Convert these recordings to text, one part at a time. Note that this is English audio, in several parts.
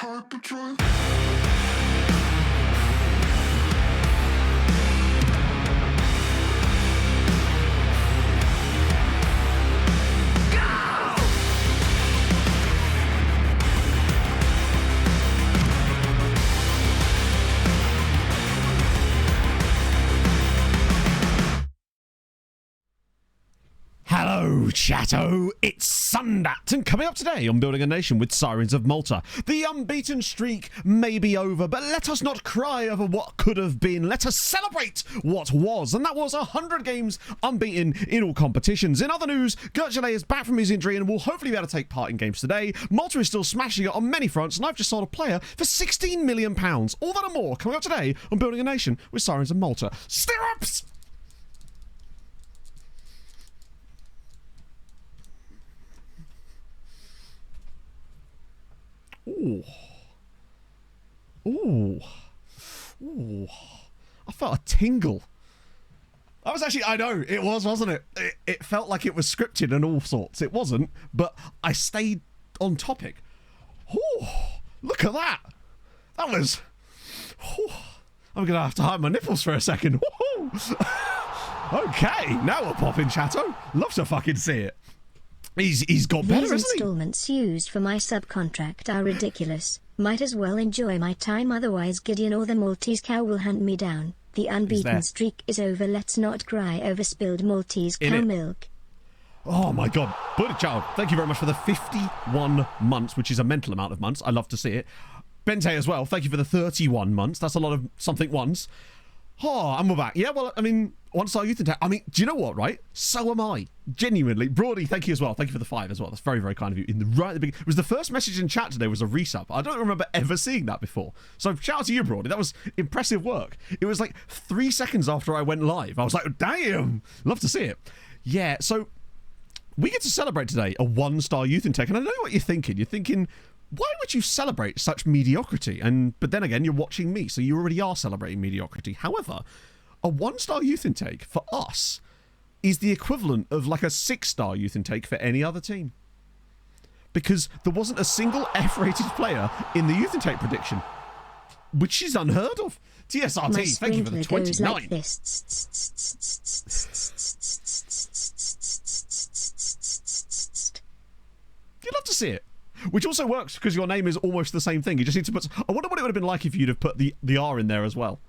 hyperdrive. Hello, chatto, it's Sundat, and coming up today on Building a Nation with Sirens of Malta. The unbeaten streak may be over, but let us not cry over what could have been. Let us celebrate what was, and that was 100 games unbeaten in all competitions. In other news, Gertjelé is back from his injury and will hopefully be able to take part in games today. Malta is still smashing it on many fronts, and I've just sold a player for £16 million. All that and more coming up today on Building a Nation with Sirens of Malta. Stirrups! Ooh. Ooh. Ooh. I felt a tingle. I was actually, I know, it was, wasn't it? It felt like it was scripted and all sorts. It wasn't, but I stayed on topic. Ooh. Look at that. That was... Ooh. I'm going to have to hide my nipples for a second. Ooh. Okay, now we're popping, chatto. Love to fucking see it. He's got better, These hasn't he? installments used for my subcontract are ridiculous. Might as well enjoy my time, otherwise Gideon or the Maltese cow will hunt me down. The unbeaten streak is over. Let's not cry over spilled Maltese cow milk. Oh my god. Bloody child, thank you very much for the 51 months, which is a mental amount of months. I love to see it. Bente as well, thank you for the 31 months. That's a lot of something ones. Oh, and we're back. Yeah, well, I mean, one-star youth attack. I mean, do you know what, right? So am I. Genuinely. Broady, thank you as well. Thank you for the 5 as well. That's very, very kind of you. In the right at the beginning. It was the first message in chat today was a resub. I don't remember ever seeing that before. So shout out to you, Broady. That was impressive work. It was like 3 seconds after I went live. I was like, damn. Love to see it. Yeah, so we get to celebrate today a 1-star youth intake. And I know what you're thinking. You're thinking, why would you celebrate such mediocrity? But then again, you're watching me, so you already are celebrating mediocrity. However, a 1-star youth intake for us is the equivalent of like a 6-star youth intake for any other team. Because there wasn't a single F-rated player in the youth intake prediction, which is unheard of. TSRT, thank you for the 29. Like this. You'd love to see it. Which also works because your name is almost the same thing. You just need to put... I wonder what it would have been like if you'd have put the R in there as well.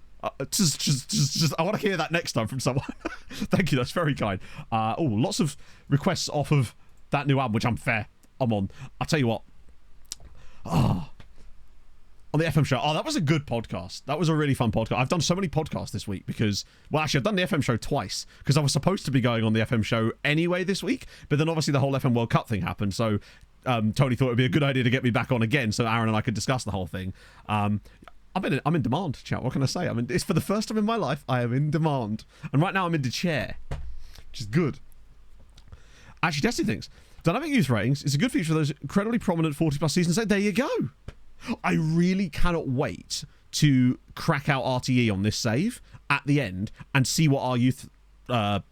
Just I want to hear that next time from someone. Thank you, that's very kind. Lots of requests off of that new album, which I'm on. I'll tell you what. On the FM show. That was a good podcast. That was a really fun podcast. I've done so many podcasts this week because... Well, actually, I've done the FM show twice because I was supposed to be going on the FM show anyway this week, but then obviously the whole FM World Cup thing happened, so... Tony thought it would be a good idea to get me back on again so Aaron and I could discuss the whole thing. I'm in demand, chat. What can I say? It's for the first time in my life, I am in demand. And right now I'm in the chair, which is good. Actually, testing things. Dynamic youth ratings is a good feature for those incredibly prominent 40-plus seasons. So there you go. I really cannot wait to crack out RTE on this save at the end and see what our youth...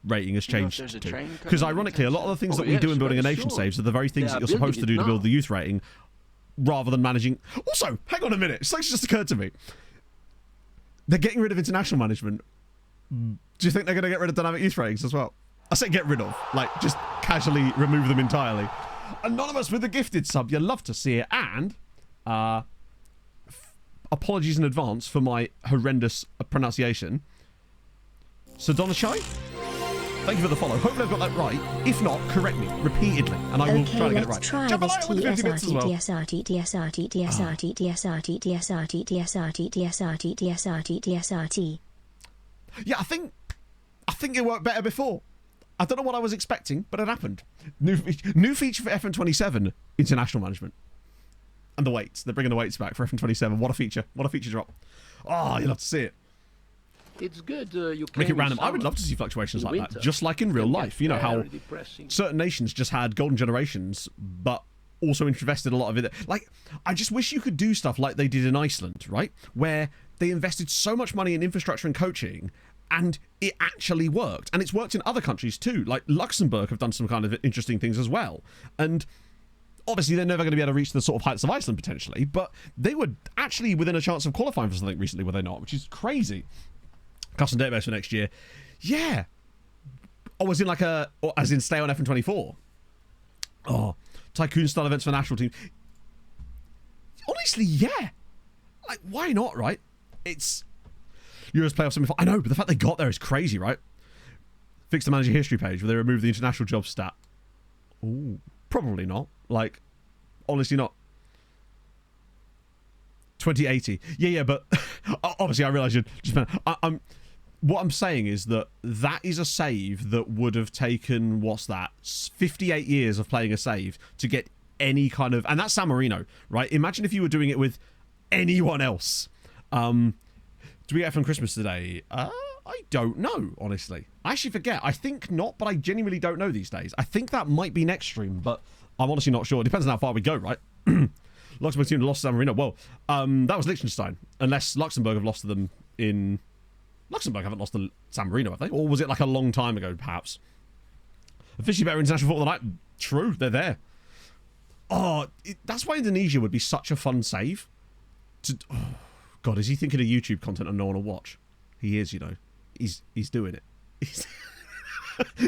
rating has changed to. Because ironically, a lot of the things that we do in Building a Nation saves are the very things that you're supposed to do to build the youth rating rather than managing... Also, hang on a minute. Something's just occurred to me. They're getting rid of international management. Do you think they're going to get rid of dynamic youth ratings as well? I say get rid of. Like, just casually remove them entirely. Anonymous with the gifted sub. You love to see it. And apologies in advance for my horrendous pronunciation. So Donachai, thank you for the follow. Hopefully I've got that right. If not, correct me repeatedly, and I will try to get it right. Try Jump this on with the 50 bits as well. DSRT. Yeah, I think it worked better before. I don't know what I was expecting, but it happened. New feature for FM27, international management. And the weights. They're bringing the weights back for FM27. What a feature. What a feature drop. Oh, you'll have to see it. It's good. You Make it random. I would love to see fluctuations like that, just like in real life. You know how certain nations just had golden generations, but also invested a lot of it. Like, I just wish you could do stuff like they did in Iceland, right? Where they invested so much money in infrastructure and coaching, and it actually worked. And it's worked in other countries too. Like Luxembourg have done some kind of interesting things as well. And Obviously, they're never going to be able to reach the sort of heights of Iceland, potentially, but they were actually within a chance of qualifying for something recently, were they not? Which is crazy. Custom database for next year. Yeah. Oh, as in stay on FN24. Oh, Tycoon-style events for national team. Honestly, yeah. Like, why not, right? It's Euros playoff semi-final. I know, but the fact they got there is crazy, right? Fix the manager history page where they remove the international job stat. Ooh, probably not. Like, honestly not. 2080. Yeah, but obviously I realise you're just... What I'm saying is that is a save that would have taken, what's that, 58 years of playing a save to get any kind of... And that's San Marino, right? Imagine if you were doing it with anyone else. Do we get it from Christmas today? I don't know, honestly. I actually forget. I think not, but I genuinely don't know these days. I think that might be next stream, but I'm honestly not sure. It depends on how far we go, right? Luxembourg team lost to San Marino. Well, that was Liechtenstein, unless Luxembourg have lost to them in... Luxembourg haven't lost to San Marino, have they? Or was it like a long time ago, perhaps? Officially better international football than True, they're there. Oh, that's why Indonesia would be such a fun save. God, is he thinking of YouTube content and no one will watch? He is, you know. He's doing it.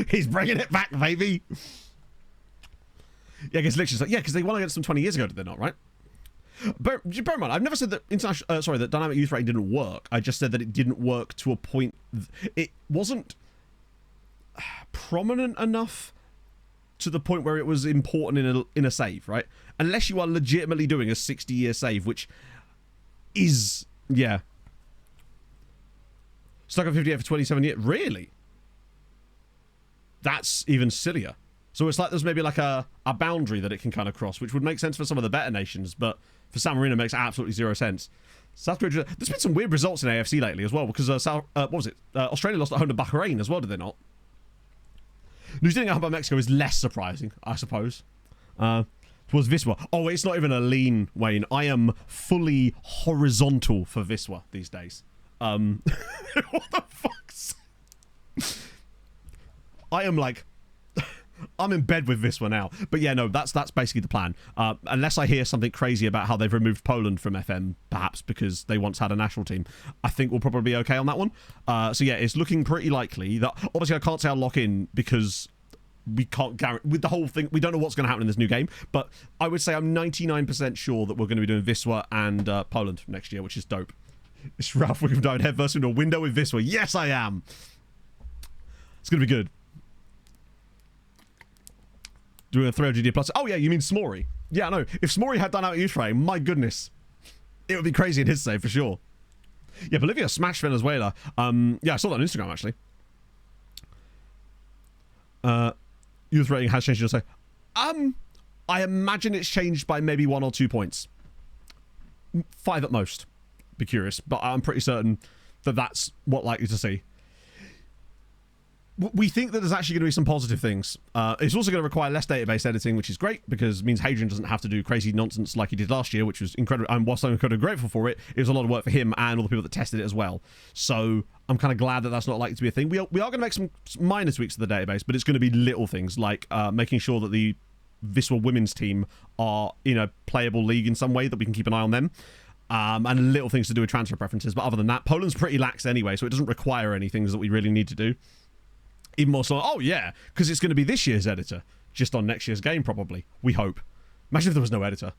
He's bringing it back, baby. Yeah, I guess Liechtenstein. Yeah, because they won against them 20 years ago, did they not, right? Bear in mind, I've never said that that dynamic youth rating didn't work. I just said that it didn't work to a point. It wasn't prominent enough to the point where it was important in a save, right? Unless you are legitimately doing a 60-year save, which is, yeah. Stuck on 58 for 27 years. Really? That's even sillier. So it's like there's maybe like a boundary that it can kind of cross, which would make sense for some of the better nations, but for San Marino it makes absolutely zero sense. South Korea, there's been some weird results in AFC lately as well, because what was it? Australia lost at home to Bahrain as well, did they not? New Zealand at home by Mexico is less surprising, I suppose. Was Viswa. Oh, it's not even a lean, Wayne. I am fully horizontal for Viswa these days. What the fuck's... I am like... I'm in bed with this one now. But yeah, no, that's basically the plan. Unless I hear something crazy about how they've removed Poland from FM, perhaps because they once had a national team, I think we'll probably be okay on that one. So yeah, it's looking pretty likely that... Obviously, I can't say I'll lock in because we can't guarantee... With the whole thing, we don't know what's going to happen in this new game. But I would say I'm 99% sure that we're going to be doing Wisła and Poland next year, which is dope. It's Ralph Wickham died head first into a window with Wisła. Yes, I am. It's going to be good. Doing a 300 plus. Oh, yeah, you mean Smory. Yeah, no. If Smory had done out of use frame, my goodness. It would be crazy in his save, for sure. Yeah, Bolivia smashed Venezuela. Yeah, I saw that on Instagram, actually. Youth rating has changed, you'll say. I imagine it's changed by maybe 1 or 2 points. 5 at most. Be curious. But I'm pretty certain that that's what likely to see. We think that there's actually going to be some positive things. It's also going to require less database editing, which is great because it means Hadrien doesn't have to do crazy nonsense like he did last year, which was incredible. And whilst I'm incredibly grateful for it, it was a lot of work for him and all the people that tested it as well. So I'm kind of glad that that's not likely to be a thing. We are going to make some minor tweaks to the database, but it's going to be little things like making sure that the Wisła women's team are in a playable league in some way, that we can keep an eye on them. And little things to do with transfer preferences. But other than that, Poland's pretty lax anyway, so it doesn't require any things that we really need to do. Even more so, oh yeah, because it's going to be this year's editor, just on next year's game probably. We hope. Imagine if there was no editor.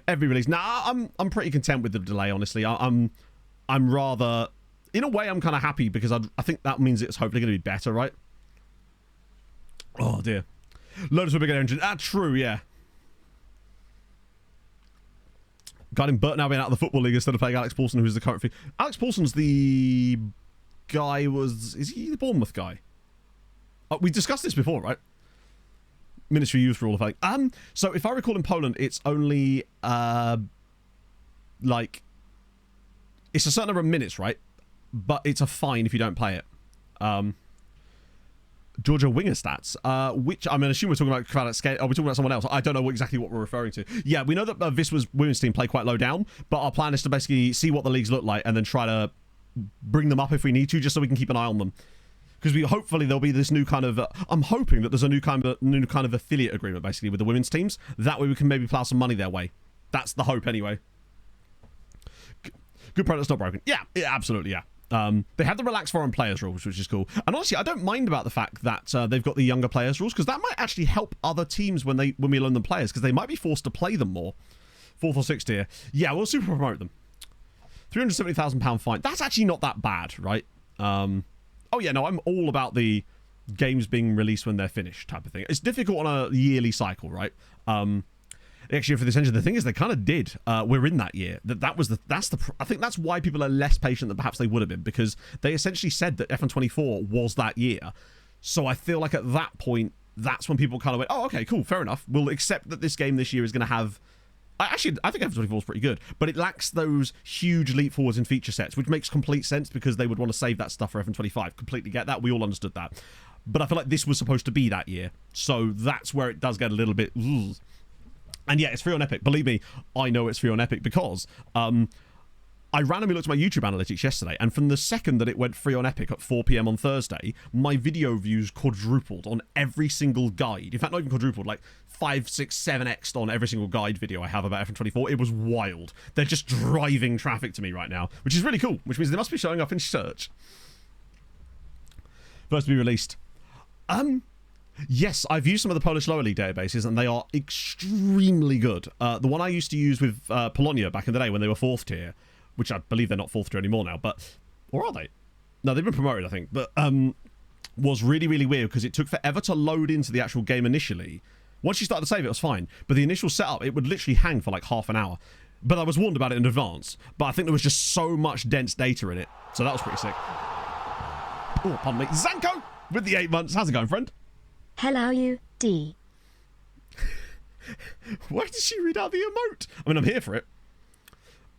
Every release. Nah, I'm pretty content with the delay. Honestly, I'm rather, in a way, I'm kind of happy because I think that means it's hopefully going to be better, right? Oh dear. Lotus with a bigger engine. True, yeah. Got him Bert now being out of the Football League instead of playing Alex Paulson, who's the current... Alex Paulson's the guy is he the Bournemouth guy? We discussed this before, right? Ministry Youth Rule of Fame. So if I recall in Poland, it's only like it's a certain number of minutes, right? But it's a fine if you don't play it. Georgia winger stats, which I'm going to assume we're talking about Kvaratskhelia. Are we talking about someone else? I don't know exactly what we're referring to. Yeah, we know that Wisła's women's team play quite low down, but our plan is to basically see what the leagues look like and then try to bring them up if we need to, just so we can keep an eye on them. because hopefully there'll be this new kind of I'm hoping that there's a new kind of affiliate agreement basically with the women's teams. That way we can maybe plow some money their way. That's the hope anyway. Good product's not broken. Yeah, absolutely, yeah. They had the relaxed foreign players rules, which is cool. And honestly, I don't mind about the fact that they've got the younger players rules, because that might actually help other teams when we loan them players, because they might be forced to play them more. 4th or 6th tier. Yeah, we'll super promote them. £370,000 fine. That's actually not that bad, right? Oh yeah, no, I'm all about the games being released when they're finished type of thing. It's difficult on a yearly cycle, right? Actually, for this engine, the thing is, they kind of did. We're in that year. I think that's why people are less patient than perhaps they would have been, because they essentially said that F124 was that year. So I feel like at that point, that's when people kind of went, oh, okay, cool, fair enough. We'll accept that this game this year is going to have... Actually, I think F124 is pretty good, but it lacks those huge leap forwards in feature sets, which makes complete sense because they would want to save that stuff for F125. Completely get that. We all understood that. But I feel like this was supposed to be that year. So that's where it does get a little bit... And yeah, it's free on Epic. Believe me, I know it's free on Epic because I randomly looked at my YouTube analytics yesterday, and from the second that it went free on Epic at 4 PM on Thursday, my video views quadrupled on every single guide. In fact, not even quadrupled, like 5, 6, 7x'd on every single guide video I have about F124. It was wild. They're just driving traffic to me right now, which is really cool, which means they must be showing up in search. First to be released. Yes, I've used some of the Polish lower league databases, and they are extremely good. The one I used to use with Polonia back in the day when they were 4th tier, which I believe they're not 4th tier anymore now, but... Or are they? No, they've been promoted, I think. But was really, really weird, because it took forever to load into the actual game initially. Once you started to save, it was fine. But the initial setup, it would literally hang for like half an hour. But I was warned about it in advance. But I think there was just so much dense data in it. So that was pretty sick. Oh, pardon me. Zanko with the 8 months. How's it going, friend? Hello, you, D. Why did she read out the emote? I mean, I'm here for it.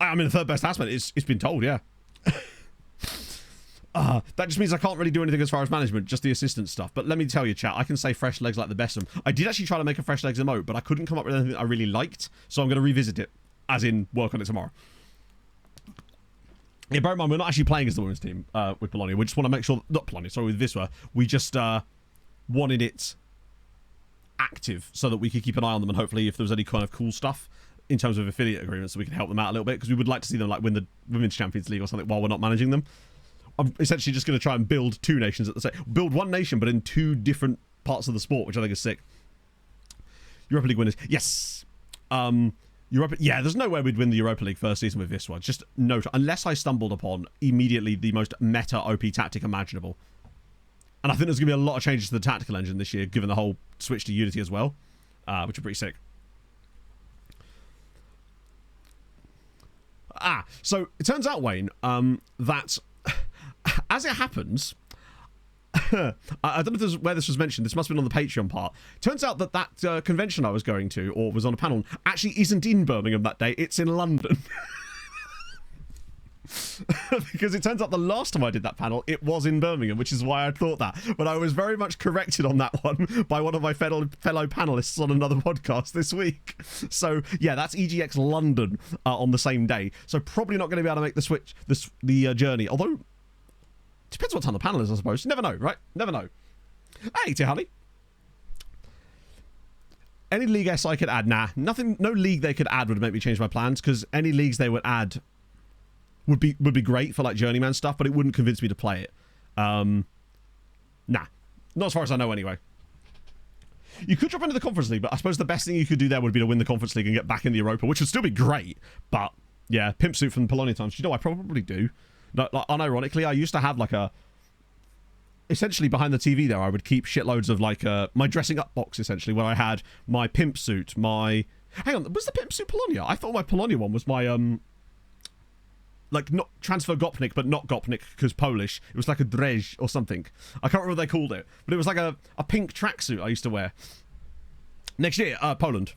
I mean, the third best housemate, it's been told, yeah. That just means I can't really do anything as far as management, just the assistant stuff. But let me tell you, chat, I can say fresh legs like the best of them. I did actually try to make a fresh legs emote, but I couldn't come up with anything I really liked, so I'm going to revisit it, as in work on it tomorrow. Yeah, bear in mind, we're not actually playing as the women's team with Polonia. We just want to make sure... Not Polonia, sorry, with Viswa. We just... wanted it active so that we could keep an eye on them, and hopefully if there was any kind of cool stuff in terms of affiliate agreements so we can help them out a little bit, because we would like to see them like win the Women's Champions League or something while we're not managing them. I'm essentially just going to try and build 2 nations at the same... Build one nation but in 2 different parts of the sport, which I think is sick. Europa League winners. Yes! Yeah, there's no way we'd win the Europa League first season with this one. Just no... Unless I stumbled upon immediately the most meta OP tactic imaginable. And I think there's going to be a lot of changes to the tactical engine this year, given the whole switch to Unity as well, which are pretty sick. So it turns out, Wayne, that as it happens, I don't know where this was mentioned. This must have been on the Patreon part. Turns out that convention I was going to, or was on a panel, actually isn't in Birmingham that day. It's in London. Because it turns out the last time I did that panel, it was in Birmingham, which is why I thought that. But I was very much corrected on that one by one of my fellow panelists on another podcast this week. So yeah, that's EGX London on the same day. So probably not going to be able to make the switch, the journey. Although, depends what time the panel is, I suppose. You never know, right? Never know. Hey, Tihali. Any league S I could add? Nah, nothing. No league they could add would make me change my plans, because any leagues they would add would be great for like journeyman stuff, but it wouldn't convince me to play it. Nah, not as far as I know anyway. You could drop into the Conference League, but I suppose the best thing you could do there would be to win the Conference League and get back in the Europa, which would still be great. But yeah, pimp suit from the Polonia times. You know, I probably do. No, like, unironically, I used to have like a... Essentially behind the TV there, I would keep shitloads of like my dressing up box, essentially, where I had my pimp suit, my... Hang on, was the pimp suit Polonia? I thought my Polonia one was my... like, not transfer Gopnik, but not Gopnik, because Polish. It was like a drej or something. I can't remember what they called it. But it was like a pink tracksuit I used to wear. Next year, Poland.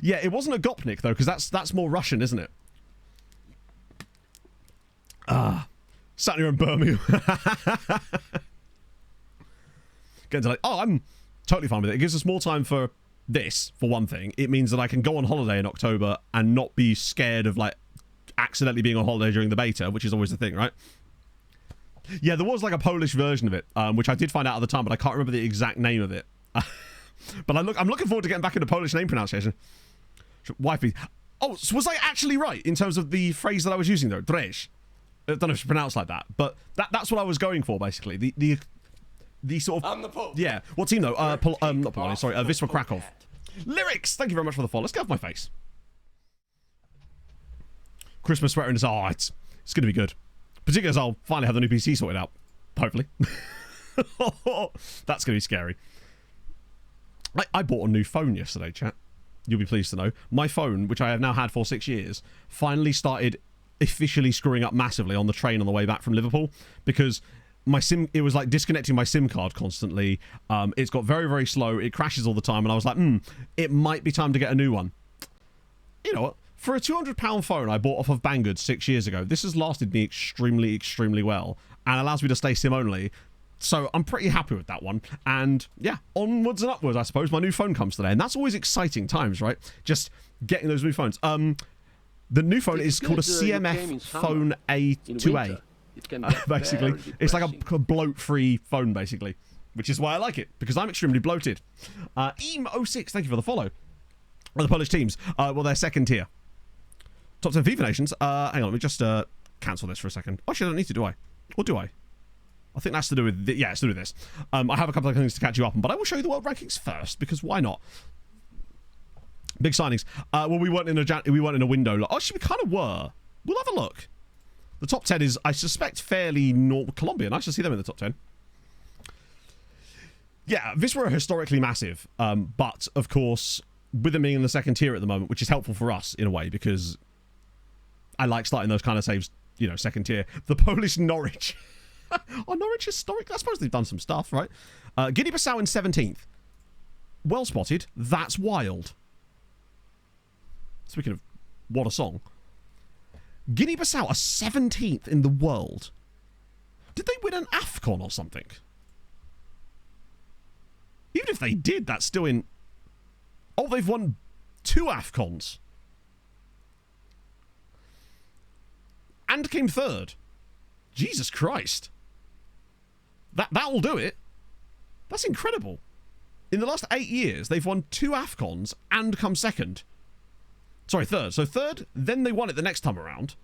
Yeah, it wasn't a Gopnik, though, because that's more Russian, isn't it? Sat here in Birmingham. Getting to like, I'm totally fine with it. It gives us more time for this, for one thing. It means that I can go on holiday in October and not be scared of, like, accidentally being on holiday during the beta, which is always the thing, right? Yeah, there was like a Polish version of it, which I did find out at the time, but I can't remember the exact name of it. But I'm looking forward to getting back into Polish name pronunciation. Wifey. Oh, so was I actually right in terms of the phrase that I was using, though? Drej. I don't know if it's pronounced like that, but that's what I was going for, basically. The sort of... I'm the Pope. Yeah. What team, though? Not Polonia, sorry. Wisła Krakow. Lyrics! Thank you very much for the follow. Let's get off my face. Christmas sweater in his... Oh, it's going to be good. Particularly as I'll finally have the new PC sorted out. Hopefully. That's going to be scary. I bought a new phone yesterday, chat. You'll be pleased to know. My phone, which I have now had for 6 years, finally started officially screwing up massively on the train on the way back from Liverpool because it was like disconnecting my SIM card constantly. It's got very, very slow. It crashes all the time. And I was like, it might be time to get a new one. You know what? For a £200 phone I bought off of Banggood 6 years ago, this has lasted me extremely, extremely well and allows me to stay SIM only. So I'm pretty happy with that one. And yeah, onwards and upwards, I suppose. My new phone comes today. And that's always exciting times, right? Just getting those new phones. The new phone is called a CMF Phone A2A. Basically. It's like a bloat-free phone, basically. Which is why I like it. Because I'm extremely bloated. Eam06, thank you for the follow. The Polish teams. Well, they're second tier. Top 10 FIFA nations. Hang on, let me just cancel this for a second. Actually, I don't need to, do I? Or do I? I think that's to do with... Yeah, it's to do with this. I have a couple of things to catch you up on, but I will show you the world rankings first, because why not? Big signings. Well, we weren't in a window. Actually, we kind of were. We'll have a look. The top 10 is, I suspect, fairly Colombia. Nice to see them in the top 10. Yeah, Wisła are historically massive, but, of course, with them being in the second tier at the moment, which is helpful for us, in a way, because I like starting those kind of saves, second tier. The Polish Norwich... Oh, Norwich historic. I suppose they've done some stuff, right? Guinea-Bissau in 17th. Well spotted. That's wild. Speaking of what a song. Guinea-Bissau are 17th in the world. Did they win an AFCON or something? Even if they did, that's still in... Oh, they've won 2 AFCONs. And came third. Jesus Christ. That'll do it. That's incredible. In the last 8 years, they've won 2 AFCONs and come second. Sorry, third. So third, then they won it the next time around.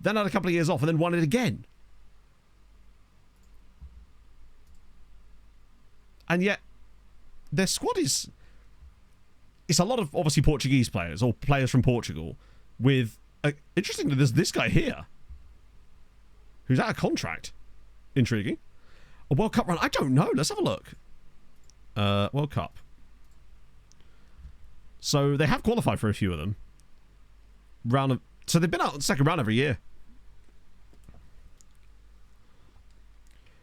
Then had a couple of years off and then won it again. And yet, their squad is... It's a lot of, obviously, Portuguese players, or players from Portugal, with... interestingly, there's this guy here, who's out of contract. Intriguing. A World Cup run? I don't know. Let's have a look. World Cup. So they have qualified for a few of them. So they've been out in the second round every year.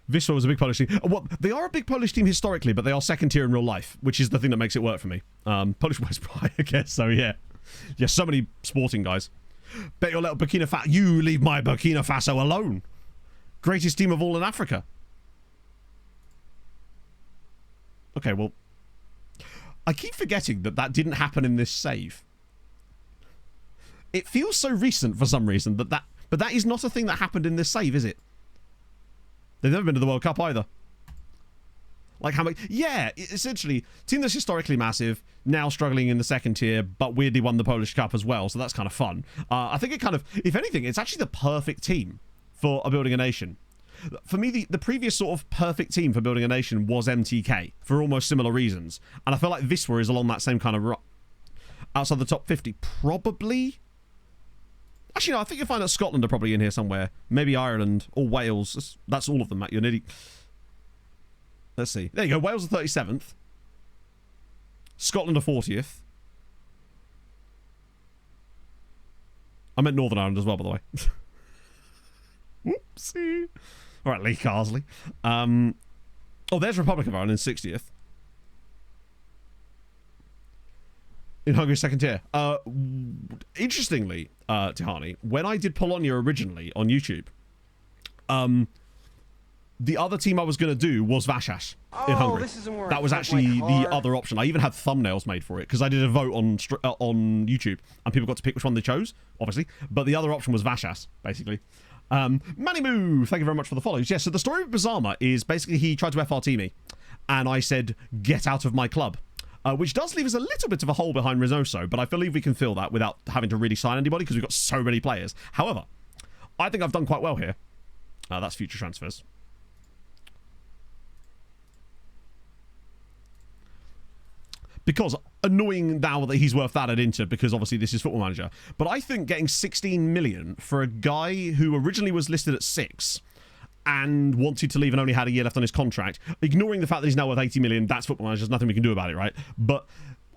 Wisła was a big Polish team. Well, they are a big Polish team historically, but they are second tier in real life, which is the thing that makes it work for me. Polish West Pride, I guess. So yeah. Yeah, so many sporting guys. Bet your little Burkina Faso... You leave my Burkina Faso alone. Greatest team of all in Africa. Okay, well... I keep forgetting that didn't happen in this save. It feels so recent for some reason, but that is not a thing that happened in this save, is it? They've never been to the World Cup either. Like how much... Yeah, essentially, team that's historically massive, now struggling in the second tier, but weirdly won the Polish Cup as well, so that's kind of fun. I think it kind of... If anything, it's actually the perfect team for building a nation. For me, the previous sort of perfect team for building a nation was MTK, for almost similar reasons. And I feel like Wisła is along that same kind of... Outside the top 50, probably... Actually, no, I think you'll find that Scotland are probably in here somewhere. Maybe Ireland or Wales. That's all of them, Matt. You're nearly... Let's see. There you go. Wales are 37th. Scotland are 40th. I meant Northern Ireland as well, by the way. Whoopsie. All right, Lee Carsley. Oh, there's Republic of Ireland in 60th. In Hungary, second tier. Interestingly, Tihani, when I did Polonia originally on YouTube, the other team I was going to do was Vasas in Hungary. That was actually the other option. I even had thumbnails made for it because I did a vote on YouTube and people got to pick which one they chose, obviously. But the other option was Vasas, basically. Manny Moo, thank you very much for the follows. Yes, so the story of Bizarma is basically he tried to FRT me, and I said, get out of my club. Which does leave us a little bit of a hole behind Reynoso, but I believe we can fill that without having to really sign anybody because we've got so many players. However, I think I've done quite well here. That's future transfers. Because annoying now that he's worth that at Inter, because obviously this is Football Manager. But I think getting 16 million for a guy who originally was listed at 6 and wanted to leave and only had a year left on his contract, ignoring the fact that he's now worth 80 million, that's Football Manager, there's nothing we can do about it, right? But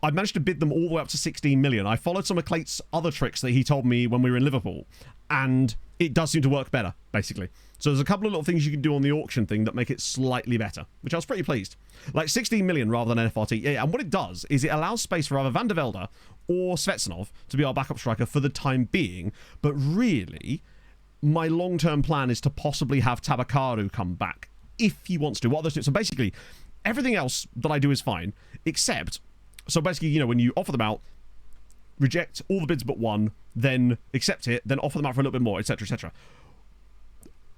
I managed to bid them all the way up to 16 million. I followed some of Clate's other tricks that he told me when we were in Liverpool, and it does seem to work better, basically. So there's a couple of little things you can do on the auction thing that make it slightly better, which I was pretty pleased. Like 16 million rather than FRT. Yeah, and what it does is it allows space for either Van der Velde or Svetsnov to be our backup striker for the time being, but really, my long-term plan is to possibly have Tabakaru come back if he wants to. What others do? So basically, everything else that I do is fine, except, so basically, you know, when you offer them out, reject all the bids but one, then accept it, then offer them out for a little bit more, etc., etc.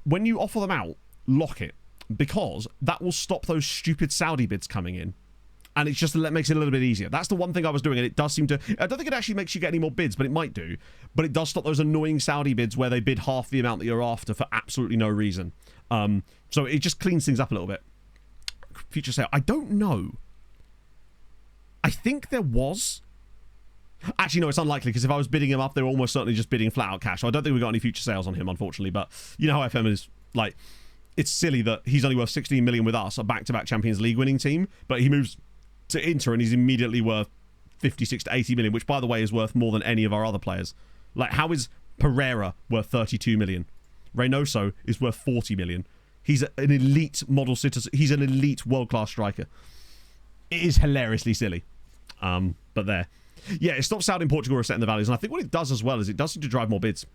When you offer them out, lock it, because that will stop those stupid Saudi bids coming in. And it just makes it a little bit easier. That's the one thing I was doing, and it does seem to... I don't think it actually makes you get any more bids, but it might do. But it does stop those annoying Saudi bids where they bid half the amount that you're after for absolutely no reason. So it just cleans things up a little bit. Future sale. I don't know. I think there was... Actually, no, it's unlikely, because if I was bidding him up, they were almost certainly just bidding flat-out cash. So I don't think we got any future sales on him, unfortunately. But you know how FM is, like... It's silly that he's only worth 16 million with us, a back-to-back Champions League winning team, but he moves to Inter and he's immediately worth 56 to 80 million, which, by the way, is worth more than any of our other players. Like, how is Pereira worth 32 million? Reynoso is worth 40 million. He's an elite model citizen. He's an elite world-class striker. It is hilariously silly. But there. Yeah, it stops Saudi and Portugal resetting the values, and I think what it does as well is it does seem to drive more bids.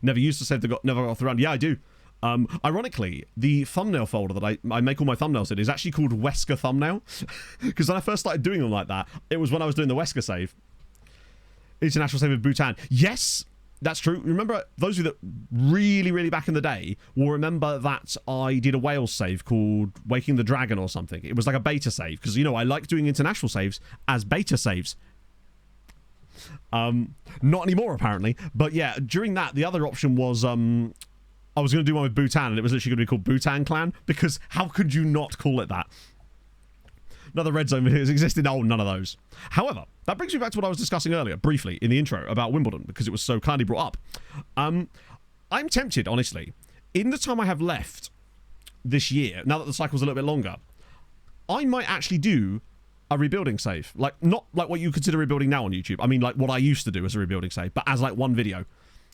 Never used to save the never got off the round. Yeah, I do. Ironically, the thumbnail folder that I make all my thumbnails in is actually called Wesker Thumbnail. Because when I first started doing them like that, it was when I was doing the Wesker save. International save with Bhutan. Yes, that's true. Remember, those of you that really, really back in the day will remember that I did a Wales save called Waking the Dragon or something. It was like a beta save. Because, you know, I like doing international saves as beta saves. Not anymore, apparently. But yeah, during that, the other option was... I was going to do one with Bhutan, and it was literally going to be called Bhutan Clan, because how could you not call it that? Another red zone has existed. Oh, none of those. However, that brings me back to what I was discussing earlier, briefly, in the intro, about Wimbledon, because it was so kindly brought up. I'm tempted, honestly, in the time I have left this year, now that the cycle's a little bit longer, I might actually do a rebuilding save. Like, not like what you consider rebuilding now on YouTube. I mean, like what I used to do as a rebuilding save, but as like one video.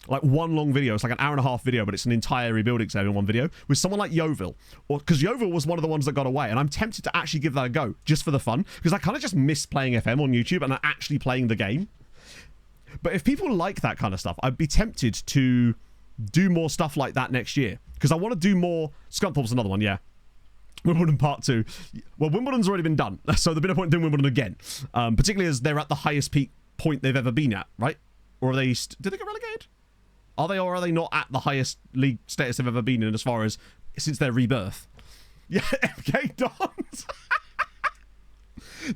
Like one long video. It's like an hour and a half video, but it's an entire rebuilding save in one video with someone like Yeovil. Or because Yeovil was one of the ones that got away, and I'm tempted to actually give that a go just for the fun, because I kind of just miss playing FM on YouTube and actually playing the game. But if people like that kind of stuff, I'd be tempted to do more stuff like that next year, because I want to do more. Scunthorpe's another one, yeah. Wimbledon Part 2. Well, Wimbledon's already been done, so there'd been a point in doing Wimbledon again, particularly as they're at the highest peak point they've ever been at, right? Or are they? Did they get relegated? Are they, or are they not at the highest league status they've ever been in, as far as since their rebirth? Yeah, MK Dons.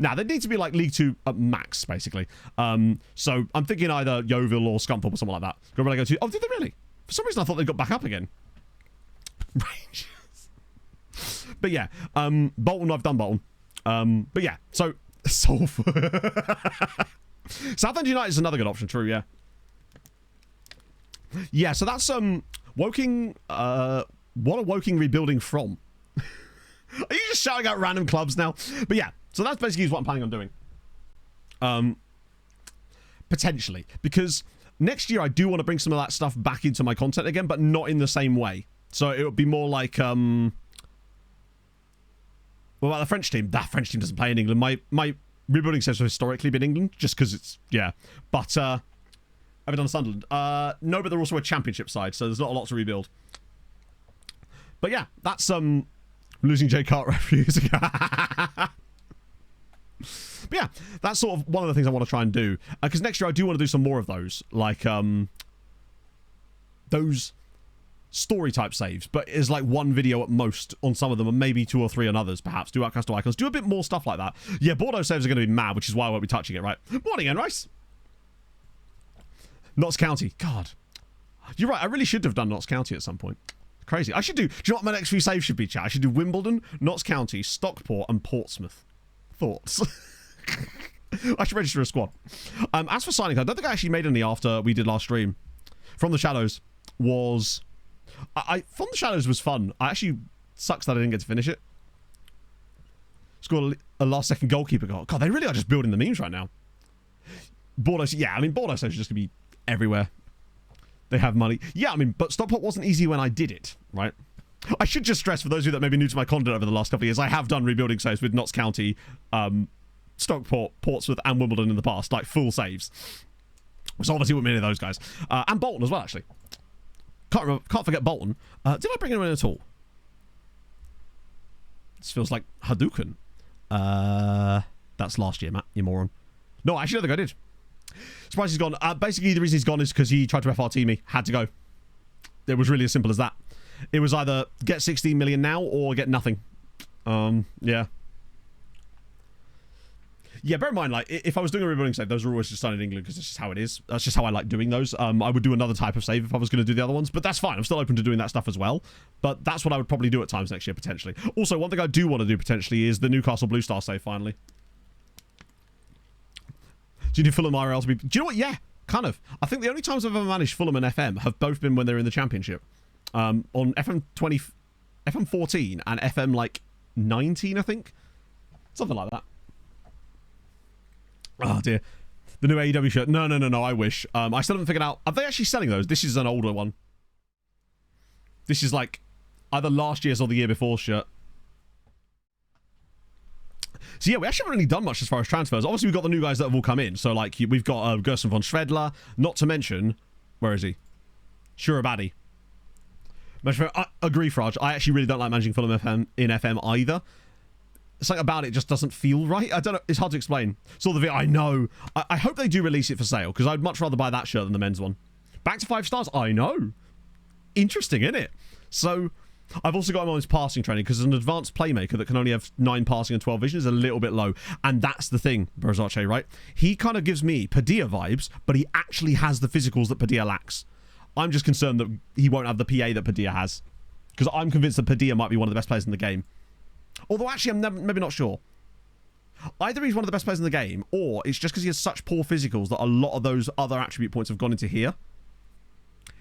Now, they need to be like League 2 at max, basically. So I'm thinking either Yeovil or Scunthorpe or something like that. Got relegated to. Oh, did they really? For some reason, I thought they got back up again. Rangers. But yeah, Bolton, I've done Bolton. But yeah, so Salford. Southend United is another good option, true, yeah. Yeah, so that's Woking. What are Woking rebuilding from? Are you just shouting out random clubs now? But yeah, so that's basically what I'm planning on doing. Potentially, because next year I do want to bring some of that stuff back into my content again, but not in the same way. So it would be more like what about the French team? That French team doesn't play in England. My rebuilding saves have historically been England, just because it's but have I done Sunderland? No, but they're also a championship side, so there's not a lot to rebuild. But yeah, that's losing Jay Cartwright a few years ago. But yeah, that's sort of one of the things I want to try and do. Because next year I do want to do some more of those. Like, those story type saves, but is like one video at most on some of them, and maybe 2 or 3 on others, perhaps. Do outcast to icons. Do a bit more stuff like that. Yeah, Bordeaux saves are going to be mad, which is why I won't be touching it, right? Morning, Enrice. Notts County. God. You're right. I really should have done Notts County at some point. Crazy. I should do... Do you know what my next few saves should be, chat? I should do Wimbledon, Notts County, Stockport, and Portsmouth. Thoughts? I should register a squad. As for signing, I don't think I actually made any after we did last stream. From the Shadows was... From the Shadows was fun. I actually... Sucks that I didn't get to finish it. Scored a last-second goalkeeper goal. God, they really are just building the memes right now. Bordeaux... Yeah, I mean, Bordeaux is just going to be everywhere. They have money. Yeah, I mean, but Stockport wasn't easy when I did it, right? I should just stress, for those of you that may be new to my content over the last couple of years, I have done rebuilding saves with Notts County, Stockport, Portsmouth, and Wimbledon in the past, like full saves. So obviously with many of those guys. And Bolton as well, actually. Can't forget Bolton. Did I bring anyone in at all? This feels like Hadouken. That's last year, Matt, you moron. No, I actually don't think I did. Surprise, he's gone. Basically, the reason he's gone is because he tried to FRT me. Had to go. It was really as simple as that. It was either get 16 million now or get nothing. Yeah. Yeah, bear in mind, like, if I was doing a rebuilding save, those are always just done in England because it's just how it is. That's just how I like doing those. I would do another type of save if I was going to do the other ones, but that's fine. I'm still open to doing that stuff as well. But that's what I would probably do at times next year, potentially. Also, one thing I do want to do, potentially, is the Newcastle Blue Star save, finally. Do you do Fulham IRL to be... Do you know what? Yeah, kind of. I think the only times I've ever managed Fulham and FM have both been when they're in the Championship. On FM 14 and FM, like, 19, I think. Something like that. Oh, dear. The new AEW shirt. No, I wish. I still haven't figured out... Are they actually selling those? This is an older one. This is, like, either last year's or the year before's shirt. So yeah, we actually haven't really done much as far as transfers. Obviously, we've got the new guys that have all come in. So like, we've got Gerson von Schredler, not to mention, where is he? Shurabadi. I agree, Fraj. I actually really don't like managing Fulham FM in FM either. Something about it just doesn't feel right. I don't know. It's hard to explain. Saw the video. I know. I hope they do release it for sale because I'd much rather buy that shirt than the men's one. Back to 5 stars. I know. Interesting, isn't it? So... I've also got him on his passing training because an advanced playmaker that can only have 9 passing and 12 vision is a little bit low. And that's the thing, Berzace, right? He kind of gives me Padilla vibes, but he actually has the physicals that Padilla lacks. I'm just concerned that he won't have the PA that Padilla has. Because I'm convinced that Padilla might be one of the best players in the game. Although actually, I'm maybe not sure. Either he's one of the best players in the game, or it's just because he has such poor physicals that a lot of those other attribute points have gone into here.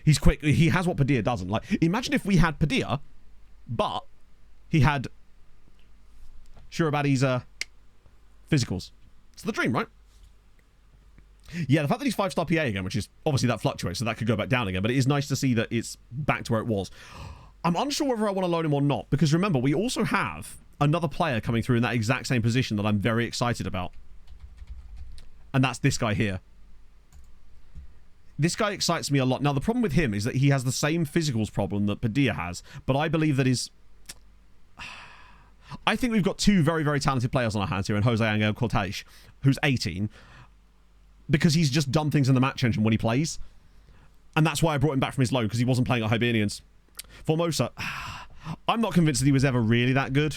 He's quick. He has what Padilla doesn't. Like, imagine if we had Padilla... But he had Shurabadi's physicals. It's the dream, right? Yeah, the fact that he's 5-star PA again, which is obviously that fluctuates, so that could go back down again. But it is nice to see that it's back to where it was. I'm unsure whether I want to loan him or not, because remember, we also have another player coming through in that exact same position that I'm very excited about. And that's this guy here. This guy excites me a lot. Now, the problem with him is that he has the same physicals problem that Padilla has, but I believe that his... I think we've got 2 very, very talented players on our hands here, and Jose Angel Cortez, who's 18, because he's just done things in the match engine when he plays. And that's why I brought him back from his loan, because he wasn't playing at Hibernians. Formosa, I'm not convinced that he was ever really that good,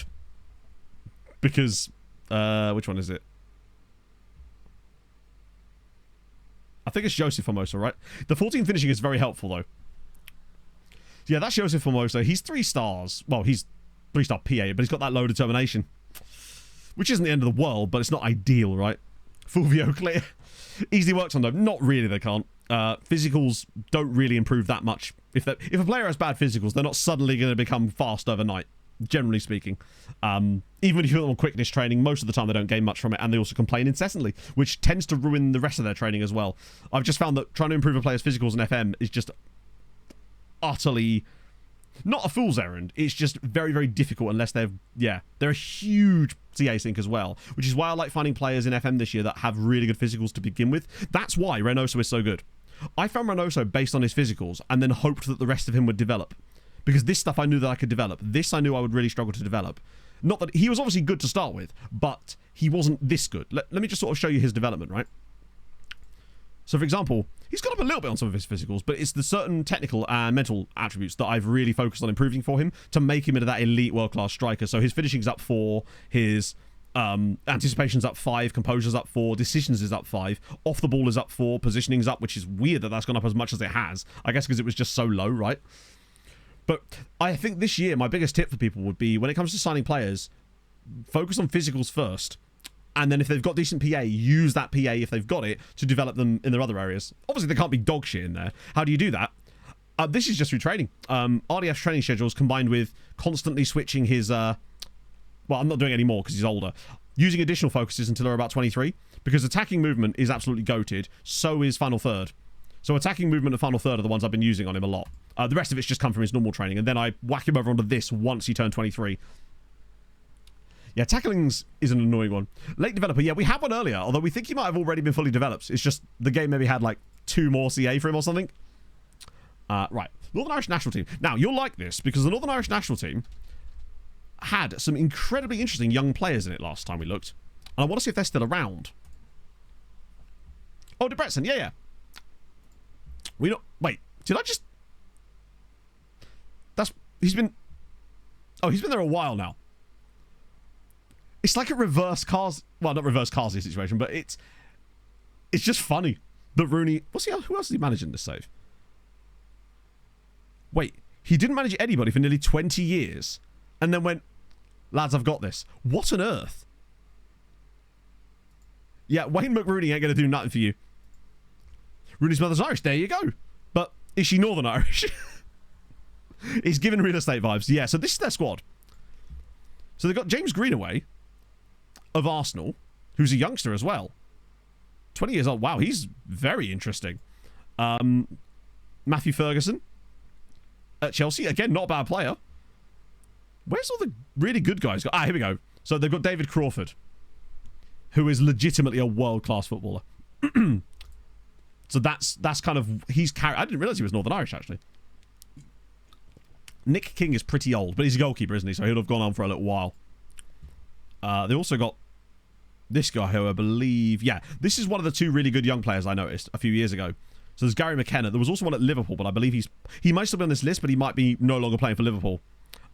because... which one is it? I think it's Joseph Formosa, right? The 14 finishing is very helpful, though. Yeah, that's Joseph Formosa. He's 3 stars. Well, he's 3-star PA, but he's got that low determination. Which isn't the end of the world, but it's not ideal, right? Fulvio clear. Easily works on, though. Not really, they can't. Physicals don't really improve that much. If a player has bad physicals, they're not suddenly going to become fast overnight. Generally speaking. Even if you put them on quickness training, most of the time they don't gain much from it, and they also complain incessantly, which tends to ruin the rest of their training as well. I've just found that trying to improve a player's physicals in FM is just utterly not a fool's errand. It's just very, very difficult unless they're a huge CA sink as well, which is why I like finding players in FM this year that have really good physicals to begin with. That's why Reynoso is so good. I found Reynoso based on his physicals and then hoped that the rest of him would develop. Because this stuff I knew that I could develop. This I knew I would really struggle to develop. Not that he was obviously good to start with, but he wasn't this good. Let me just sort of show you his development, right? So, for example, he's got up a little bit on some of his physicals, but it's the certain technical and mental attributes that I've really focused on improving for him to make him into that elite world-class striker. So his finishing's up 4, his anticipation's up 5, composure's up 4, decisions is up 5, off the ball is up 4, positioning's up, which is weird that that's gone up as much as it has. I guess because it was just so low, right? But I think this year, my biggest tip for people would be, when it comes to signing players, focus on physicals first. And then if they've got decent PA, use that PA if they've got it to develop them in their other areas. Obviously, there can't be dog shit in there. How do you do that? This is just through training. RDF's training schedules combined with constantly switching his... well, I'm not doing it anymore because he's older. Using additional focuses until they're about 23. Because attacking movement is absolutely goated. So is final third. So attacking movement and final third are the ones I've been using on him a lot. The rest of it's just come from his normal training. And then I whack him over onto this once he turned 23. Yeah, tacklings is an annoying one. Late developer, yeah, we had one earlier, although we think he might have already been fully developed. It's just the game maybe had like 2 more CA for him or something. Right, Northern Irish national team. Now, you'll like this because the Northern Irish national team had some incredibly interesting young players in it last time we looked. And I want to see if they're still around. Oh, Debrecen, yeah. Wait, did I just... He's been there a while now. It's like a reverse Cars... Well, not reverse Cars situation, but it's just funny that Rooney... Who else is he managing this save? Wait, he didn't manage anybody for nearly 20 years and then went, lads, I've got this. What on earth? Yeah, Wayne McRooney ain't going to do nothing for you. Rooney's mother's Irish. There you go. But is she Northern Irish? He's giving real estate vibes. Yeah, so this is their squad. So they've got James Greenaway of Arsenal, who's a youngster as well. 20 years old. Wow, he's very interesting. Matthew Ferguson at Chelsea. Again, not a bad player. Where's all the really good guys? Here we go. So they've got David Crawford, who is legitimately a world-class footballer. So that's kind of... I didn't realise he was Northern Irish, actually. Nick King is pretty old, but he's a goalkeeper, isn't he? So he'll have gone on for a little while. They also got this guy who I believe... Yeah, this is one of the 2 really good young players I noticed a few years ago. So there's Gary McKenna. There was also one at Liverpool, but I believe he might still be on this list, but he might be no longer playing for Liverpool.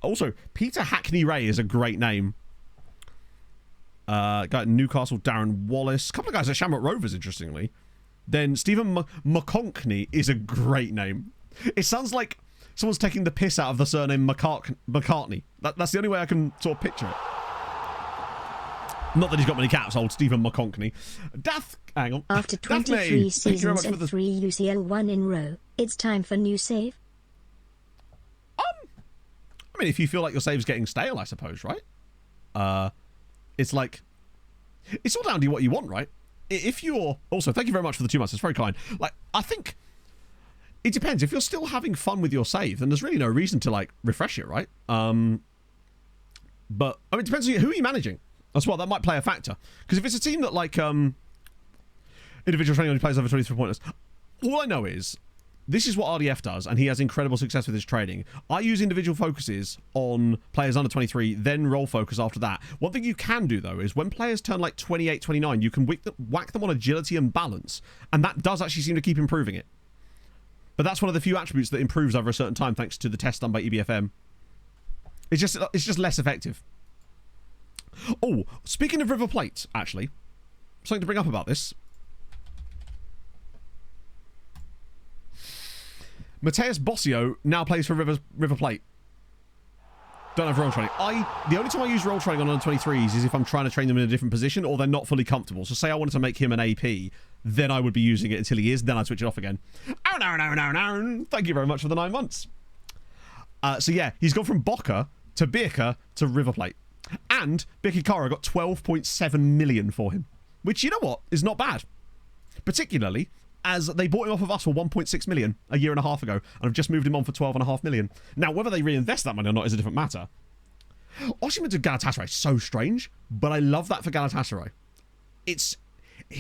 Also, Peter Hackney Ray is a great name. Guy at Newcastle, Darren Wallace. A couple of guys at Shamrock Rovers, interestingly. Then Stephen McConkney is a great name. It sounds like someone's taking the piss out of the surname McCartney. That's the only way I can sort of picture it. Not that he's got many caps, old Stephen McConkney. Hang on. After 23 seasons and 3 UCL 1 in row, it's time for new save? I mean, if you feel like your save's getting stale, I suppose, right? It's like... It's all down to what you want, right? If you're... Also, thank you very much for the 2 months. It's very kind. Like, I think... It depends. If you're still having fun with your save, then there's really no reason to, like, refresh it, right? But, I mean, it depends on who are you managing. As well, that might play a factor. Because if it's a team that, like, individual training only plays over 23 pointers, all I know is this is what RDF does, and he has incredible success with his training. I use individual focuses on players under 23, then role focus after that. One thing you can do, though, is when players turn, like, 28, 29, you can whack them on agility and balance, and that does actually seem to keep improving it. But that's one of the few attributes that improves over a certain time thanks to the test done by EBFM. It's just less effective. Oh, speaking of River Plate, actually, something to bring up about this. Mateus Bossio now plays for River Plate. Don't have role training. The only time I use role training on under 23s is if I'm trying to train them in a different position or they're not fully comfortable. So say I wanted to make him an AP, then I would be using it until he is, then I'd switch it off again. Oh, no. Thank you very much for the 9 months. So yeah, he's gone from Boca to Birka to River Plate. And Bikikara got 12.7 million for him. Which, you know what, is not bad. Particularly as they bought him off of us for 1.6 million a year and a half ago, and have just moved him on for 12.5 million. Now, whether they reinvest that money or not is a different matter. Osimhen to Galatasaray is so strange, but I love that for Galatasaray. He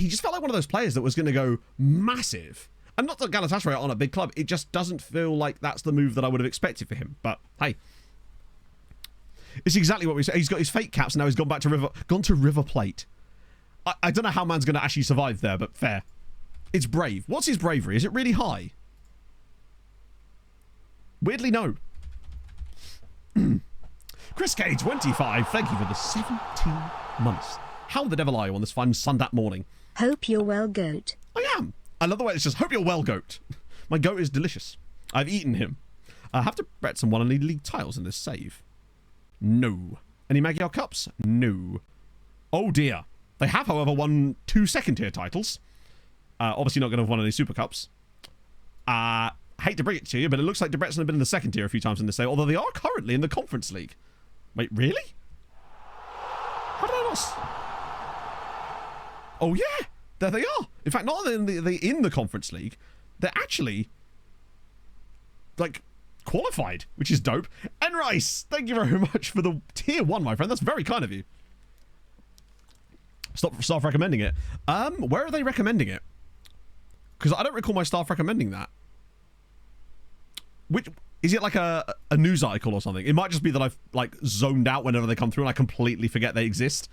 just felt like one of those players that was going to go massive. And not that Galatasaray aren't a big club, it just doesn't feel like that's the move that I would have expected for him. But, hey. It's exactly what we said. He's got his fake caps and now he's gone to River Plate. I don't know how man's going to actually survive there, but fair. It's brave. What's his bravery? Is it really high? Weirdly, no. Chris K, 25. Thank you for the 17 months. How the devil are you on this fine Sunday morning? Hope you're well, goat. I am. I love the way it's just, hope you're well, goat. My goat is delicious. I've eaten him. I have to bet some 1 and league tiles in this save. No. Any Magyar Cups? No. Oh dear. They have, however, won 2 second-tier titles. Obviously not going to have won any Super Cups. Hate to bring it to you, but it looks like Debrecen have been in the second tier a few times in this save, although they are currently in the Conference League. Wait, really? How did I not... Oh yeah, there they are. In fact, not only are they in the Conference League, they're actually, like, qualified, which is dope. Enrice, thank you very much for the tier 1, my friend. That's very kind of you. Staff recommending it. Where are they recommending it? Because I don't recall my staff recommending that. Which is it, like a news article or something? It might just be that I've like zoned out whenever they come through and I completely forget they exist.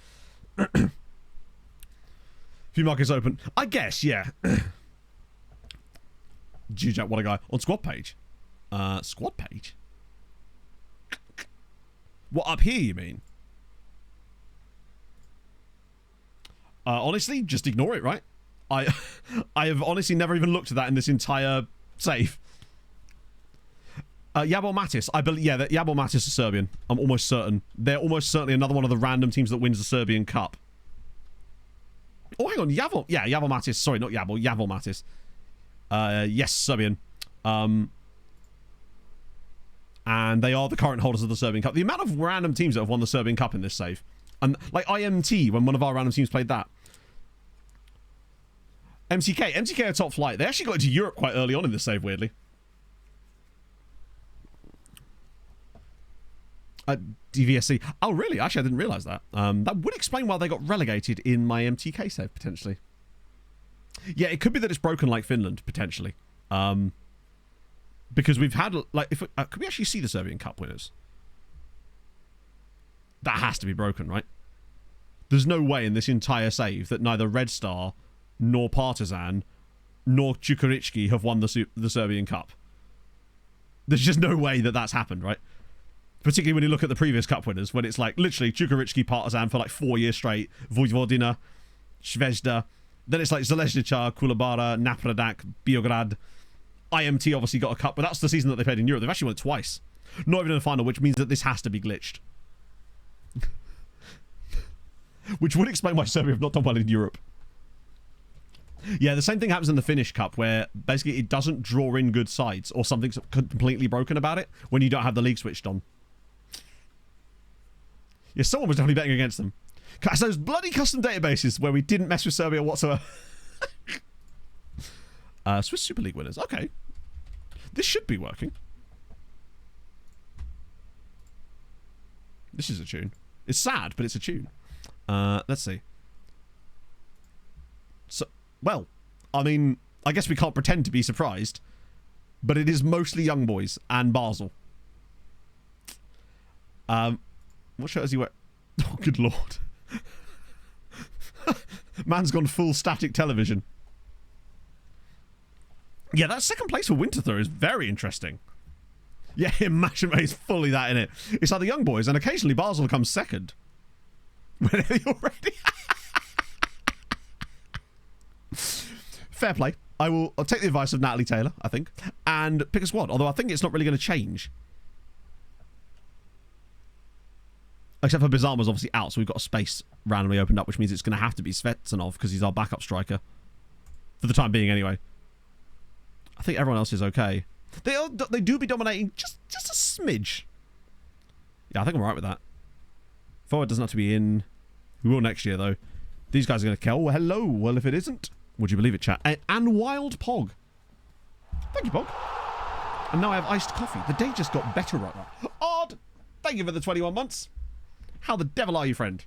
Few markets open. I guess, yeah. G-Jack, what a guy. On squad page. Squad page? What, up here, you mean? Honestly, just ignore it, right? I have honestly never even looked at that in this entire save. Jabor Matis, I believe, yeah, Jabor Matis is Serbian. I'm almost certain. They're almost certainly another one of the random teams that wins the Serbian Cup. Oh, hang on, Jabor Matis. Sorry, not Jabor Matis. Yes, Serbian. And they are the current holders of the Serbian Cup. The amount of random teams that have won the Serbian Cup in this save. And like IMT, when one of our random teams played that. MTK are top flight. They actually got into Europe quite early on in this save, weirdly. DVSC. Oh, really? Actually, I didn't realise that. That would explain why they got relegated in my MTK save, potentially. Yeah, it could be that it's broken like Finland, potentially. Because we've had, like, if could we actually see the Serbian Cup winners? That has to be broken, right? There's no way in this entire save that neither Red Star, nor Partizan, nor Čukarički have won the Serbian Cup. There's just no way that that's happened, right? Particularly when you look at the previous cup winners, when it's like literally Čukarički, Partizan for like 4 years straight, Vojvodina, Zvezda, then it's like Železnica, Kulabara, Napredak, Beograd. IMT obviously got a cup, but that's the season that they played in Europe. They've actually won it twice. Not even in the final, which means that this has to be glitched. Which would explain why Serbia have not done well in Europe. Yeah, the same thing happens in the Finnish Cup, where basically it doesn't draw in good sides, or something's completely broken about it when you don't have the league switched on. Yeah, someone was definitely betting against them. It's those bloody custom databases where we didn't mess with Serbia whatsoever. Swiss Super League winners. Okay. This should be working. This is a tune. It's sad, but it's a tune. Let's see. So, well, I mean, I guess we can't pretend to be surprised, but it is mostly young boys and Basel. What shirt has he wear? Oh, good lord. Man's gone full static television. Yeah, that second place for Winterthur is very interesting. Yeah, imagine is fully that in it. It's like the young boys, and occasionally Basel comes second. Whenever you're ready. Fair play. I'll take the advice of Natalie Taylor, I think, and pick a squad, although I think it's not really going to change. Except for Bizarma's obviously out, so we've got a space randomly opened up, which means it's going to have to be Svetsanov because he's our backup striker. For the time being, anyway. I think everyone else is okay. They do be dominating just a smidge. Yeah, I think I'm right with that. Forward doesn't have to be in. We will next year, though. These guys are going to kill. Well, hello. Well, if it isn't, would you believe it, chat? And Wild Pog. Thank you, Pog. And now I have iced coffee. The day just got better right now. Odd. Thank you for the 21 months. How the devil are you, friend?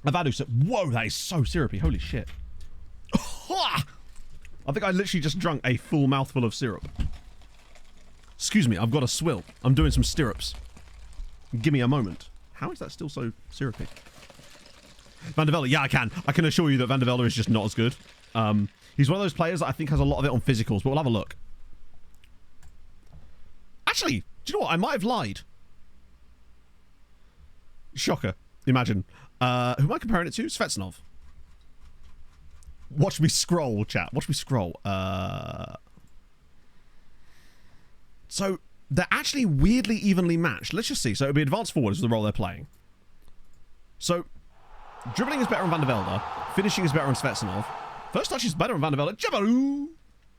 Avadu said, whoa, that is so syrupy. Holy shit. I think I literally just drunk a full mouthful of syrup. Excuse me, I've got a swill. I'm doing some stirrups. Give me a moment. How is that still so syrupy? Van der Velde, yeah, I can. I can assure you that Van der Velde is just not as good. He's one of those players that I think has a lot of it on physicals, but we'll have a look. Actually, do you know what? I might have lied. Shocker. Imagine. Who am I comparing it to? Svetsnov. Watch me scroll, chat. Watch me scroll. So, they're actually weirdly evenly matched. Let's just see. So, it'll be advanced forward is the role they're playing. So, dribbling is better on Van der Velde. Finishing is better on Svetsnov. First touch is better on Van der Velde. Jabaroo!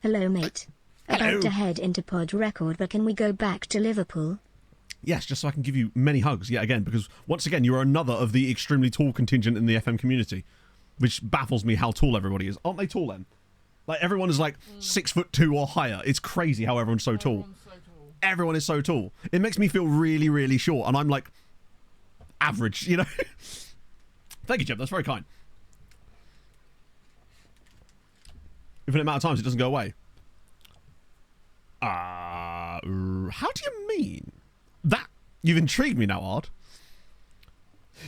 Hello, mate. Hello. About to head into pod record, but can we go back to Liverpool? Yes, just so I can give you many hugs yet again, because once again, you're another of the extremely tall contingent in the FM community, which baffles me how tall everybody is. Aren't they tall then? Like, everyone is like 6'2" or higher. It's crazy how everyone's so tall. Everyone is so tall. It makes me feel really, really short, and I'm like average, you know? Thank you, Jeb. That's very kind. Infinite amount of times it doesn't go away. How do you mean? That, you've intrigued me now, Ard.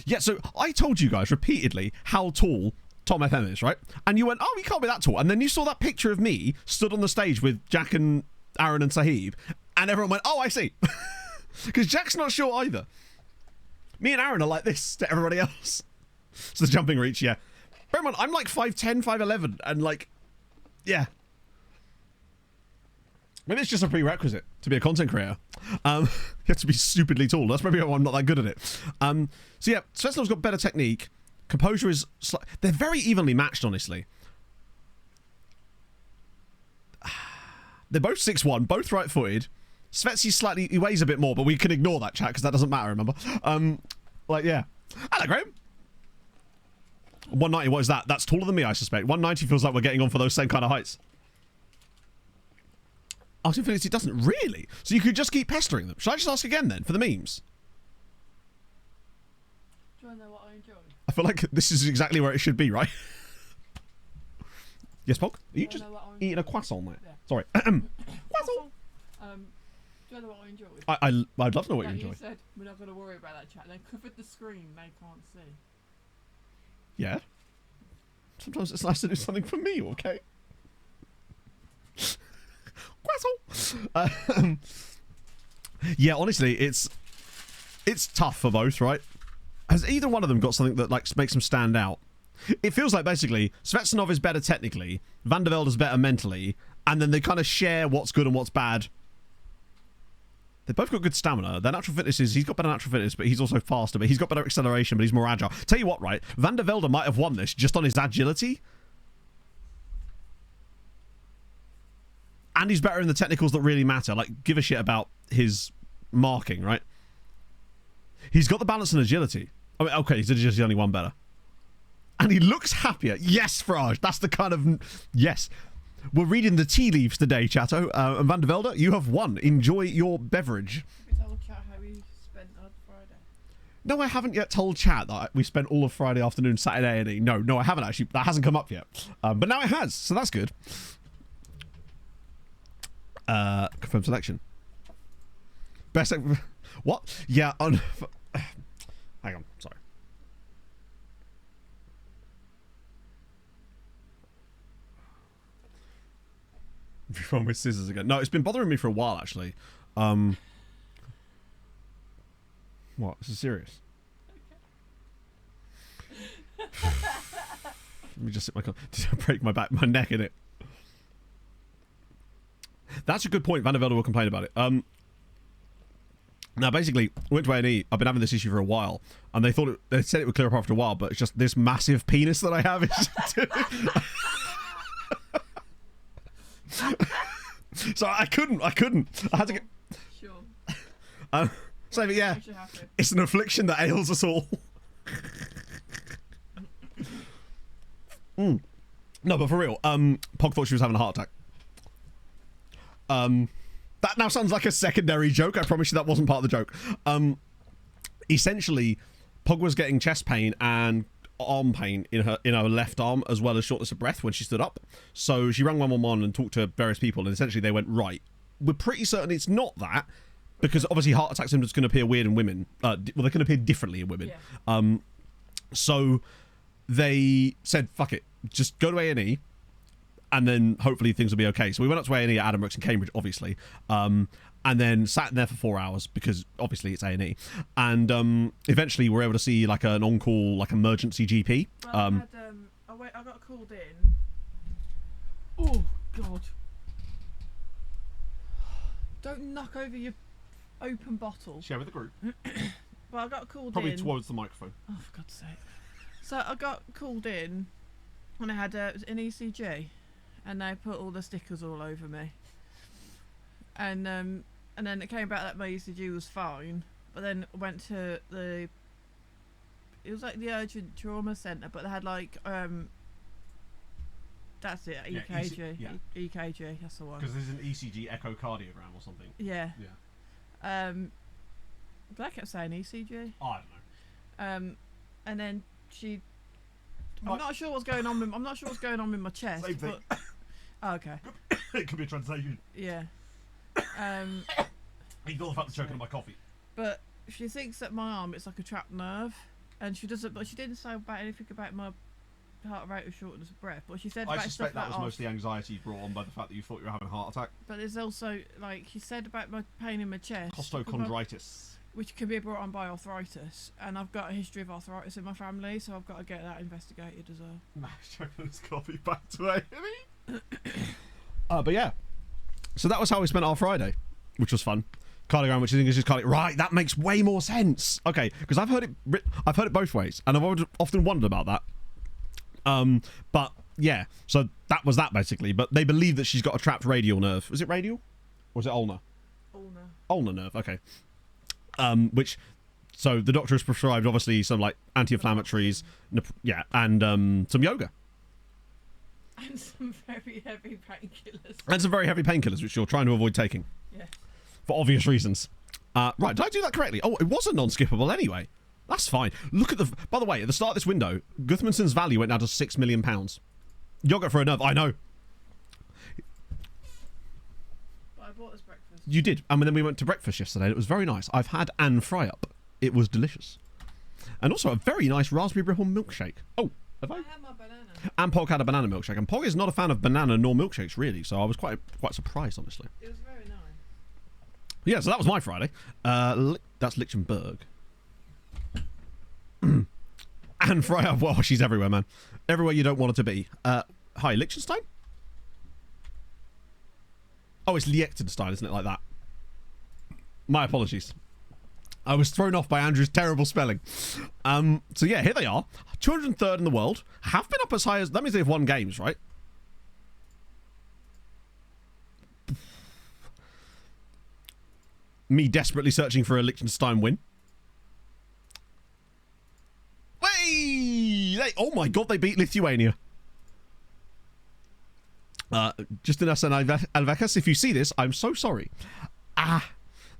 Yeah, so I told you guys repeatedly how tall Tom FM is, right? And you went, oh, he can't be that tall. And then you saw that picture of me stood on the stage with Jack and Aaron and Sahib, and everyone went, oh, I see. Because Jack's not short either. Me and Aaron are like this to everybody else. So the jumping reach, yeah. Bear in mind, I'm like 5'10", 5'11", and like, yeah. Maybe it's just a prerequisite to be a content creator. You have to be stupidly tall. That's maybe why I'm not that good at it. So yeah, Svetsnov's got better technique. Composure is... They're very evenly matched, honestly. They're both 6'1", both right-footed. Svetsy's slightly... He weighs a bit more, but we can ignore that, chat, because that doesn't matter, remember? Like, yeah. Hello, Graham. 190, what is that? That's taller than me, I suspect. 190 feels like we're getting on for those same kind of heights. Art Infinity doesn't really. So you could just keep pestering them. Should I just ask again then for the memes? Do you know what I enjoy? I feel like this is exactly where it should be, right? Yes, Pog? Are you just eating a croissant, mate? Yeah. Sorry. Croissant. Do you know what I enjoy? I'd love to know what you enjoy. You said we're not going to worry about that chat. They covered the screen. They can't see. Yeah. Sometimes it's nice to do something for me, okay? Yeah, honestly, it's tough for both, right? Has either one of them got something that like makes them stand out? It feels like basically Svetsnov is better technically, Van der Velde is better mentally, and then they kind of share what's good and what's bad. They've both got good stamina. Their natural fitness is, he's got better natural fitness, but he's also faster, but he's got better acceleration, but he's more agile. Tell you what, right? Van der Velde might have won this just on his agility. And he's better in the technicals that really matter. Like, give a shit about his marking, right? He's got the balance and agility. I mean, okay, his agility only one better. And he looks happier. Yes, Farage. That's the kind of... Yes. We're reading the tea leaves today, Chatto. And Van der Velde, you have won. Enjoy your beverage. We told chat how we spent on Friday. No, I haven't yet told chat that we spent all of Friday afternoon, Saturday, and no, I haven't actually. That hasn't come up yet. But now it has, so that's good. Confirm selection. Best... What? Yeah, hang on, sorry. Everyone with scissors again. No, it's been bothering me for a while, actually. What? This is serious. Let me just sit my... Did I break my back, my neck in it? That's a good point. Van der Velde will complain about it. Now, basically, went to A&E. I've been having this issue for a while, and they said it would clear up after a while, but it's just this massive penis that I have. Is so I couldn't. I had to get... Sure. So, yeah, it's an affliction that ails us all. No, but for real, Pog thought she was having a heart attack. That now sounds like a secondary joke. I promise you that wasn't part of the joke. Essentially, Pog was getting chest pain and arm pain in her left arm, as well as shortness of breath when she stood up. So she rang 111 and talked to various people, and essentially they went, right, we're pretty certain it's not that, because obviously heart attack symptoms can appear weird in women. Well, they can appear differently in women. Yeah. So they said, fuck it, just go to A&E, and then hopefully things will be okay. So we went up to A&E at Adam Brooks in Cambridge, obviously, and then sat in there for 4 hours because obviously it's A&E, and eventually we were able to see like an on-call, like emergency GP. Well, I got called in. Oh God! Don't knock over your open bottle. Share with the group. Well, I got called Probably in. towards the microphone. Oh, for God's sake! So I got called in, and I had an ECG, and they put all the stickers all over me. And then it came back that my ECG was fine, but then I went to it was like the urgent trauma centre, but they had like that's it, EKG. Yeah. EKG, that's the one. Because there's an ECG echocardiogram or something. Yeah. Yeah. But I kept saying ECG. Oh, I don't know. And then I'm not sure what's going on. I'm not sure what's going on with my chest. Same thing. But, oh, okay. It could be a translation. Yeah. Ignore the fact that choking on my coffee. But she thinks that my arm is like a trapped nerve, and she doesn't. But she didn't say about anything about my heart rate or shortness of breath. But she said I about suspect stuff that was like mostly anxiety brought on by the fact that you thought you were having a heart attack. But there's also like she said about my pain in my chest, Costochondritis. which can be brought on by arthritis, and I've got a history of arthritis in my family, so I've got to get that investigated as well. Nice choking his coffee back to A&E. But yeah, so that was how we spent our Friday, which was fun. Cardiogram, which is English, is cardiac. Right, that makes way more sense. Okay, because I've heard it both ways, and I've often wondered about that. But yeah, so that was that basically. But they believe that she's got a trapped radial nerve. Was it radial, or was it ulnar? Ulnar nerve. Okay. So the doctor has prescribed obviously some like anti-inflammatories, and some yoga. And some very heavy painkillers. And some very heavy painkillers, which you're trying to avoid taking. Yeah. For obvious reasons. Right, did I do that correctly? Oh, it wasn't non-skippable anyway. That's fine. Look at by the way, at the start of this window, Gudmundson's value went down to £6 million. Yogurt for a nerve, I know. But I bought this breakfast. You did, and then we went to breakfast yesterday. It was very nice. I've had Anne Fry up. It was delicious. And also a very nice raspberry ripple milkshake. Oh, have I? I had my banana. And Pog had a banana milkshake. And Pog is not a fan of banana nor milkshakes, really. So I was quite surprised, honestly. It was very nice. Yeah, so that was my Friday. That's Lichtenberg. Anne Fry up. Well, she's everywhere, man. Everywhere you don't want her to be. Hi, Liechtenstein? Oh, it's Liechtenstein, isn't it, like that? My apologies. I was thrown off by Andrew's terrible spelling. So yeah, here they are. 203rd in the world. Have been up as high as... That means they've won games, right? Me desperately searching for a Liechtenstein win. Way! Oh my god, they beat Lithuania. Justin Alvecas, if you see this, I'm so sorry.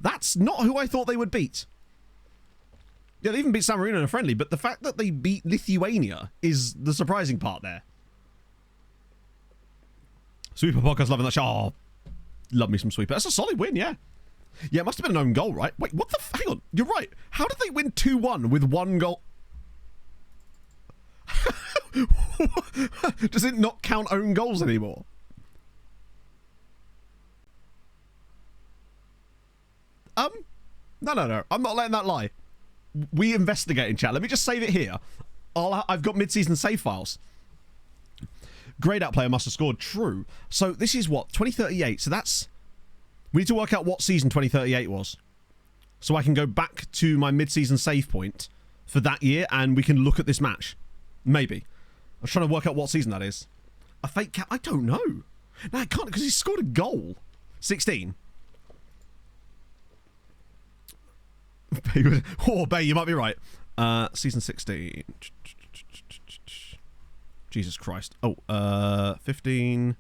That's not who I thought they would beat. Yeah, they even beat San Marino in a friendly, but the fact that they beat Lithuania is the surprising part there. Sweeper Podcast loving that shot. Oh, love me some Sweeper. That's a solid win, yeah. Yeah, it must have been an own goal, right? Wait, what the... Hang on, you're right. How did they win 2-1 with one goal? Does it not count own goals anymore? No. I'm not letting that lie. We investigate in chat. Let me just save it here. I've got mid-season save files. Grayed out player must have scored. True. So this is what? 2038. So that's... We need to work out what season 2038 was. So I can go back to my mid-season save point for that year and we can look at this match. Maybe. I'm trying to work out what season that is. A fake cap? I don't know. No, I can't because he scored a goal. 16. Oh, Bay, you might be right. Season 16. Jesus Christ. Oh, 15.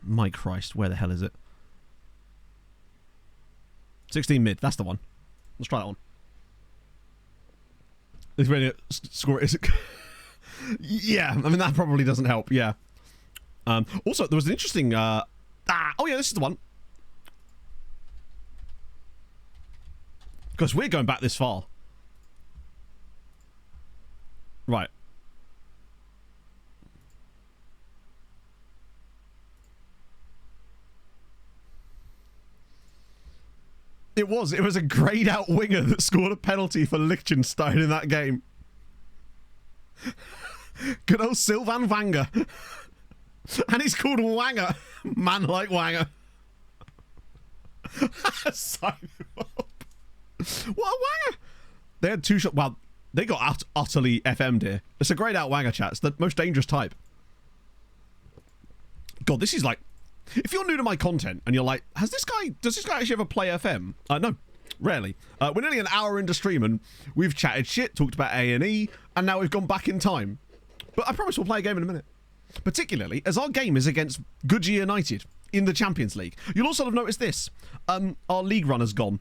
My Christ, where the hell is it? 16 mid, that's the one. Let's try that one. Lithuania score is it? Yeah, I mean that probably doesn't help. Yeah. Also, there was an interesting. Oh yeah, this is the one. Because we're going back this far. Right. It was a greyed out winger that scored a penalty for Liechtenstein in that game. Good old Sylvan Wanger. And he's called Wanger. Man like Wanger. Sign him up. What a Wanger! They had 2 shots. Well, they got utterly FM'd here. It's a greyed out Wanger, chat. It's the most dangerous type. God, this is like... If you're new to my content and you're like, does this guy actually ever play FM? No, rarely. We're nearly an hour into stream and we've chatted shit, talked about A&E, and now we've gone back in time. But I promise we'll play a game in a minute. Particularly as our game is against Goodyear United in the Champions League. You'll also have noticed this. Our league runner's gone.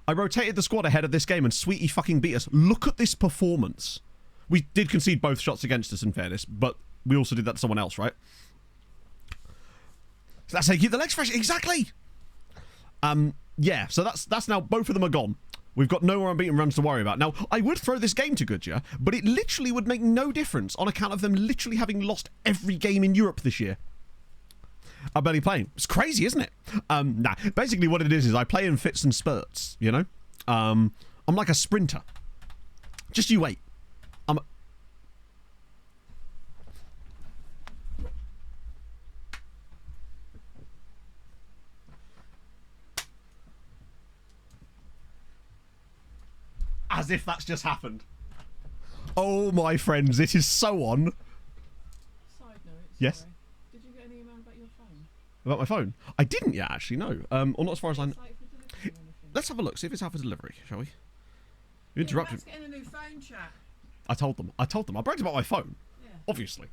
I rotated the squad ahead of this game and Sweetie fucking beat us. Look at this performance. We did concede both shots against us in fairness, but we also did that to someone else, right? So that's how you keep the legs fresh. Exactly. Yeah, so that's now both of them are gone. We've got no more unbeaten runs to worry about. Now, I would throw this game to Goodyear, but it literally would make no difference on account of them literally having lost every game in Europe this year. I'm barely playing. It's crazy, isn't it? Nah, basically what it is I play in fits and spurts, you know? I'm like a sprinter. Just you wait. As if that's just happened. Oh, my friends, it is so on. Side note, yes? Sorry. Did you get an email about your phone? About my phone? I didn't yet, actually, no. Or not as far as I know. Let's have a look, see if it's out for delivery, shall we? You interrupted. Getting a new phone, chat. I told them. I bragged about my phone. Yeah. Obviously.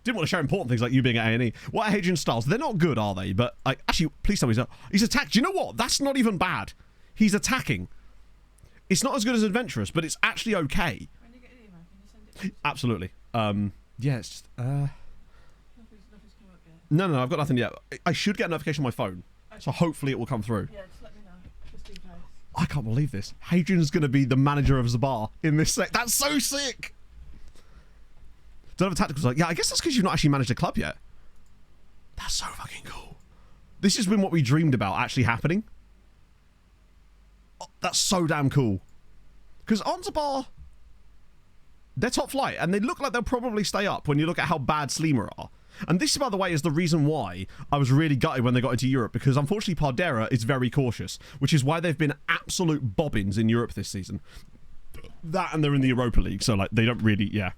Didn't want to share important things like you being at A&E. What are Hadrien Styles? They're not good, are they? But, actually, please tell me he's attacked. Do you know what? That's not even bad. He's attacking. It's not as good as Adventurous, but it's actually okay. When you get an email, can you send it to Absolutely. Yeah, it's just... Nothing's come up yet. No, I've got nothing yet. I should get a notification on my phone. Okay. So hopefully it will come through. Yeah, just let me know. Just in case. I can't believe this. Hadrian's going to be the manager of Zabar in this set. That's so sick! Don't have a tactical side. Yeah, I guess that's because you've not actually managed a club yet. That's so fucking cool. This has been what we dreamed about actually happening. Oh, that's so damn cool. Because on Zabar, they're top flight, and they look like they'll probably stay up when you look at how bad Slima are. And this, by the way, is the reason why I was really gutted when they got into Europe, because unfortunately Pardera is very cautious, which is why they've been absolute bobbins in Europe this season. That, and they're in the Europa League, so like they don't really, yeah.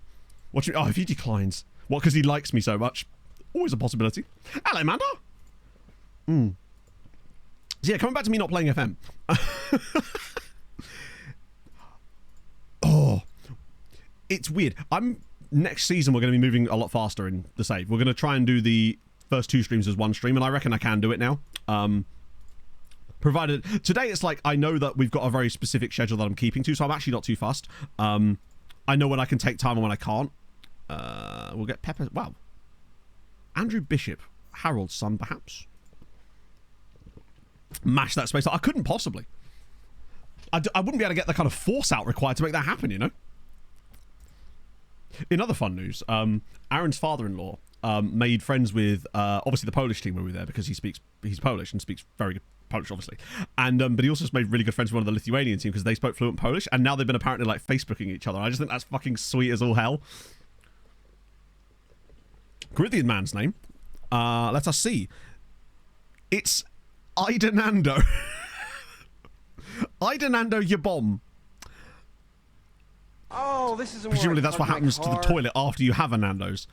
Watch me. Oh, if he declines. What, because he likes me so much? Always a possibility. Hello, Mando. So yeah, coming back to me not playing FM. Oh, it's weird. Next season we're going to be moving a lot faster in the save. We're going to try and do the first 2 streams as one stream, and I reckon I can do it now. Provided today it's like I know that we've got a very specific schedule that I'm keeping to, so I'm actually not too fussed. I know when I can take time and when I can't. We'll get Pepper. Wow. Andrew Bishop, Harold's son, perhaps. Mash that space. I couldn't possibly. I wouldn't be able to get the kind of force out required to make that happen, you know? In other fun news, Aaron's father-in-law made friends with obviously the Polish team when we were there, because he's Polish and speaks very good Polish, obviously. And but he also made really good friends with one of the Lithuanian team because they spoke fluent Polish, and now they've been apparently like Facebooking each other. I just think that's fucking sweet as all hell. Corinthian man's name. Let us see. It's Idenando. Idenando Yabom. Oh, this isn't. Presumably that's what happens to the toilet after you have a Nando's.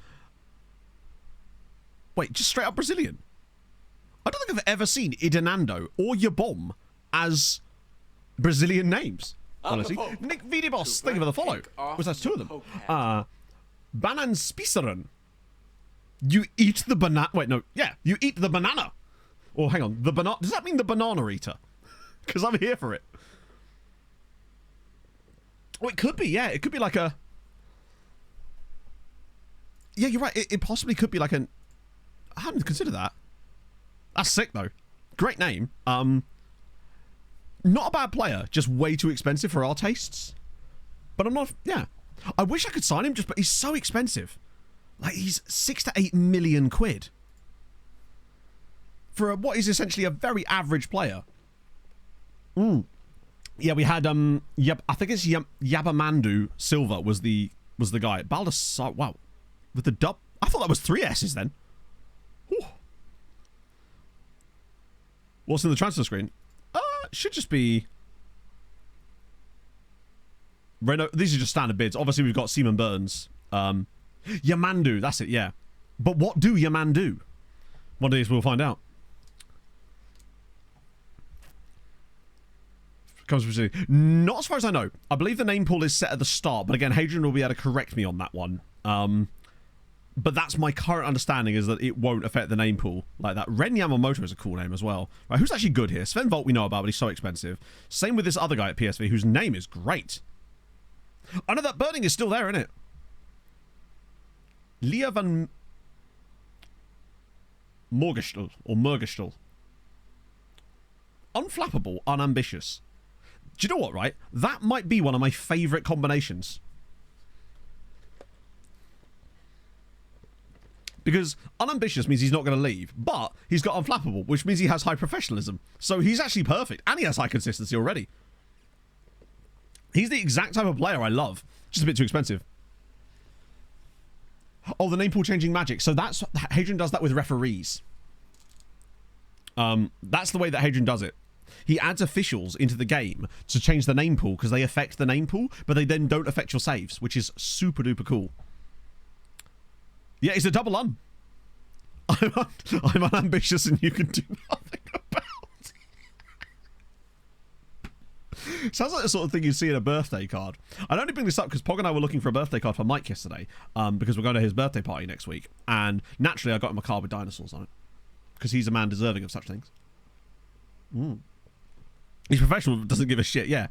Wait, just straight up Brazilian. I don't think I've ever seen Idenando or Yabom as Brazilian names. Honestly. Nick Vidibos, thank you for the follow. Was that 2 of them? Banan Spiceren. You eat the banana. Wait, no. Yeah, you eat the banana. Or hang on, the banana. Does that mean the banana eater? Because I'm here for it. Oh, it could be, yeah. It could be like a... Yeah, you're right. It possibly could be like an... I hadn't considered that. That's sick, though. Great name. Not a bad player. Just way too expensive for our tastes. But I'm not... Yeah. I wish I could sign him, but he's so expensive. Like, he's 6 to 8 million quid. For what is essentially a very average player. Yeah, we had, I think it's Yabamandu Silva was the guy. Baldasar, wow. With the dub. I thought that was 3 S's then. Whew. What's in the transfer screen? Should just be... Reno. These are just standard bids. Obviously, we've got Seaman Burns. Yamandu, that's it, yeah. But what do Yaman do? One of these we'll find out. Not as far as I know. I believe the name pool is set at the start, but again, Hadrien will be able to correct me on that one. But that's my current understanding, is that it won't affect the name pool like that. Ren Yamamoto is a cool name as well. Right, who's actually good here? Sven Volt we know about, but he's so expensive. Same with this other guy at PSV, whose name is great. I know that burning is still there, isn't it? Leah van Morgestel, or Murgestel. Unflappable, unambitious. Do you know what, right? That might be one of my favourite combinations. Because unambitious means he's not going to leave, but he's got unflappable, which means he has high professionalism. So he's actually perfect, and he has high consistency already. He's the exact type of player I love. Just a bit too expensive. Oh, the name pool changing magic. So that's... Hadrien does that with referees. That's the way that Hadrien does it. He adds officials into the game to change the name pool because they affect the name pool, but they then don't affect your saves, which is super duper cool. Yeah, it's a double un. I'm unambitious and you can do nothing about it. Sounds like the sort of thing you see in a birthday card. I'd only bring this up because Pog and I were looking for a birthday card for Mike yesterday, because we're going to his birthday party next week, and naturally I got him a card with dinosaurs on it because he's a man deserving of such things. He's professional, doesn't give a shit, yeah.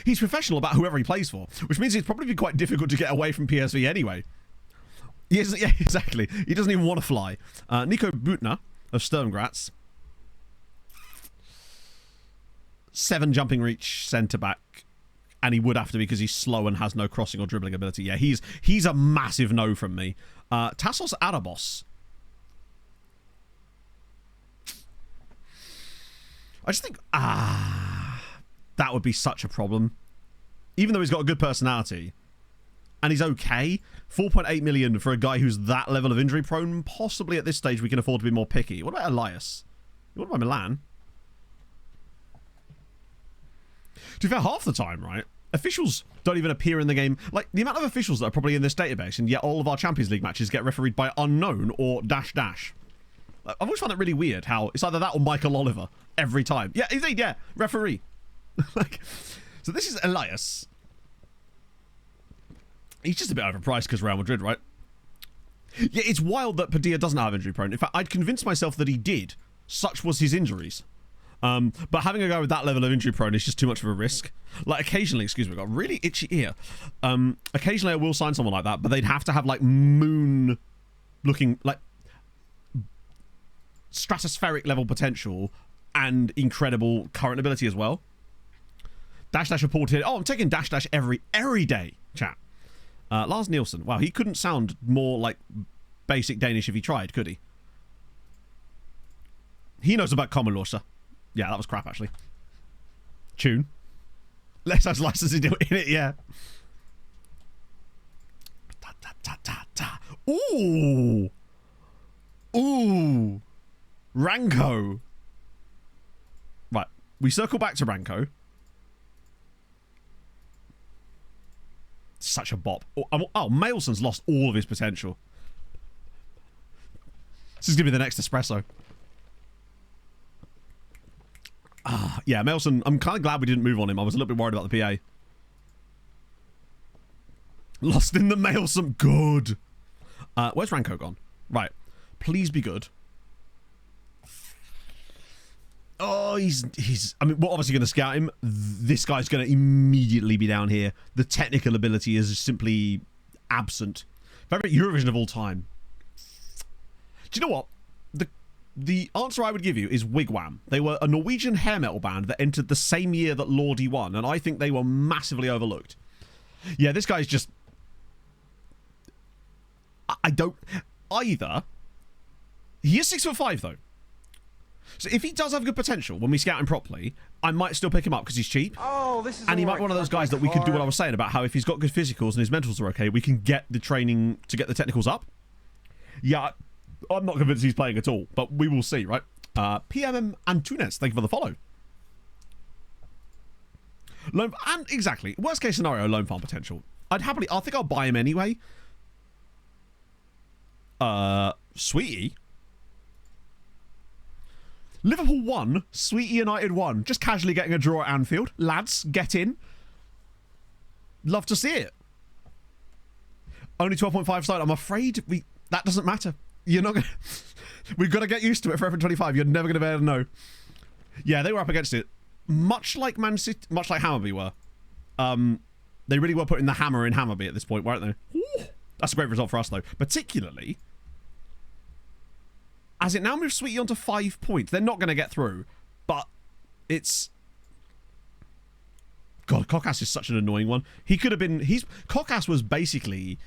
He's professional about whoever he plays for, which means it's probably be quite difficult to get away from PSV anyway. Yes, yeah, exactly. He doesn't even want to fly. Nico Butner of Sturm Graz. 7 jumping reach centre-back. And he would have to be because he's slow and has no crossing or dribbling ability. Yeah, he's a massive no from me. Tassos Arabos. I just think, that would be such a problem. Even though he's got a good personality. And he's okay. 4.8 million for a guy who's that level of injury prone. Possibly at this stage we can afford to be more picky. What about Elias? What about Milan? To be fair, half the time, right? Officials don't even appear in the game. Like, the amount of officials that are probably in this database, and yet all of our Champions League matches get refereed by unknown or dash. I've always found it really weird how it's either that or Michael Oliver every time. Yeah, indeed, yeah. Referee. So this is Elias. He's just a bit overpriced because Real Madrid, right? Yeah, it's wild that Padilla doesn't have injury prone. In fact, I'd convinced myself that he did. Such was his injuries. But having a guy with that level of injury prone is just too much of a risk. Like, occasionally, excuse me, I've got a really itchy ear. Occasionally I will sign someone like that, but they'd have to have, like, moon-looking, like, stratospheric level potential and incredible current ability as well. Dash reported. Oh, I'm taking dash every day, chat. Lars Nielsen. Wow, he couldn't sound more like basic Danish if he tried, could he? He knows about common law, sir. Yeah, that was crap, actually. Tune. Less has licensing in it, yeah. Ooh. Ooh. Ranko. Right, we circle back to Ranko. Such a bop. Oh, Mailson's lost all of his potential. This is going to be the next espresso. Yeah, Mailson, I'm kind of glad we didn't move on him. I was a little bit worried about the PA. Lost in the Mailson. Good. Where's Ranko gone? Right. Please be good. Oh, he's... I mean, we're obviously going to scout him. This guy's going to immediately be down here. The technical ability is simply absent. Favorite Eurovision of all time. Do you know what? The answer I would give you is Wigwam. They were a Norwegian hair metal band that entered the same year that Lordi won, and I think they were massively overlooked. Yeah, this guy's just... I don't either. He is 6'5" though. So if he does have good potential when we scout him properly, I might still pick him up because he's cheap. Oh, this is and he might be one of those guys that we could do what I was saying about how if he's got good physicals and his mentals are okay, we can get the training to get the technicals up. Yeah, I'm not convinced he's playing at all, but we will see, right? PMM Antunes, thank you for the follow. Loan, and exactly, worst case scenario, loan farm potential. I think I'll buy him anyway. Sweetie. Liverpool 1, Sweetie United 1. Just casually getting a draw at Anfield. Lads, get in. Love to see it. Only 12.5 side. I'm afraid that doesn't matter. You're not going to... We've got to get used to it for F25. You're never going to be able to know. Yeah, they were up against it. Much like Man City, much like Hammarby were. They really were putting the hammer in Hammarby at this point, weren't they? Ooh, that's a great result for us, though. Particularly... as it now moves Sweetie onto 5 points. They're not going to get through. But it's... God, Kokas is such an annoying one. He could have been... Kokas was basically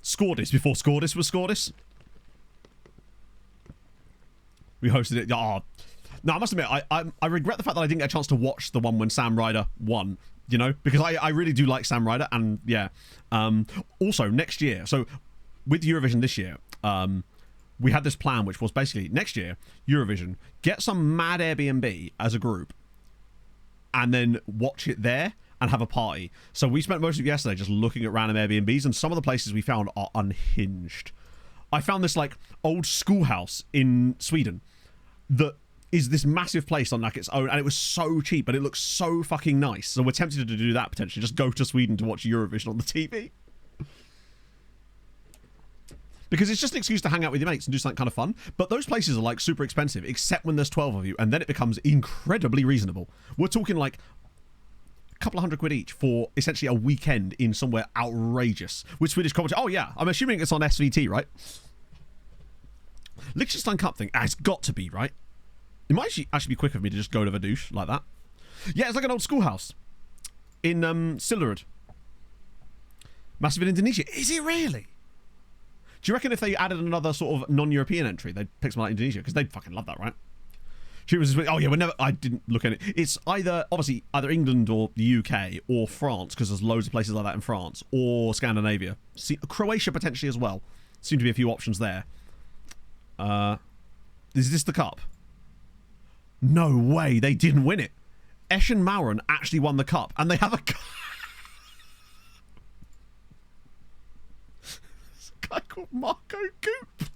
Scordis before Scordis was Scordis. We hosted it. Oh. No, I must admit, I regret the fact that I didn't get a chance to watch the one when Sam Ryder won. You know? Because I really do like Sam Ryder. And, yeah. Also, next year... So, with Eurovision this year... we had this plan, which was basically next year, Eurovision, get some mad Airbnb as a group and then watch it there and have a party. So we spent most of yesterday just looking at random Airbnbs, and some of the places we found are unhinged. I found this like old schoolhouse in Sweden that is this massive place on like its own, and it was so cheap, but it looks so fucking nice. So we're tempted to do that potentially, just go to Sweden to watch Eurovision on the TV. Because it's just an excuse to hang out with your mates and do something kind of fun. But those places are like super expensive, except when there's 12 of you. And then it becomes incredibly reasonable. We're talking like a couple of £100 each for essentially a weekend in somewhere outrageous. With Swedish commentary. Oh yeah, I'm assuming it's on SVT, right? Liechtenstein Cup thing. It's got to be, right? It might actually be quicker for me to just go to Vaduz like that. Yeah, it's like an old schoolhouse. In Silerud. Massive in Indonesia. Is it really? Do you reckon if they added another sort of non-European entry, they'd pick something like Indonesia? Because they'd fucking love that, right? Oh yeah, I didn't look at it. It's obviously either England or the UK or France, because there's loads of places like that in France, or Scandinavia. Croatia potentially as well. Seem to be a few options there. Is this the cup? No way, they didn't win it. Eschen Mauren actually won the cup, and they have a cup. Guy called Marco Goop.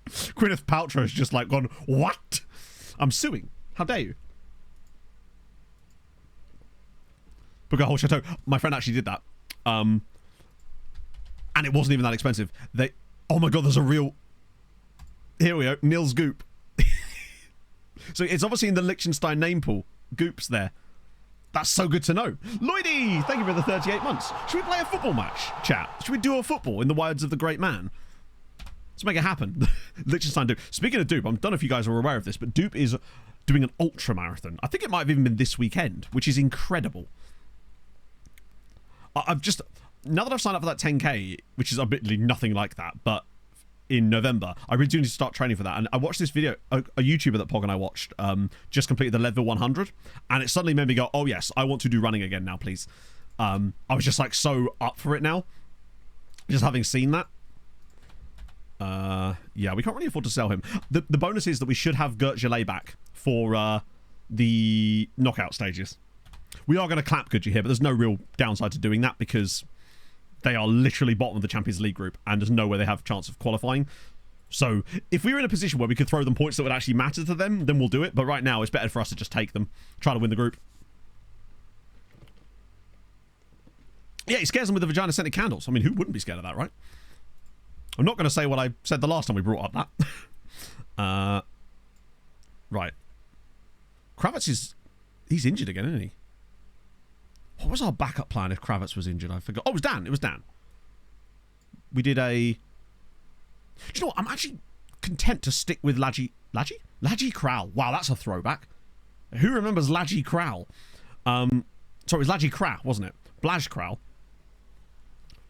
Gwyneth Paltrow's just like gone, what? I'm suing. How dare you? Book a whole chateau. My friend actually did that. And it wasn't even that expensive. Oh my god, there's a real... Here we go. Nils Goop. So it's obviously in the Liechtenstein name pool. Goop's there. That's so good to know. Lloydie, thank you for the 38 months. Should we play a football match, chat? Should we do a football in the words of the great man? Let's make it happen. Liechtenstein Dupe. Speaking of Dupe, I don't know if you guys are aware of this, but Dupe is doing an ultra marathon. I think it might have even been this weekend, which is incredible. Now that I've signed up for that 10k, which is admittedly nothing like that, but in November, I really do need to start training for that. And I watched this video, a YouTuber that Pog and I watched just completed the level 100, and it suddenly made me go, oh yes, I want to do running again now, please. I was just like so up for it now, just having seen that. Yeah, we can't really afford to sell him. The bonus is that we should have Gert Gelé back for the knockout stages. We are going to clap Gudju here, but there's no real downside to doing that because they are literally bottom of the Champions League group, and there's no way they have a chance of qualifying. So if we were in a position where we could throw them points that would actually matter to them, then we'll do it. But right now, it's better for us to just take them, try to win the group. Yeah, he scares them with the vagina-scented candles. I mean, who wouldn't be scared of that, right? I'm not going to say what I said the last time we brought up that. Right. Kravitz he's injured again, isn't he? What was our backup plan if Kravitz was injured? I forgot. Oh, it was Dan. It was Dan. We did a... Do you know what? I'm actually content to stick with Laji Kral. Wow, that's a throwback. Who remembers Laji Kral? Sorry, it was Laji Kra, wasn't it? Blaj Kral.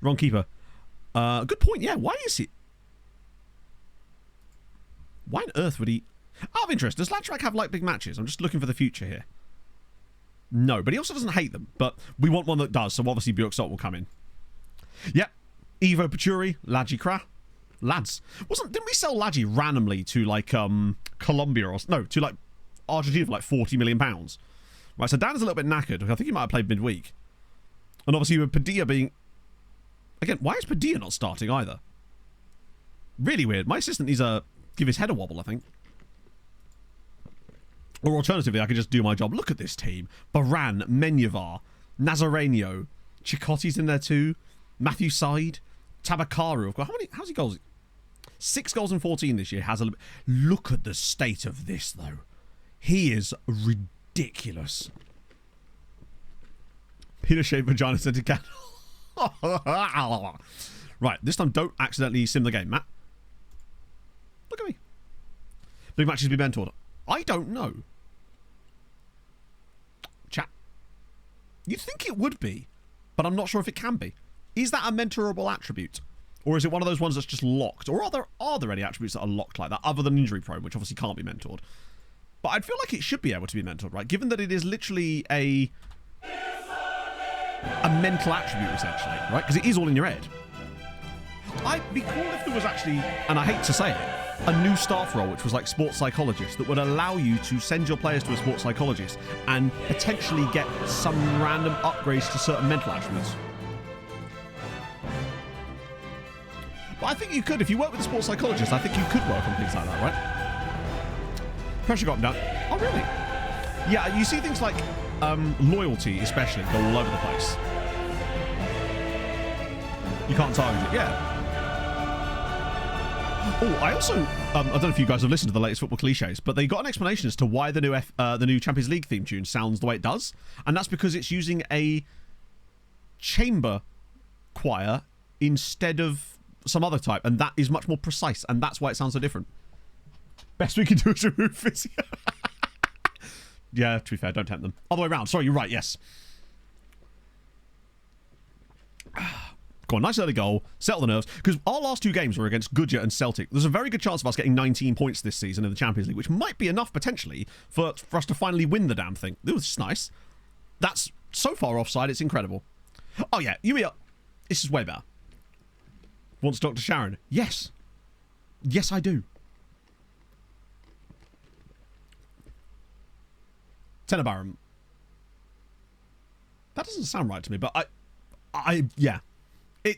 Wrong keeper. Good point. Yeah, why is he? Why on earth would he? Out of interest, does Latrak have like big matches? I'm just looking for the future here. No, but he also doesn't hate them. But we want one that does, so obviously Bjorksot will come in. Yep. Evo Pachuri, Ladji Kra. Lads. Didn't we sell Ladji randomly to like Colombia or no, to like Argentina for like £40 million? Right, so Dan is a little bit knackered. I think he might have played midweek. And obviously with Padilla being... Again, why is Padilla not starting either? Really weird. My assistant needs to give his head a wobble, I think. Or alternatively, I could just do my job. Look at this team. Baran, Menyavar, Nazareno, Chikotti's in there too. Matthew Side, Tabakaru. How's he goals? 6 goals in 14 this year. Look at the state of this, though. He is ridiculous. Peter shaved vagina scented candle. Right, this time don't accidentally sim the game, Matt. Look at me. Big matches be mentored. I don't know. Chat. You'd think it would be, but I'm not sure if it can be. Is that a mentorable attribute? Or is it one of those ones that's just locked? Or are there any attributes that are locked like that, other than injury prone, which obviously can't be mentored? But I'd feel like it should be able to be mentored, right? Given that it is literally a mental attribute, essentially, right? Because it is all in your head. I'd be cool if there was actually, and I hate to say it, a new staff role, which was like sports psychologist, that would allow you to send your players to a sports psychologist and potentially get some random upgrades to certain mental attributes. But I think you could, if you work with a sports psychologist, I think you could work on things like that, right? Pressure got him down. Oh, really? Yeah, you see things like loyalty, especially, go all over the place. You can't target it, yeah. Oh, I also, I don't know if you guys have listened to the latest football cliches, but they got an explanation as to why the new Champions League theme tune sounds the way it does, and that's because it's using a chamber choir instead of some other type, and that is much more precise, and that's why it sounds so different. Best we can do is remove physio. Yeah, to be fair, don't tempt them. Other way around. Sorry, you're right, yes. Go on, nice early goal. Settle the nerves. Because our last 2 games were against Goodyear and Celtic. There's a very good chance of us getting 19 points this season in the Champions League, which might be enough, potentially, for us to finally win the damn thing. This is nice. That's so far offside, it's incredible. Oh, yeah, this is way better. Wants Dr. Sharon? Yes. Yes, I do. Tenebarum. That doesn't sound right to me, but yeah.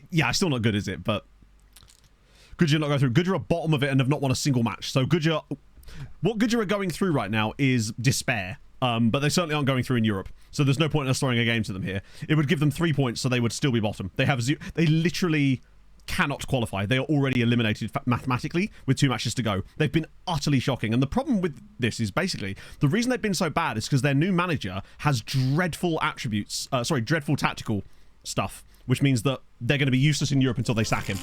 Yeah, still not good, is it? But Goodyear not going through. Goodyear are bottom of it and have not won a single match. So what Goodyear are going through right now is despair. But they certainly aren't going through in Europe. So there's no point in us throwing a game to them here. It would give them 3 points, so they would still be bottom. They literally cannot qualify. They are already eliminated mathematically with 2 matches to go. They've been utterly shocking. And the problem with this is basically the reason they've been so bad is because their new manager has dreadful tactical stuff, which means that they're going to be useless in Europe until they sack him.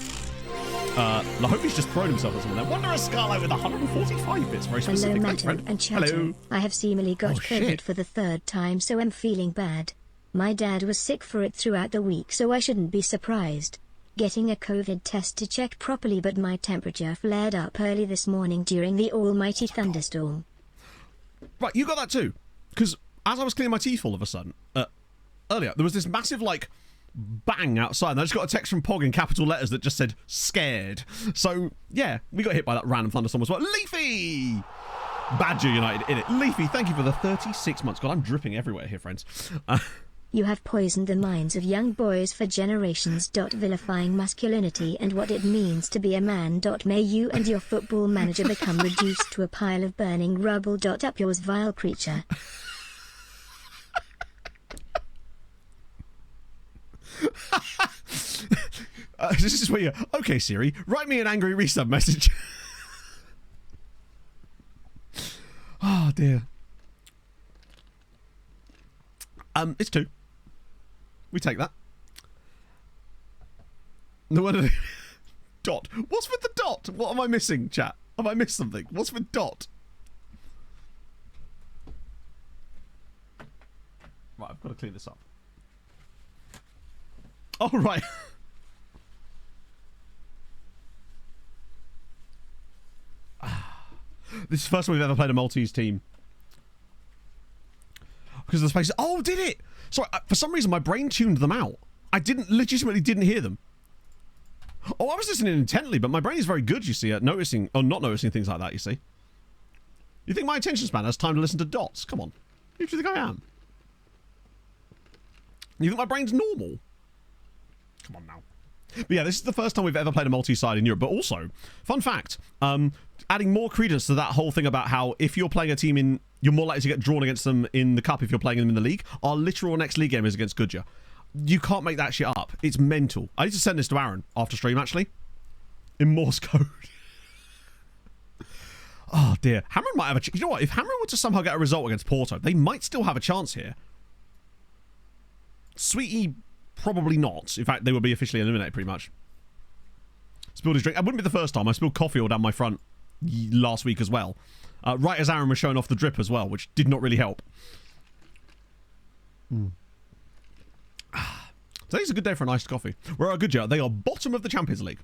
I hope he's just thrown himself at someone there. Wanderer Scarlet with 145 bits. Very specific. Hello, Thanks, Mato and Chato. Hello. I have seemingly got COVID shit. for the 3rd time, so I'm feeling bad. My dad was sick for it throughout the week, so I shouldn't be surprised. Getting a COVID test to check properly, but my temperature flared up early this morning during the almighty thunderstorm. Right, you got that too. Because as I was cleaning my teeth all of a sudden, earlier, there was this massive, like, bang outside, and I just got a text from Pog in capital letters that just said, scared. So, yeah, we got hit by that random thunderstorm as well. Leafy! Badger United in it. Leafy, thank you for the 36 months. God, I'm dripping everywhere here, friends. You have poisoned the minds of young boys for generations. Vilifying masculinity and what it means to be a man. May you and your football manager become reduced to a pile of burning rubble. Up yours, vile creature. This is where you... Okay, Siri, write me an angry resub message. Oh, dear. It's 2. We take that. No wonder. Dot. What's with the dot? What am I missing, chat? Have I missed something? What's with dot? Right, I've got to clean this up. Oh, right. This is the first time we've ever played a Maltese team. Because of the spaces. Oh, did it? Sorry, for some reason my brain tuned them out. I legitimately didn't hear them. Oh, I was listening intently, but my brain is very good, you see, at noticing, or not noticing things like that, you see. You think my attention span has time to listen to dots? Come on. Who do you think I am? You think my brain's normal? Come on now. But yeah, this is the first time we've ever played a multi-side in Europe. But also, fun fact, adding more credence to that whole thing about how if you're playing a team in, you're more likely to get drawn against them in the cup if you're playing them in the league. Our literal next league game is against Goodyear. You can't make that shit up. It's mental. I need to send this to Aaron after stream, actually. In Morse code. Oh, dear. Hadrien might have a... You know what? If Hadrien were to somehow get a result against Porto, they might still have a chance here. Sweetie, probably not. In fact, they would be officially eliminated, pretty much. Spilled his drink. It wouldn't be the first time. I spilled coffee all down my front last week as well. Right as Aaron was showing off the drip as well, which did not really help. Today's a good day for an iced coffee. We're at Goodyear. They are bottom of the Champions League.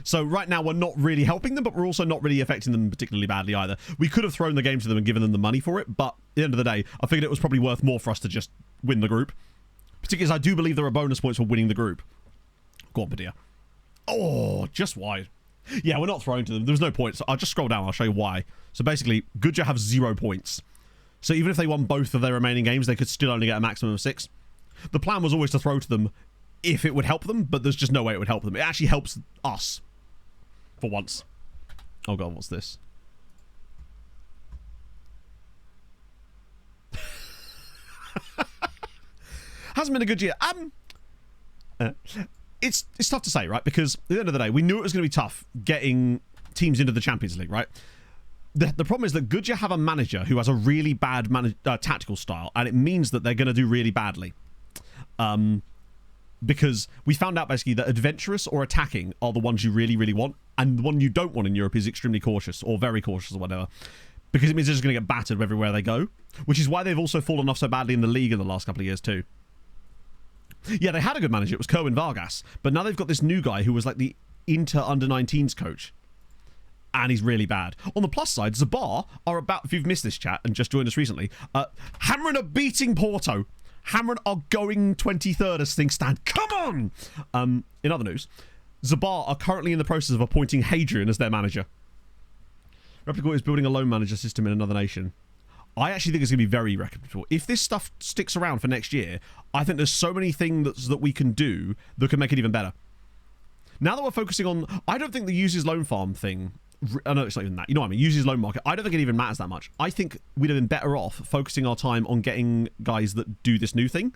So right now we're not really helping them, but we're also not really affecting them particularly badly either. We could have thrown the game to them and given them the money for it, but at the end of the day, I figured it was probably worth more for us to just win the group. Particularly as I do believe there are bonus points for winning the group. Go on, Padilla. Oh, just wide. Yeah, we're not throwing to them. There's no points. I'll just scroll down. I'll show you why. So basically, Goodyear have 0 points. So even if they won both of their remaining games, they could still only get a maximum of 6. The plan was always to throw to them if it would help them, but there's just no way it would help them. It actually helps us. For once. Oh god, what's this? Hasn't been a good year. It's tough to say, right? Because at the end of the day, we knew it was going to be tough getting teams into the Champions League, right? The problem is that Goodyear have a manager who has a really bad tactical style, and it means that they're going to do really badly. Because we found out basically that adventurous or attacking are the ones you really, really want, and the one you don't want in Europe is extremely cautious or very cautious or whatever, because it means they're just going to get battered everywhere they go, which is why they've also fallen off so badly in the league in the last couple of years too. Yeah, they had a good manager. It was Kerwin Vargas, but now they've got this new guy who was like the Inter under-19s coach, and he's really bad. On the plus side, Zabar are about, if you've missed this chat and just joined us recently, Hadrien are beating Porto. Hadrien are going 23rd as things stand. Come on! In other news, Zabar are currently in the process of appointing Hadrien as their manager. Replicate is building a loan manager system in another nation. I actually think it's going to be very reputable. If this stuff sticks around for next year, I think there's so many things that we can do that can make it even better. Now that we're focusing on... I don't think the uses loan farm thing... I know it's not even that. You know what I mean? Uses loan market. I don't think it even matters that much. I think we'd have been better off focusing our time on getting guys that do this new thing.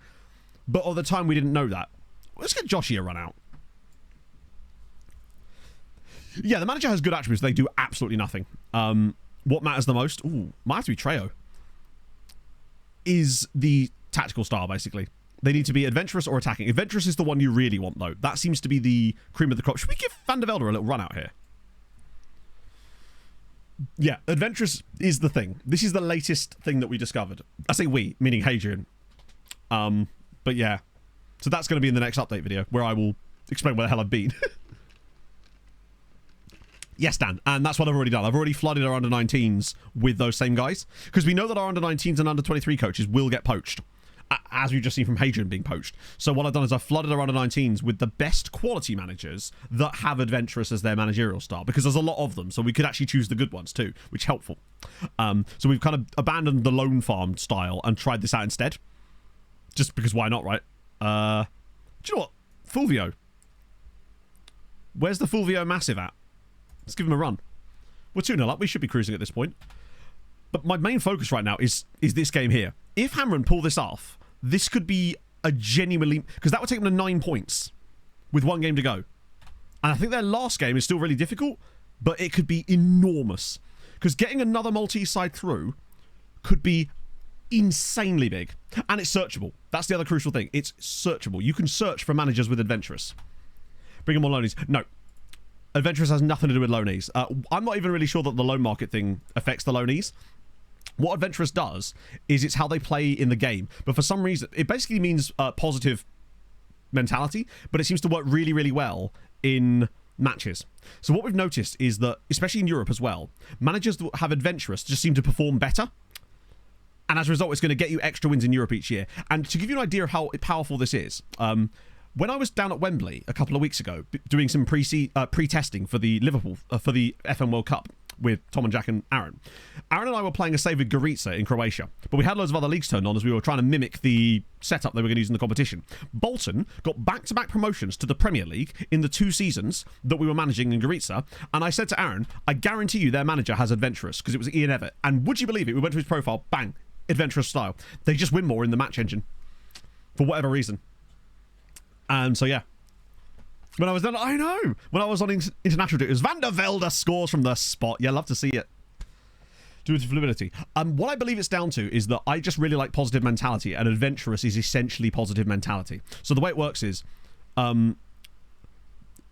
But at the time, we didn't know that. Let's get Joshy a run out. Yeah, the manager has good attributes. They do absolutely nothing. What matters the most? Ooh, might have to be Treo. Is the tactical style, basically. They need to be adventurous or attacking. Adventurous is the one you really want, though. That seems to be the cream of the crop. Should we give Van der Velde a little run out here? Yeah, adventurous is the thing. This is the latest thing that we discovered. I say we, meaning Hadrien. But yeah. So that's going to be in the next update video, where I will explain where the hell I've been. Yes, Dan. And that's what I've already done. I've already flooded our under-19s with those same guys. Because we know that our under-19s and under-23 coaches will get poached. As we've just seen from Hadrien being poached. So what I've done is I've flooded our under-19s with the best quality managers that have adventurous as their managerial style. Because there's a lot of them. So we could actually choose the good ones too. Which is helpful. So we've kind of abandoned the loan farm style and tried this out instead. Just because why not, right? Do you know what? Fulvio. Where's the Fulvio Massive at? Let's give him a run. We're 2-0 up. We should be cruising at this point. But my main focus right now is this game here. If Hadrien pull this off, this could be a genuinely... Because that would take them to 9 points with 1 game to go. And I think their last game is still really difficult, but it could be enormous. Because getting another Maltese side through could be insanely big. And it's searchable. That's the other crucial thing. It's searchable. You can search for managers with adventurous. Bring them on loanies. No. Adventurous has nothing to do with loanees. I'm not even really sure that the loan market thing affects the loanees. What Adventurous does is it's how they play in the game. But for some reason, it basically means positive mentality, but it seems to work really, really well in matches. So what we've noticed is that, especially in Europe as well, managers that have adventurous just seem to perform better. And as a result, it's going to get you extra wins in Europe each year. And to give you an idea of how powerful this is, when I was down at Wembley a couple of weeks ago doing some pre-testing for the Liverpool for the FM World Cup with Tom and Jack and Aaron and I were playing a save with Gorica in Croatia, but we had loads of other leagues turned on as we were trying to mimic the setup they were going to use in the competition. Bolton got back-to-back promotions to the Premier League in the 2 seasons that we were managing in Gorica, and I said to Aaron, I guarantee you their manager has adventurous, because it was Ian Evatt, and would you believe it, we went to his profile, bang, adventurous style. They just win more in the match engine for whatever reason. And so yeah, when I was done, I know, when I was on international, it was Van der Velde scores from the spot. Yeah, love to see it. Due to fluidity. What I believe it's down to is that I just really like positive mentality, and adventurous is essentially positive mentality. So the way it works is,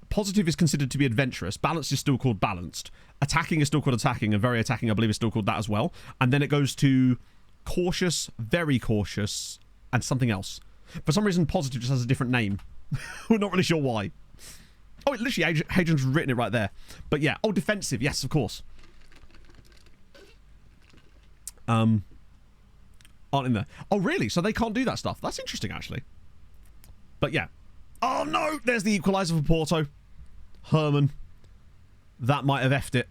positive is considered to be adventurous, balanced is still called balanced, attacking is still called attacking, and very attacking I believe is still called that as well. And then it goes to cautious, very cautious, and something else. For some reason, positive just has a different name. We're not really sure why. Oh, it literally, Hadrian's written it right there. But yeah, oh, defensive, yes, of course. Aren't in there. Oh, really? So they can't do that stuff. That's interesting, actually. But yeah. Oh, no! There's the equaliser for Porto. Herman. That might have effed it.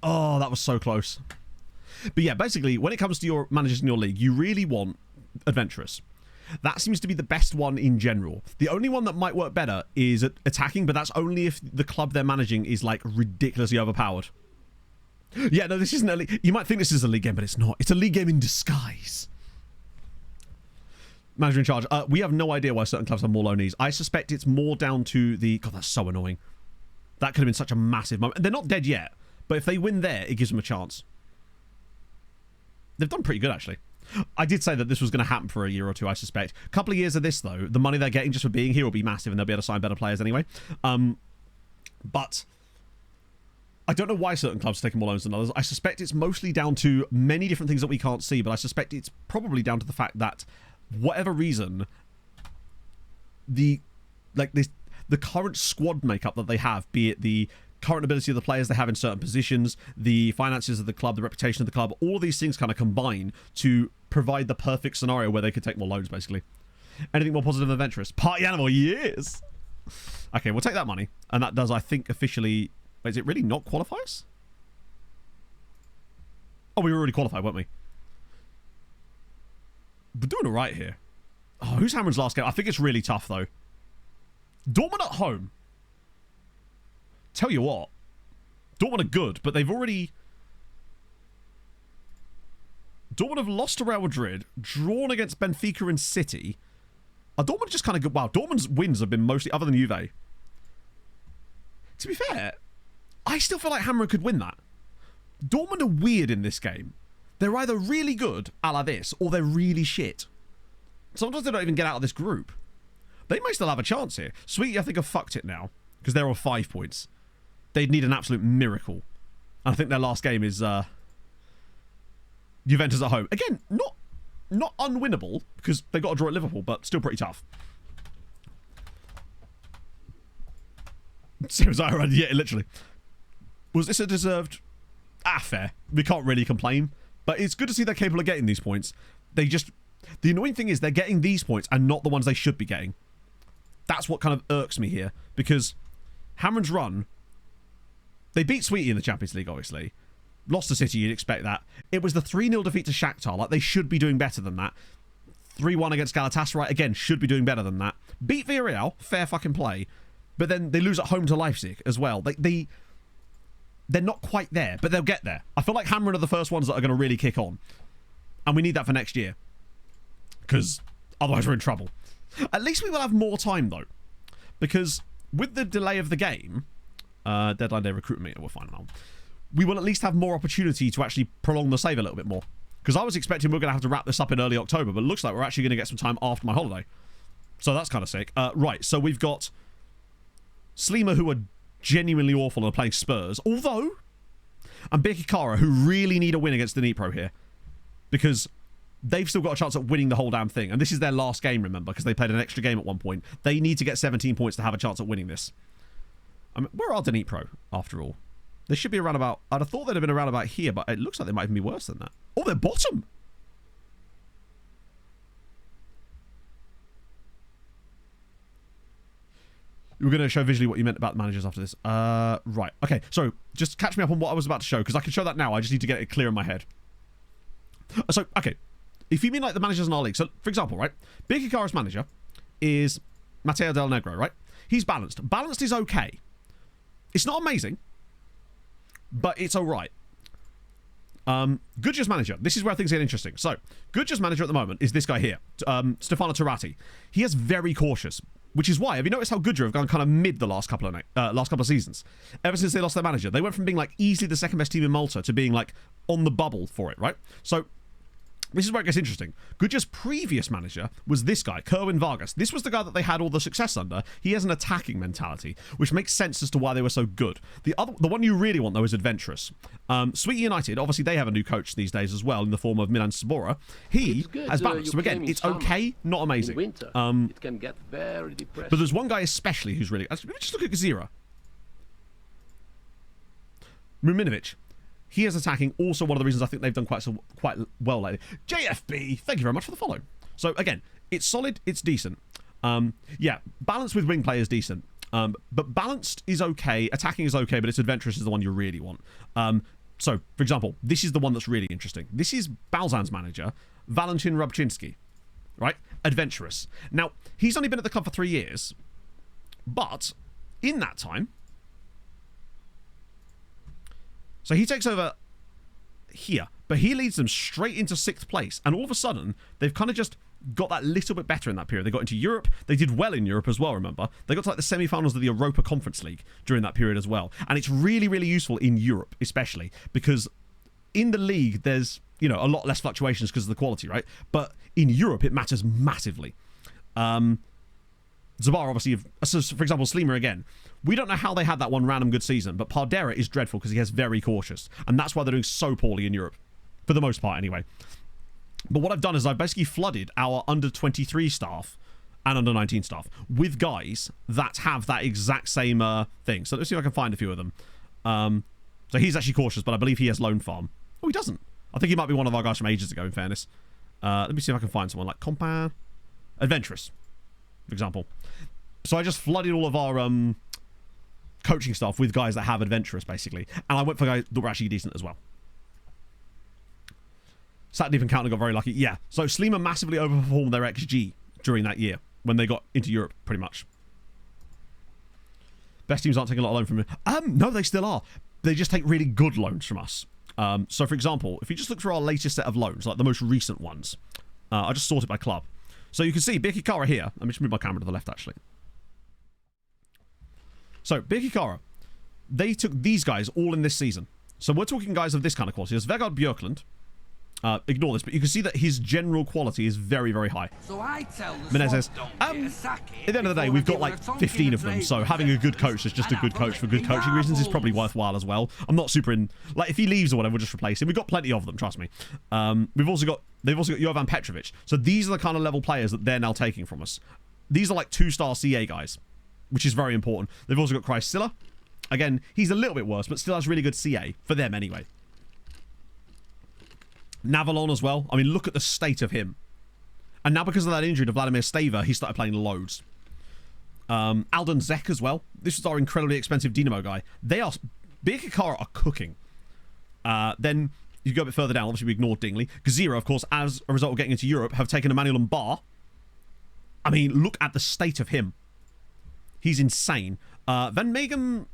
Oh, that was so close. But yeah, basically, when it comes to your managers in your league, you really want adventurous. That seems to be the best one in general. The only one that might work better is attacking, but that's only if the club they're managing is like ridiculously overpowered. Yeah, no, this isn't a league. You might think this is a league game, but it's not. It's a league game in disguise. Manager in charge. We have no idea why certain clubs have more loanees. I suspect it's more down to the... God, that's so annoying. That could have been such a massive moment. They're not dead yet, but if they win there, it gives them a chance. They've done pretty good, actually. I did say that this was going to happen for a year or two, I suspect. A couple of years of this, though, the money they're getting just for being here will be massive, and they'll be able to sign better players anyway. But I don't know why certain clubs are taking more loans than others. I suspect it's mostly down to many different things that we can't see, but I suspect it's probably down to the fact that, whatever reason, the current squad makeup that they have, be it the current ability of the players they have in certain positions, the finances of the club, the reputation of the club, all of these things kind of combine to provide the perfect scenario where they could take more loans, basically. Anything more positive than adventurous? Party animal, yes! Okay, we'll take that money. And that does, I think, officially... Wait, is it really not qualify us? Oh, we were already qualified, weren't we? We're doing alright here. Oh, who's Hammering's last game? I think it's really tough, though. Dortmund at home. Tell you what, Dortmund are good, but they've already... Dortmund have lost to Real Madrid, drawn against Benfica and City. Are Dortmund just kind of good? Wow, Dortmund's wins have been mostly, other than Juve. To be fair, I still feel like Hammer could win that. Dortmund are weird in this game. They're either really good, a la this, or they're really shit. Sometimes they don't even get out of this group. They may still have a chance here. Sweetie, I think, have fucked it now, because they're on 5 points. They'd need an absolute miracle. And I think their last game is Juventus at home. Again, not unwinnable, because they got a draw at Liverpool, but still pretty tough. Seems like, yeah, literally. Was this a deserved... fair. We can't really complain. But it's good to see they're capable of getting these points. They just... The annoying thing is they're getting these points and not the ones they should be getting. That's what kind of irks me here. Because Hammering's run... They beat Sweetie in the Champions League, obviously. Lost to City, you'd expect that. It was the 3-0 defeat to Shakhtar. Like, they should be doing better than that. 3-1 against Galatasaray, again, should be doing better than that. Beat Villarreal, fair fucking play. But then they lose at home to Leipzig as well. They're not quite there, but they'll get there. I feel like Hammering are the first ones that are going to really kick on. And we need that for next year. Because otherwise we're in trouble. At least we will have more time, though. Because with the delay of the game... deadline day recruitment, we'll find out. We will at least have more opportunity to actually prolong the save a little bit more. Because I was expecting we're going to have to wrap this up in early October, but it looks like we're actually going to get some time after my holiday. So that's kind of sick. Right, so we've got Sleema, who are genuinely awful and are playing Spurs. Although, and Birkikara, who really need a win against the Dnipro here. Because they've still got a chance at winning the whole damn thing. And this is their last game, remember, because they played an extra game at one point. They need to get 17 points to have a chance at winning this. I mean, where are Dnipro, after all? They should be around about... I'd have thought they'd have been around about here, but it looks like they might even be worse than that. Oh, they're bottom! We're going to show visually what you meant about the managers after this. Right. Okay, so just catch me up on what I was about to show, because I can show that now. I just need to get it clear in my head. So, okay. If you mean like the managers in our league. So, for example, right? Birkirkara's manager is Matteo Del Negro, right? He's balanced. Balanced is okay. It's not amazing, but it's all right. Gudja's manager. This is where things get interesting. So, Gudja's manager at the moment is this guy here, Stefano Turati. He is very cautious, which is why. Have you noticed how Gudja have gone kind of mid the last couple of seasons? Ever since they lost their manager, they went from being like easily the second best team in Malta to being like on the bubble for it, right? So, this is where it gets interesting. Gudja's previous manager was this guy, Kerwin Vargas. This was the guy that they had all the success under. He has an attacking mentality, which makes sense as to why they were so good. The one you really want, though, is adventurous. Sweet United, obviously, they have a new coach these days as well in the form of Milan Sabora. He has balanced. So again, it's okay, not amazing. In winter, it can get very depressing. But there's one guy especially who's really... Let me just look at Gazira. Muminovic. He is attacking, also one of the reasons I think they've done quite well lately. JFB, thank you very much for the follow. So, again, it's solid, it's decent. Yeah, balance with wing play is decent. But balanced is okay, attacking is okay, but it's adventurous is the one you really want. So, for example, this is the one that's really interesting. This is Balzan's manager, Valentin Rubczynski, right? Adventurous. Now, he's only been at the club for 3 years, but in that time... So he takes over here, but he leads them straight into 6th place. And all of a sudden, they've kind of just got that little bit better in that period. They got into Europe. They did well in Europe as well, remember? They got to like the semi-finals of the Europa Conference League during that period as well. And it's really, really useful in Europe, especially, because in the league, there's, you know, a lot less fluctuations because of the quality, right? But in Europe, it matters massively. Zabar, obviously, so for example, Slima again. We don't know how they had that one random good season, but Pardera is dreadful because he is very cautious. And that's why they're doing so poorly in Europe. For the most part, anyway. But what I've done is I've basically flooded our under-23 staff and under-19 staff with guys that have that exact same thing. So let's see if I can find a few of them. So he's actually cautious, but I believe he has Lone Farm. Oh, he doesn't. I think he might be one of our guys from ages ago, in fairness. Let me see if I can find someone like Compan. Adventurous, for example. So I just flooded all of our... coaching staff with guys that have adventurous, basically. And I went for guys that were actually decent as well. Saturday and Counter got very lucky. Yeah. So Slima massively overperformed their XG during that year when they got into Europe, pretty much. Best teams aren't taking a lot of loan from me. No, they still are. They just take really good loans from us. So, for example, if you just look through our latest set of loans, like the most recent ones, I just sorted by club. So you can see Birkirkara here. Let me just move my camera to the left, actually. So, Birkirkara, they took these guys all in this season. So we're talking guys of this kind of quality. There's Vegard Björklund. Ignore this, but you can see that his general quality is very, very high. So I tell the Menezes, at the end of the day, we've got like 15 of them, so having a good coach that's just a good coach for good coaching reasons is probably worthwhile as well. I'm not super in... Like, if he leaves or whatever, we'll just replace him. We've got plenty of them, trust me. They've also got Jovan Petrovic. So these are the kind of level players that they're now taking from us. These are like 2-star CA guys, which is very important. They've also got Chrysilla. Again, he's a little bit worse, but still has really good CA, for them anyway. Navalon as well. I mean, look at the state of him. And now because of that injury to Vladimir Stava, he started playing loads. Alden Zek as well. This is our incredibly expensive Dynamo guy. Birkirkara are cooking. Then you go a bit further down. Obviously, we ignored Dingley. Gazira, of course, as a result of getting into Europe, have taken Emmanuel Mbar. I mean, look at the state of him. He's insane. Van Meegem,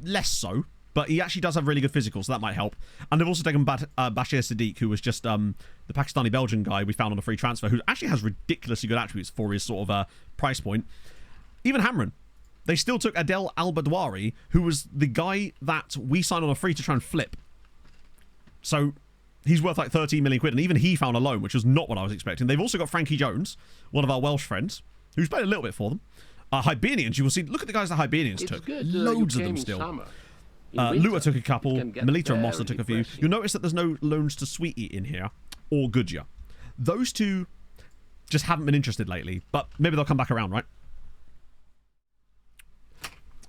less so. But he actually does have really good physical, so that might help. And they've also taken Bashir Sadiq, who was just the Pakistani-Belgian guy we found on a free transfer, who actually has ridiculously good attributes for his sort of price point. Even Hamran. They still took Adel Al-Badwari, who was the guy that we signed on a free to try and flip. So he's worth like 13 million quid, and even he found a loan, which was not what I was expecting. They've also got Frankie Jones, one of our Welsh friends, who's played a little bit for them. Hibernians, you will see. Look at the guys that Hibernians took. Loads of them still. Lua took a couple. Melita and Mossa took a few. You'll notice that there's no loans to Sweetie in here, or Gudja. Those two just haven't been interested lately, but maybe they'll come back around, right?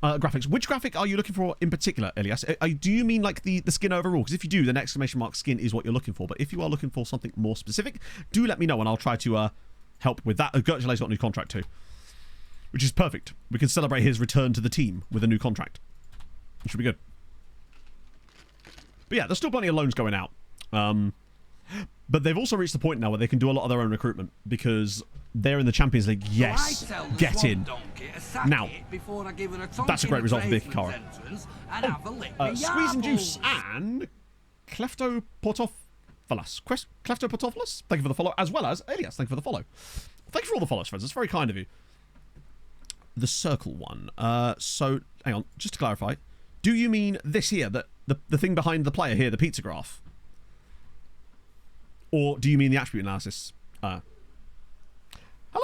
Graphics. Which graphic are you looking for in particular, Elias? Do you mean like the skin overall? Because if you do, then exclamation mark skin is what you're looking for. But if you are looking for something more specific, do let me know and I'll try to help with that. Gertrude's got a new contract too, which is perfect. We can celebrate his return to the team with a new contract. It should be good. But yeah, there's still plenty of loans going out. But they've also reached the point now where they can do a lot of their own recruitment because they're in the Champions League. Yes, get in. Now, that's a great result for Birkikara. Squeeze and Juice and Kleftopotopoulos. Kleftopotopoulos, thank you for the follow, as well as Elias, thank you for the follow. Thank you for all the follows, friends. It's very kind of you. The circle one. So, hang on, just to clarify. Do you mean this here, the thing behind the player here, the pizza graph? Or do you mean the attribute analysis? Hello,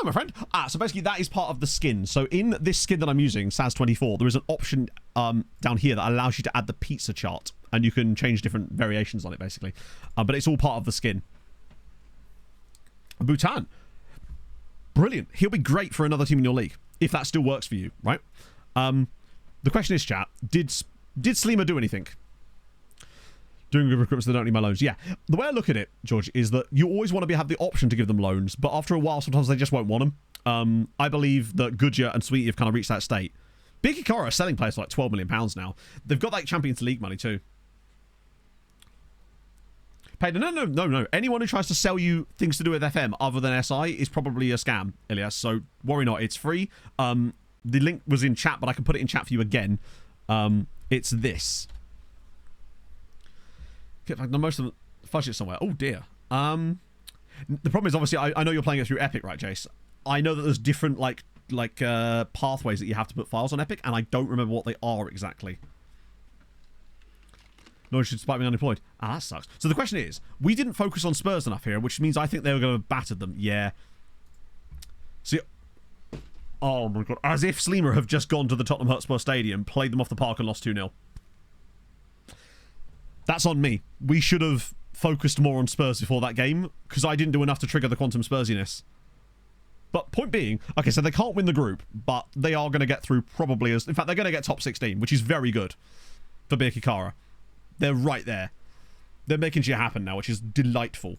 my friend. So basically that is part of the skin. So in this skin that I'm using, SAS24, there is an option down here that allows you to add the pizza chart. And you can change different variations on it, basically. But it's all part of the skin. Bhutan. Brilliant. He'll be great for another team in your league, if that still works for you, right? The question is, chat, did Slima do anything? Doing good recruitment so they don't need my loans. Yeah. The way I look at it, George, is that you always want to have the option to give them loans, but after a while, sometimes they just won't want them. I believe that Goodyear and Sweetie have kind of reached that state. Birkikara are selling players for like £12 million now. They've got like Champions League money too. No. Anyone who tries to sell you things to do with FM other than SI is probably a scam, Elias. So worry not. It's free. The link was in chat, but I can put it in chat for you again. It's this. Most of them fudge it somewhere. Oh dear. The problem is obviously I know you're playing it through Epic, right, Jace? I know that there's different like pathways that you have to put files on Epic, and I don't remember what they are exactly. No one should despite being unemployed. That sucks. So the question is, we didn't focus on Spurs enough here, which means I think they were going to have battered them. Yeah. See. Oh my god. As if Slima have just gone to the Tottenham Hotspur Stadium, played them off the park and lost 2-0. That's on me. We should have focused more on Spurs before that game, because I didn't do enough to trigger the quantum Spursiness. But point being, okay, so they can't win the group, but they are going to get through probably as... In fact, they're going to get top 16, which is very good for Birkikara. They're right there. They're making shit happen now, which is delightful.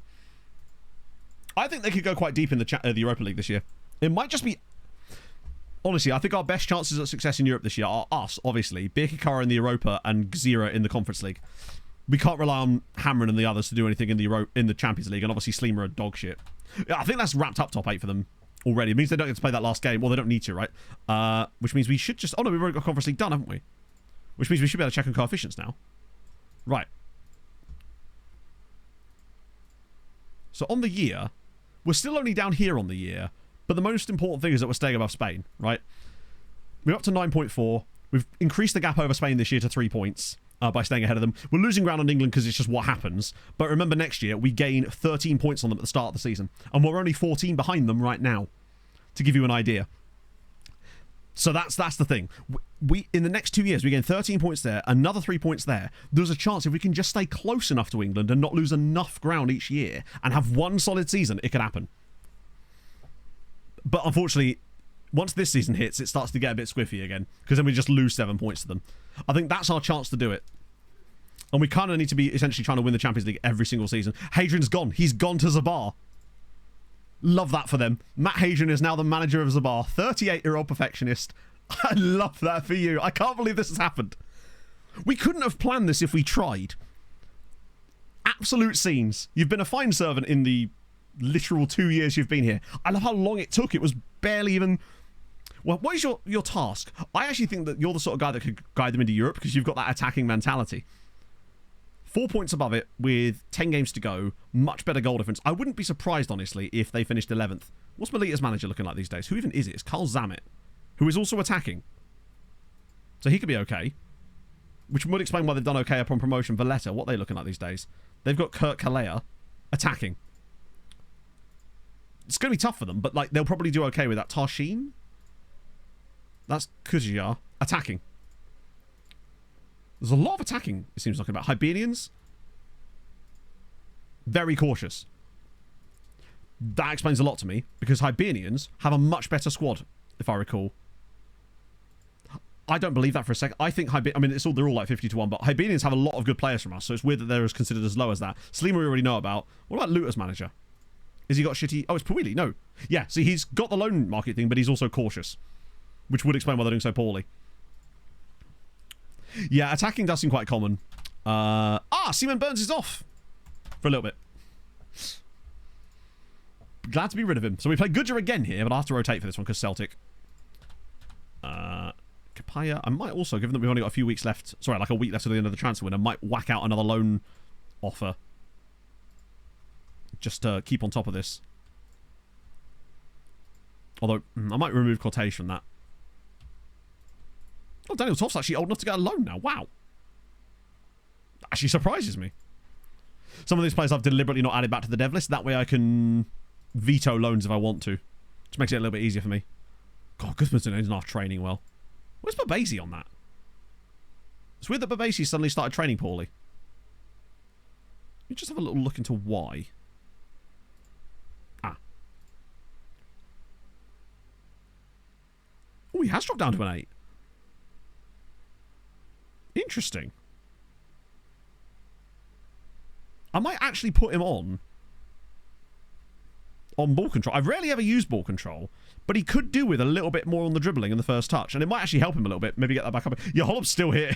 I think they could go quite deep in the Europa League this year. It might just be... Honestly, I think our best chances of success in Europe this year are us, obviously, Birkikara in the Europa and Gzira in the Conference League. We can't rely on Hadrien and the others to do anything in the Champions League, and obviously Slima are dog shit. I think that's wrapped up top 8 for them already. It means they don't get to play that last game. Well, they don't need to, right? Which means we should just... Oh no, we've already got Conference League done, haven't we? Which means we should be able to check on coefficients now. Right. So on the year, we're still only down here on the year, but the most important thing is that we're staying above Spain, right? We're up to 9.4. We've increased the gap over Spain this year to 3 points. By staying ahead of them. We're losing ground on England because it's just what happens. But remember, next year, we gain 13 points on them at the start of the season. And we're only 14 behind them right now. To give you an idea. So that's the thing. We in the next 2 years, we gain 13 points there, another 3 points there. There's a chance if we can just stay close enough to England and not lose enough ground each year and have one solid season, it could happen. But unfortunately, once this season hits, it starts to get a bit squiffy again. Because then we just lose 7 points to them. I think that's our chance to do it. And we kind of need to be essentially trying to win the Champions League every single season. Hadrien's gone. He's gone to Zabar. Love that for them. Matt Hadrien is now the manager of Zabar. 38-year-old perfectionist. I love that for you. I can't believe this has happened. We couldn't have planned this if we tried. Absolute scenes. You've been a fine servant in the literal 2 years you've been here. I love how long it took. It was barely even... Well, what is your task? I actually think that you're the sort of guy that could guide them into Europe because you've got that attacking mentality. 4 points above it with 10 games to go. Much better goal difference. I wouldn't be surprised, honestly, if they finished 11th. What's Melita's manager looking like these days? Who even is it? It's Carl Zammit, who is also attacking. So he could be okay. Which would explain why they've done okay upon promotion. Valletta, what are they looking like these days? They've got Kurt Kalea attacking. It's going to be tough for them, but like they'll probably do okay with that. Tarshin? That's Kuzia attacking. There's a lot of attacking, it seems like, about Hibernians. Very cautious. That explains a lot to me, because Hibernians have a much better squad, if I recall. I don't believe that for a second. I think they're all like 50-1, but Hibernians have a lot of good players from us, so it's weird that they're considered as low as that. Sleemer we already know about. What about Luter's manager? Is he got shitty... Oh, it's Pawili. No. Yeah, see, he's got the loan market thing, but he's also cautious, which would explain why they're doing so poorly. Yeah, attacking does seem quite common. Seaman Burns is off for a little bit. Glad to be rid of him. So we play Goodger again here, but I have to rotate for this one because Celtic. Kapaya. I might also, given that we've only got a few weeks left, sorry, like a week left to the end of the transfer window, might whack out another loan offer. Just to keep on top of this. Although, I might remove quotation from that. Oh, Daniel Toff's actually old enough to get a loan now. Wow. Actually surprises me. Some of these players I've deliberately not added back to the dev list. That way I can veto loans if I want to. Which makes it a little bit easier for me. God, Gudmundsson is not training well. Where's Babasi on that? It's weird that Babasi suddenly started training poorly. Let me just have a little look into why. Oh, he has dropped down to an 8. Interesting. I might actually put him on ball control. I've rarely ever used ball control, but he could do with a little bit more on the dribbling in the first touch, and it might actually help him a little bit. Maybe get that back up. Yeah, Hollop's still here.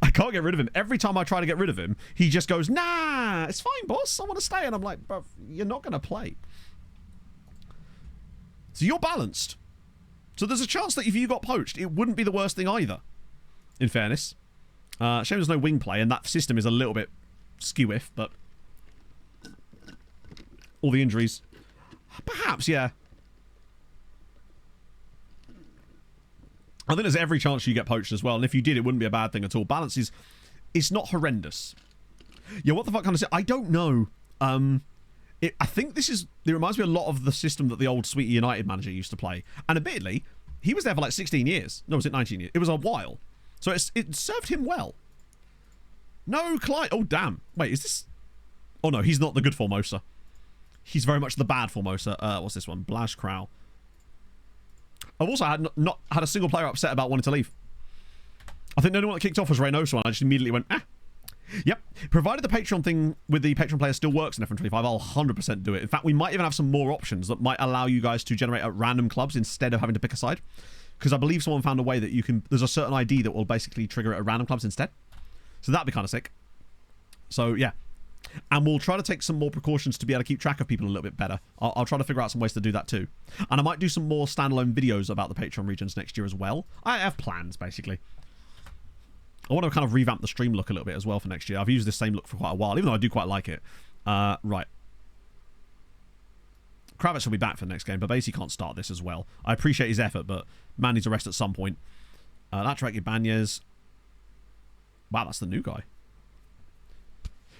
I can't get rid of him. Every time I try to get rid of him, he just goes, nah, it's fine, boss. I want to stay. And I'm like, bro, you're not going to play. So you're balanced. So there's a chance that if you got poached, it wouldn't be the worst thing either, in fairness. Shame there's no wing play, and that system is a little bit skew-if, but all the injuries. Perhaps, yeah. I think there's every chance you get poached as well, and if you did, it wouldn't be a bad thing at all. Balance is... It's not horrendous. Yeah, what the fuck kind of... I don't know. I think this is... It reminds me a lot of the system that the old Sweetie United manager used to play. And admittedly, he was there for like 16 years. No, was it 19 years? It was a while. So it served him well. No, Clyde. Oh, damn. Wait, is this... Oh, no, he's not the good Formosa. He's very much the bad Formosa. What's this one? Blash Crow. I've also not had a single player upset about wanting to leave. I think the only one that kicked off was Reynoso, and I just immediately went, Yep. Provided the Patreon thing with the Patreon player still works in F125, I'll 100% do it. In fact, we might even have some more options that might allow you guys to generate at random clubs instead of having to pick a side. Because I believe someone found a way that you can... There's a certain ID that will basically trigger it at random clubs instead. So that'd be kind of sick. So, yeah. And we'll try to take some more precautions to be able to keep track of people a little bit better. I'll try to figure out some ways to do that too. And I might do some more standalone videos about the Patreon regions next year as well. I have plans, basically. I want to kind of revamp the stream look a little bit as well for next year. I've used this same look for quite a while, even though I do quite like it. Right. Kravitz will be back for the next game, but basically can't start this as well. I appreciate his effort, but man needs a rest at some point. That's Ricky Banyes. Wow, that's the new guy.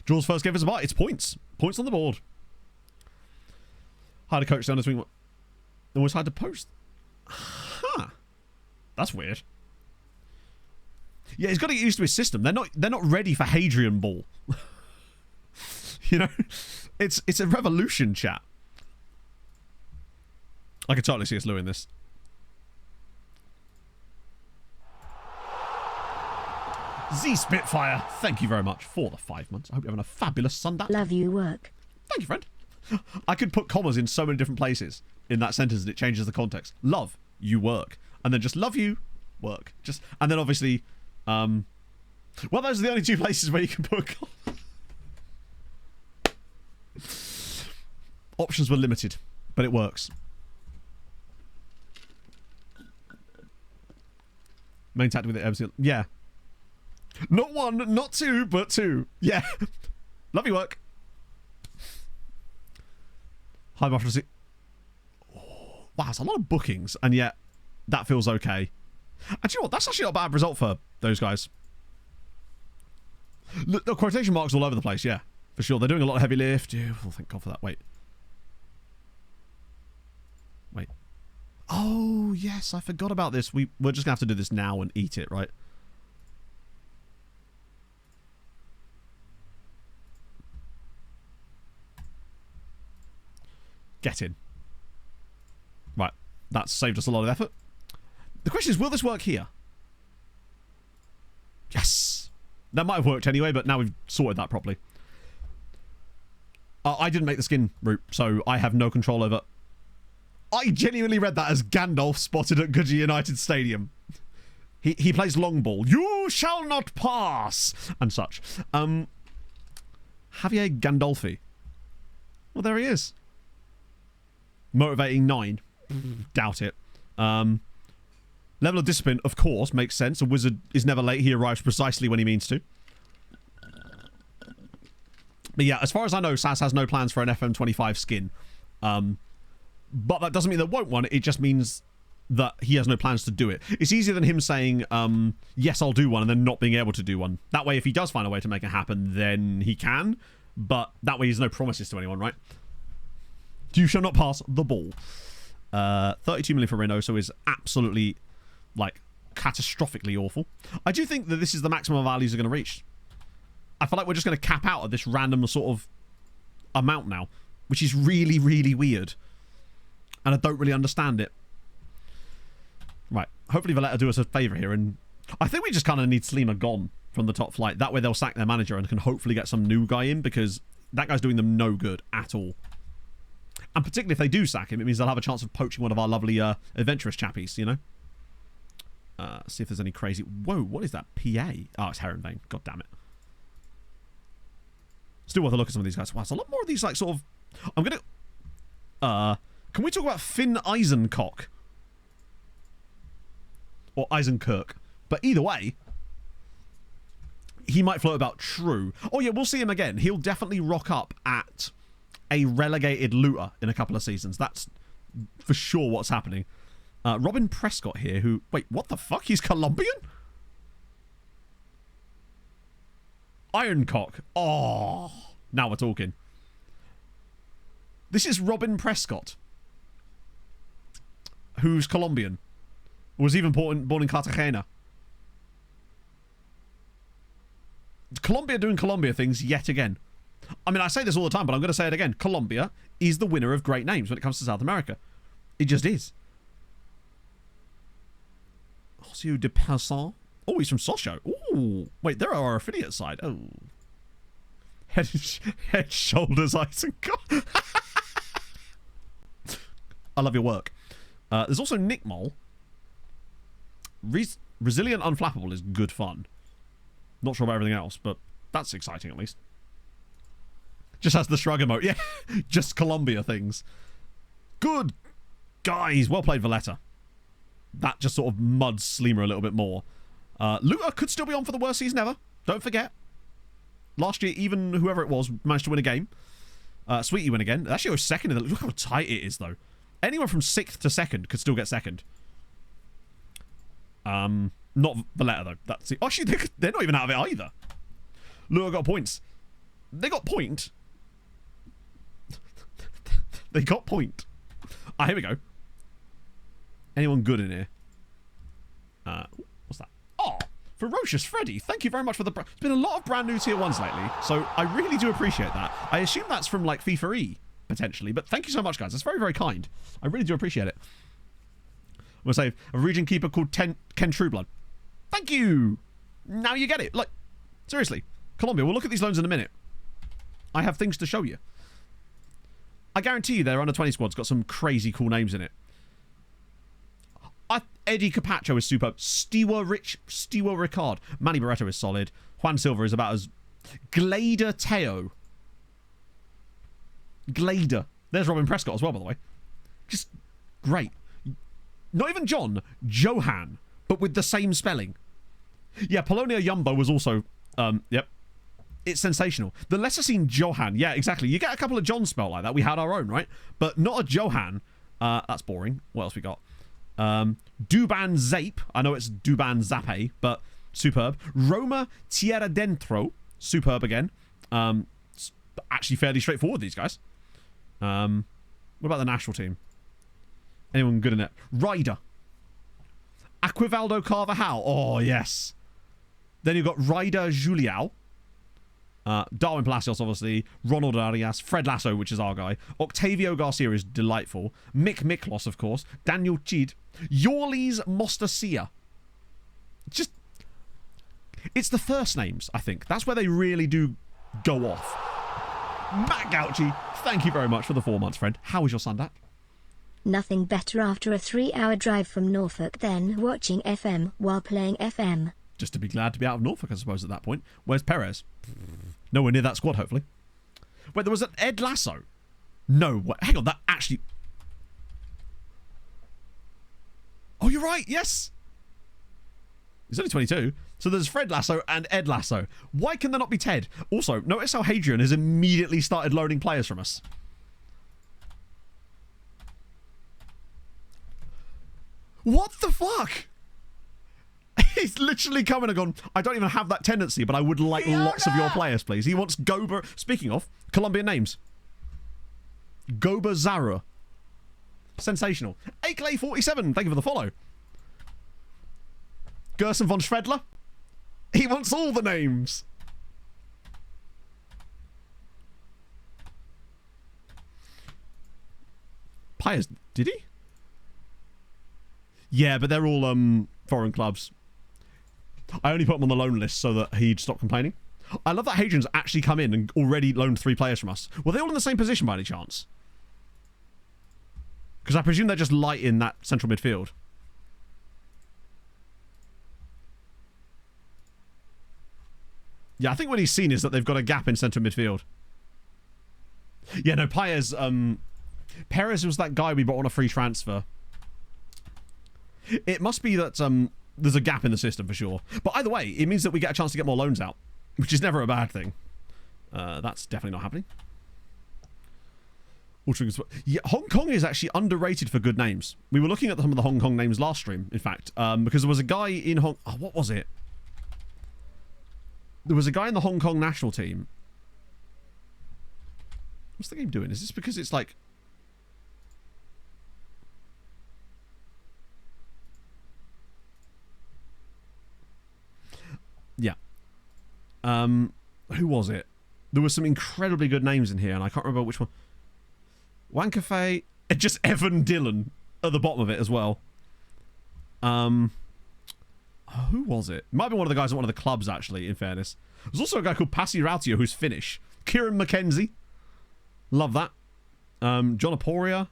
Draws first game for Zabar. It's points. Points on the board. Hard to coach down this wing. It was hard to post. Huh. That's weird. Yeah, he's got to get used to his system. They're not ready for Hadrien ball. You know? It's a revolution, chat. I could totally see us Lou in this. Z Spitfire, thank you very much for the 5 months. I hope you're having a fabulous Sunday. Love you, work. Thank you, friend. I could put commas in so many different places in that sentence and it changes the context. Love, you work. And then just love you, work. And then obviously, well, those are the only two places where you can put commas. Options were limited, but it works. Main tactic with the MC. Yeah. Not one, not two, but two. Yeah. Love your work. High buffalo. Oh, wow, it's a lot of bookings, and yet that feels okay. And you know what? That's actually not a bad result for those guys. Look, the quotation marks all over the place, yeah. For sure. They're doing a lot of heavy lift. Yeah, oh, thank God for that. Wait. Oh, yes, I forgot about this. We're just going to have to do this now and eat it, right? Get in. Right. That's saved us a lot of effort. The question is, will this work here? Yes. That might have worked anyway, but now we've sorted that properly. I didn't make the skin route, so I have no control over... I genuinely read that as Gandalf spotted at Goodyear United Stadium. He plays long ball. You shall not pass! And such. Javier Gandolfi. Well, there he is. Motivating 9. Doubt it. Level of discipline, of course, makes sense. A wizard is never late. He arrives precisely when he means to. But yeah, as far as I know, SAS has no plans for an FM25 skin. But that doesn't mean there won't one. It just means that he has no plans to do it. It's easier than him saying, yes, I'll do one, and then not being able to do one. That way, if he does find a way to make it happen, then he can. But that way, there's no promises to anyone, right? You shall not pass the ball. 32 million for Reynoso is absolutely, like, catastrophically awful. I do think that this is the maximum values are going to reach. I feel like we're just going to cap out at this random sort of amount now, which is really, really weird. And I don't really understand it. Right. Hopefully Valletta do us a favour here. And I think we just kind of need Slima gone from the top flight. That way they'll sack their manager and can hopefully get some new guy in, because that guy's doing them no good at all. And particularly if they do sack him, it means they'll have a chance of poaching one of our lovely adventurous chappies, you know? See if there's any crazy... Whoa, what is that? PA? Oh, it's Heron Vein. God damn it. Still worth a look at some of these guys. Wow, it's a lot more of these, like, sort of... I'm going to... Can we talk about Finn Eisencock? Or Eisenkirk. But either way, he might float about true. Oh, yeah, we'll see him again. He'll definitely rock up at a relegated Luton in a couple of seasons. That's for sure what's happening. Robin Prescott here, who... Wait, what the fuck? He's Colombian? Ironcock. Oh, now we're talking. This is Robin Prescott, who's Colombian. Was even born in Cartagena. Colombia doing Colombia things yet again. I mean, I say this all the time, but I'm going to say it again. Colombia is the winner of great names when it comes to South America. It just is. Osio de Passon. Oh, he's from Sochaux. Ooh. Wait, they're our affiliate side. Oh. Head, shoulders, ice, and God. I love your work. There's also Nick Mole. Resilient Unflappable is good fun. Not sure about everything else, but that's exciting at least. Just has the shrug emote. Yeah, just Colombia things. Good guys. Well played, Valletta. That just sort of muds Slima a little bit more. Luta could still be on for the worst season ever. Don't forget. Last year, even whoever it was managed to win a game. Sweetie win again. It actually goes second in the... Look how tight it is, though. Anyone from 6th to 2nd could still get second. Not Valletta, though. That's it. Actually, they're not even out of it either. Luta got points. They got point. They got point. Ah, here we go. Anyone good in here? What's that? Oh, Ferocious Freddy. Thank you very much for the... There's been a lot of brand new tier 1s lately, so I really do appreciate that. I assume that's from, like, FIFA E, potentially, but thank you so much, guys. That's very, very kind. I really do appreciate it. I'm going to say, a region keeper called Ken Trueblood. Thank you! Now you get it. Like, seriously. Colombia, we'll look at these loans in a minute. I have things to show you. I guarantee you their under-20 squad's got some crazy cool names in it. Eddie Capacho is superb. Stewart Ricard. Manny Barreto is solid. Juan Silva is about as... Glader Teo. Glader. There's Robin Prescott as well, by the way. Just great. Not even John. Johan. But with the same spelling. Yeah, Polonia Jumbo was also... yep. It's sensational. The lesser seen Johan. Yeah, exactly. You get a couple of Johns spelled like that. We had our own, right? But not a Johan. That's boring. What else we got? Duban Zape. I know it's Duban Zape, but superb. Roma Tierra Dentro. Superb again. Actually fairly straightforward, these guys. What about the national team? Anyone good in it? Ryder. Aquivaldo Carvajal. Oh, yes. Then you've got Ryder Juliao. Darwin Palacios, obviously. Ronald Arias. Fred Lasso, which is our guy. Octavio Garcia is delightful. Mick Miklos, of course. Daniel Chid. Yorlis Mostacia. Just... It's the first names, I think. That's where they really do go off. Matt Gauchi, thank you very much for the 4 months, friend. How was your Sunday? Nothing better after a 3-hour drive from Norfolk than watching FM while playing FM. Just to be glad to be out of Norfolk, I suppose, at that point. Where's Perez? Nowhere near that squad, hopefully. Wait, there was an Ed Lasso. No, what? Hang on, that actually... Oh, you're right, yes! He's only 22. So there's Fred Lasso and Ed Lasso. Why can there not be Ted? Also, notice how Hadrien has immediately started loaning players from us. What the fuck? He's literally coming and gone, I don't even have that tendency, but I would like lots of your players, please. He wants Gober. Speaking of, Colombian names. Gober Zara. Sensational. Aclay47, thank you for the follow. Gerson von Schredler. He wants all the names. Piers, did he? Yeah, but they're all foreign clubs. I only put him on the loan list so that he'd stop complaining. I love that Hadrian's actually come in and already loaned 3 players from us. Were they all in the same position by any chance? Because I presume they're just light in that central midfield. Yeah, I think what he's seen is that they've got a gap in central midfield. Yeah, no, Perez was that guy we brought on a free transfer. It must be that there's a gap in the system for sure. But either way, it means that we get a chance to get more loans out, which is never a bad thing. That's definitely not happening. Yeah, Hong Kong is actually underrated for good names. We were looking at some of the Hong Kong names last stream, in fact, because there was a guy in what was it? There was a guy in the Hong Kong national team. What's the game doing? Is this because it's like... Yeah. Who was it? There were some incredibly good names in here, and I can't remember which one. Wancafe, just Evan Dillon at the bottom of it as well. Who was it? Might be one of the guys at one of the clubs, actually, in fairness. There's also a guy called Pasi Rautio who's Finnish. Kieran McKenzie. Love that. John Aporia.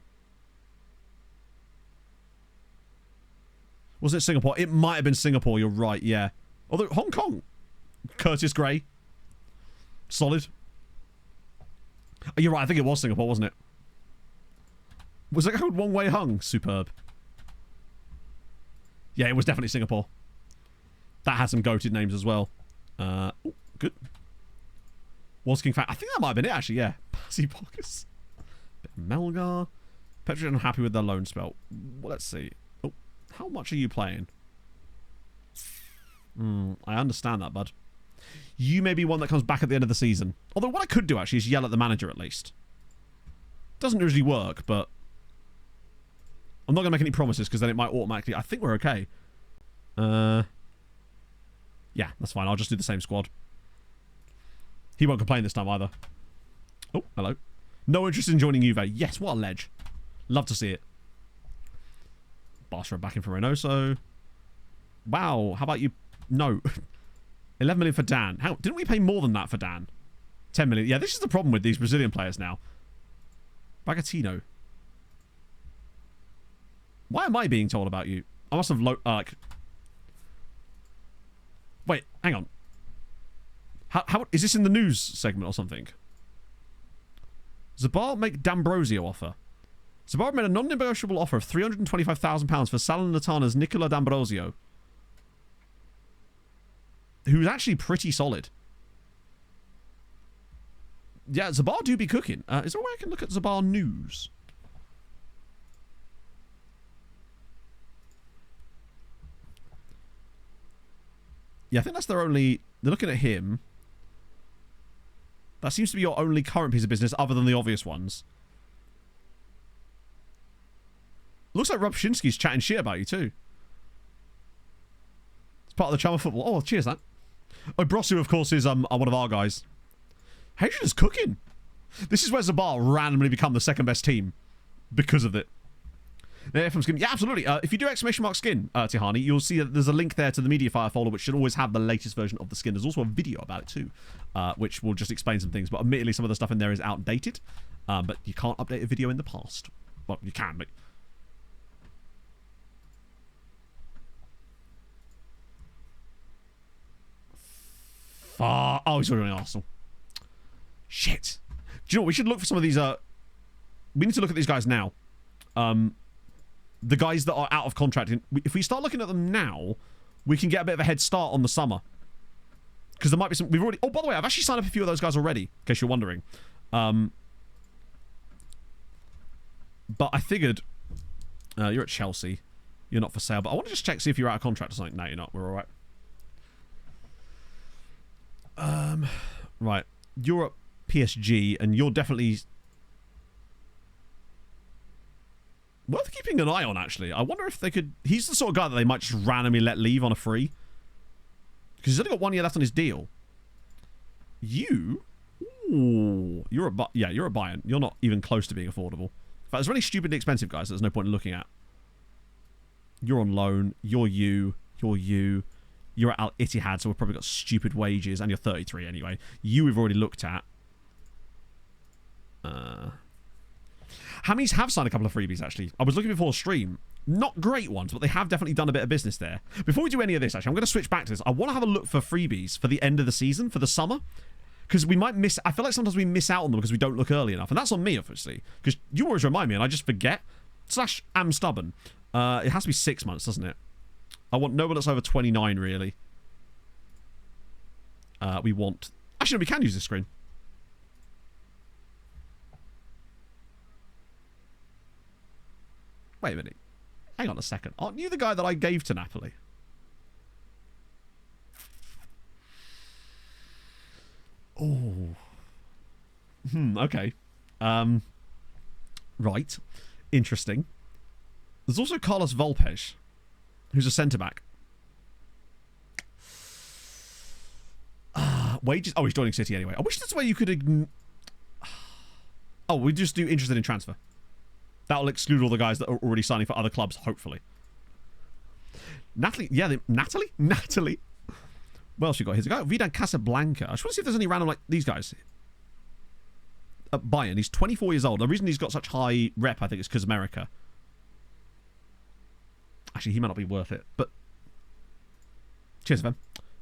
Was it Singapore? It might have been Singapore, you're right, yeah. Although, Hong Kong. Curtis Gray. Solid. Oh, you're right, I think it was Singapore, wasn't it? Was it called Wong Wei Hung? Superb. Yeah, it was definitely Singapore. That had some goated names as well. Oh, good. Was King Fat. I think that might have been it, actually, yeah. Passy Pockets. Melgar. Petri unhappy with their loan spell. Well, let's see. Oh, how much are you playing? I understand that, bud. You may be one that comes back at the end of the season. Although what I could do, actually, is yell at the manager, at least. Doesn't usually work, but... I'm not going to make any promises, because then it might automatically... I think we're okay. Yeah, that's fine. I'll just do the same squad. He won't complain this time either. Oh, hello. No interest in joining Juve. Yes, what a ledge. Love to see it. Barca back in for Reynoso. Wow, how about you... No. 11 million for Dan. How didn't we pay more than that for Dan? 10 million. Yeah, this is the problem with these Brazilian players now. Bagatino. Why am I being told about you? I must have like... Wait, hang on. How is this in the news segment or something? Zabar make D'Ambrosio offer. Zabar made a non-negotiable offer of £325,000 for Salernitana's Nicola D'Ambrosio, who's actually pretty solid. Yeah, Zabar do be cooking. Is there a way I can look at Zabar news? Yeah, I think that's their only... They're looking at him. That seems to be your only current piece of business other than the obvious ones. Looks like Rob Shinsky's chatting shit about you too. It's part of the charm of football. Oh, cheers, that. Oh, Brosu, of course, is one of our guys. Hadrien is cooking. This is where Zabar randomly become the second best team because of it. From skin. Yeah, absolutely. If you do !skin, Tihani, you'll see that there's a link there to the Mediafire folder, which should always have the latest version of the skin. There's also a video about it too, which will just explain some things. But admittedly, some of the stuff in there is outdated. But you can't update a video in the past. Well, you can, but... Oh, he's already on Arsenal. Shit. Do you know what? We should look for some of these... we need to look at these guys now. The guys that are out of contract. If we start looking at them now, we can get a bit of a head start on the summer. Because there might be some... We've already... Oh, by the way, I've actually signed up a few of those guys already, in case you're wondering. But I figured... you're at Chelsea. You're not for sale. But I want to just check, see if you're out of contract or something. No, you're not. We're all right. Right. You're at PSG, and you're definitely... worth keeping an eye on, actually. I wonder if they could... He's the sort of guy that they might just randomly let leave on a free. Because he's only got 1 year left on his deal. You... Ooh, you're a... Yeah, you're a Bayern. You're not even close to being affordable. In fact, there's really stupidly expensive guys that there's no point in looking at. You're on loan. You're you. You're you. You're at Al Ittihad, so we've probably got stupid wages. And you're 33 anyway. You we've already looked at. Hammies have signed a couple of freebies, actually. I was looking before stream. Not great ones, but they have definitely done a bit of business there. Before we do any of this, actually, I'm going to switch back to this. I want to have a look for freebies for the end of the season, for the summer. Because we might miss... I feel like sometimes we miss out on them because we don't look early enough. And that's on me, obviously. Because you always remind me, and I just forget. / am stubborn. It has to be 6 months, doesn't it? I want no one that's over 29, really. We want... Actually, no, we can use this screen. Wait a minute. Hang on a second. Aren't you the guy that I gave to Napoli? Oh. Okay. Right. Interesting. There's also Carlos Volpes, who's a centre-back. Wages... Oh, he's joining City anyway. I wish that's where you could... Oh, we just do interested in transfer. That'll exclude all the guys that are already signing for other clubs, hopefully. Natalie. Yeah, Natalie? Natalie. What else you got? Here's a guy. Vidan Casablanca. I just want to see if there's any random, like, these guys. Bayern. He's 24 years old. The reason he's got such high rep, I think, is because America. Actually, he might not be worth it, but... Cheers, Evan.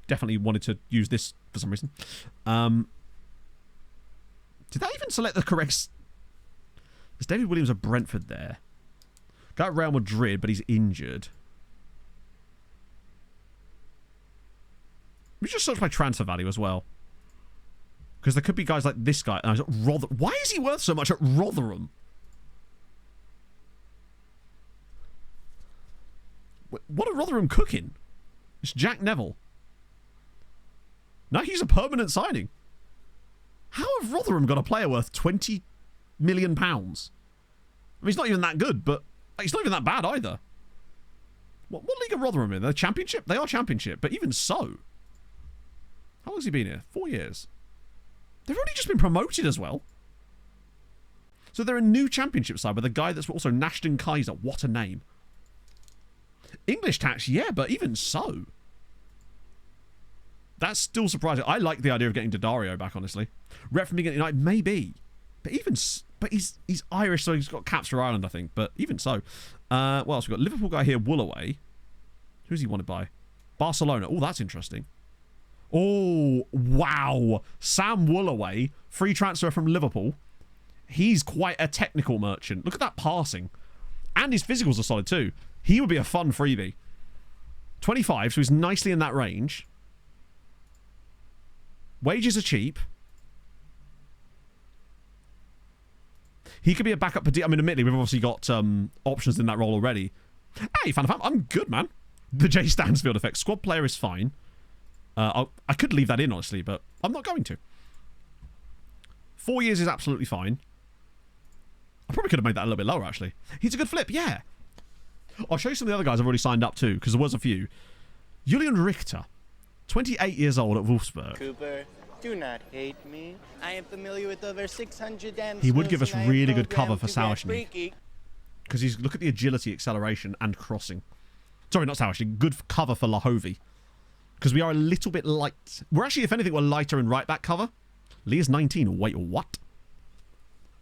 Definitely wanted to use this for some reason. Did that even select the correct... There's David Williams of Brentford there. Guy at Real Madrid, but he's injured. We just search by transfer value as well. Because there could be guys like this guy. Why is he worth so much at Rotherham? What are Rotherham cooking? It's Jack Neville. No, he's a permanent signing. How have Rotherham got a player worth £20 million? I mean, he's not even that good, but he's not even that bad either. What league are Rotherham in? They're Championship? They are Championship, but even so. How long has he been here? 4 years. They've already just been promoted as well. So they're a new Championship side with a guy that's also Nashton Kaiser. What a name. English tax, yeah, but even so. That's still surprising. I like the idea of getting Daddario back, honestly. Rep from beginning United, maybe. But he's Irish, so he's got caps for Ireland, I think. But even so. What else? We've got Liverpool guy here, Woolaway. Who's he wanted by? Barcelona. Oh, that's interesting. Oh, wow. Sam Woolaway, free transfer from Liverpool. He's quite a technical merchant. Look at that passing. And his physicals are solid too. He would be a fun freebie. 25, so he's nicely in that range. Wages are cheap. He could be a backup. I mean, admittedly, we've obviously got options in that role already. Hey, fan, I'm good, man. The Jay Stansfield effect. Squad player is fine. I could leave that in, honestly, but I'm not going to. 4 years is absolutely fine. I probably could have made that a little bit lower, actually. He's a good flip, yeah. I'll show you some of the other guys I've already signed up to, because there was a few. Julian Richter, 28 years old at Wolfsburg. Cooper, Do not hate me. I am familiar with over 600 dance He would give us moves, and I am really good cover programmed for to grant Sauschny. freaky- Because he's look at the agility, acceleration, and crossing. Sorry, not Sauschny. Good cover for Lahovi. Because we are a little bit light. We're actually, if anything, we're lighter in right back cover. Lee is 19. Wait, what?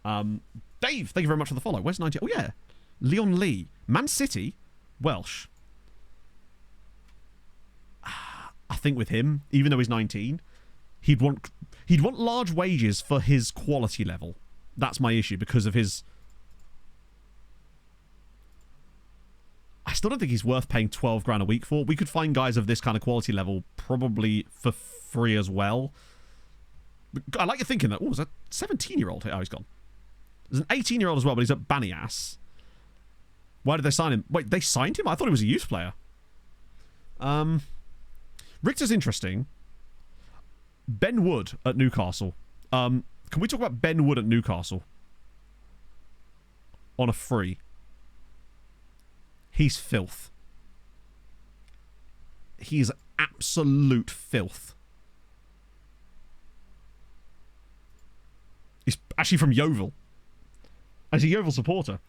Dave, thank you very much for the follow. Where's 19? Oh, yeah. Leon Lee. Man City. Welsh. I think with him, even though he's 19, he'd want large wages for his quality level. That's my issue because of his... I still don't think he's worth paying 12 grand a week for. We could find guys of this kind of quality level probably for free as well. I like your thinking that, oh, is that 17-year-old? Oh, he's gone. There's an 18-year-old as well, but he's at Banias. Why did they sign him? Wait, they signed him? I thought he was a youth player. Richter's interesting. Ben Wood at Newcastle. Can we talk about Ben Wood at Newcastle? On a free. He's filth. He's absolute filth. He's actually from Yeovil. As a Yeovil supporter.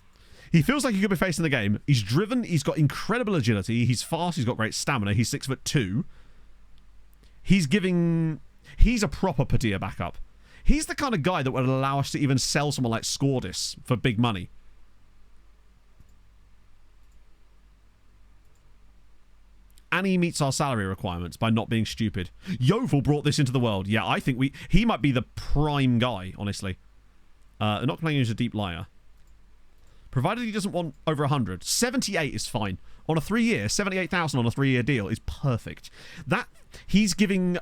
He feels like he could be facing the game. He's driven. He's got incredible agility. He's fast. He's got great stamina. He's 6'2". He's a proper Padilla backup. He's the kind of guy that would allow us to even sell someone like Scordis for big money. And he meets our salary requirements by not being stupid. Yeovil brought this into the world. Yeah, I think he might be the prime guy, honestly. Not playing as a deep liar. Provided he doesn't want over 100. 78 is fine. On a 3-year, 78,000 on a 3-year deal is perfect. That he's giving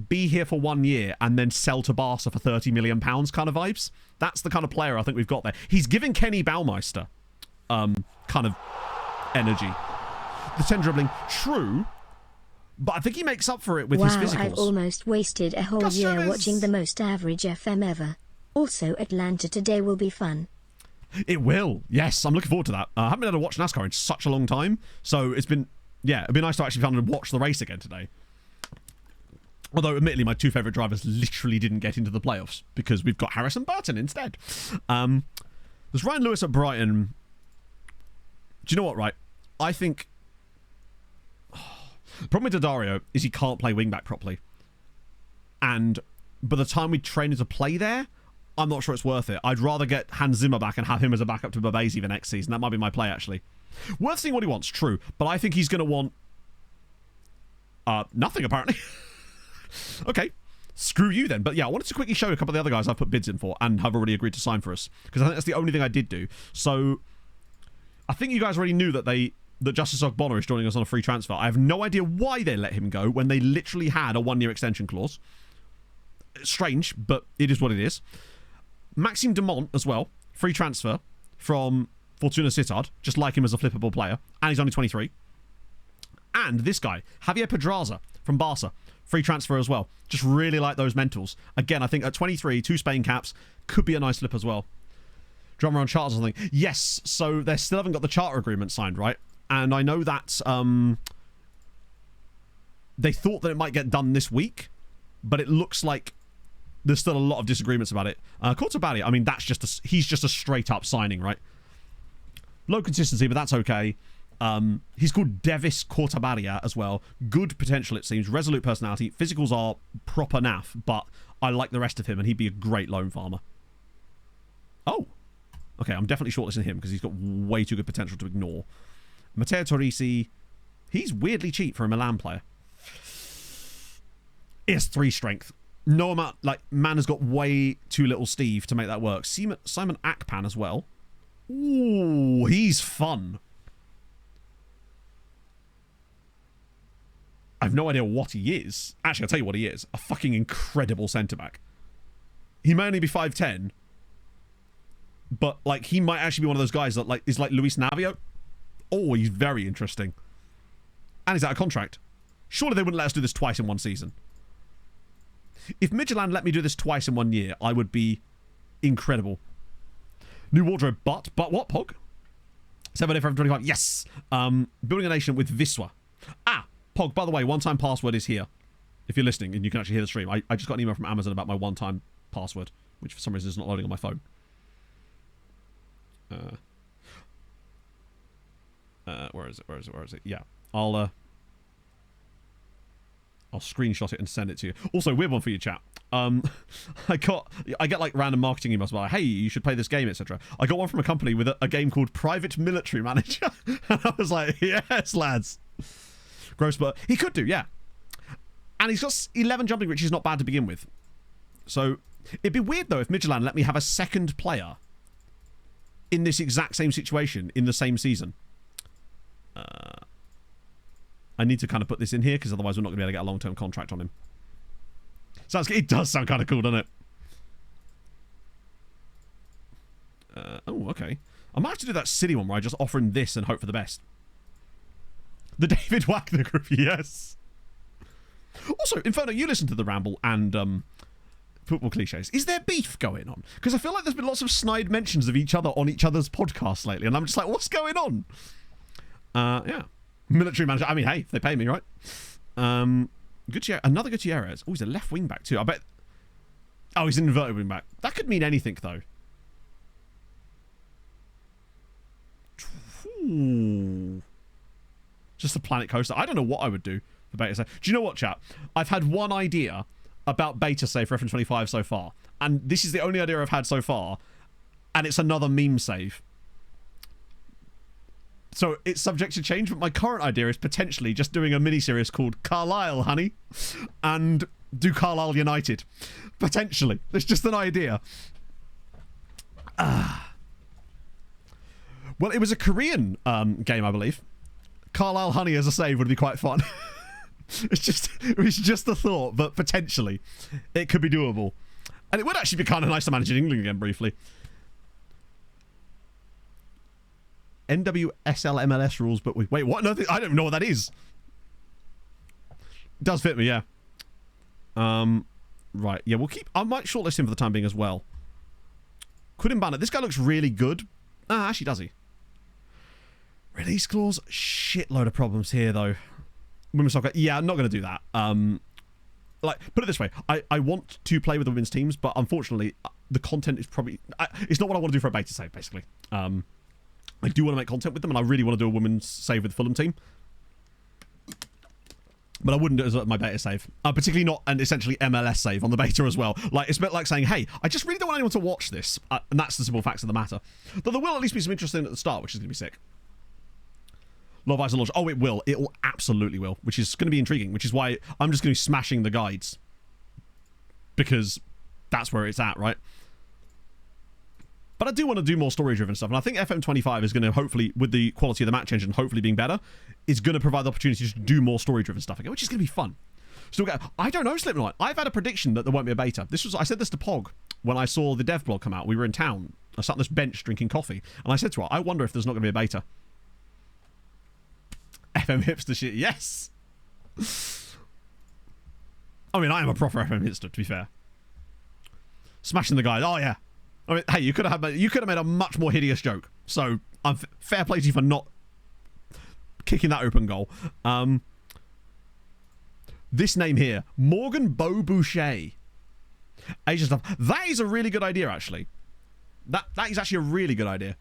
be here for 1 year and then sell to Barca for £30 million kind of vibes. That's the kind of player I think we've got there. He's giving Kenny Baumeister kind of energy. The 10 dribbling, true, but I think he makes up for it with his physicals. Wow, I've almost wasted a whole year watching the most average FM ever. Also, Atlanta today will be fun. It will. Yes, I'm looking forward to that. I haven't been able to watch NASCAR in such a long time, so it'd be nice to actually be able to watch the race again today. Although, admittedly, my two favourite drivers literally didn't get into the playoffs because we've got Harrison Burton instead. There's Ryan Lewis at Brighton. Do you know what, right? I think... The problem with Daddario is he can't play wing-back properly. And by the time we train him to play there, I'm not sure it's worth it. I'd rather get Hans Zimmer back and have him as a backup to Babesi the next season. That might be my play, actually. Worth seeing what he wants, true. But I think he's going to want... nothing, apparently. Okay. Screw you, then. But yeah, I wanted to quickly show you a couple of the other guys I've put bids in for and have already agreed to sign for us. Because I think that's the only thing I did do. So, I think you guys already knew that Justice Ogbonna is joining us on a free transfer. I have no idea why they let him go when they literally had a 1-year extension clause. It's strange, but it is what it is. Maxime Demont as well, free transfer from Fortuna Sittard. Just like him as a flippable player. And he's only 23. And this guy, Javier Pedraza from Barca. Free transfer as well. Just really like those mentals. Again, I think at 23, 2 Spain caps, could be a nice flip as well. Drummer on charters or something. Yes, so they still haven't got the charter agreement signed, right? And I know that they thought that it might get done this week, but it looks like there's still a lot of disagreements about it. Cortabali, I mean, he's just a straight-up signing, right? Low consistency, but that's okay. He's called Devis Cortabaria as well. Good potential, it seems. Resolute personality. Physicals are proper naff, but I like the rest of him, and he'd be a great loan farmer. Oh. Okay, I'm definitely shortlisting him because he's got way too good potential to ignore. Matteo Torrisi, he's weirdly cheap for a Milan player. He has 3 strength. No amount, man has got way too little Steve to make that work. Simon Akpan as well. Ooh, he's fun. I have no idea what he is. Actually, I'll tell you what he is. A fucking incredible centre-back. He may only be 5'10", but, he might actually be one of those guys that, is like Luis Navio. Oh, he's very interesting. And he's out of contract. Surely they wouldn't let us do this twice in one season. If Midtjylland let me do this twice in 1 year, I would be incredible. New wardrobe, but what, Pog? 7-8-5-25, yes! Building a nation with Viswa. Ah, Pog, by the way, one-time password is here. if you're listening and you can actually hear the stream, I just got an email from Amazon about my one-time password, which for some reason is not loading on my phone. Where is it? Yeah, I'll screenshot it and send it to you. Also, weird one for you, chat. I get like random marketing emails about, hey, you should play this game, etc. I got one from a company with a game called Private Military Manager, and I was like, yes, lads. Gross, but he could do, yeah. And he's got 11 jumping, which is not bad to begin with. So it'd be weird though if Midtjylland let me have a second player in this exact same situation in the same season. I need to kind of put this in here because otherwise we're not going to be able to get a long-term contract on him. It does sound kind of cool, doesn't it? Oh, okay. I might have to do that silly one where I just offer him this and hope for the best. The David Wagner group, yes. Also, Inferno, you listen to the Ramble and football cliches. Is there beef going on? Because I feel like there's been lots of snide mentions of each other on each other's podcasts lately, and I'm just like, what's going on? Yeah. Military manager. I mean, hey, if they pay me, right? Another Gutierrez. Oh, he's a left wing back too. I bet. Oh, he's an inverted wing back. That could mean anything, though. Ooh. Just a Planet Coaster. I don't know what I would do for beta save. Do you know what, chat? I've had one idea about beta save for FM25 so far, and this is the only idea I've had so far, and it's another meme save. So it's subject to change, but my current idea is potentially just doing a mini-series called Carlisle, honey, and do Carlisle United. Potentially. It's just an idea. Well, it was a Korean game, I believe. Carlisle Honey as a save would be quite fun. It was just a thought, but potentially it could be doable. And it would actually be kind of nice to manage in England again briefly. NWSL MLS rules, but wait, what? No, I don't know what that is. It does fit me, yeah. Right, yeah, I might shortlist him for the time being as well. Quidden Banner, this guy looks really good. Actually, does he? Release clause, shitload of problems here, though. Women's soccer, yeah, I'm not going to do that. Like, put it this way, I want to play with the women's teams, but unfortunately, the content is probably... it's not what I want to do for a beta save, basically. I do want to make content with them, and I really want to do a women's save with the Fulham team. But I wouldn't do it as my beta save. Particularly not an essentially MLS save on the beta as well. Like, it's a bit like saying, hey, I just really don't want anyone to watch this. And that's the simple facts of the matter. Though there will at least be some interesting at the start, which is going to be sick. Love Eyes and Launch. Oh, it will. It will absolutely will. Which is going to be intriguing. Which is why I'm just going to be smashing the guides. Because that's where it's at, right? But I do want to do more story-driven stuff. And I think FM25 is going to hopefully, with the quality of the match engine hopefully being better, is going to provide the opportunity to do more story-driven stuff again, which is going to be fun. So I don't know, Slipknot. I've had a prediction that there won't be a beta. I said this to Pog when I saw the dev blog come out. We were in town. I sat on this bench drinking coffee. And I said to her, I wonder if there's not going to be a beta. FM hipster shit. Yes! I mean, I am a proper FM hipster, to be fair. Smashing the guy. Oh, yeah. I mean, hey, you could have made a much more hideous joke. So, fair play to you for not kicking that open goal. This name here, Morgan Beauboucher. Asian stuff. That is a really good idea, actually. That is actually a really good idea.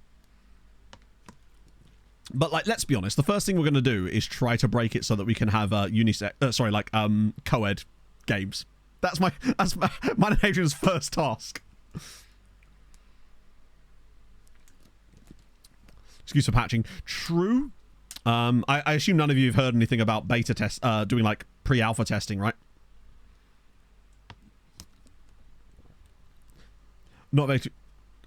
But like, let's be honest. The first thing we're going to do is try to break it so that we can have co-ed games. That's mine and Hadrien's first task. Excuse for patching. True. I assume none of you have heard anything about beta test, doing like pre-alpha testing, right? Not very.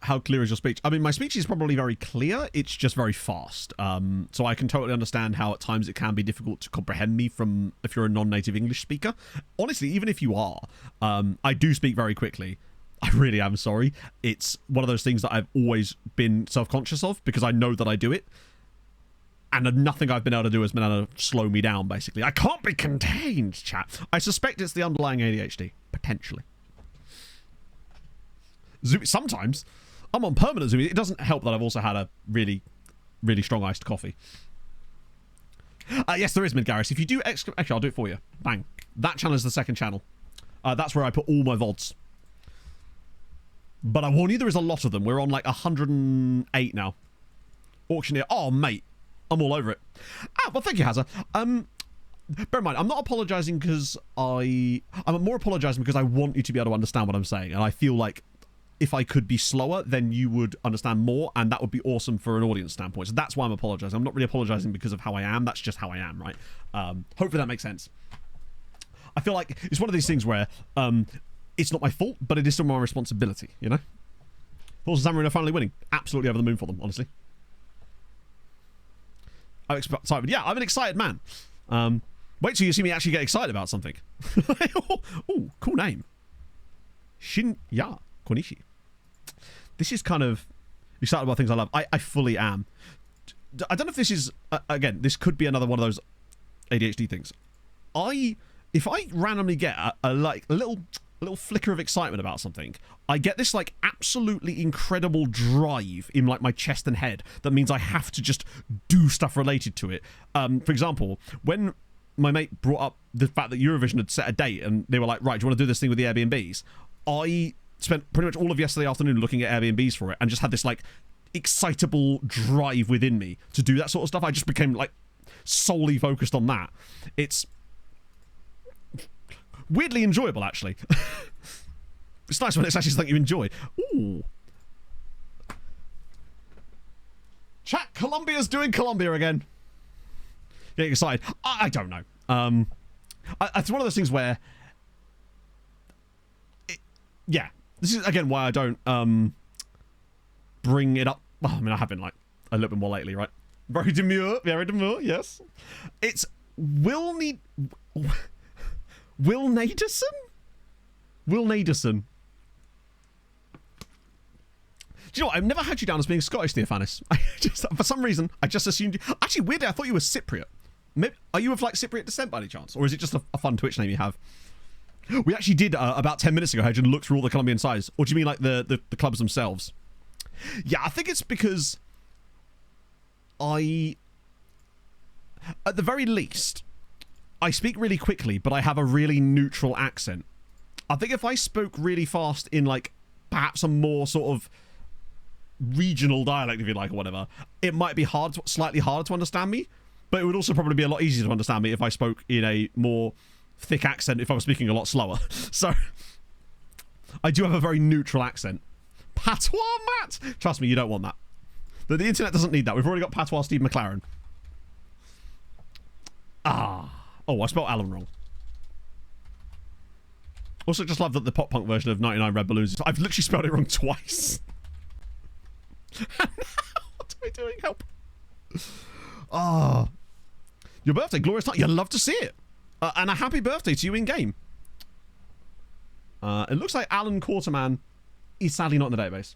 How clear is your speech? I mean, my speech is probably very clear. It's just very fast. So I can totally understand how at times it can be difficult to comprehend me from if you're a non-native English speaker. Honestly, even if you are, I do speak very quickly. I really am sorry. It's one of those things that I've always been self-conscious of because I know that I do it. And nothing I've been able to do has been able to slow me down, basically. I can't be contained, chat. I suspect it's the underlying ADHD. Potentially. Sometimes. I'm on permanent Zoom. It doesn't help that I've also had a really, really strong iced coffee. Yes, there is Midgaris. If you do actually, I'll do it for you. Bang. That channel is the second channel. That's where I put all my VODs. But I warn you, there is a lot of them. We're on like 108 now. Auctioneer. Oh, mate. I'm all over it. Well, thank you, Hazza. Bear in mind, I'm not apologising because I'm more apologising because I want you to be able to understand what I'm saying. And I feel like if I could be slower, then you would understand more, and that would be awesome for an audience standpoint. So that's why I'm apologising. I'm not really apologising because of how I am. That's just how I am, right? Hopefully that makes sense. I feel like it's one of these things where it's not my fault, but it is still my responsibility, you know? Forces Zamorin are finally winning. Absolutely over the moon for them, honestly. I'm excited. Yeah, I'm an excited man. Wait till you see me actually get excited about something. Oh, cool name. Shinya Konishi. This is kind of excited about things I love. I fully am. I don't know if this is... again, this could be another one of those ADHD things. If I randomly get a little flicker of excitement about something, I get this like absolutely incredible drive in like my chest and head that means I have to just do stuff related to it. For example, when my mate brought up the fact that Eurovision had set a date and they were like, right, do you want to do this thing with the Airbnbs? I spent pretty much all of yesterday afternoon looking at Airbnbs for it and just had this like excitable drive within me to do that sort of stuff. I just became like solely focused on that. It's weirdly enjoyable, actually. It's nice when it's actually something you enjoy. Ooh. Chat, Colombia's doing Colombia again. Getting excited. I don't know. It's one of those things where... yeah. This is, again, why I don't bring it up. Well, I mean, I have been, like, a little bit more lately, right? Very demure, yes. It's Will Naderson? Will Naderson. Do you know what? I've never had you down as being Scottish, Theophanis. For some reason, I just assumed you... Actually, weirdly, I thought you were Cypriot. Maybe, are you of, like, Cypriot descent by any chance? Or is it just a fun Twitch name you have? We actually did, about 10 minutes ago, Hadrien, look through all the Colombian sides. Or do you mean, like, the clubs themselves? Yeah, I think it's because at the very least... I speak really quickly, but I have a really neutral accent. I think if I spoke really fast in, like, perhaps a more sort of regional dialect, if you like, or whatever, it might be slightly harder to understand me, but it would also probably be a lot easier to understand me if I spoke in a more thick accent if I was speaking a lot slower. So, I do have a very neutral accent. Patois, Matt! Trust me, you don't want that. The internet doesn't need that. We've already got Patois Steve McLaren. Oh, I spelled Alan wrong. Also, just love that the pop punk version of 99 Red Balloons. I've literally spelled it wrong twice. What am I doing? Help. Your birthday, glorious time. You'd love to see it. And a happy birthday to you in game. It looks like Alan Quarterman is sadly not in the database.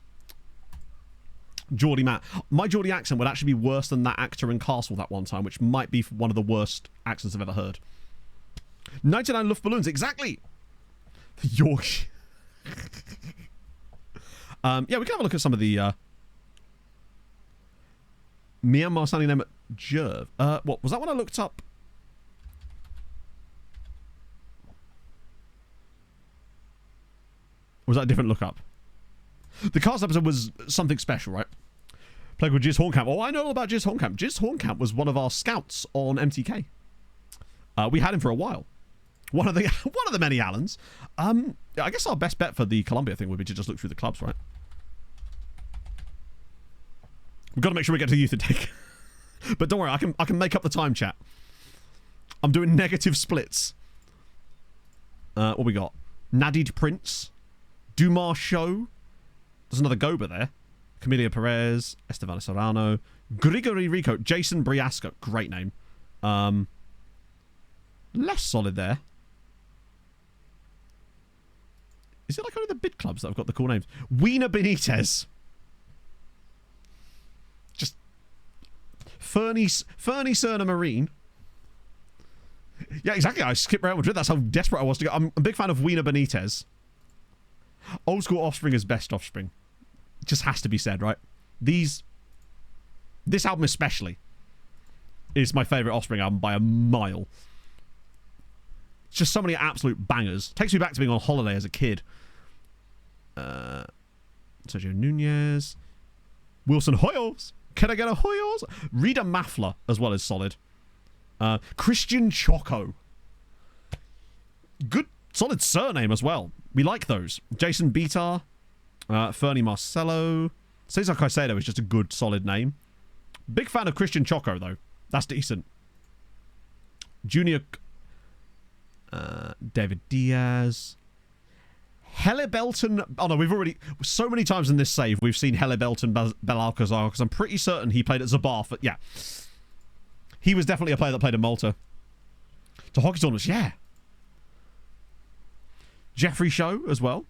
Geordie Matt. My Geordie accent would actually be worse than that actor in Castle that one time, which might be one of the worst accents I've ever heard. 99 Luft Balloons, exactly! Yorkshire. Yeah, we can have a look at some of the Myanmar sounding name at Jerv. What was that one I looked up? Or was that a different lookup? The cast episode was something special, right? Played with Jizz Horncamp. Oh, I know all about Jizz Horncamp. Jizz Horncamp was one of our scouts on MTK. We had him for a while. One of the many Allens. I guess our best bet for the Colombia thing would be to just look through the clubs, right? We've got to make sure we get to the youth intake. But don't worry, I can make up the time, chat. I'm doing negative splits. What we got? Nadid Prince. Dumas Show. There's another Goba there. Camelia Perez. Esteban Serrano. Grigori Rico. Jason Briasco. Great name. Less solid there. Is it like only the bid clubs that have got the cool names? Wiener Benitez. Just Fernie Cerna Marine. Yeah, exactly. I skipped Real Madrid. That's how desperate I was to go. I'm a big fan of Wiener Benitez. Old school Offspring is best Offspring. Just has to be said, right? This album especially. is my favourite Offspring album by a mile. It's just so many absolute bangers. Takes me back to being on holiday as a kid. Sergio Nunez. Wilson Hoyos. Can I get a Hoyos? Rita Maffler as well as solid. Christian Choco. Good, solid surname as well. We like those. Jason Bitar. Fernie Marcelo. Cesar Caicedo is just a good, solid name. Big fan of Christian Choco, though. That's decent. Junior... David Diaz. Helle Belton. Oh no, we've already so many times in this save we've seen Helle Belton Belalcazar because I'm pretty certain he played at Zabar. But yeah, he was definitely a player that played in Malta. To hockey tournaments, yeah. Jeffrey Show as well.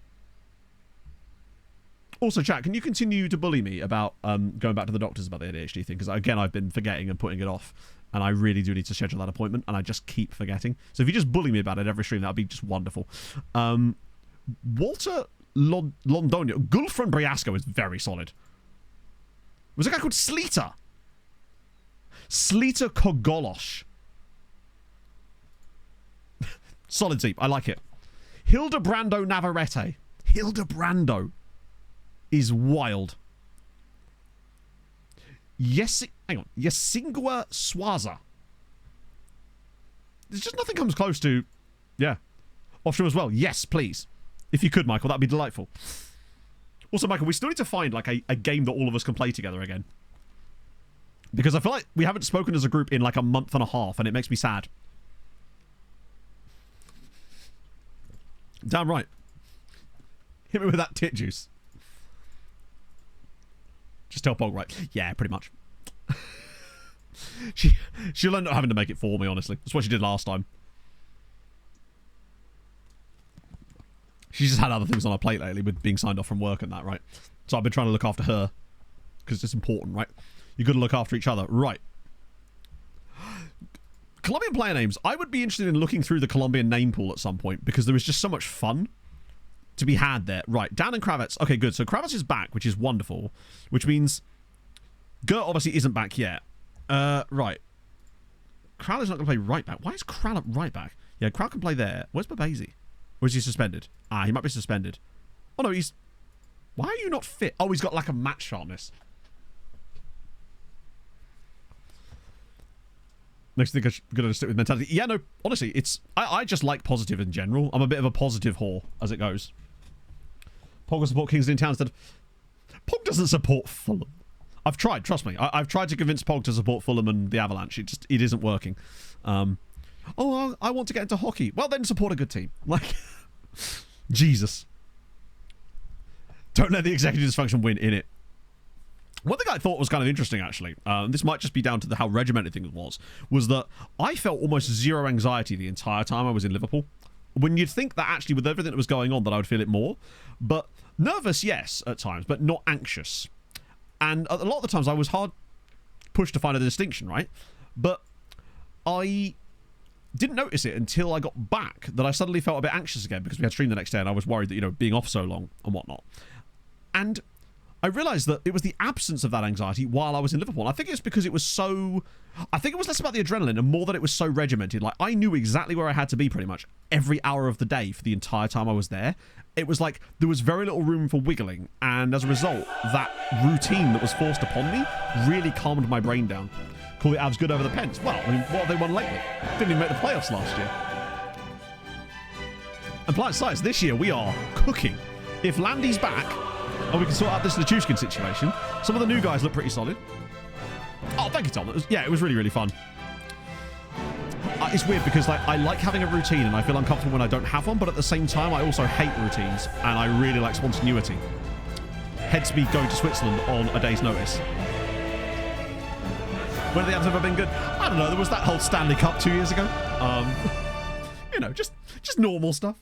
Also, chat, can you continue to bully me about going back to the doctors about the ADHD thing? Because again, I've been forgetting and putting it off. And I really do need to schedule that appointment, and I just keep forgetting. So if you just bully me about it every stream, that would be just wonderful. Walter Londonia. Gulfran Briasco is very solid. Was a guy called Sleater. Sleater Kogolosh. Solid deep. I like it. Hildebrando Navarrete. Hildebrando is wild. Yes, hang on. Yasingwa Swaza. There's just nothing comes close to... Yeah. Offshore as well. Yes, please. If you could, Michael, that'd be delightful. Also, Michael, we still need to find like a game that all of us can play together again. Because I feel like we haven't spoken as a group in like a month and a half, and it makes me sad. Damn right. Hit me with that tit juice. Just tell Pog, right? Yeah, pretty much. She'll end up having to make it for me, honestly. That's what she did last time. She's just had other things on her plate lately with being signed off from work and that, right? So I've been trying to look after her. Because it's important, right? You've got to look after each other. Right. Colombian player names. I would be interested in looking through the Colombian name pool at some point because there is just so much fun to be had there. Right, Dan and Kravitz. Okay, good. So Kravitz is back, which is wonderful. Which means Gert obviously isn't back yet. Right. Kral is not going to play right back. Why is Kral at right back? Yeah, Kral can play there. Where's Babasi? Or is he suspended? Ah, he might be suspended. Oh, no, he's... Why are you not fit? Oh, he's got lack of match sharpness. Next thing I'm going to stick with mentality. Yeah, no, honestly, it's... I just like positive in general. I'm a bit of a positive whore as it goes. Pog will support Kingsley and Townsend. Pog doesn't support Fulham. I've tried, trust me. I've tried to convince Pog to support Fulham and the Avalanche. It isn't working. Oh, I want to get into hockey. Well, then support a good team. Like, Jesus. Don't let the executive dysfunction win in it. One thing I thought was kind of interesting, actually, this might just be down to how regimented things was that I felt almost zero anxiety the entire time I was in Liverpool. When you'd think that actually with everything that was going on that I would feel it more. But nervous, yes, at times, but not anxious. And a lot of the times I was hard pushed to find a distinction, right? But I didn't notice it until I got back that I suddenly felt a bit anxious again because we had stream the next day and I was worried that, you know, being off so long and whatnot. And I realised that it was the absence of that anxiety while I was in Liverpool. And I think it's because it was so... I think it was less about the adrenaline and more that it was so regimented. Like, I knew exactly where I had to be pretty much every hour of the day for the entire time I was there. It was like there was very little room for wiggling. And as a result, that routine that was forced upon me really calmed my brain down. Call the Avs good over the Pens. Well, I mean, what have they won lately? Didn't even make the playoffs last year. And Blind Sides, this year we are cooking. If Landy's back... and we can sort out this Latushkin situation. Some of the new guys look pretty solid. Oh, thank you, Tom. It was really, really fun. It's weird because I like having a routine and I feel uncomfortable when I don't have one, but at the same time, I also hate routines and I really like spontaneity. Hence me going to Switzerland on a day's notice. When have the Avs ever been good? I don't know. There was that whole Stanley Cup 2 years ago. You know, just normal stuff.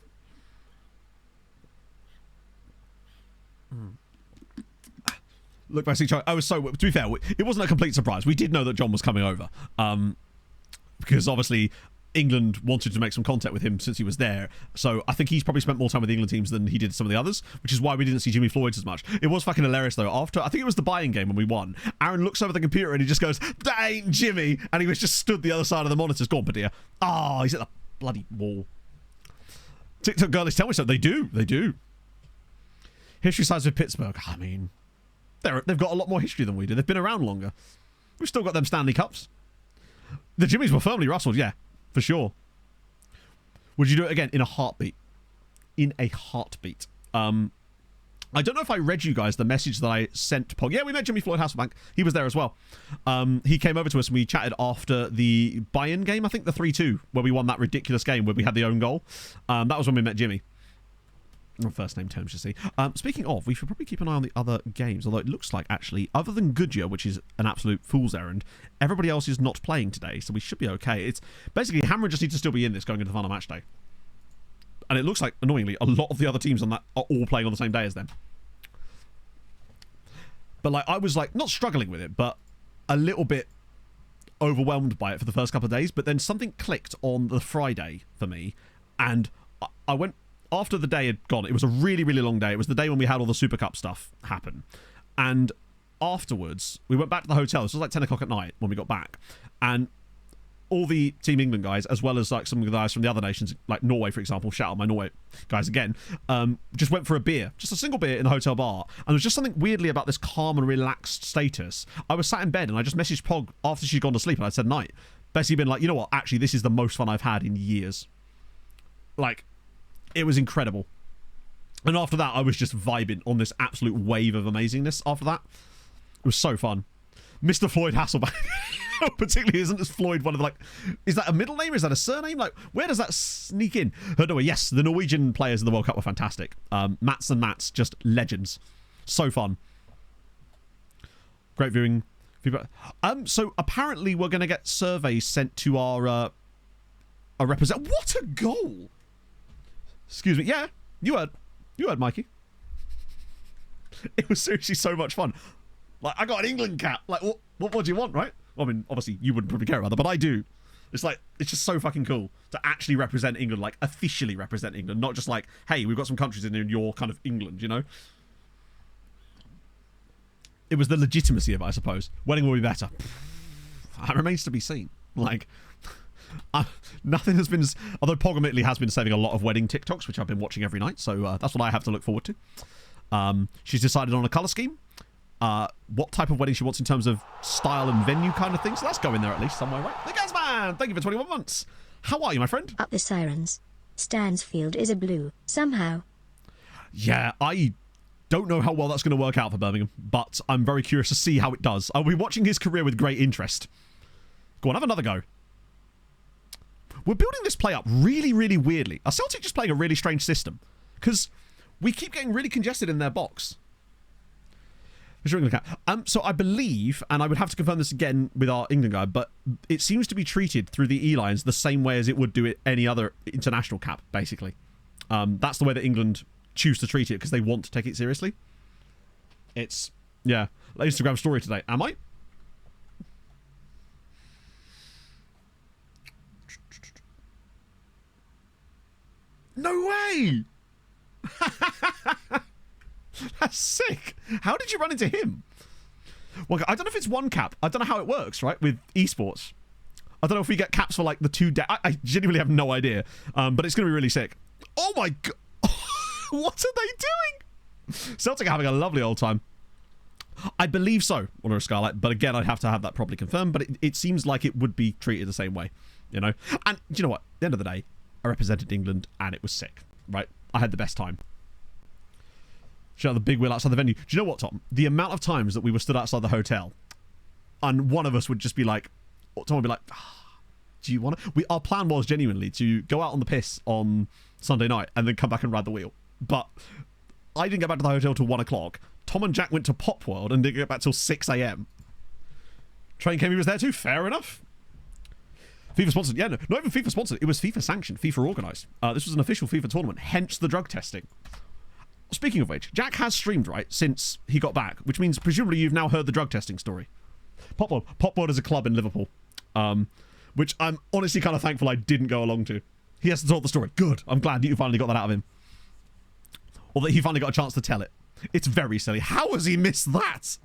Look back, I was so... To be fair, it wasn't a complete surprise. We did know that John was coming over. Because obviously, England wanted to make some contact with him since he was there. So I think he's probably spent more time with the England teams than he did some of the others, which is why we didn't see Jimmy Floyd's as much. It was fucking hilarious though. After, I think it was the buy-in game when we won, Aaron looks over the computer and he just goes, "That ain't Jimmy," and he was just stood the other side of the monitors. Go on, Padilla. Oh, he's at the bloody wall. TikTok girlies tell me so. They do. History sides with Pittsburgh. I mean, they've got a lot more history than we do. They've been around longer. We've still got them Stanley Cups. The Jimmies were firmly rustled, yeah. For sure. Would you do it again? In a heartbeat. In a heartbeat. I don't know if I read you guys the message that I sent to Pog. Yeah, we met Jimmy Floyd Hasselbank. He was there as well. He came over to us and we chatted after the buy-in game, I think the 3-2, where we won that ridiculous game where we had the own goal. That was when we met Jimmy. First name terms, you see. Speaking of, we should probably keep an eye on the other games, although it looks like, actually, other than Goodyear, which is an absolute fool's errand, everybody else is not playing today, so we should be okay. It's basically, Hammer just needs to still be in this going into the final match day. And it looks like, annoyingly, a lot of the other teams on that are all playing on the same day as them. But, like, I was, like, not struggling with it, but a little bit overwhelmed by it for the first couple of days, but then something clicked on the Friday for me, and I went... After the day had gone, it was a really, really long day. It was the day when we had all the Super Cup stuff happen. And afterwards, we went back to the hotel. This was like 10 o'clock at night when we got back. And all the Team England guys, as well as like some of the guys from the other nations, like Norway, for example, shout out my Norway guys again, just went for a beer. Just a single beer in the hotel bar. And there was just something weirdly about this calm and relaxed status. I was sat in bed and I just messaged Pog after she'd gone to sleep and I said night. Basically been like, you know what, actually, this is the most fun I've had in years. Like... It was incredible. And after that, I was just vibing on this absolute wave of amazingness after that. It was so fun. Mr. Floyd Hasselbank. Particularly, isn't this Floyd one of the, like... Is that a middle name? Is that a surname? Like, where does that sneak in? No, yes, the Norwegian players in the World Cup were fantastic. Mats and Mats, just legends. So fun. Great viewing. So, apparently, we're going to get surveys sent to our representative. What a goal! Excuse me. Yeah, you heard, Mikey. It was seriously so much fun. Like, I got an England cap. Like, what do you want, right? I mean, obviously, you wouldn't probably care about that, but I do. It's like, it's just so fucking cool to actually represent England, like, officially represent England, not just like, hey, we've got some countries in here and you're kind of England, you know? It was the legitimacy of it, I suppose. Wedding will be better. That remains to be seen. Like... nothing has been, although Pog admittedly has been saving a lot of wedding TikToks, which I've been watching every night, so that's what I have to look forward to. She's decided on a colour scheme, what type of wedding she wants in terms of style and venue kind of thing, so that's going there at least somewhere, right? The Gazman, thank you for 21 months. How are you, my friend? Up the Sirens. Stansfield is a blue, somehow. Yeah, I don't know how well that's going to work out for Birmingham, but I'm very curious to see how it does. I'll be watching his career with great interest. Go on, have another go. We're building this play up really, really weirdly. Are Celtic just playing a really strange system? Because we keep getting really congested in their box. So I believe, and I would have to confirm this again with our England guy, but it seems to be treated through the E-lines the same way as it would do it any other international cap, basically. That's the way that England choose to treat it because they want to take it seriously. It's, yeah, Instagram story today. Am I? No way! That's sick. How did you run into him? Well, I don't know if it's one cap. I don't know how it works, right, with esports. I don't know if we get caps for, like, the 2 days. I genuinely have no idea. But it's going to be really sick. Oh, my God. What are they doing? Celtic are having a lovely old time. I believe so, on a Scarlet. But again, I'd have to have that properly confirmed. But it seems like it would be treated the same way, you know? And do you know what? At the end of the day, I represented England and it was sick, right? I had the best time. Shout out the big wheel outside the venue. Do you know what, Tom? The amount of times that we were stood outside the hotel and one of us would just be like, Tom would be like, do you want to? Our plan was genuinely to go out on the piss on Sunday night and then come back and ride the wheel. But I didn't get back to the hotel till 1 o'clock. Tom and Jack went to Pop World and didn't get back till 6 a.m. Train came, he was there too. Fair enough. FIFA sponsored. Yeah, no, not even FIFA sponsored. It was FIFA sanctioned, FIFA organised. This was an official FIFA tournament, hence the drug testing. Speaking of which, Jack has streamed, right, since he got back, which means presumably you've now heard the drug testing story. Pop World is a club in Liverpool. which I'm honestly kind of thankful I didn't go along to. He has to tell the story. Good. I'm glad you finally got that out of him. Or that he finally got a chance to tell it. It's very silly. How has he missed that?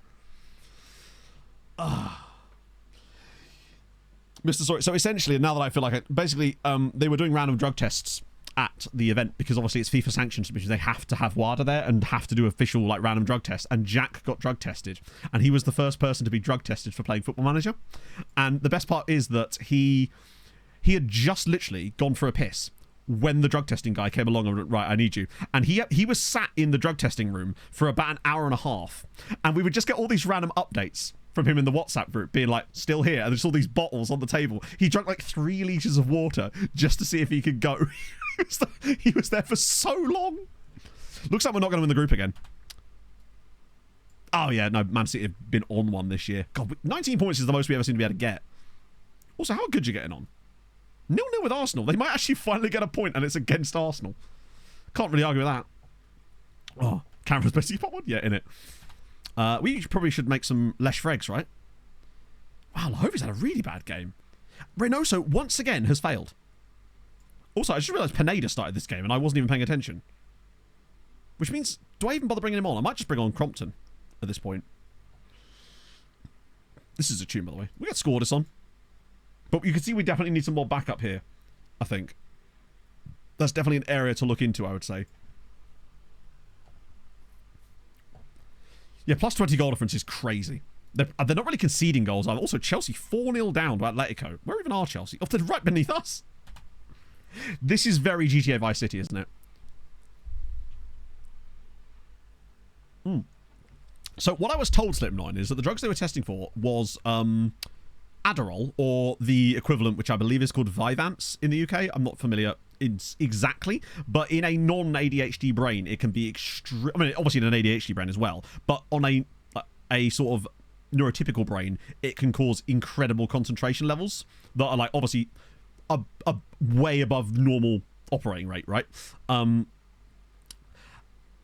Mr. Sorry. So essentially, now that I feel like it, basically, they were doing random drug tests at the event because obviously it's FIFA sanctions, because they have to have WADA there and have to do official like random drug tests. And Jack got drug tested, and he was the first person to be drug tested for playing Football Manager. And the best part is that he had just literally gone for a piss when the drug testing guy came along and went, right, I need you. And he was sat in the drug testing room for about an hour and a half, and we would just get all these random updates from him in the WhatsApp group being like, still here, and there's all these bottles on the table. He drank like 3 litres of water just to see if he could go. He was there for so long. Looks like we're not going to win the group again. Oh yeah, no, Man City have been on one this year. God, 19 points is the most we ever seem to be able to get. Also, how good are you getting on? 0-0 with Arsenal. They might actually finally get a point, and it's against Arsenal. Can't really argue with that. Oh, Cameron's basically put one? Yeah, in it. We probably should make some Lesh Fregs, right? Wow, Lahovi's had a really bad game. Reynoso, once again, has failed. Also, I just realised Pineda started this game, and I wasn't even paying attention. Which means, do I even bother bringing him on? I might just bring on Crompton at this point. This is a tune, by the way. We got scored this on. But you can see we definitely need some more backup here, I think. That's definitely an area to look into, I would say. Yeah, plus 20 goal difference is crazy. They're not really conceding goals either. Also, Chelsea 4-0 down to Atletico. Where even are Chelsea? Oh, they're right beneath us. This is very GTA Vice City, isn't it? So what I was told, Slip9, is that the drugs they were testing for was Adderall, or the equivalent, which I believe is called Vyvanse in the UK. I'm not familiar exactly, but in a non-ADHD brain, it can be extreme. I mean, obviously in an ADHD brain as well, but on a sort of neurotypical brain, it can cause incredible concentration levels that are like obviously a way above normal operating rate, right?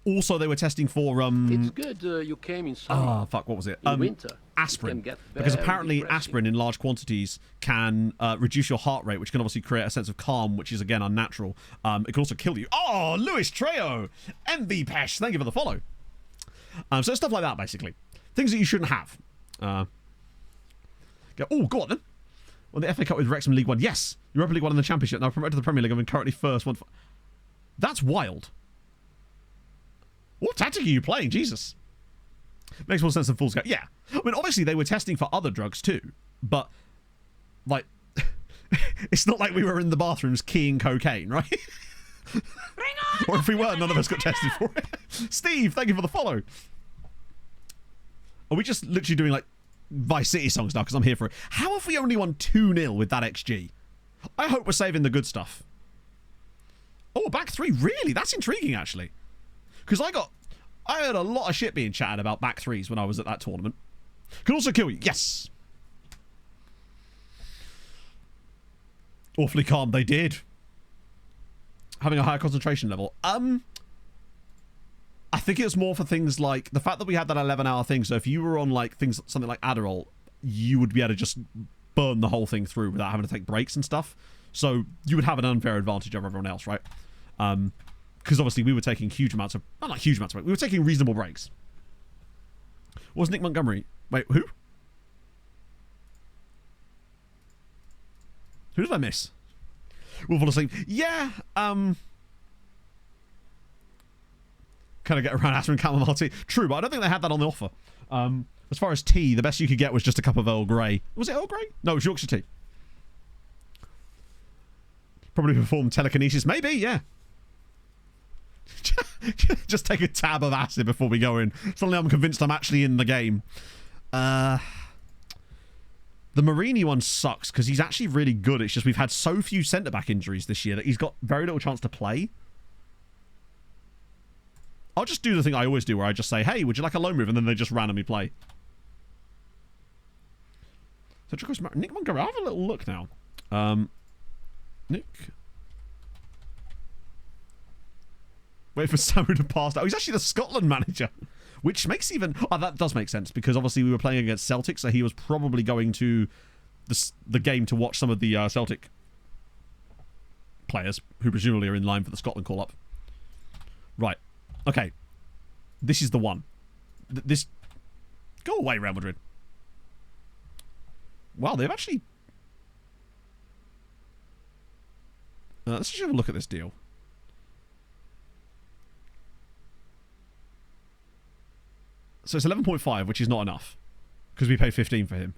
Also, they were testing for it's good you came in summer. Oh, fuck, what was it? In winter. Aspirin. Because apparently depressing. aspirin in large quantities can reduce your heart rate, which can obviously create a sense of calm, which is, again, unnatural. It can also kill you. Oh, Luis Trejo! MV Pesh, thank you for the follow. So stuff like that, basically. Things that you shouldn't have. Oh, go on, then. Won the FA Cup with Wrexham League 1. Yes! Europa League 1 in the Championship. Now promoted to the Premier League. I'm currently first. That's wild. What tactic are you playing? Jesus. Makes more sense than full scale. Yeah. I mean, obviously, they were testing for other drugs too. But, like, it's not like we were in the bathrooms keying cocaine, right? Or if we were, none of us got tested for it. Steve, thank you for the follow. Are we just literally doing, like, Vice City songs now? Because I'm here for it. How have we only won 2-0 with that XG? I hope we're saving the good stuff. Oh, back 3. Really? That's intriguing, actually. Because I heard a lot of shit being chatted about back 3s when I was at that tournament. Could also kill you. Yes. Awfully calm. They did. Having a higher concentration level. I think it was more for things like the fact that we had that 11-hour thing. So if you were on like things, something like Adderall, you would be able to just burn the whole thing through without having to take breaks and stuff. So you would have an unfair advantage over everyone else, right? Because obviously we were taking huge amounts of... Not like huge amounts of breaks. We were taking reasonable breaks. What was Nick Montgomery? Wait, who? Who did I miss? We'll fall asleep. Yeah, kind of get around Aspen Chamomile tea. True, but I don't think they had that on the offer. As far as tea, the best you could get was just a cup of Earl Grey. Was it Earl Grey? No, it was Yorkshire tea. Probably perform telekinesis. Maybe, yeah. Just take a tab of acid before we go in. Suddenly I'm convinced I'm actually in the game. The Marini one sucks because he's actually really good. It's just we've had so few centre-back injuries this year that he's got very little chance to play. I'll just do the thing I always do where I just say, hey, would you like a loan move? And then they just randomly play. So Nick Montgomery, I'll have a little look now. Nick... Wait for Samu to pass. Oh, he's actually the Scotland manager. Which makes even... Oh, that does make sense. Because obviously we were playing against Celtic. So he was probably going to the game to watch some of the Celtic players who presumably are in line for the Scotland call-up. Right. Okay. This is the one. This... Go away, Real Madrid. Wow, they've actually... let's just have a look at this deal. So it's 11.5, which is not enough. Because we paid 15 for him.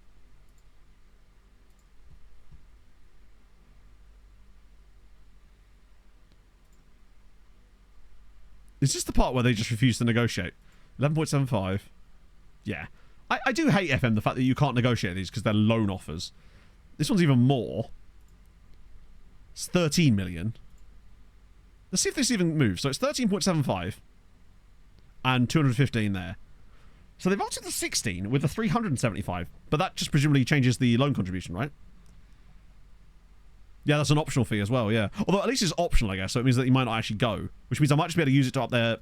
Is this the part where they just refuse to negotiate? 11.75. Yeah. I do hate FM, the fact that you can't negotiate these because they're loan offers. This one's even more. It's 13 million. Let's see if this even moves. So it's 13.75. And 215 there. So they've upped it to 16 with the 375. But that just presumably changes the loan contribution, right? Yeah, that's an optional fee as well, yeah. Although at least it's optional, I guess, so it means that you might not actually go. Which means I might just be able to use it to up there.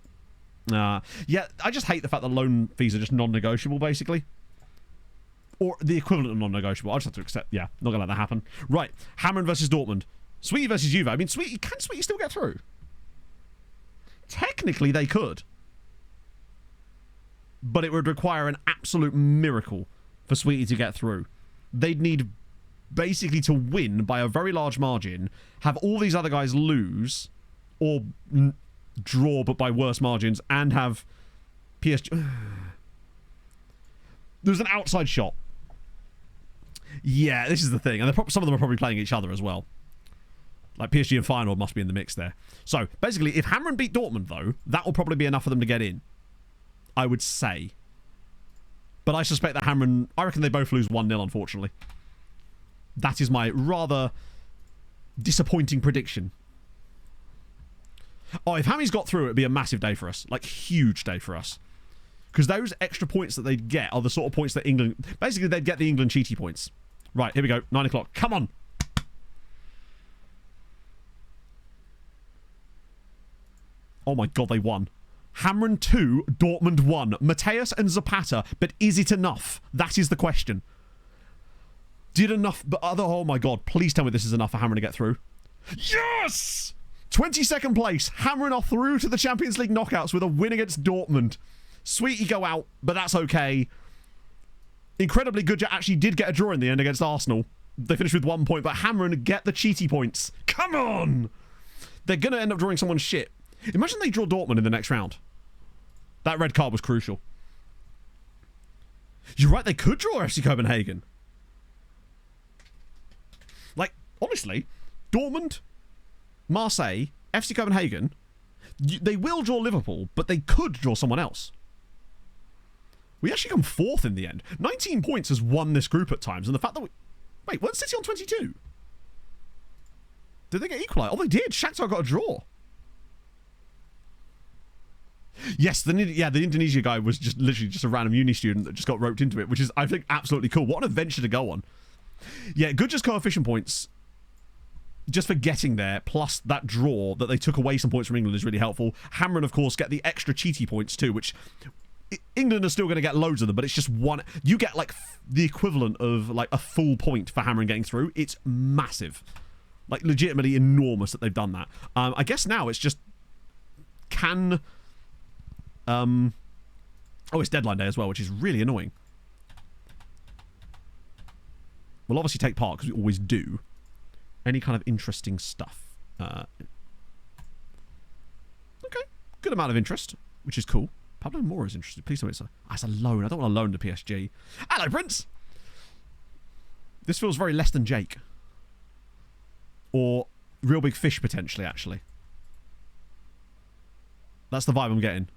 Yeah, I just hate the fact that loan fees are just non-negotiable, basically. Or the equivalent of non-negotiable. I'll just have to accept, yeah, not going to let that happen. Right, Hadrien versus Dortmund. Sweetie versus Juve. I mean, can Sweetie still get through? Technically, they could. But it would require an absolute miracle for Sweetie to get through. They'd need basically to win by a very large margin, have all these other guys lose, or draw but by worse margins, and have PSG... There's an outside shot. Yeah, this is the thing. And some of them are probably playing each other as well. Like PSG and Feyenoord must be in the mix there. So, basically, if Hadrien beat Dortmund, though, that will probably be enough for them to get in. I would say. But I suspect that Hadrien... I reckon they both lose 1-0, unfortunately. That is my rather disappointing prediction. Oh, if Hammy's got through, it'd be a massive day for us. Like, huge day for us. Because those extra points that they'd get are the sort of points that England... Basically, they'd get the England cheaty points. Right, here we go. 9 o'clock. Come on. Oh my god, they won. Hadrien 2, Dortmund 1. Mateus and Zapata, but is it enough? That is the question. Did enough... But oh my god, please tell me this is enough for Hadrien to get through. Yes! 22nd place. Hadrien are through to the Champions League knockouts with a win against Dortmund. Sweetie go out, but that's okay. Incredibly, Goodja actually did get a draw in the end against Arsenal. They finished with 1 point, but Hadrien get the cheaty points. Come on! They're going to end up drawing someone's shit. Imagine they draw Dortmund in the next round. That red card was crucial. You're right, they could draw FC Copenhagen. Like, honestly, Dortmund, Marseille, FC Copenhagen, they will draw Liverpool, but they could draw someone else. We actually come 4th in the end. 19 points has won this group at times, and the fact that we... Wait, weren't City on 22? Did they get equalised? Oh, they did. Shakhtar got a draw. Yes, the Indonesia guy was just literally just a random uni student that just got roped into it, which is, I think, absolutely cool. What an adventure to go on. Yeah, good just coefficient points just for getting there, plus that draw that they took away some points from England is really helpful. Hadrien, of course, get the extra cheaty points too, which England are still going to get loads of them, but it's just one. You get like the equivalent of like a full point for Hadrien getting through. It's massive. Like legitimately enormous that they've done that. I guess now it's just can... Oh, it's deadline day as well, which is really annoying. We'll obviously take part, because we always do. Any kind of interesting stuff. Okay. Good amount of interest, which is cool. Pablo Mora is interested. Please tell me it's a... it's a loan. I don't want a loan to PSG. Hello, Prince! This feels very less than Jake. Or Real Big Fish, potentially, actually. That's the vibe I'm getting.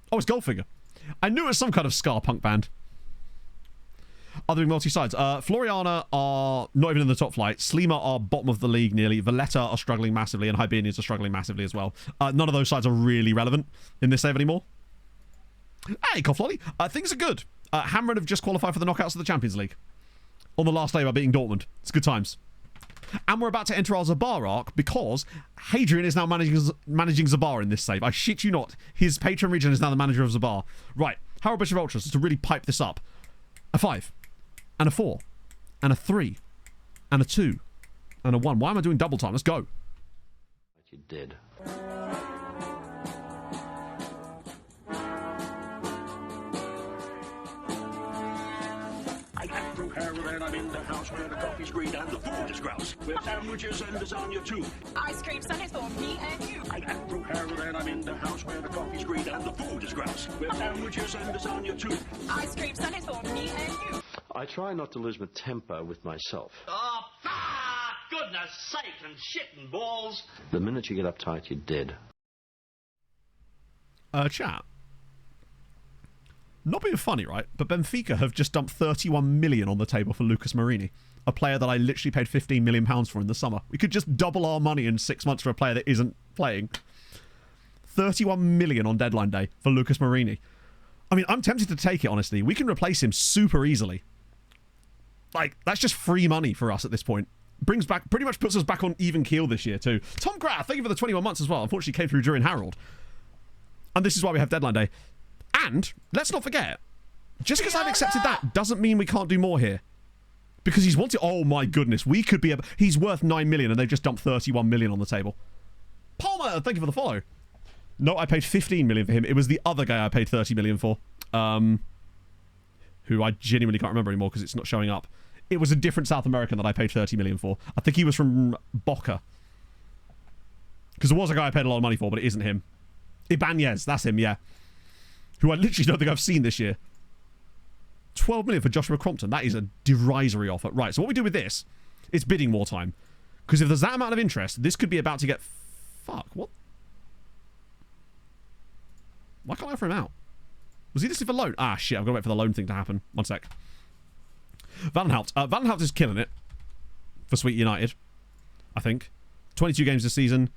Oh, it's Goldfinger. I knew it was some kind of ska punk band. Are there multi-sides? Floriana are not even in the top flight. Slima are bottom of the league nearly. Valletta are struggling massively, and Hibernians are struggling massively as well. None of those sides are really relevant in this save anymore. Hey, Koflolly. Things are good. Hadrien have just qualified for the knockouts of the Champions League. On the last day by beating Dortmund. It's good times. And we're about to enter our Zabar arc because Hadrien is now managing Zabar in this save. I shit you not. His patron region is now the manager of Zabar. Right. Harold Bishop Ultras, to really pipe this up. A 5. And a 4. And a 3. And a 2. And a 1. Why am I doing double time? Let's go. You did. I got through Hadrien, I'm in the house where the coffee's green and the food is grouse. With sandwiches and lasagna too. Ice cream sundaes for me and you. I got through Hadrien, I'm in the house where the coffee's green and the food is grouse. With sandwiches and lasagna too. Ice cream sundaes for me and you. I try not to lose my temper with myself. Oh, goodness sake and shit and balls. The minute you get uptight, you're dead. Chat. Not being funny, right? But Benfica have just dumped 31 million on the table for Lucas Morini, a player that I literally paid 15 million pounds for in the summer. We could just double our money in 6 months for a player that isn't playing. 31 million on deadline day for Lucas Morini. I mean, I'm tempted to take it, honestly. We can replace him super easily. Like, that's just free money for us at this point. Brings back, pretty much puts us back on even keel this year, too. Tom Graff, thank you for the 21 months as well. Unfortunately, came through during Harold. And this is why we have deadline day. And, let's not forget, just because I've accepted that doesn't mean we can't do more here. Because he's wanted... Oh, my goodness. We could be... He's worth 9 million and they've just dumped 31 million on the table. Palmer, thank you for the follow. No, I paid 15 million for him. It was the other guy I paid 30 million for. Who I genuinely can't remember anymore because it's not showing up. It was a different South American that I paid 30 million for. I think he was from Boca. Because there was a guy I paid a lot of money for, but it isn't him. Ibanez, that's him, yeah. Who I literally don't think I've seen this year. 12 million for Joshua Crompton. That is a derisory offer. Right, so what we do with this, it's bidding war time. Because if there's that amount of interest, this could be about to get... Fuck, what? Why can't I offer him out? Was he listed for loan? Ah, shit, I've got to wait for the loan thing to happen. One sec. Vandenhout. Vandenhout is killing it for Sweet United, I think. 22 games this season.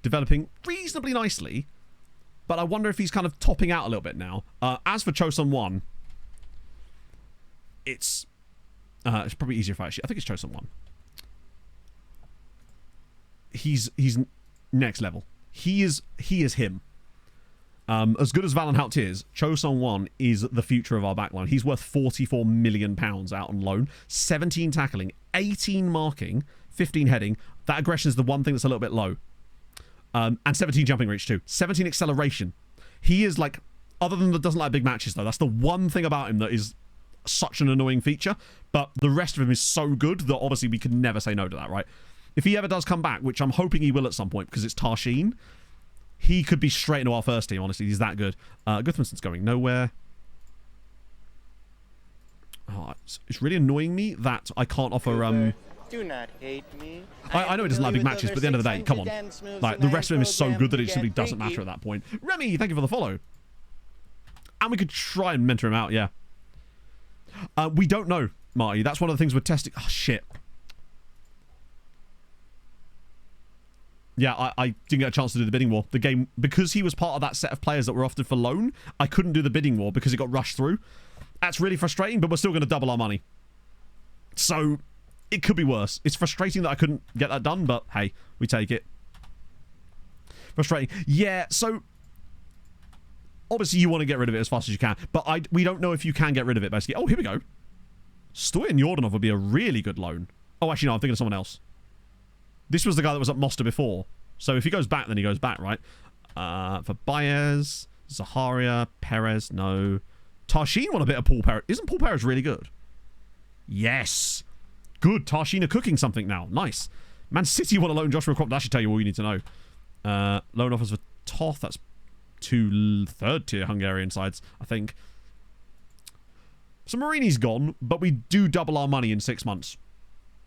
Developing reasonably nicely. But I wonder if he's kind of topping out a little bit now. As for Chosun 1, it's probably easier if I actually... I think it's Chosun 1. He's next level. He is him. As good as Valenhout is, Chosun 1 is the future of our backline. He's worth £44 million out on loan. 17 tackling, 18 marking, 15 heading. That aggression is the one thing that's a little bit low. And 17 jumping reach too. 17 acceleration. He is like, other than that doesn't like big matches though, that's the one thing about him that is such an annoying feature. But the rest of him is so good that obviously we can never say no to that, right? If he ever does come back, which I'm hoping he will at some point because it's Tarshin, he could be straight into our first team, honestly. He's that good. Gudmundson's going nowhere. Oh, it's really annoying me that I can't offer... Do not hate me. I know it doesn't like big matches, but at the end of the day, come on. Like, the rest of him is so good that it simply doesn't matter at that point. Remy, thank you for the follow. And we could try and mentor him out, yeah. We don't know, Marty. That's one of the things we're testing. Oh, shit. Yeah, I didn't get a chance to do the bidding war. The game, because he was part of that set of players that were offered for loan, I couldn't do the bidding war because it got rushed through. That's really frustrating, but we're still going to double our money. So... it could be worse. It's frustrating that I couldn't get that done, but hey, we take it. Frustrating. Yeah, so... obviously, you want to get rid of it as fast as you can, but we don't know if you can get rid of it, basically. Oh, here we go. Stoyan Yordanov would be a really good loan. Oh, actually, no, I'm thinking of someone else. This was the guy that was at Mosta before. So if he goes back, then he goes back, right? For Baez, Zaharia, Perez, no. Tarshin want a bit of Paul Perez. Isn't Paul Perez really good? Yes. Good. Tarshin are cooking something now. Nice. Man City want to loan Joshua Crompton. That should tell you all you need to know. Loan offers for Toth. That's 2 third-tier Hungarian sides, I think. So Marini's gone, but we do double our money in 6 months,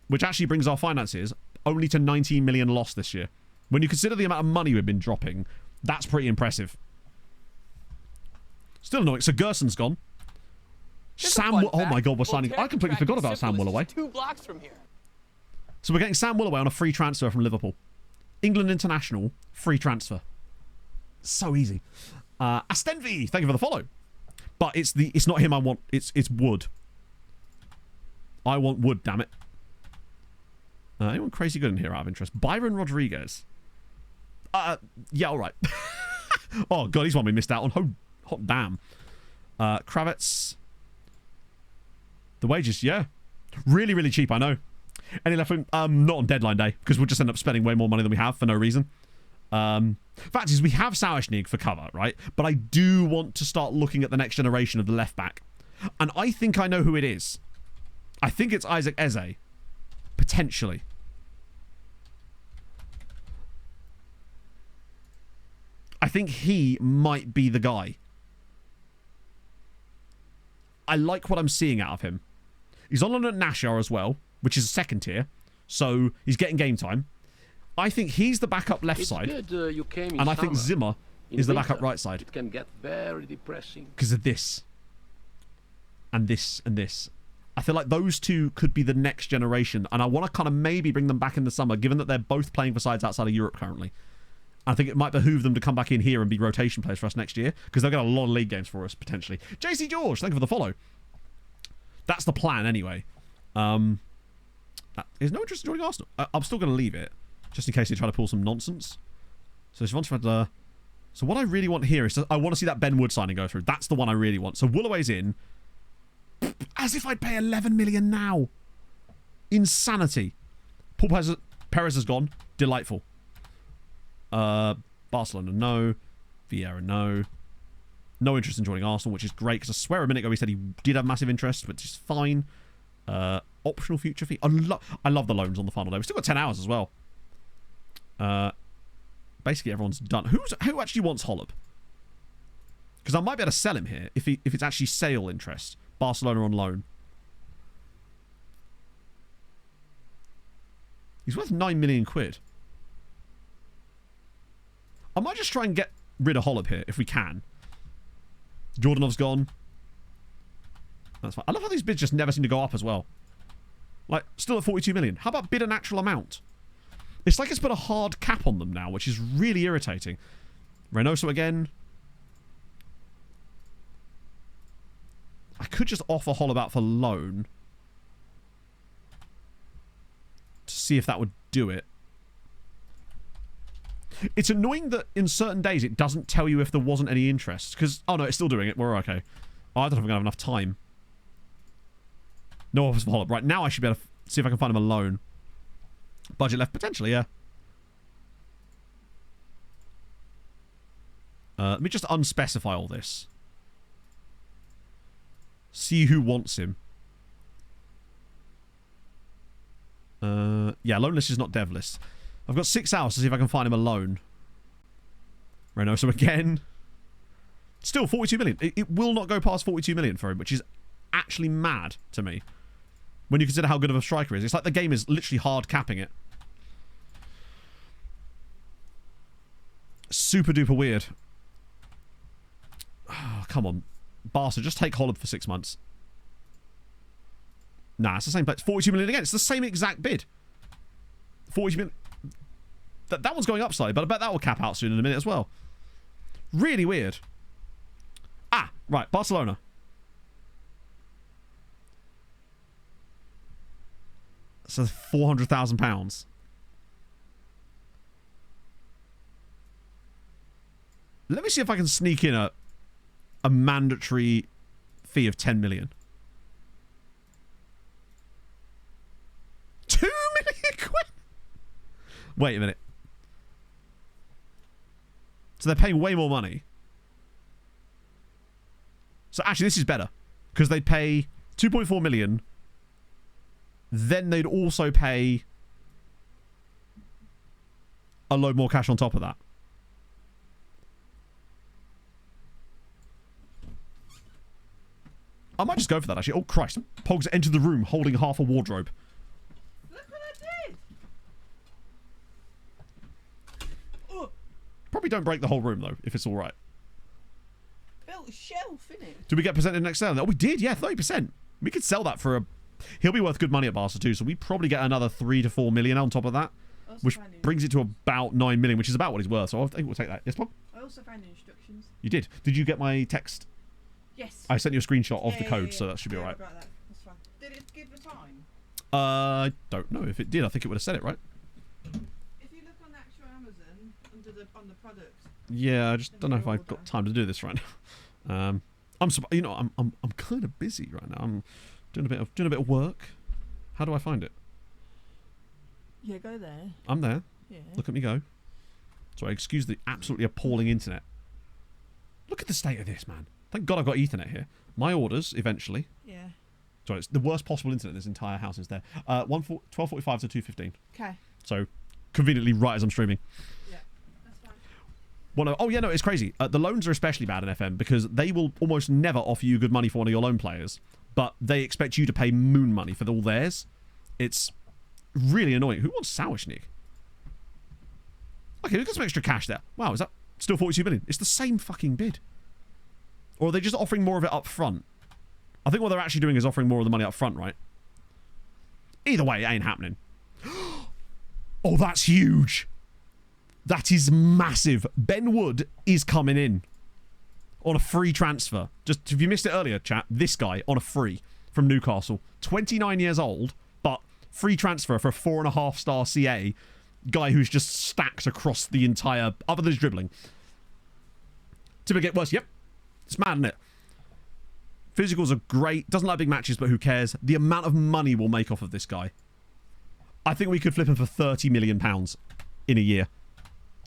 which actually brings our finances only to 19 million loss this year. When you consider the amount of money we've been dropping, that's pretty impressive. Still annoying. So Gerson's gone. Sam, oh my God, we're signing. I completely forgot about Sam Willoway. 2 blocks from here. So we're getting Sam Willoway on a free transfer from Liverpool. England international, free transfer. So easy. Astenvi, thank you for the follow. But it's not him I want. It's Wood. I want Wood, damn it. Anyone crazy good in here out of interest? Byron Rodriguez. Yeah, all right. Oh God, he's one we missed out on. Hot damn. Kravitz. The wages, yeah. Really, really cheap, I know. Any left wing? Not on deadline day, because we'll just end up spending way more money than we have for no reason. Fact is, we have Sauerschnig for cover, right? But I do want to start looking at the next generation of the left back. And I think I know who it is. I think it's Isaac Eze. Potentially. I think he might be the guy. I like what I'm seeing out of him. He's on loan at Nashar as well, which is a second tier. So he's getting game time. I think he's the backup left side. Good, you came in and I think summer. Zimmer is the backup right side. It can get very depressing. Because of this. And this and this. I feel like those two could be the next generation. And I want to kind of maybe bring them back in the summer, given that they're both playing for sides outside of Europe currently. I think it might behoove them to come back in here and be rotation players for us next year, because they'll get a lot of league games for us, potentially. JC George, thank you for the follow. That's the plan, anyway. There's no interest in joining Arsenal. I'm still going to leave it, just in case they try to pull some nonsense. So so what I really want here is, I want to see that Ben Wood signing go through. That's the one I really want. So Woolaway's in. As if I'd pay 11 million now. Insanity. Paul Perez has gone. Delightful. Barcelona, no. Vieira, no. No interest in joining Arsenal, which is great, because I swear a minute ago he said he did have massive interest, which is fine. Optional future fee. I love the loans on the final day. We've still got 10 hours as well. Basically everyone's done. Who actually wants Holub? Because I might be able to sell him here if it's actually sale interest. Barcelona on loan. He's worth 9 million quid. I might just try and get rid of Holub here if we can. Jordanov's gone. That's fine. I love how these bids just never seem to go up as well. Like, still at 42 million. How about bid an actual amount? It's like it's put a hard cap on them now, which is really irritating. Reynoso again. I could just offer Holub out for loan. To see if that would do it. It's annoying that in certain days it doesn't tell you if there wasn't any interest. Because, oh no, it's still doing it. We're okay. Oh, I don't know if I'm going to have enough time. No offers for Holub. Right, now I should be able to see if I can find him a loan. Budget left, potentially, yeah. Let me just unspecify all this. See who wants him. Yeah, loan list is not dev list. I've got 6 hours to see if I can find him a loan. Reynoso again. Still 42 million. It will not go past 42 million for him, which is actually mad to me. When you consider how good of a striker he is. It's like the game is literally hard capping it. Super duper weird. Oh, come on. Barca, just take Holub for 6 months. Nah, it's the same place. 42 million again. It's the same exact bid. 40 million. That one's going up slightly, but I bet that will cap out soon in a minute as well. Really weird. Ah, right. Barcelona. So £400,000. Let me see if I can sneak in a mandatory fee of 10 million. 2 million quid? Wait a minute. So they're paying way more money. So actually this is better. Because they'd pay 2.4 million. Then they'd also pay a load more cash on top of that. I might just go for that, actually. Oh, Christ. Pogs entered the room holding half a wardrobe. Look what I did! Oh. Probably don't break the whole room, though, if it's all right. Built a shelf, innit? Did we get presented next sale? Oh, we did, yeah, 30%. We could sell that for a... He'll be worth good money at Barca, too, so we probably get another 3 to 4 million on top of that, which brings it to about 9 million, which is about what he's worth, so I think we'll take that. Yes, Pog? I also found the instructions. You did. Did you get my text? Yes. I sent you a screenshot of the code, so that should be alright. That. That's fine. Did it give the time? I don't know. If it did, I think it would have said it, right? If you look on actual Amazon, on the products. Yeah, I just don't know if I've got time to do this right now. I'm kind of busy right now. Doing a bit of work. How do I find it? Yeah, go there. I'm there. Yeah. Look at me go. Sorry, excuse the absolutely appalling internet. Look at the state of this, man. Thank God I've got Ethernet here. My orders, eventually. Yeah. Sorry, it's the worst possible internet this entire house is there. 12:45 to 2:15. Okay. So, conveniently right as I'm streaming. Yeah, that's fine. Well, no, oh, yeah, no, it's crazy. The loans are especially bad in FM because they will almost never offer you good money for one of your loan players, but they expect you to pay moon money for all theirs. It's really annoying. Who wants Sauerschnick? Okay, we've got some extra cash there. Wow, is that still 42 million? It's the same fucking bid. Or are they just offering more of it up front? I think what they're actually doing is offering more of the money up front, right? Either way, it ain't happening. Oh, that's huge. That is massive. Ben Wood is coming in on a free transfer. Just if you missed it earlier, chat, this guy on a free from Newcastle. 29 years old, but free transfer for a 4.5-star CA. Guy who's just stacked across the entire... Other than his dribbling. To get worse, yep. It's mad, isn't it? Physicals are great. Doesn't like big matches, but who cares? The amount of money we'll make off of this guy. I think we could flip him for £30 million in a year.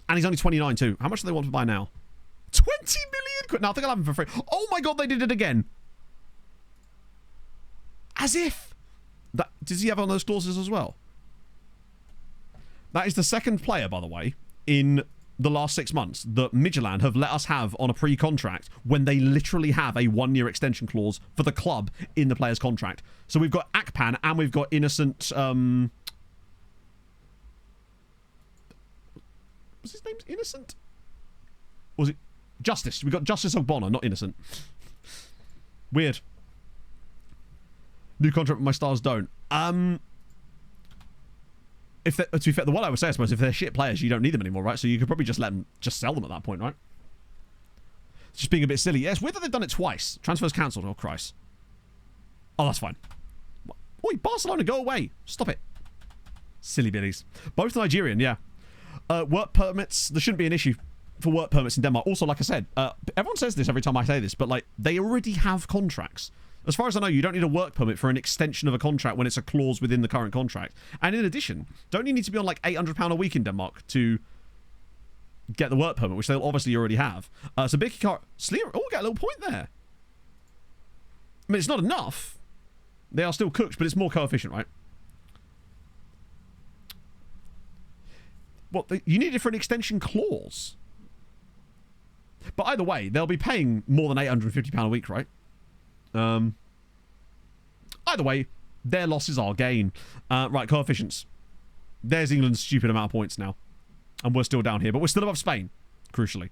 And he's only 29 too. How much do they want to buy now? 20 million quid. No, I think I'll have him for free. Oh my God, they did it again. As if. Does he have on those clauses as well? That is the second player, by the way, in the last 6 months that Midtjylland have let us have on a pre-contract when they literally have a 1-year extension clause for the club in the player's contract. So we've got Akpan and we've got Innocent... was his name Innocent? Or was it Justice? We got Justice Ogbonna, not Innocent. Weird. New contract, but my stars don't. If to be fair, the one I would say, I suppose, if they're shit players, you don't need them anymore, right? So you could probably just sell them at that point, right? It's just being a bit silly. Yeah, it's weird that they've done it twice. Transfers cancelled. Oh, Christ. Oh, that's fine. Oi, Barcelona, go away. Stop it. Silly biddies. Both Nigerian, yeah. Work permits, there shouldn't be an issue for work permits in Denmark. Also, like I said, everyone says this every time I say this, but like they already have contracts. As far as I know, you don't need a work permit for an extension of a contract when it's a clause within the current contract. And in addition, don't you need to be on like £800 a week in Denmark to get the work permit, which they'll obviously already have. So Bicky Car... Sleer... Oh, get a little point there. I mean, it's not enough. They are still cooked, but it's more coefficient, right? What? You need it for an extension clause. But either way, they'll be paying more than £850 a week, right? Either way, their loss is our gain. Right, coefficients. There's England's stupid amount of points now. And we're still down here, but we're still above Spain, crucially.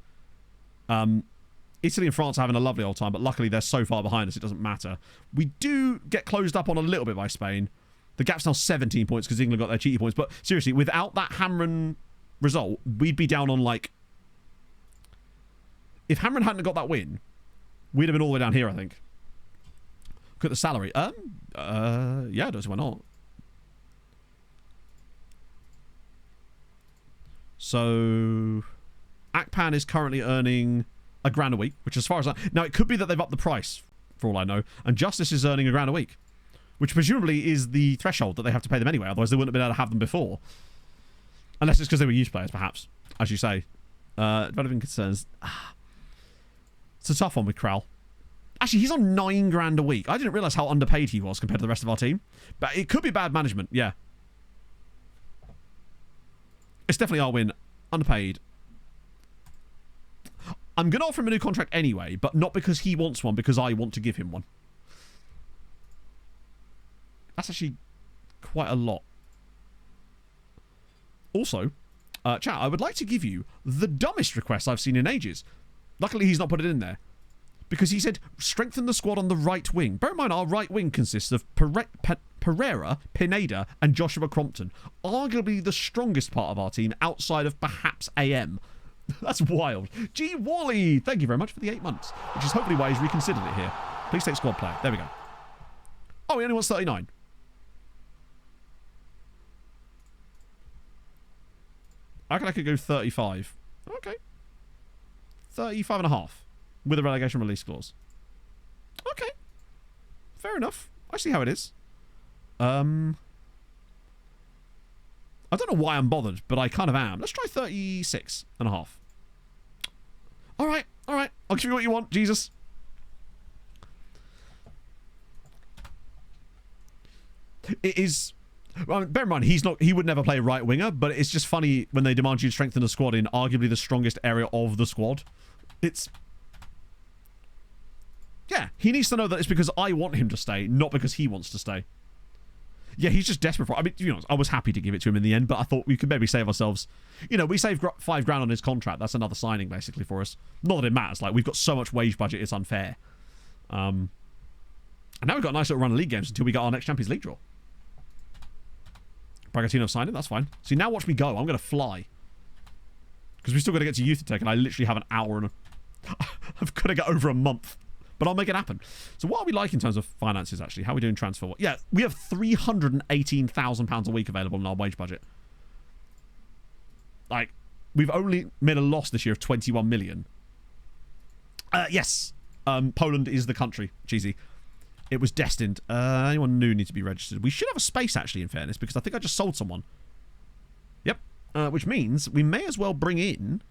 Italy and France are having a lovely old time, but luckily they're so far behind us, it doesn't matter. We do get closed up on a little bit by Spain. The gap's now 17 points because England got their cheaty points. But seriously, without that Hamren result, we'd be down on like... If Hamren hadn't got that win, we'd have been all the way down here, I think. Look at the salary. Yeah, I don't see why not. So, Akpan is currently earning £1,000 a week, which as far as I... Now, it could be that they've upped the price, for all I know, and Justice is earning £1,000 a week, which presumably is the threshold that they have to pay them anyway, otherwise they wouldn't have been able to have them before. Unless it's because they were youth players, perhaps, as you say. Developing concerns. It's a tough one with Krell. Actually, he's on £9,000 a week. I didn't realise how underpaid he was compared to the rest of our team. But it could be bad management, yeah. It's definitely our win. Underpaid. I'm going to offer him a new contract anyway, but not because he wants one, because I want to give him one. That's actually quite a lot. Also, chat, I would like to give you the dumbest request I've seen in ages. Luckily, he's not put it in there. Because he said, strengthen the squad on the right wing. Bear in mind, our right wing consists of Pereira, Pineda, and Joshua Crompton. Arguably the strongest part of our team outside of perhaps AM. That's wild. G. Wally, thank you very much for the 8 months. Which is hopefully why he's reconsidered it here. Please take squad player. There we go. Oh, he only wants 39. I reckon I could go 35. Okay. 35.5. With a relegation release clause. Okay. Fair enough. I see how it is. I don't know why I'm bothered, but I kind of am. Let's try 36 and a half. All right. I'll give you what you want, Jesus. It is... Well, bear in mind, he would never play right winger, but it's just funny when they demand you to strengthen the squad in arguably the strongest area of the squad. It's... Yeah, he needs to know that it's because I want him to stay, not because he wants to stay. Yeah, he's just desperate for it. I mean, you know, I was happy to give it to him in the end, but I thought we could maybe save ourselves... You know, we saved £5 grand on his contract. That's another signing, basically, for us. Not that it matters. Like, we've got so much wage budget, it's unfair. And now we've got a nice little run of league games until we get our next Champions League draw. Bragatino signed it, that's fine. See, now watch me go. I'm going to fly. Because we still got to get to youth attack, and I literally have an hour and I've got to get over a month. But I'll make it happen. So what are we like in terms of finances, actually? How are we doing transfer? Yeah, we have £318,000 a week available in our wage budget. Like, we've only made a loss this year of 21 million. Yes. Poland is the country. Cheesy. It was destined. Anyone new needs to be registered. We should have a space, actually, in fairness, because I think I just sold someone. Yep. Which means we may as well bring in...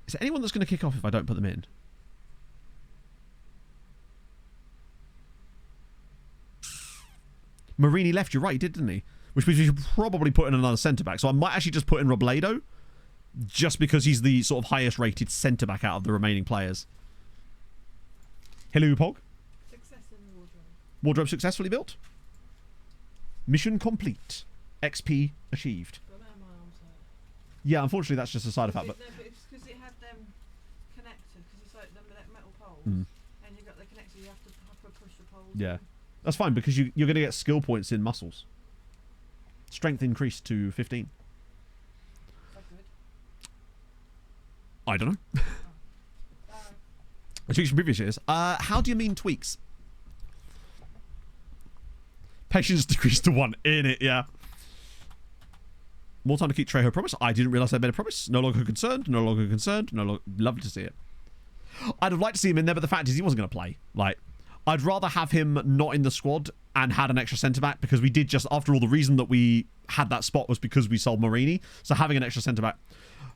Is there anyone that's going to kick off if I don't put them in? Marini left, you're right, he did, didn't he? Which means we should probably put in another centre-back. So I might actually just put in Robledo, just because he's the sort of highest-rated centre-back out of the remaining players. Hello, Pog. Success in the wardrobe. Wardrobe successfully built. Mission complete. XP achieved. But now my arms hurt. Yeah, unfortunately that's just a side effect. No, But but it's because it had them connected, because it's like them metal poles, Mm. and you've got the connector, you have to push the poles. yeah, that's fine because you're going to get skill points in muscles. Strength increased to 15. Is that good? I don't know. Tweaks from previous years. How do you mean tweaks? Patience decreased to 1. In it, yeah. More time to keep Trejo promise. I didn't realise I made a promise. No longer concerned. No longer concerned. Love to see it. I'd have liked to see him in there, but the fact is he wasn't going to play. Like, I'd rather have him not in the squad and had an extra centre-back, because we did just, after all, the reason that we had that spot was because we sold Marini. So having an extra centre-back,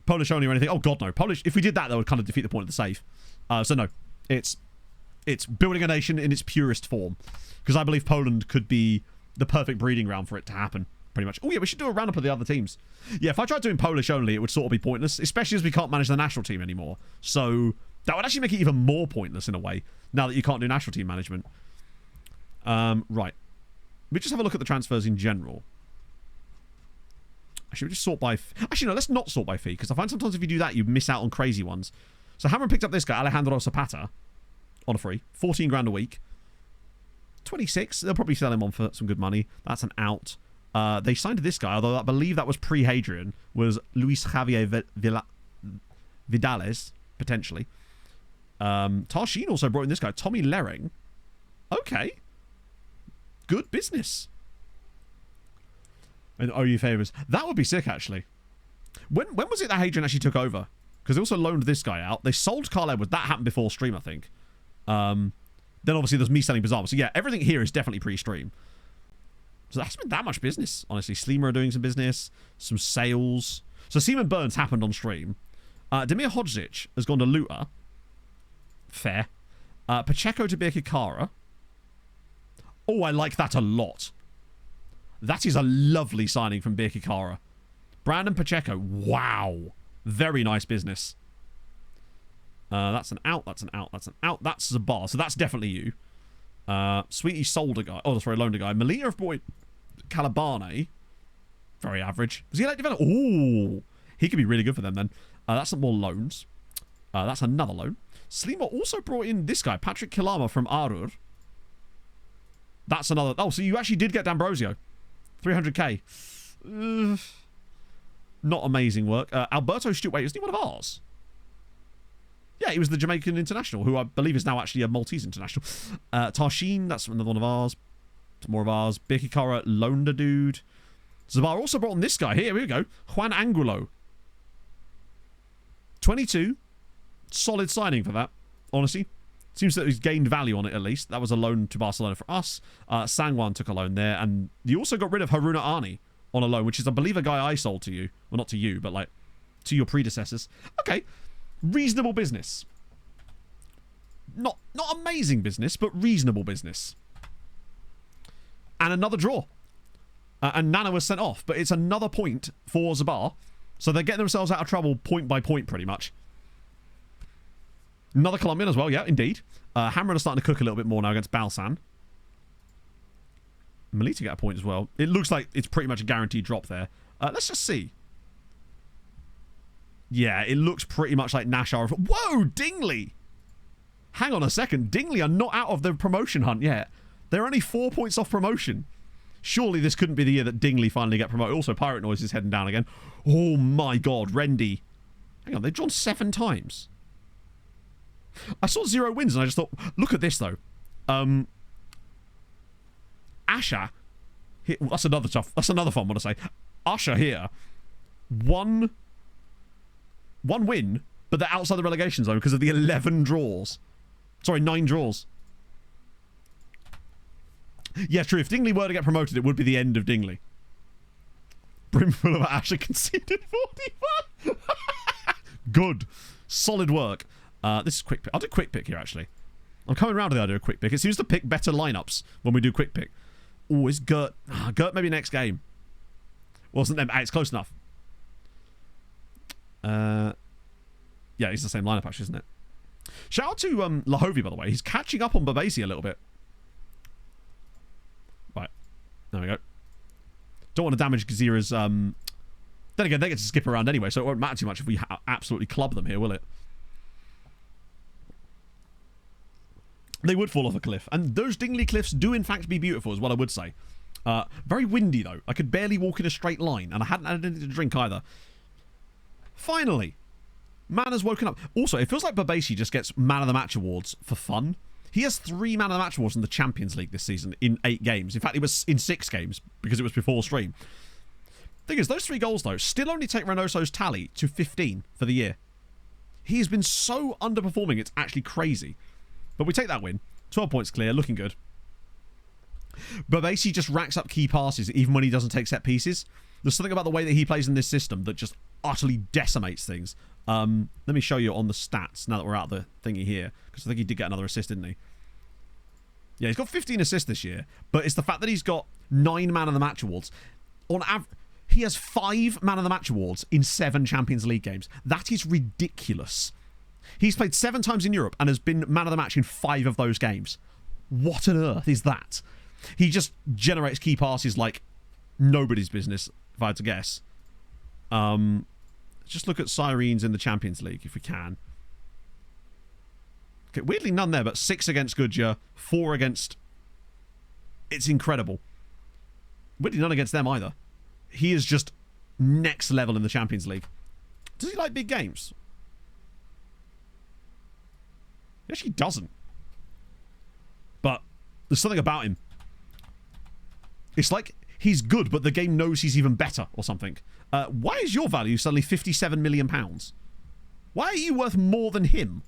Polish only or anything, oh god no. Polish, if we did that would kind of defeat the point of the save. So no, it's building a nation in its purest form, because I believe Poland could be the perfect breeding ground for it to happen, pretty much. Oh yeah, we should do a roundup of the other teams. Yeah, if I tried doing Polish only, it would sort of be pointless, especially as we can't manage the national team anymore. So that would actually make it even more pointless in a way, now that you can't do national team management. Right. We just have a look at the transfers in general. Actually, we just sort by... Actually, no, let's not sort by fee, because I find sometimes if you do that, you miss out on crazy ones. So Hammer picked up this guy, Alejandro Zapata, on a free. 14 grand a week. 26. They'll probably sell him on for some good money. That's an out. They signed this guy, although I believe that was pre-Hadrien, was Luis Javier Vidales, potentially. Tarshin also brought in this guy, Tommy Lering. Okay. Good business. And owe you favours. That would be sick, actually. When was it that Hadrien actually took over? Because they also loaned this guy out. They sold Carl Edwards. That happened before stream, I think. Then obviously there's me selling Bizarre. So yeah, everything here is definitely pre-stream. So that's been that much business, honestly. Sleemer are doing some business. Some sales. So Seaman Burns happened on stream. Demir Hodzic has gone to Luta. Fair. Pacheco to Birkikara. Oh, I like that a lot. That is a lovely signing from Birkikara. Brandon Pacheco. Wow. Very nice business. That's an out. That's an out. That's an out. That's Zabar. So that's definitely you. Sweetie sold a guy. Oh, sorry, loaned a guy. Melita have bought Calabane. Very average. Was he like develop? Ooh. He could be really good for them then. That's some more loans. That's another loan. Sleemer also brought in this guy, Patrick Kilama from Arur. That's another... Oh, so you actually did get D'Ambrosio. 300k. Not amazing work. Alberto Stewart, isn't he one of ours? Yeah, he was the Jamaican international, who I believe is now actually a Maltese international. Tarshin, that's another one of ours. Some more of ours. Birkikara loaned a dude. Zabar also brought on this guy. Here we go. Juan Angulo. 22. Solid signing for that, honestly. Seems that he's gained value on it at least. That was a loan to Barcelona for us. Sangwan took a loan there. And you also got rid of Haruna Arni on a loan, which is, I believe, a guy I sold to you. Well, not to you, but like to your predecessors. Okay. Reasonable business. Not amazing business, but reasonable business. And another draw. And Nana was sent off. But it's another point for Zabar. So they're getting themselves out of trouble point by point, pretty much. Another Colombian as well, yeah, indeed. Hamrin are starting to cook a little bit more now against Balsan. Melita get a point as well. It looks like it's pretty much a guaranteed drop there. Let's just see. Yeah, it looks pretty much like Nashar. Whoa, Dingley! Hang on a second. Dingley are not out of the promotion hunt yet. They're only 4 points off promotion. Surely this couldn't be the year that Dingley finally get promoted. Also, Pirate Noise is heading down again. Oh my god, Rendy. Hang on, they've drawn 7 times. I saw 0 wins and I just thought, look at this though. Asha, that's another fun one to say. Asha here, one win, but they're outside the relegation zone because of the 11 draws. Sorry, 9 draws. Yeah, true. If Dingley were to get promoted, it would be the end of Dingley. Brimful of Asha conceded 45. Good. Solid work. This is quick pick. I'll do quick pick here, actually. I'm coming around to the idea of quick pick. It seems to pick better lineups when we do quick pick. Oh, is Gert... Gert maybe next game. Wasn't them. It's close enough. Yeah, it's the same lineup, actually, isn't it? Shout out to Lahovi, by the way. He's catching up on Babasi a little bit. Right. There we go. Don't want to damage Gazira's... Then again, they get to skip around anyway, so it won't matter too much if we absolutely club them here, will it? They would fall off a cliff. And those Dingley cliffs do, in fact, be beautiful, is what I would say. Very windy, though. I could barely walk in a straight line, and I hadn't had anything to drink either. Finally, man has woken up. Also, it feels like Babasi just gets Man of the Match awards for fun. He has 3 Man of the Match awards in the Champions League this season in 8 games. In fact, it was in 6 games because it was before stream. Thing is, those 3 goals, though, still only take Reynoso's tally to 15 for the year. He has been so underperforming, it's actually crazy. But we take that win. 12 points clear, looking good. Babasi just racks up key passes even when he doesn't take set pieces. There's something about the way that he plays in this system that just utterly decimates things. Let me show you on the stats now that we're out the thingy here. Because I think he did get another assist, didn't he? Yeah, he's got 15 assists this year. But it's the fact that he's got 9 Man of the Match awards. On average, he has 5 Man of the Match awards in 7 Champions League games. That is ridiculous. He's played 7 times in Europe and has been Man of the Match in 5 of those games. What on earth is that? He just generates key passes like nobody's business, if I had to guess. Just look at Sirens in the Champions League, if we can. Okay, weirdly none there, but 6 against Goodyear, 4 against... It's incredible. Weirdly none against them either. He is just next level in the Champions League. Does he like big games? He actually doesn't. But there's something about him. It's like he's good, but the game knows he's even better or something. Why is your value suddenly £57 million? Why are you worth more than him?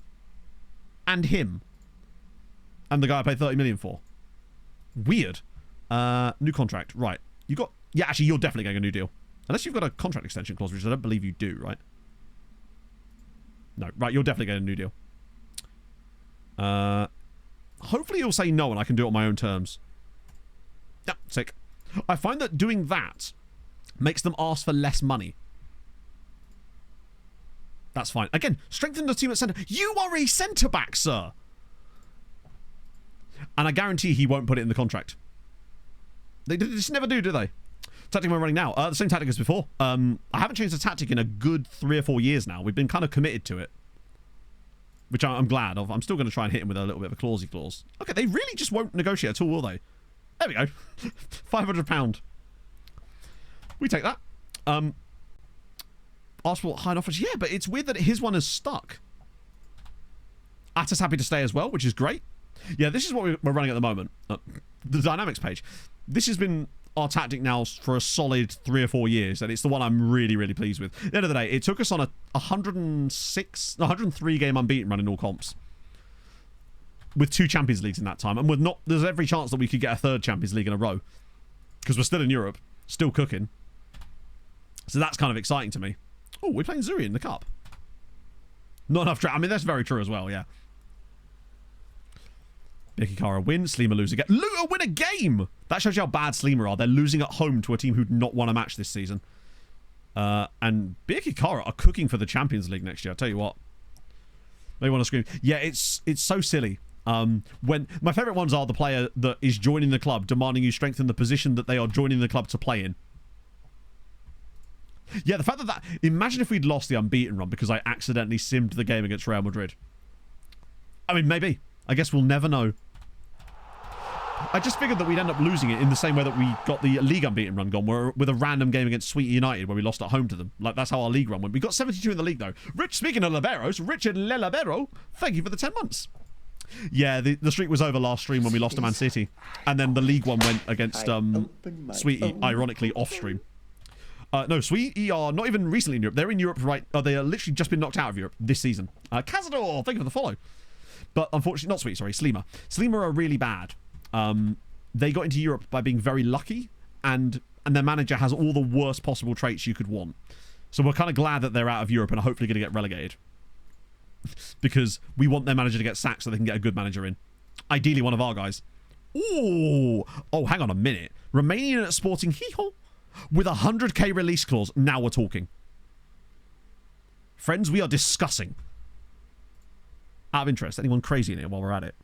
And him? And the guy I paid 30 million for? Weird. New contract. Right. You got... Yeah, actually, you're definitely getting a new deal. Unless you've got a contract extension clause, which I don't believe you do, right? No. Right, you're definitely getting a new deal. Hopefully he'll say no and I can do it on my own terms. Yeah, sick. I find that doing that makes them ask for less money. That's fine. Again, strengthen the team at centre. You are a centre-back, sir! And I guarantee he won't put it in the contract. They just never do they? Tactic we're running now. The same tactic as before. I haven't changed the tactic in a good 3 or 4 years now. We've been kind of committed to it. Which I'm glad of. I'm still going to try and hit him with a little bit of a clausey clause. Okay, they really just won't negotiate at all, will they? There we go. £500. We take that. Arsenal high offers. Yeah, but it's weird that his one is stuck. Atta's happy to stay as well, which is great. Yeah, this is what we're running at the moment. The dynamics page. This has been our tactic now for a solid 3 or 4 years, and it's the one I'm really, really pleased with. At the end of the day, it took us on a 103 game unbeaten run in all comps. with 2 Champions Leagues in that time, and there's every chance that we could get a 3rd Champions League in a row, because we're still in Europe, still cooking. So that's kind of exciting to me. Oh, we're playing Zuri in the cup. Not enough I mean, that's very true as well, yeah. Bikikara win, Slima lose again. Luton win a game! That shows you how bad Slima are. They're losing at home to a team who'd not won a match this season. And Bikikara are cooking for the Champions League next year, I'll tell you what. They want to scream. Yeah, it's so silly. When my favourite ones are the player that is joining the club, demanding you strengthen the position that they are joining the club to play in. Yeah, the fact that imagine if we'd lost the unbeaten run because I accidentally simmed the game against Real Madrid. I mean, maybe. I guess we'll never know. I just figured that we'd end up losing it in the same way that we got the league unbeaten run gone, with a random game against Sweet United where we lost at home to them. Like, that's how our league run went. We got 72 in the league, though. Speaking of Liberos, Richard Lelabero, thank you for the 10 months. Yeah, the streak was over last stream when we lost to Man City. And then the league one went against Sweetie, ironically, off stream. No, Sweetie are not even recently in Europe. They're in Europe right... Oh, they are literally just been knocked out of Europe this season. Cazador, thank you for the follow. But unfortunately... Not Sweetie, sorry, Slima. Slima are really bad. They got into Europe by being very lucky, and their manager has all the worst possible traits you could want. So we're kind of glad that they're out of Europe and are hopefully going to get relegated. Because we want their manager to get sacked so they can get a good manager in. Ideally one of our guys. Ooh! Oh, hang on a minute. Romanian at Sporting Gijón with a 100k release clause. Now we're talking. Friends, we are discussing. Out of interest, anyone crazy in here while we're at it?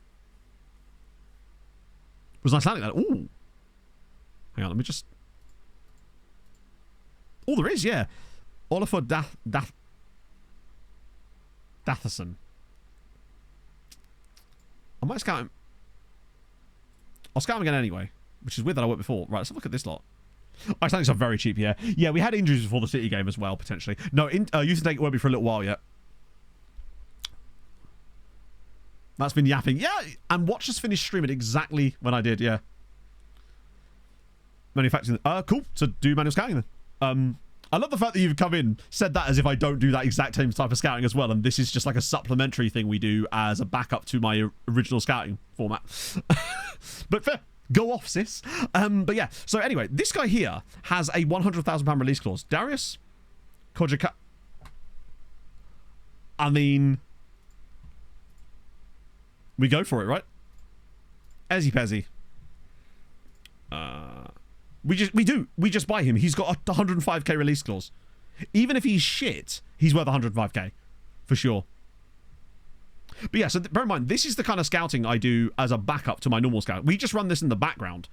Was nice landing that. Ooh. Hang on, let me just... Oh, there is, yeah. Olafur Datherson. I might scout him. I'll scout him again anyway, which is weird that I went before. Right, let's have a look at this lot. Icelandics are very cheap here. Yeah, we had injuries before the City game as well, potentially. No, Youth Take won't be for a little while yet. That's been yapping. Yeah, and watch us finish streaming exactly when I did, yeah. Manufacturing. Cool. So do manual scouting then. I love the fact that you've come in, said that as if I don't do that exact same type of scouting as well, and this is just like a supplementary thing we do as a backup to my original scouting format. But fair. Go off, sis. But yeah, so anyway, this guy here has a £100,000 release clause. Darius Kojaka. I mean... We go for it, right? Ezzy Pezzy. We just buy him. He's got a 105k release clause. Even if he's shit, he's worth 105k. For sure. But yeah, so bear in mind, this is the kind of scouting I do as a backup to my normal scout. We just run this in the background.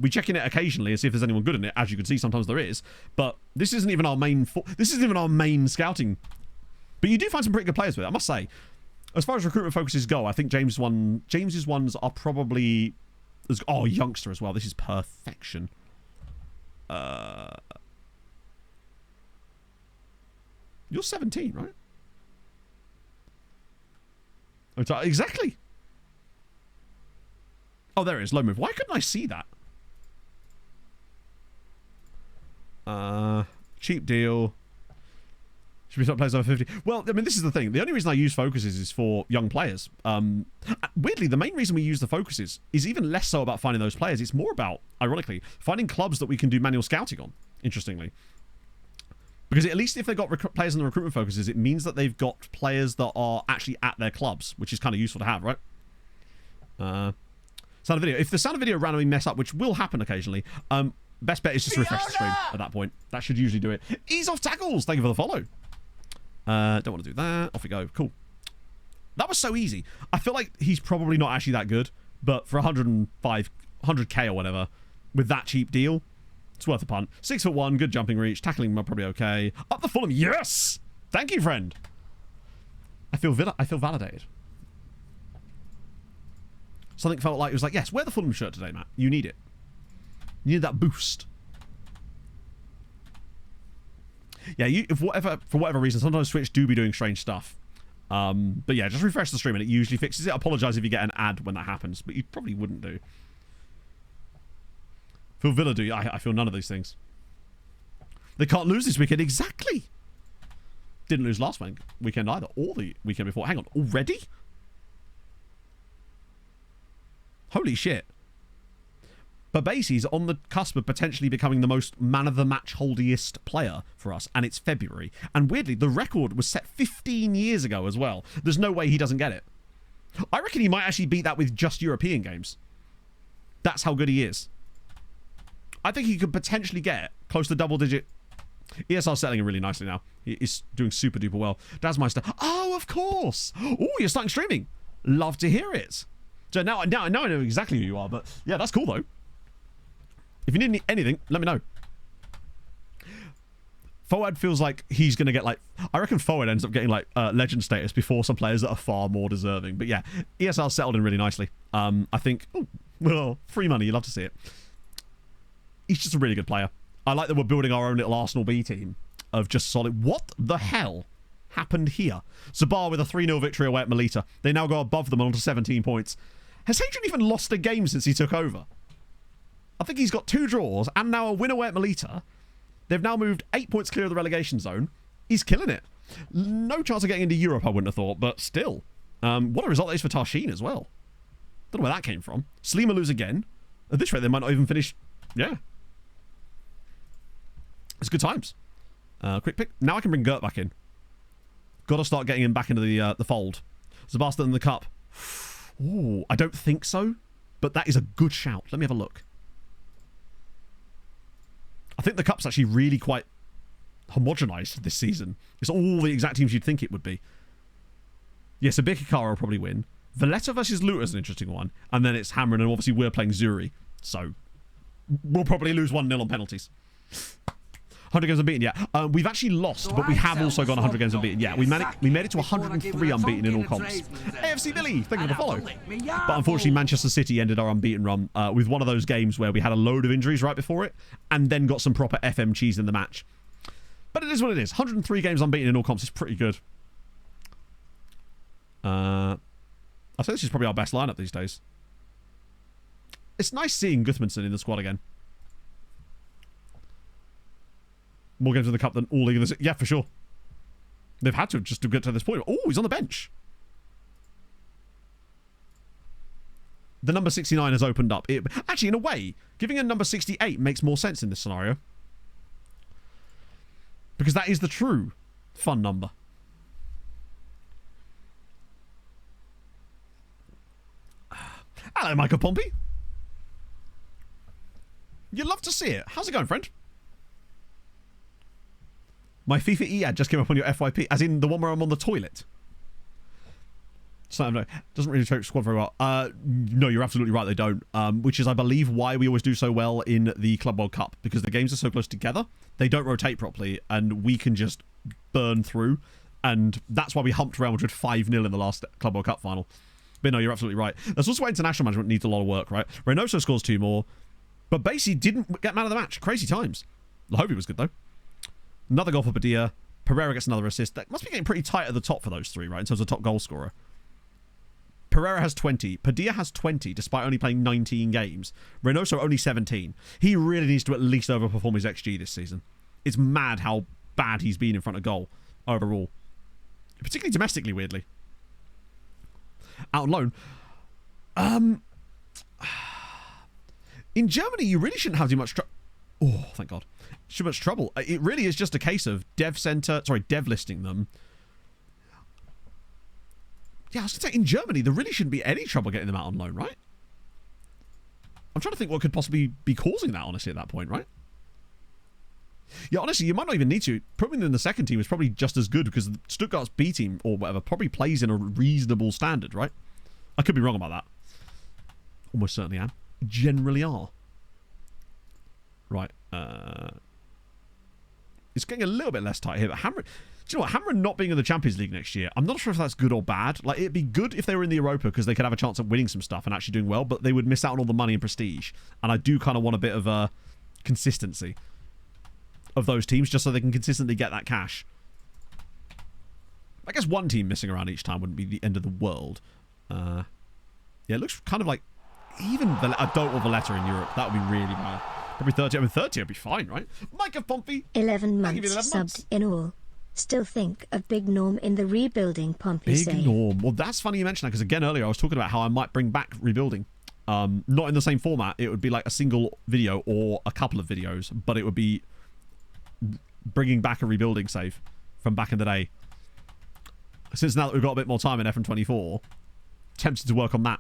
We check in it occasionally and see if there's anyone good in it. As you can see, sometimes there is. But this isn't even our main... This isn't even our main scouting. But you do find some pretty good players with it, I must say. As far as recruitment focuses go, I think James's ones are probably... Oh, youngster as well. This is perfection. You're 17, right? Exactly. Oh, there it is. Low move. Why couldn't I see that? Cheap deal. Should we start players over 50? Well, I mean, this is the thing. The only reason I use focuses is for young players. Weirdly, the main reason we use the focuses is even less so about finding those players. It's more about, ironically, finding clubs that we can do manual scouting on, interestingly. Because at least if they've got players in the recruitment focuses, it means that they've got players that are actually at their clubs, which is kind of useful to have, right? Sound of video. If the sound of video randomly mess up, which will happen occasionally, best bet is just to refresh the stream at that point. That should usually do it. Ease off tackles. Thank you for the follow. Don't want to do that. Off we go. Cool. That was so easy. I feel like he's probably not actually that good, but for 100k or whatever, with that cheap deal, it's worth a punt. 6'1", good jumping reach, tackling probably okay. Up the Fulham, yes! Thank you, friend. I feel validated. Something felt like it was like, yes, wear the Fulham shirt today, Matt. You need it. You need that boost. Yeah, for whatever reason, sometimes Switch do be doing strange stuff. But yeah, just refresh the stream and it usually fixes it. I apologise if you get an ad when that happens, but you probably wouldn't do. Feel Villa do. I feel none of these things. They can't lose this weekend. Exactly. Didn't lose last weekend either, or the weekend before. Hang on, already? Holy shit. But Basie's on the cusp of potentially becoming the most man-of-the-match holdiest player for us, and it's February. And weirdly, the record was set 15 years ago as well. There's no way he doesn't get it. I reckon he might actually beat that with just European games. That's how good he is. I think he could potentially get close to double-digit. ESR's settling in really nicely now. He's doing super duper well. Dazmeister. Oh, of course. Oh, you're starting streaming. Love to hear it. So now I know exactly who you are, but yeah, that's cool though. If you need anything, let me know. Forward feels like he's going to get like... I reckon Forward ends up getting like legend status before some players that are far more deserving. But yeah, ESL settled in really nicely. I think... Oh, well, free money. You love to see it. He's just a really good player. I like that we're building our own little Arsenal B team of just solid... What the hell happened here? Zabar with a 3-0 victory away at Melita. They now go above them onto 17 points. Has Hadrien even lost a game since he took over? I think he's got 2 draws and now a win away at Melita. They've now moved 8 points clear of the relegation zone. He's killing it. No chance of getting into Europe, I wouldn't have thought, but still. What a result that is for Tarshin as well. Don't know where that came from. Slima lose again. At this rate, they might not even finish. Yeah. It's good times. Quick pick. Now I can bring Gert back in. Got to start getting him back into the fold. Sebastian in the cup. Ooh, I don't think so, but that is a good shout. Let me have a look. I think the cup's actually really quite homogenized this season. It's all the exact teams you'd think it would be. Yes, yeah, Abikikara will probably win. Valletta versus Luta is an interesting one. And then it's Hamrin, and obviously we're playing Zuri. So we'll probably lose 1-0 on penalties. 100 games unbeaten, yeah. We've actually lost, but we have also gone 100 games unbeaten. Yeah, we made it to 103 unbeaten in all comps. AFC Billy, thank you for the follow. But unfortunately, Manchester City ended our unbeaten run with one of those games where we had a load of injuries right before it, and then got some proper FM cheese in the match. But it is what it is. 103 games unbeaten in all comps is pretty good. I say this is probably our best lineup these days. It's nice seeing Gudmundsson in the squad again. More games in the cup than all league of the... Yeah, for sure. They've had to just to get to this point. Oh, he's on the bench. The number 69 has opened up. Actually, in a way, giving a number 68 makes more sense in this scenario. Because that is the true fun number. Hello, Michael Pompey. You'd love to see it. How's it going, friend? My FIFA E ad just came up on your FYP, as in the one where I'm on the toilet. So, no, doesn't really track squad very well. No, you're absolutely right, they don't. Which is, I believe, why we always do so well in the Club World Cup, because the games are so close together, they don't rotate properly, and we can just burn through, and that's why we humped Real Madrid 5-0 in the last Club World Cup final. But no, you're absolutely right. That's also why international management needs a lot of work, right? Reynoso scores 2 more, but basically didn't get man of the match. Crazy times. Lahovi was good, though. Another goal for Padilla. Pereira gets another assist. That must be getting pretty tight at the top for those 3, right? In terms of top goal scorer. Pereira has 20. Padilla has 20, despite only playing 19 games. Reynoso only 17. He really needs to at least overperform his XG this season. It's mad how bad he's been in front of goal overall. Particularly domestically, weirdly. Out on loan. In Germany, you really shouldn't have too much trouble. Oh, thank God. Too much trouble. It really is just a case of dev listing them. Yeah, I was going to say, in Germany, there really shouldn't be any trouble getting them out on loan, right? I'm trying to think what could possibly be causing that, honestly, at that point, right? Yeah, honestly, you might not even need to. Putting them in the second team is probably just as good, because Stuttgart's B team, or whatever, probably plays in a reasonable standard, right? I could be wrong about that. Almost certainly am. Generally are. Right. It's getting a little bit less tight here, but Hamrin... Do you know what? Hamrin not being in the Champions League next year, I'm not sure if that's good or bad. Like, it'd be good if they were in the Europa, because they could have a chance of winning some stuff and actually doing well, but they would miss out on all the money and prestige. And I do kind of want a bit of consistency of those teams, just so they can consistently get that cash. I guess one team missing around each time wouldn't be the end of the world. Yeah, it looks kind of like... Even... I don't want Valletta in Europe. That would be really bad. Probably 30. I mean, 30 would be fine, right? Micah Pompey. 11 months subbed in all. Still think of Big Norm in the rebuilding, Pompey say. Big Norm. Well, that's funny you mention that, because again, earlier I was talking about how I might bring back rebuilding. Not in the same format. It would be like a single video or a couple of videos, but it would be bringing back a rebuilding save from back in the day. Since now that we've got a bit more time in FM24, tempted to work on that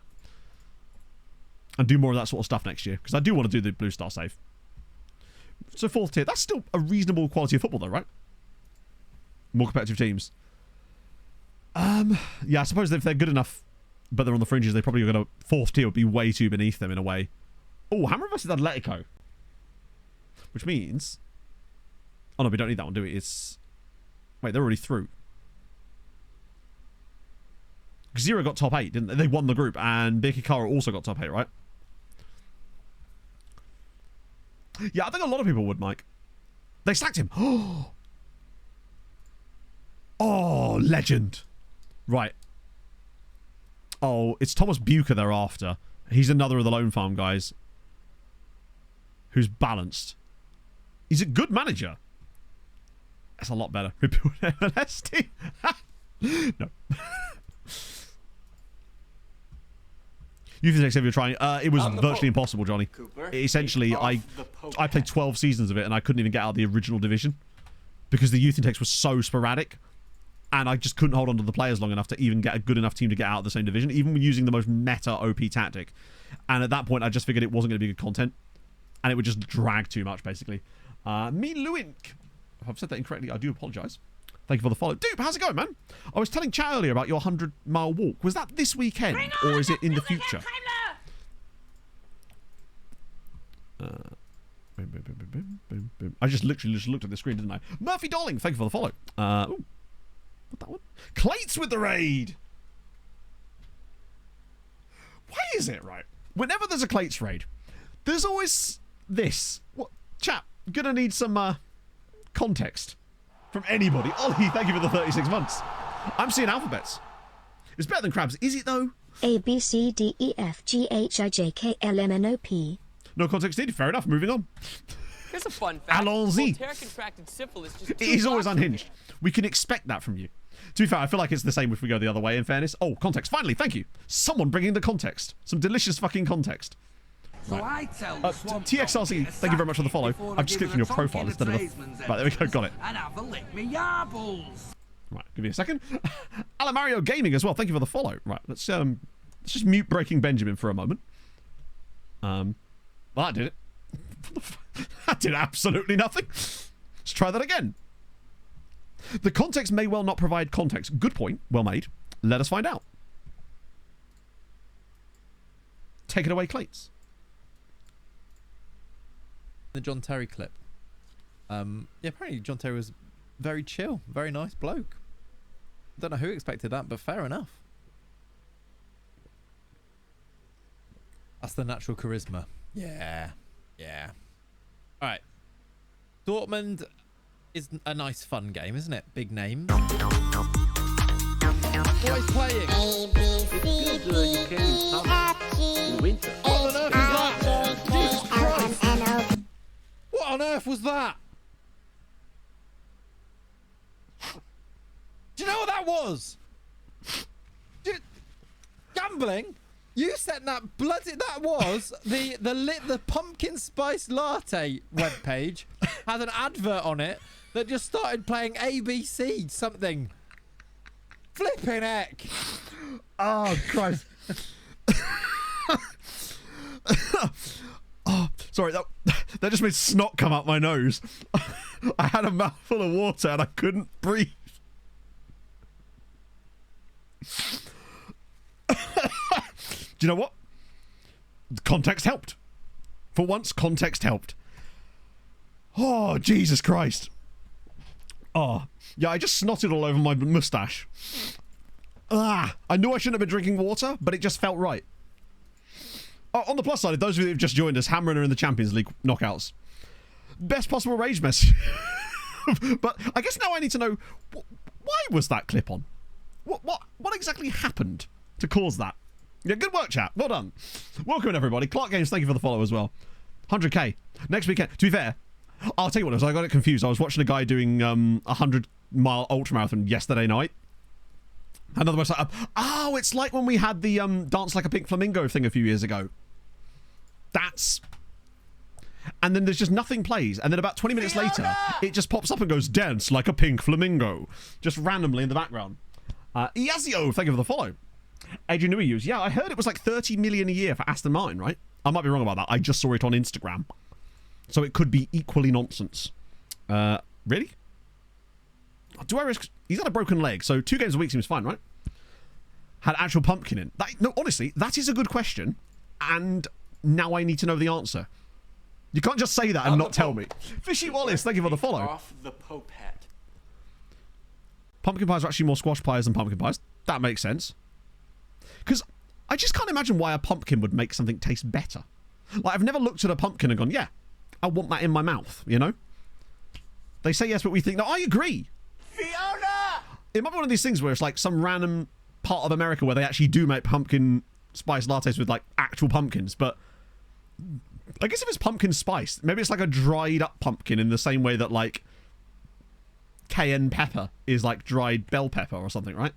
and do more of that sort of stuff next year, because I do want to do the Blue Star save. So 4th tier, that's still a reasonable quality of football though, right? More competitive teams. Yeah, I suppose if they're good enough, but they're on the fringes, they probably are going to... 4th tier would be way too beneath them in a way. Oh, Hammer versus Atletico. Which means... Oh no, we don't need that one, do we? It's... Wait, they're already through. Zero got top 8, didn't they? They won the group, and Birkirkara also got top 8, right? Yeah, I think a lot of people would, Mike. They sacked him. Oh, legend. Right. Oh, it's Thomas Bucher they're after. He's another of the Lone Farm guys. Who's balanced. He's a good manager. That's a lot better. MLS no. Youth Next, if you're trying, it was virtually impossible, Johnny. Cooper, essentially, I played 12 seasons of it and I couldn't even get out of the original division because the youth intakes was so sporadic, and I just couldn't hold on to the players long enough to even get a good enough team to get out of the same division, even using the most meta OP tactic. And at that point, I just figured it wasn't going to be good content, and it would just drag too much, basically. Me Lewink. If I've said that incorrectly, I do apologise. Thank you for the follow. Dude, how's it going, man? I was telling Chat earlier about your 100-mile walk. Was that this weekend, or is it in the future? I just literally just looked at the screen, didn't I? Murphy Darling, thank you for the follow. Ooh, what that one? Clates with the raid. Why is it, right? Whenever there's a Clates raid, there's always this. What, chap? Gonna need some context from anybody. Ollie, thank you for the 36 months. I'm seeing alphabets. It's better than crabs. Is it, though? A, B, C, D, E, F, G, H, I, J, K, L, M, N, O, P. No context needed. Fair enough. Moving on. Here's a fun fact. Allons-y. Voltaire contracted syphilis just It is always unhinged. We can expect that from you. To be fair, I feel like it's the same if we go the other way, in fairness. Oh, context. Finally, thank you. Someone bringing the context. Some delicious fucking context. So I tell the swamp TXRC, thank you very much for the follow. I've just clicked on your profile instead of the... Right, there we go, got it. And have a lick me yarbles. Right, give me a second. Alamario Gaming as well, thank you for the follow. Right, let's just mute Breaking Benjamin for a moment. Well, that did it. That did absolutely nothing. Let's try that again. The context may well not provide context. Good point, well made. Let us find out. Take it away, Clates. The John Terry clip. Yeah, apparently John Terry was very chill, very nice bloke. Don't know who expected that, but fair enough. That's the natural charisma. Yeah. Yeah. Alright. Dortmund is a nice fun game, isn't it? Big names. Always playing. What on earth is that? Jesus Christ. What on earth was that? Do you know what that was? Gambling? You sent that bloody... That was the pumpkin spice latte webpage had an advert on it that just started playing ABC something. Flipping heck. Oh, Christ. Oh, sorry, that just made snot come out my nose. I had a mouthful of water and I couldn't breathe. Do you know what? Context helped. For once, context helped. Oh, Jesus Christ. Oh, yeah, I just snotted all over my moustache. Ah, I knew I shouldn't have been drinking water, but it just felt right. Oh, on the plus side, those of you who've just joined us, Hamron are in the Champions League knockouts. Best possible rage message. But I guess now I need to know, why was that clip on? What exactly happened to cause that? Yeah, good work, chat. Well done. Welcome, everybody. Clark Games, thank you for the follow as well. 100k. Next weekend. To be fair, I'll tell you what it was. I got it confused. I was watching a guy doing a 100-mile ultramarathon yesterday night. Another website up. Oh, it's like when we had the Dance Like a Pink Flamingo thing a few years ago. That's... And then there's just nothing plays. And then about 20 minutes later, it just pops up and goes, dance like a pink flamingo. Just randomly in the background. Iazio, thank you for the follow. Adrian Nui used, yeah, I heard it was like 30 million a year for Aston Martin, right? I might be wrong about that. I just saw it on Instagram. So it could be equally nonsense. Really? Do I risk... He's had a broken leg, so 2 games a week seems fine, right? Had actual pumpkin in. No, honestly, that is a good question. And now I need to know the answer. You can't just say that and not tell me. Fishy Wallace, thank you for the follow. Off the Pope hat. Pumpkin pies are actually more squash pies than pumpkin pies. That makes sense. Because I just can't imagine why a pumpkin would make something taste better. Like, I've never looked at a pumpkin and gone, yeah, I want that in my mouth, you know? They say yes, but we think, no, I agree. Fiona! It might be one of these things where it's like some random part of America where they actually do make pumpkin spice lattes with, like, actual pumpkins, but... I guess if it's pumpkin spice, maybe it's like a dried up pumpkin in the same way that like cayenne pepper is like dried bell pepper or something, right?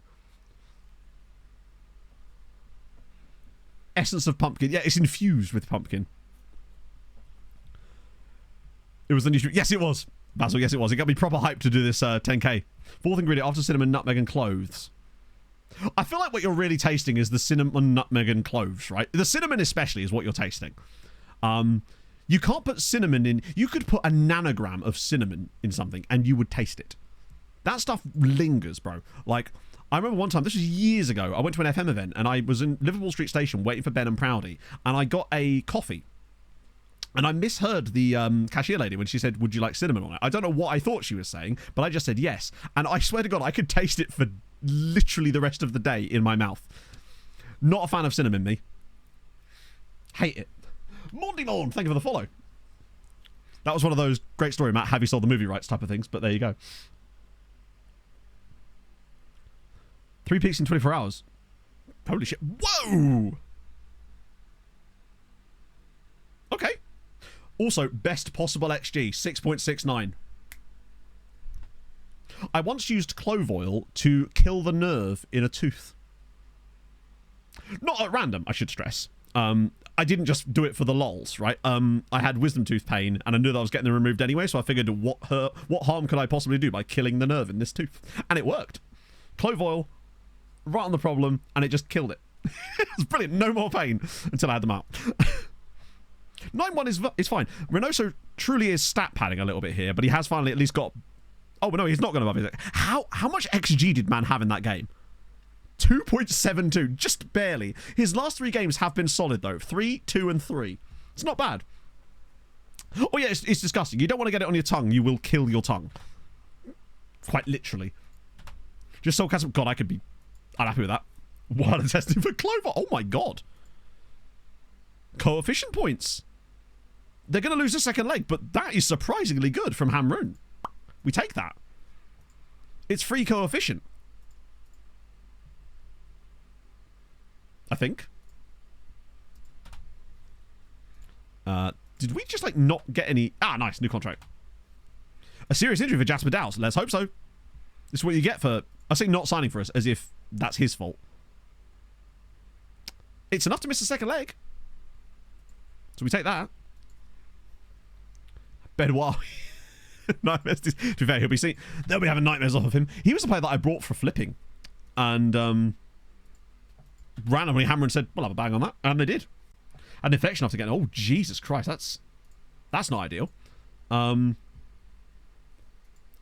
Essence of pumpkin. Yeah, it's infused with pumpkin. It was the new... Yes, it was. Basil, yes, it was. It got me proper hyped to do this 10k. 4th ingredient, after cinnamon, nutmeg and cloves. I feel like what you're really tasting is the cinnamon, nutmeg and cloves, right? The cinnamon especially is what you're tasting. You can't put cinnamon in... You could put a nanogram of cinnamon in something and you would taste it. That stuff lingers, bro. Like, I remember one time, this was years ago, I went to an FM event and I was in Liverpool Street Station waiting for Ben and Proudy and I got a coffee. And I misheard the cashier lady when she said, would you like cinnamon on it? I don't know what I thought she was saying, but I just said yes. And I swear to God, I could taste it for literally the rest of the day in my mouth. Not a fan of cinnamon, me. Hate it. Monty Morn, thank you for the follow. That was one of those great story, Matt, have you sold the movie rights type of things, but there you go. 3 peaks in 24 hours. Holy shit. Whoa! Okay. Also, best possible XG, 6.69. I once used clove oil to kill the nerve in a tooth. Not at random, I should stress. I didn't just do it for the lols, right? I had wisdom tooth pain, and I knew that I was getting them removed anyway, so I figured what harm could I possibly do by killing the nerve in this tooth? And it worked. Clove oil, right on the problem, and it just killed it. It was brilliant. No more pain until I had them out. 9-1 is fine. Reynoso truly is stat padding a little bit here, but he has finally at least got... Oh, no, he's not going above his... How much XG did man have in that game? 2.72, just barely. His last 3 games have been solid, though. 3, 2, and 3. It's not bad. Oh, yeah, it's disgusting. You don't want to get it on your tongue. You will kill your tongue. Quite literally. Just so casual. God, I'm happy with that. While testing for Clover. Oh, my God. Coefficient points. They're going to lose a second leg, but that is surprisingly good from Hamroon. We take that. It's free coefficient. I think. Did we just, like, not get any... Ah, nice. New contract. A serious injury for Jasper Dowse. Let's hope so. This is what you get for... I say not signing for us, as if that's his fault. It's enough to miss a second leg. So we take that. Benoit. Nightmares. To be fair, they'll be having nightmares off of him. He was the player that I brought for flipping. And, randomly Hammer said, we'll have a bang on that. And they did. An infection after getting... Oh, Jesus Christ. That's not ideal.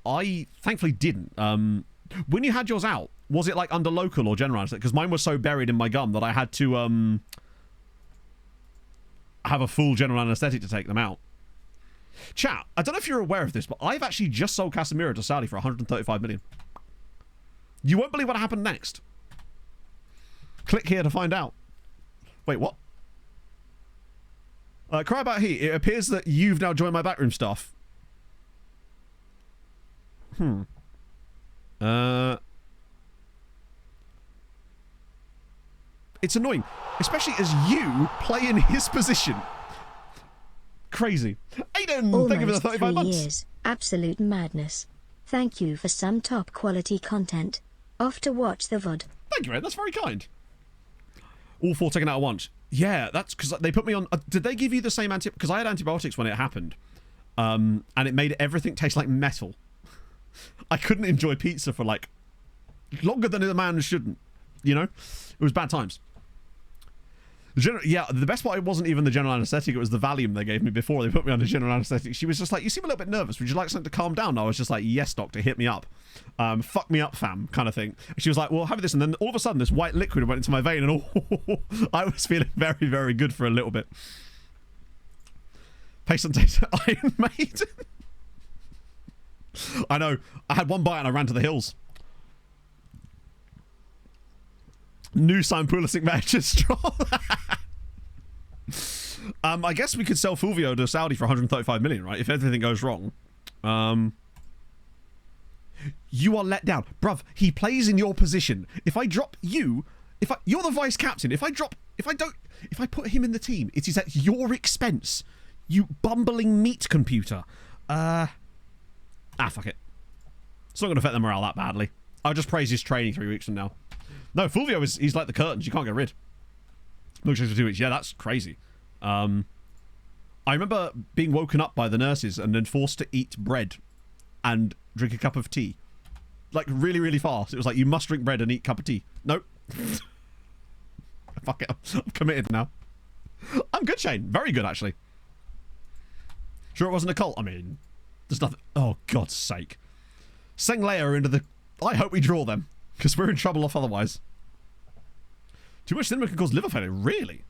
I thankfully didn't. When you had yours out, was it like under local or general anesthetic? Because mine was so buried in my gum that I had to have a full general anesthetic to take them out. Chat, I don't know if you're aware of this, but I've actually just sold Casemiro to Saudi for 135 million. You won't believe what happened next. Click here to find out. Wait, what? Cry about heat. It appears that you've now joined my backroom staff. It's annoying, especially as you play in his position. Crazy. Aiden, thank you for the 35 months. Years. Absolute madness. Thank you for some top quality content. Off to watch the VOD. Thank you, Ed. That's very kind. All 4 taken out at once. Yeah, that's because they put me on... did they give you the same because I had antibiotics when it happened. And it made everything taste like metal. I couldn't enjoy pizza for, like, longer than a man shouldn't. You know? It was bad times. Yeah, the best part, it wasn't even the general anesthetic. It was the Valium they gave me before they put me on the general anesthetic. She was just like, you seem a little bit nervous. Would you like something to calm down? And I was just like, yes, doctor, hit me up. Fuck me up, fam, kind of thing. And she was like, well, have this. And then all of a sudden, this white liquid went into my vein. And I was feeling very, very good for a little bit. Patient data, Iron Maiden. I know. I had one bite and I ran to the hills. New sign Pulisic Magistral. I guess we could sell Fulvio to Saudi for 135 million, right? If everything goes wrong. You are let down. Bruv, he plays in your position. If I drop you, you're the vice captain. If I put him in the team, it is at your expense. You bumbling meat computer. Fuck it. It's not going to affect the morale that badly. I'll just praise his training 3 weeks from now. No, Fulvio he's like the curtains. You can't get rid. Milkshakes for 2 weeks. Yeah, that's crazy. I remember being woken up by the nurses and then forced to eat bread and drink a cup of tea. Like, really, really fast. It was like, you must drink bread and eat a cup of tea. Nope. Fuck it. I'm committed now. I'm good, Shane. Very good, actually. Sure it wasn't a cult? I mean, there's nothing... Oh, God's sake. Seng Leia are into the... I hope we draw them. Because we're in trouble off otherwise. Too much cinnamon can cause liver failure. Really?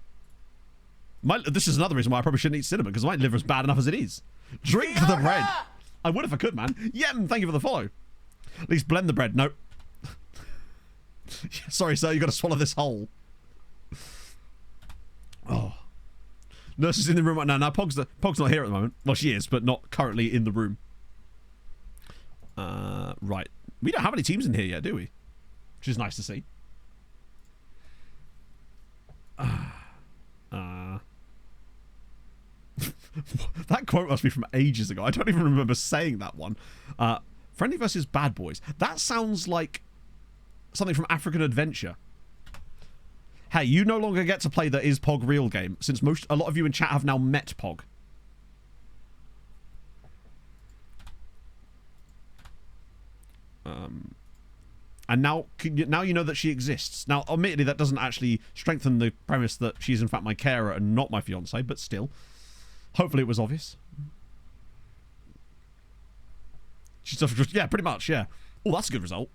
This is another reason why I probably shouldn't eat cinnamon, because my liver is bad enough as it is. Drink the bread. I would if I could, man. Yem, thank you for the follow. At least blend the bread. Nope. Sorry, sir. You got to swallow this whole. Oh. Nurse is in the room right now. Now, Pog's not here at the moment. Well, she is, but not currently in the room. Right. We don't have any teams in here yet, do we? Which is nice to see. That quote must be from ages ago. I don't even remember saying that one. Friendly versus Bad Boys. That sounds like something from African Adventure. Hey, you no longer get to play the Is Pog Real game, since a lot of you in chat have now met Pog. And now you know that she exists. Now, admittedly, that doesn't actually strengthen the premise that she's in fact my carer and not my fiance, but still. Hopefully it was obvious. She's just, yeah, pretty much, yeah. Oh, that's a good result.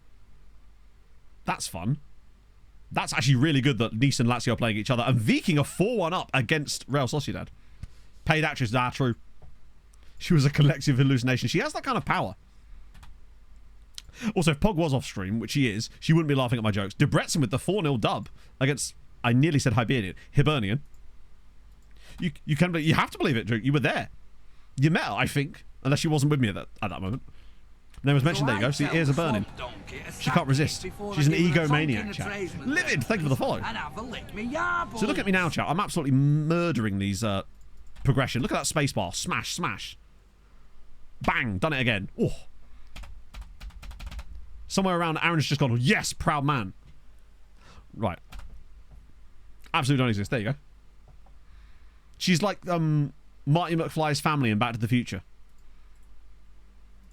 That's fun. That's actually really good that Nice and Lazio are playing each other. And Viking are 4-1 up against Real Sociedad. Paid actress, true. She was a collective hallucination. She has that kind of power. Also, if Pog was off stream, which he is, she wouldn't be laughing at my jokes. Debrecen with the 4-0 dub against, I nearly said Hibernian. You have to believe it, Drew. You were there. You met her, I think. Unless she wasn't with me at that moment. Name was mentioned, there you go. See, ears are burning. She can't resist. She's an egomaniac, chat. Livid, thank you for the follow. So look at me now, chat. I'm absolutely murdering these progression. Look at that spacebar. Smash, smash. Bang, done it again. Oh. Somewhere around, Aaron's just gone, yes, proud man. Right. Absolutely don't exist. There you go. She's like Marty McFly's family in Back to the Future.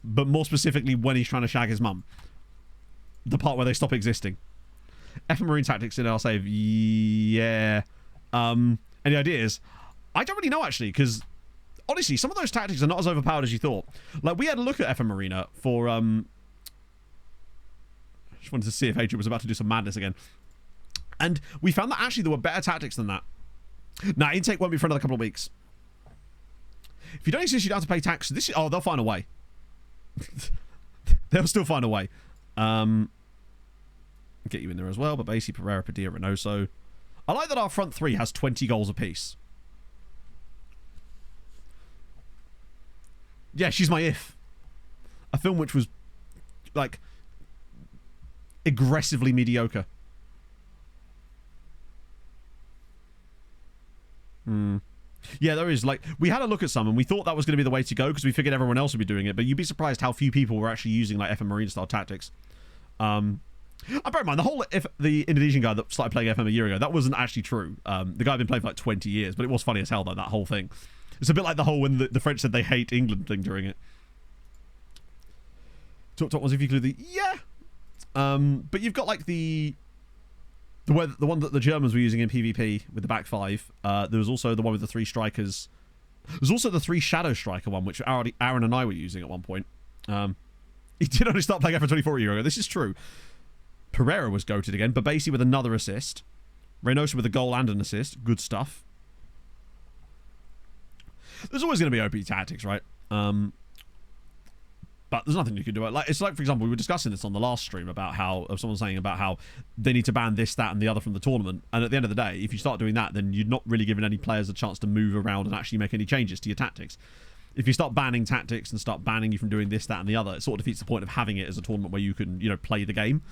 But more specifically when he's trying to shag his mum. The part where they stop existing. F and Marine Tactics in our save. Yeah. Any ideas? I don't really know, actually, because honestly, some of those tactics are not as overpowered as you thought. Like, we had a look at F and Marina for... just wanted to see if Adrian was about to do some madness again. And we found that actually there were better tactics than that. Now, intake won't be for another couple of weeks. If you don't exist, you don't have to pay tax. Oh, they'll find a way. They'll still find a way. Get you in there as well, but basically Pereira, Padilla, Reynoso. I like that our front three has 20 goals apiece. Yeah, she's my if. A film which was, like, aggressively mediocre. Yeah, there is. Like, we had a look at some and we thought that was going to be the way to go because we figured everyone else would be doing it, but you'd be surprised how few people were actually using like F and Marine style tactics. bear in mind, the Indonesian guy that started playing FM a year ago, that wasn't actually true. The guy had been playing for like 20 years, but it was funny as hell, though, that whole thing. It's a bit like the whole when the French said they hate England thing during it. Top ones if you include the... Yeah. But you've got like the one that the Germans were using in PvP with the back five. There was also the one with the 3 strikers. There's also the 3 shadow striker one, which Aaron and I were using at one point. He did only start playing FM24 a year ago. This is true. Pereira was goated again. Babasi with another assist. Reynosa with a goal and an assist. Good stuff. There's always going to be OP tactics, right? But there's nothing you can do. It's like, for example, we were discussing this on the last stream about someone saying about how they need to ban this, that, and the other from the tournament. And at the end of the day, if you start doing that, then you're not really giving any players a chance to move around and actually make any changes to your tactics. If you start banning tactics and start banning you from doing this, that, and the other, it sort of defeats the point of having it as a tournament where you can, play the game.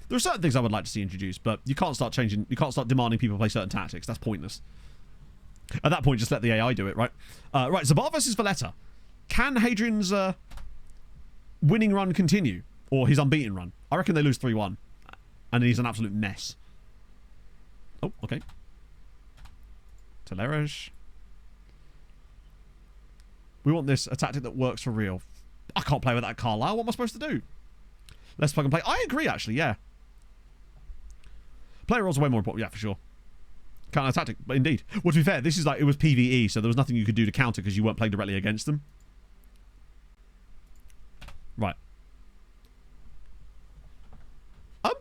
There are certain things I would like to see introduced, but you can't start demanding people play certain tactics. That's pointless. At that point, just let the AI do it, right? Right, Zabar versus Valletta. Can Hadrien's winning run continue? Or his unbeaten run? I reckon they lose 3-1. And he's an absolute mess. Oh, okay. Teleres. We want a tactic that works for real. I can't play with that Carlisle. What am I supposed to do? Let's plug and play. I agree, actually, yeah. Player roles are way more important. Yeah, for sure. Counter tactic, but indeed. Well, to be fair, this is like, it was PvE, so there was nothing you could do to counter because you weren't playing directly against them. Right. Just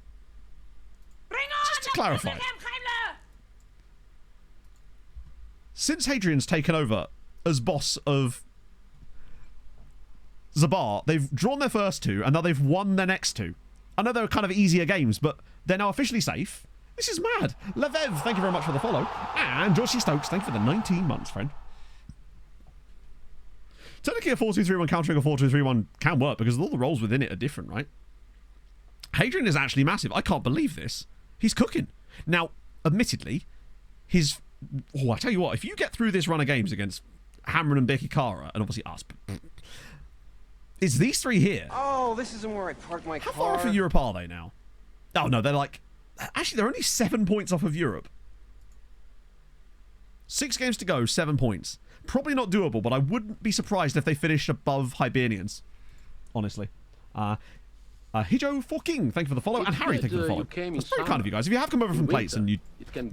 to clarify. Since Hadrien's taken over as boss of Zabar, they've drawn their first 2, and now they've won their next 2. I know they're kind of easier games, but they're now officially safe. This is mad. Levev, thank you very much for the follow. And George C. Stokes, thank you for the 19 months, friend. Technically, a 4-2-3-1 countering a 4-2-3-1 can work because all the roles within it are different, right? Hadrien is actually massive. I can't believe this. He's cooking. Now, admittedly, I tell you what, if you get through this run of games against Hamron and Becky Kara, and obviously us, it's these 3 here. Oh, this isn't where I parked my car. How far off of Europe are they now? Oh, no, they're like... Actually, they're only 7 points off of Europe. 6 games to go, 7 points. Probably not doable, but I wouldn't be surprised if they finished above Hibernians. Honestly. Hijo Forking, thank you for the follow. And Harry, thank you for the follow. That's very kind of you guys. If you have come over from plates and you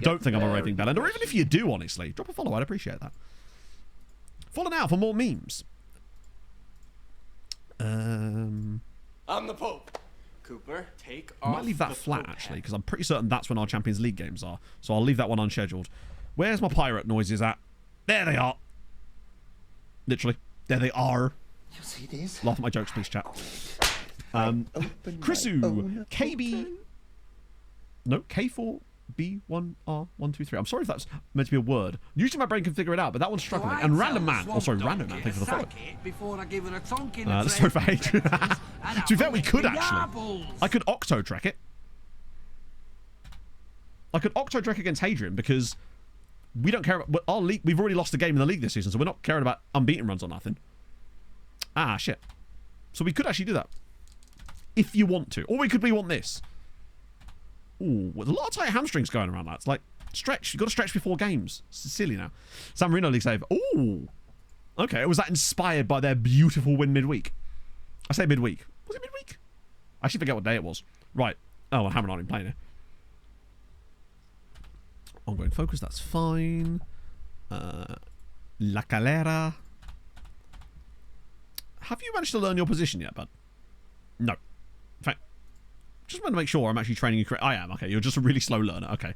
don't think I'm a raving bellend, or even if you do, honestly, drop a follow. I'd appreciate that. Follow now for more memes. I'm the Pope. Cooper, take off. I might leave that flat, actually, because I'm pretty certain that's when our Champions League games are. So I'll leave that one unscheduled. Where's my pirate noises at? There they are. Literally. There they are. You see these? Laugh at my jokes, please, chat. Chrisu, KB... No, K4B1R123. I'm sorry if that's meant to be a word. Usually my brain can figure it out, but that one's struggling. And Random Man. Oh, sorry, Random Man. Thank you for the follow. Let's throw for Hadrien. To be fair, we could actually. I could Octo-Trek it. I could Octo-Trek against Hadrien because we don't care about... Our league, we've already lost a game in the league this season, so we're not caring about unbeaten runs or nothing. Ah, shit. So we could actually do that. If you want to. Or we could want this. Ooh, with a lot of tight hamstrings going around that. It's like, stretch. You've got to stretch before games. It's silly now. San Marino League save. Ooh. Okay, was that inspired by their beautiful win midweek? I say midweek. Was it midweek? I actually forget what day it was. Right. Oh, I haven't been playing it. Ongoing focus, that's fine. La Calera. Have you managed to learn your position yet, bud? No. In fact, just want to make sure I'm actually training you correctly. I am. Okay, you're just a really slow learner. Okay.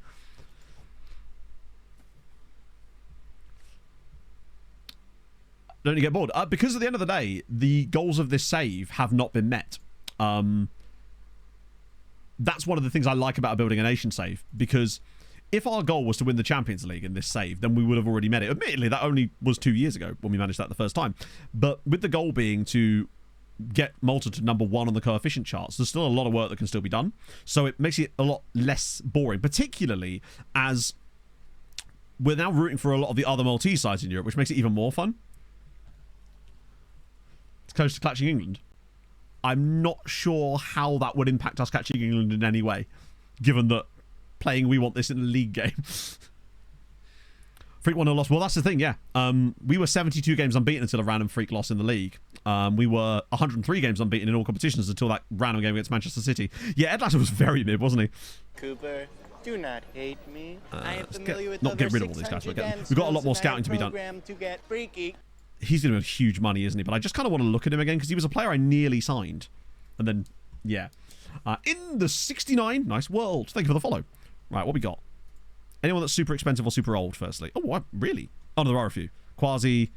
Don't you get bored? Because at the end of the day, the goals of this save have not been met. That's one of the things I like about building a nation save, because if our goal was to win the Champions League in this save, then we would have already met it. Admittedly, that only was 2 years ago when we managed that the first time. But with the goal being to get Malta to number 1 on the coefficient charts, there's still a lot of work that can still be done. So it makes it a lot less boring, particularly as we're now rooting for a lot of the other Maltese sides in Europe, which makes it even more fun. It's close to clutching England. I'm not sure how that would impact us catching England in any way, given that playing We Want This in a league game. Freak 1-0 loss. Well, that's the thing, yeah. We were 72 games unbeaten until a random freak loss in the league. We were 103 games unbeaten in all competitions until that random game against Manchester City. Yeah, Ed Latter was very mid, wasn't he? Cooper, do not hate me. I am familiar with not get rid of all these guys. We've got a lot more scouting to be done. To get freaky. He's going to have huge money, isn't he? But I just kind of want to look at him again because he was a player I nearly signed. And then, yeah. In the 69, nice world. Thank you for the follow. Right, what we got? Anyone that's super expensive or super old, firstly? Oh, what? Really? Oh, no, there are a few. Quasi,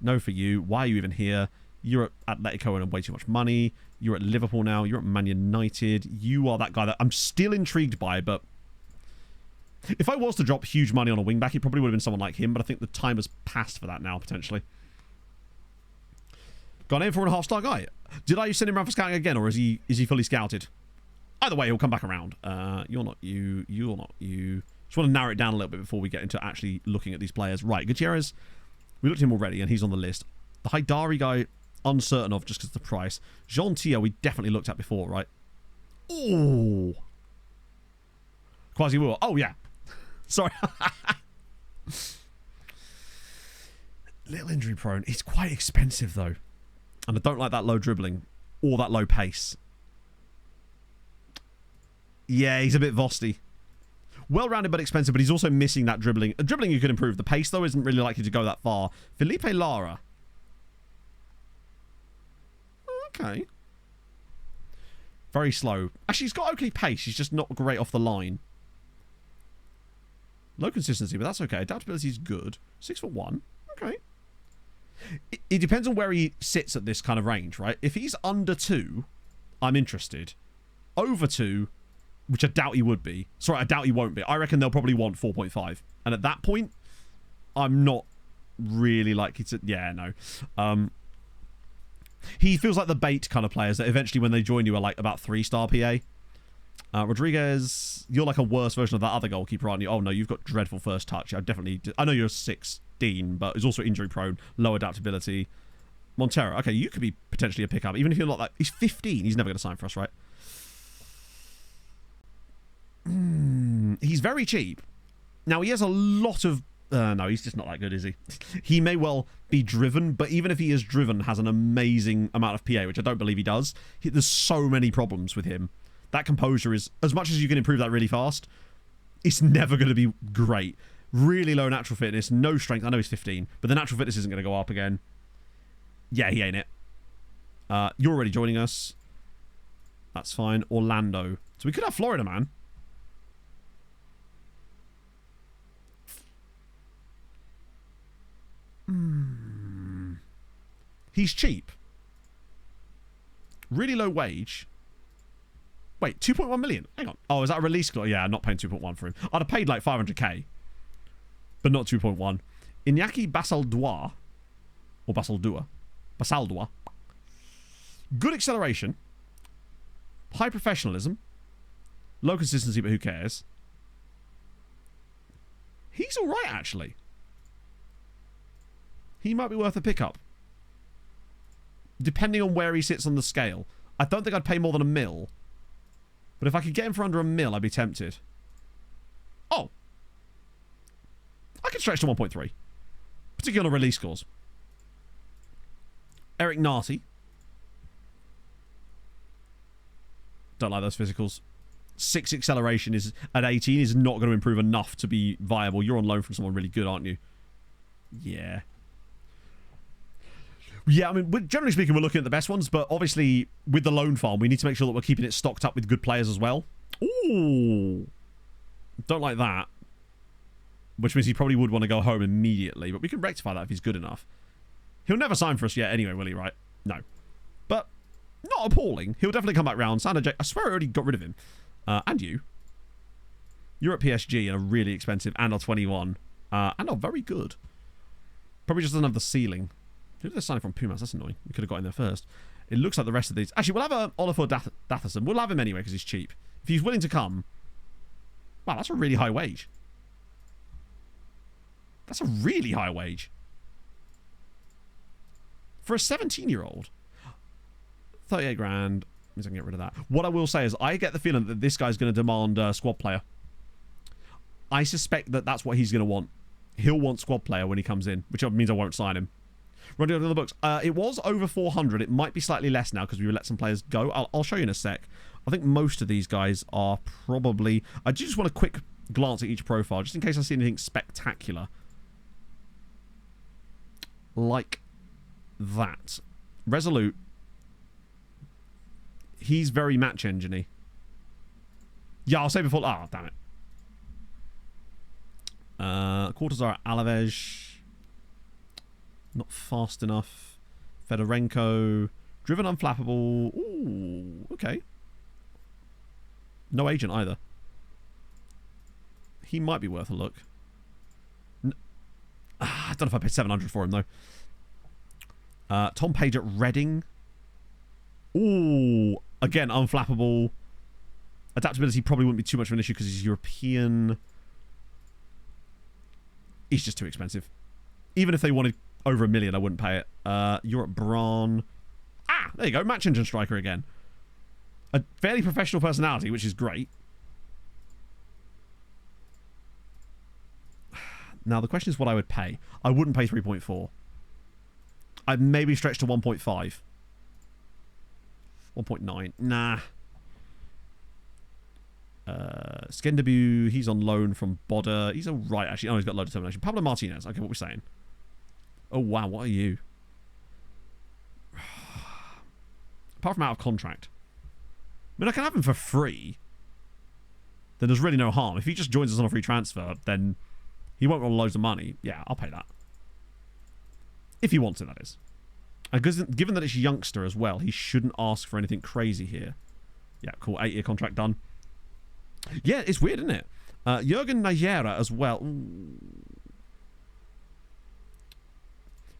no for you. Why are you even here? You're at Atletico and have way too much money. You're at Liverpool now. You're at Man United. You are that guy that I'm still intrigued by, but if I was to drop huge money on a wingback, it probably would have been someone like him, but I think the time has passed for that now, potentially. Got an 4.5 star guy. Did I send him around for scouting again, or is he fully scouted? Either way, he'll come back around. You're not you. You're not you. Just want to narrow it down a little bit before we get into actually looking at these players. Right, Gutierrez, we looked at him already, and he's on the list. The Haidari guy, uncertain of just because of the price. Jean-Tia, we definitely looked at before, right? Oh. Quasi Will. Oh, yeah. Sorry. Little injury prone. He's quite expensive, though. And I don't like that low dribbling or that low pace. Yeah, he's a bit Vosty. Well-rounded but expensive, but he's also missing that dribbling. Dribbling you could improve. The pace, though, isn't really likely to go that far. Felipe Lara. Okay. Very slow. Actually, he's got okay pace. He's just not great off the line. Low consistency, but that's okay. Adaptability is good. 6'1". Okay. It depends on where he sits at this kind of range, right? If he's under 2, I'm interested. Over 2, which I doubt he would be. Sorry, I doubt he won't be. I reckon they'll probably want 4.5. And at that point, I'm not really likely to... Yeah, no. He feels like the bait kind of players that eventually when they join you are like about 3-star PA. Rodriguez, you're like a worse version of that other goalkeeper, aren't you? Oh, no, you've got dreadful first touch. I know you're 16, but he's also injury prone, low adaptability. Montero, okay, you could be potentially a pickup, even if you're not like... He's 15. He's never going to sign for us, right? He's very cheap. Now, he has a lot of... no, he's just not that good, is he? He may well be driven, but even if he is driven, has an amazing amount of PA, which I don't believe he does. There's so many problems with him. That composure is... As much as you can improve that really fast, it's never going to be great. Really low natural fitness, no strength. I know he's 15, but the natural fitness isn't going to go up again. Yeah, he ain't it. You're already joining us. That's fine. Orlando. So we could have Florida, man. He's cheap. Really low wage. Wait, 2.1 million? Hang on. Oh, is that a release clause? Yeah, I'm not paying 2.1 for him. I'd have paid like 500k. But not 2.1. Iñaki Basaldua. Or Basaldua. Basaldua. Good acceleration. High professionalism. Low consistency, but who cares? He's alright, actually. He might be worth a pickup. Depending on where he sits on the scale. I don't think I'd pay more than $1 million. But if I could get him for under $1 million, I'd be tempted. Oh. I could stretch to 1.3. Particularly on a release clause. Eric Narty. Don't like those physicals. 6 acceleration is at 18 is not going to improve enough to be viable. You're on loan from someone really good, aren't you? Yeah. Yeah, I mean, generally speaking, we're looking at the best ones, but obviously, with the loan farm, we need to make sure that we're keeping it stocked up with good players as well. Ooh. Don't like that. Which means he probably would want to go home immediately, but we can rectify that if he's good enough. He'll never sign for us yet anyway, will he, right? No. But, not appalling. He'll definitely come back round. Sander J, I swear I already got rid of him. And you. You're at PSG and are really expensive and are 21. And are very good. Probably just doesn't have the ceiling. Who did they sign from Pumas? That's annoying. We could have got in there first. It looks like the rest of these... Actually, we'll have Olafur Datherson. We'll have him anyway because he's cheap. If he's willing to come... Wow, that's a really high wage. That's a really high wage. For a 17-year-old. 38 grand. Means I can get rid of that. What I will say is I get the feeling that this guy's going to demand a squad player. I suspect that that's what he's going to want. He'll want squad player when he comes in, which means I won't sign him. Running over the books. It was over 400. It might be slightly less now because we let some players go. I'll show you in a sec. I think most of these guys are probably... I just want a quick glance at each profile, just in case I see anything spectacular. Like that. Resolute. He's very match engine-y. Yeah, I'll say before... Oh, damn it. Cortazar Alaves. Not fast enough. Fedorenko. Driven unflappable. Ooh, okay. No agent either. He might be worth a look. I don't know if I paid 700 for him, though. Tom Page at Reading. Ooh, again, unflappable. Adaptability probably wouldn't be too much of an issue because he's European. He's just too expensive. Even if they wanted over $1 million, I wouldn't pay it. Europe Braun. Ah, there you go. Match engine striker again. A fairly professional personality, which is great. Now, the question is what I would pay. I wouldn't pay 3.4. I'd maybe stretch to 1.5. 1.9. Nah. Skenderbue, he's on loan from Bodder. He's alright, actually. Oh, he's got a load of determination. Pablo Martinez. Okay, what are we saying? Oh, wow. What are you? Apart from out of contract. I mean, I can have him for free. Then there's really no harm. If he just joins us on a free transfer, then he won't want loads of money. Yeah, I'll pay that. If he wants it, that is. And given that it's youngster as well, he shouldn't ask for anything crazy here. Yeah, cool. 8-year contract done. Yeah, it's weird, isn't it? Jurgen Najera as well. Ooh.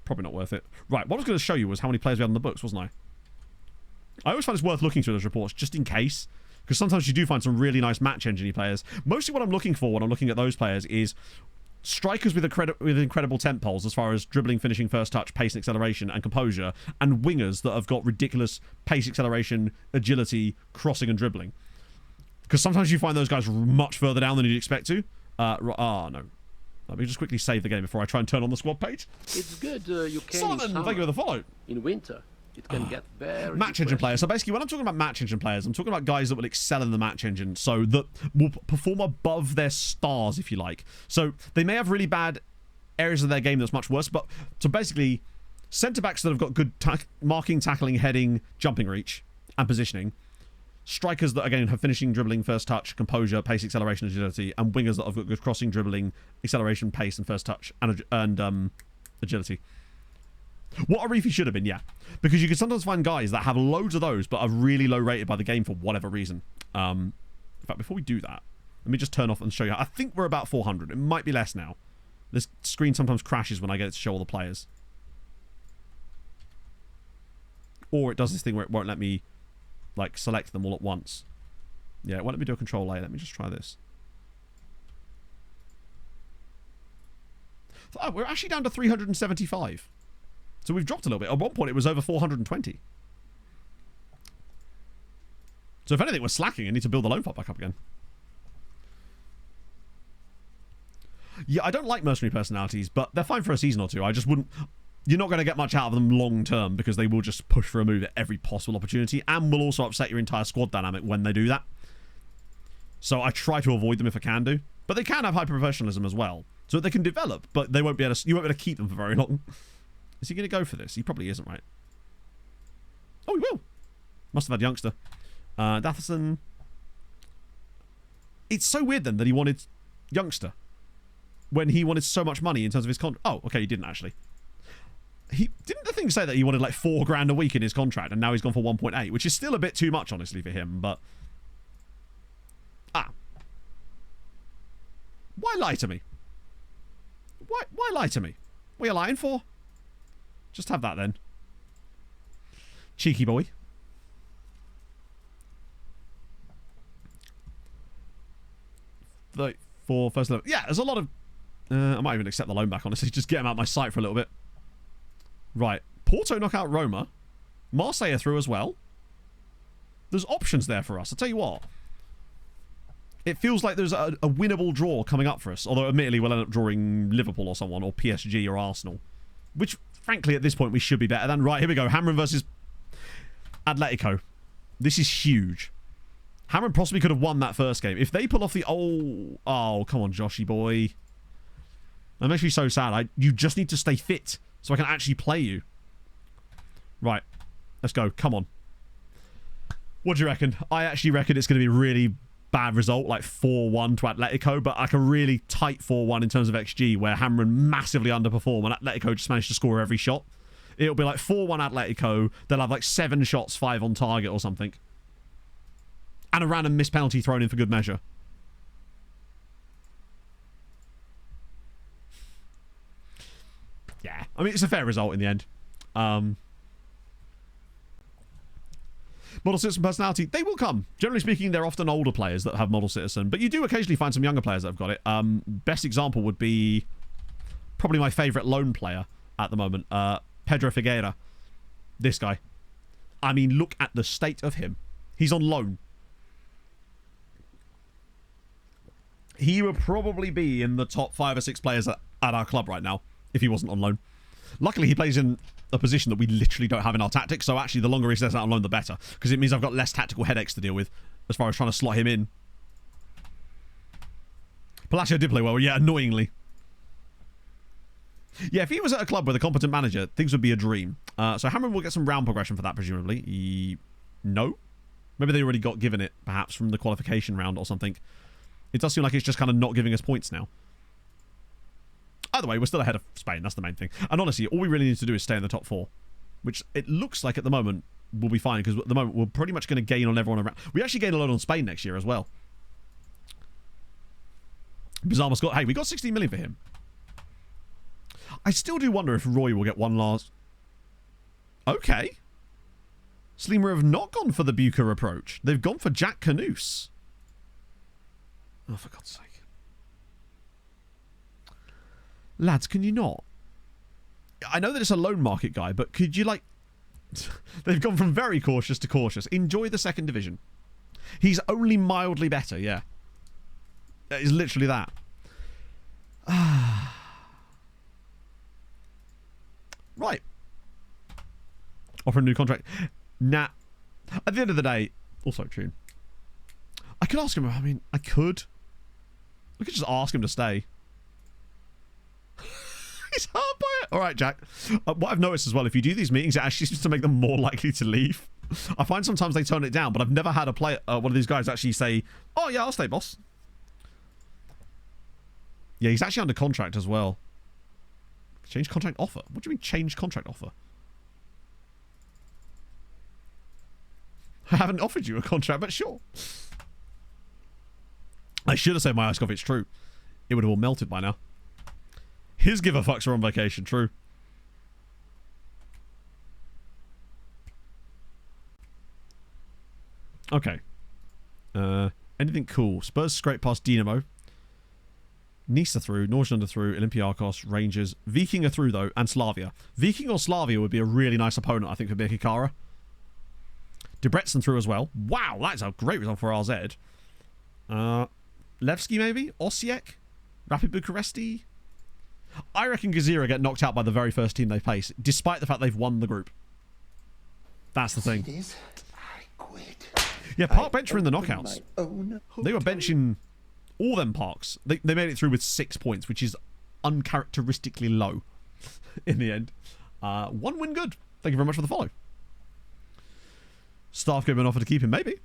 Probably not worth it. Right, what I was going to show you was how many players we had on the books, wasn't I? I always find it's worth looking through those reports, just in case. Because sometimes you do find some really nice match engine players. Mostly what I'm looking for when I'm looking at those players is strikers with incredible temp poles as far as dribbling, finishing, first touch, pace and acceleration, and composure, and wingers that have got ridiculous pace, acceleration, agility, crossing and dribbling. Because sometimes you find those guys much further down than you'd expect to. No. Let me just quickly save the game before I try and turn on the squad page. It's good you can Simon, thank you for the follow. In winter, it can get very match engine players. So basically, when I'm talking about match engine players, I'm talking about guys that will excel in the match engine, so that will perform above their stars, if you like. So they may have really bad areas of their game that's much worse, but so basically, centre-backs that have got good marking, tackling, heading, jumping reach, and positioning. Strikers that, again, have finishing, dribbling, first touch, composure, pace, acceleration, agility, and wingers that have got good crossing, dribbling, acceleration, pace, and first touch, and agility. What Arifi should have been, yeah. Because you can sometimes find guys that have loads of those, but are really low rated by the game for whatever reason. In fact, before we do that, let me just turn off and show you. I think we're about 400. It might be less now. This screen sometimes crashes when I get it to show all the players. Or it does this thing where it won't let me like select them all at once. Yeah, why don't we do a control A? Let me just try this. Oh, we're actually down to 375. So we've dropped a little bit. At one point it was over 420. So if anything, we're slacking. I need to build the loan pot back up again. Yeah, I don't like mercenary personalities, but they're fine for a season or two. I just wouldn't... You're not going to get much out of them long term because they will just push for a move at every possible opportunity and will also upset your entire squad dynamic when they do that. So I try to avoid them if I can do. But they can have hyper-professionalism as well. So they can develop, but they won't be able to, you won't be able to keep them for very long. Is he going to go for this? He probably isn't, right? Oh, he will. Must have had youngster. Datherson. It's so weird then that he wanted youngster when he wanted so much money in terms of his contract. Oh, okay, he didn't actually. He didn't the thing say that he wanted like $4,000 a week in his contract, and now he's gone for 1.8, which is still a bit too much, honestly, for him. But why lie to me? Why lie to me? What are you lying for? Just have that then, cheeky boy. For first level, yeah. There's a lot of. I might even accept the loan back, honestly. Just get him out of my sight for a little bit. Right. Porto knock out Roma. Marseille are through as well. There's options there for us. I'll tell you what. It feels like there's a winnable draw coming up for us. Although, admittedly, we'll end up drawing Liverpool or someone, or PSG or Arsenal. Which, frankly, at this point, we should be better than. Right, here we go. Hadrien versus Atletico. This is huge. Hadrien possibly could have won that first game. If they pull off the... Oh, come on, Joshy boy. That makes me so sad. You just need to stay fit so I can actually play you. Right. Let's go. Come on. What do you reckon? I actually reckon it's going to be a really bad result, like 4-1 to Atletico, but like a really tight 4-1 in terms of XG, where Hadrien massively underperform and Atletico just managed to score every shot. It'll be like 4-1 Atletico. They'll have like 7 shots, 5 on target or something. And a random missed penalty thrown in for good measure. Yeah. I mean, it's a fair result in the end. Model citizen personality, they will come. Generally speaking, they're often older players that have model citizen, but you do occasionally find some younger players that have got it. Best example would be probably my favourite lone player at the moment, Pedro Figueira. This guy. I mean, look at the state of him. He's on loan. He would probably be in the top 5 or 6 players at our club right now if he wasn't on loan. Luckily, he plays in a position that we literally don't have in our tactics, so actually the longer he stays out on loan, the better, because it means I've got less tactical headaches to deal with as far as trying to slot him in. Palacio did play well, yeah, annoyingly. Yeah, if he was at a club with a competent manager, things would be a dream. So Hadrien will get some round progression for that, presumably. No? Maybe they already got given it, perhaps, from the qualification round or something. It does seem like it's just kind of not giving us points now. Either way, we're still ahead of Spain. That's the main thing. And honestly, all we really need to do is stay in the top 4. Which it looks like at the moment we'll be fine. Because at the moment we're pretty much going to gain on everyone around. We actually gain a lot on Spain next year as well. Bizarre got... Hey, we got 16 million for him. I still do wonder if Roy will get one last... Okay. Sleemer have not gone for the Bucher approach. They've gone for Jack Canoose. Oh, for God's sake. Lads, can you not? I know that it's a loan market guy, but could you, like... They've gone from very cautious to cautious. Enjoy the second division. He's only mildly better, yeah. It's literally that. Right. Offer a new contract. Nah. At the end of the day, also true. I could ask him. I mean, I could just ask him to stay. He's hard by it. All right, Jack. What I've noticed as well, if you do these meetings, it actually seems to make them more likely to leave. I find sometimes they tone it down, but I've never had a player, one of these guys actually say, "Oh yeah, I'll stay, boss." Yeah, he's actually under contract as well. Change contract offer? What do you mean change contract offer? I haven't offered you a contract, but sure. I should have said my ice coffee, it's true. It would have all melted by now. His give a fucks are on vacation, true. Okay. Anything cool? Spurs scrape past Dinamo. Nice are through, Nordsjælland are through, Olympiakos, Rangers. Viking are through, though, and Slavia. Viking or Slavia would be a really nice opponent, I think, for Birkikara. Debrecen through as well. Wow, that's a great result for RZ. Levski, maybe? Osijek? Rapid Bucuresti? I reckon Gazira get knocked out by the very first team they face, despite the fact they've won the group. That's the thing. I quit. Yeah, Park bench were in the knockouts. They were benching all them Parks. They made it through with 6 points, which is uncharacteristically low in the end. 1 win good. Thank you very much for the follow. Staff gave an offer to keep him, maybe.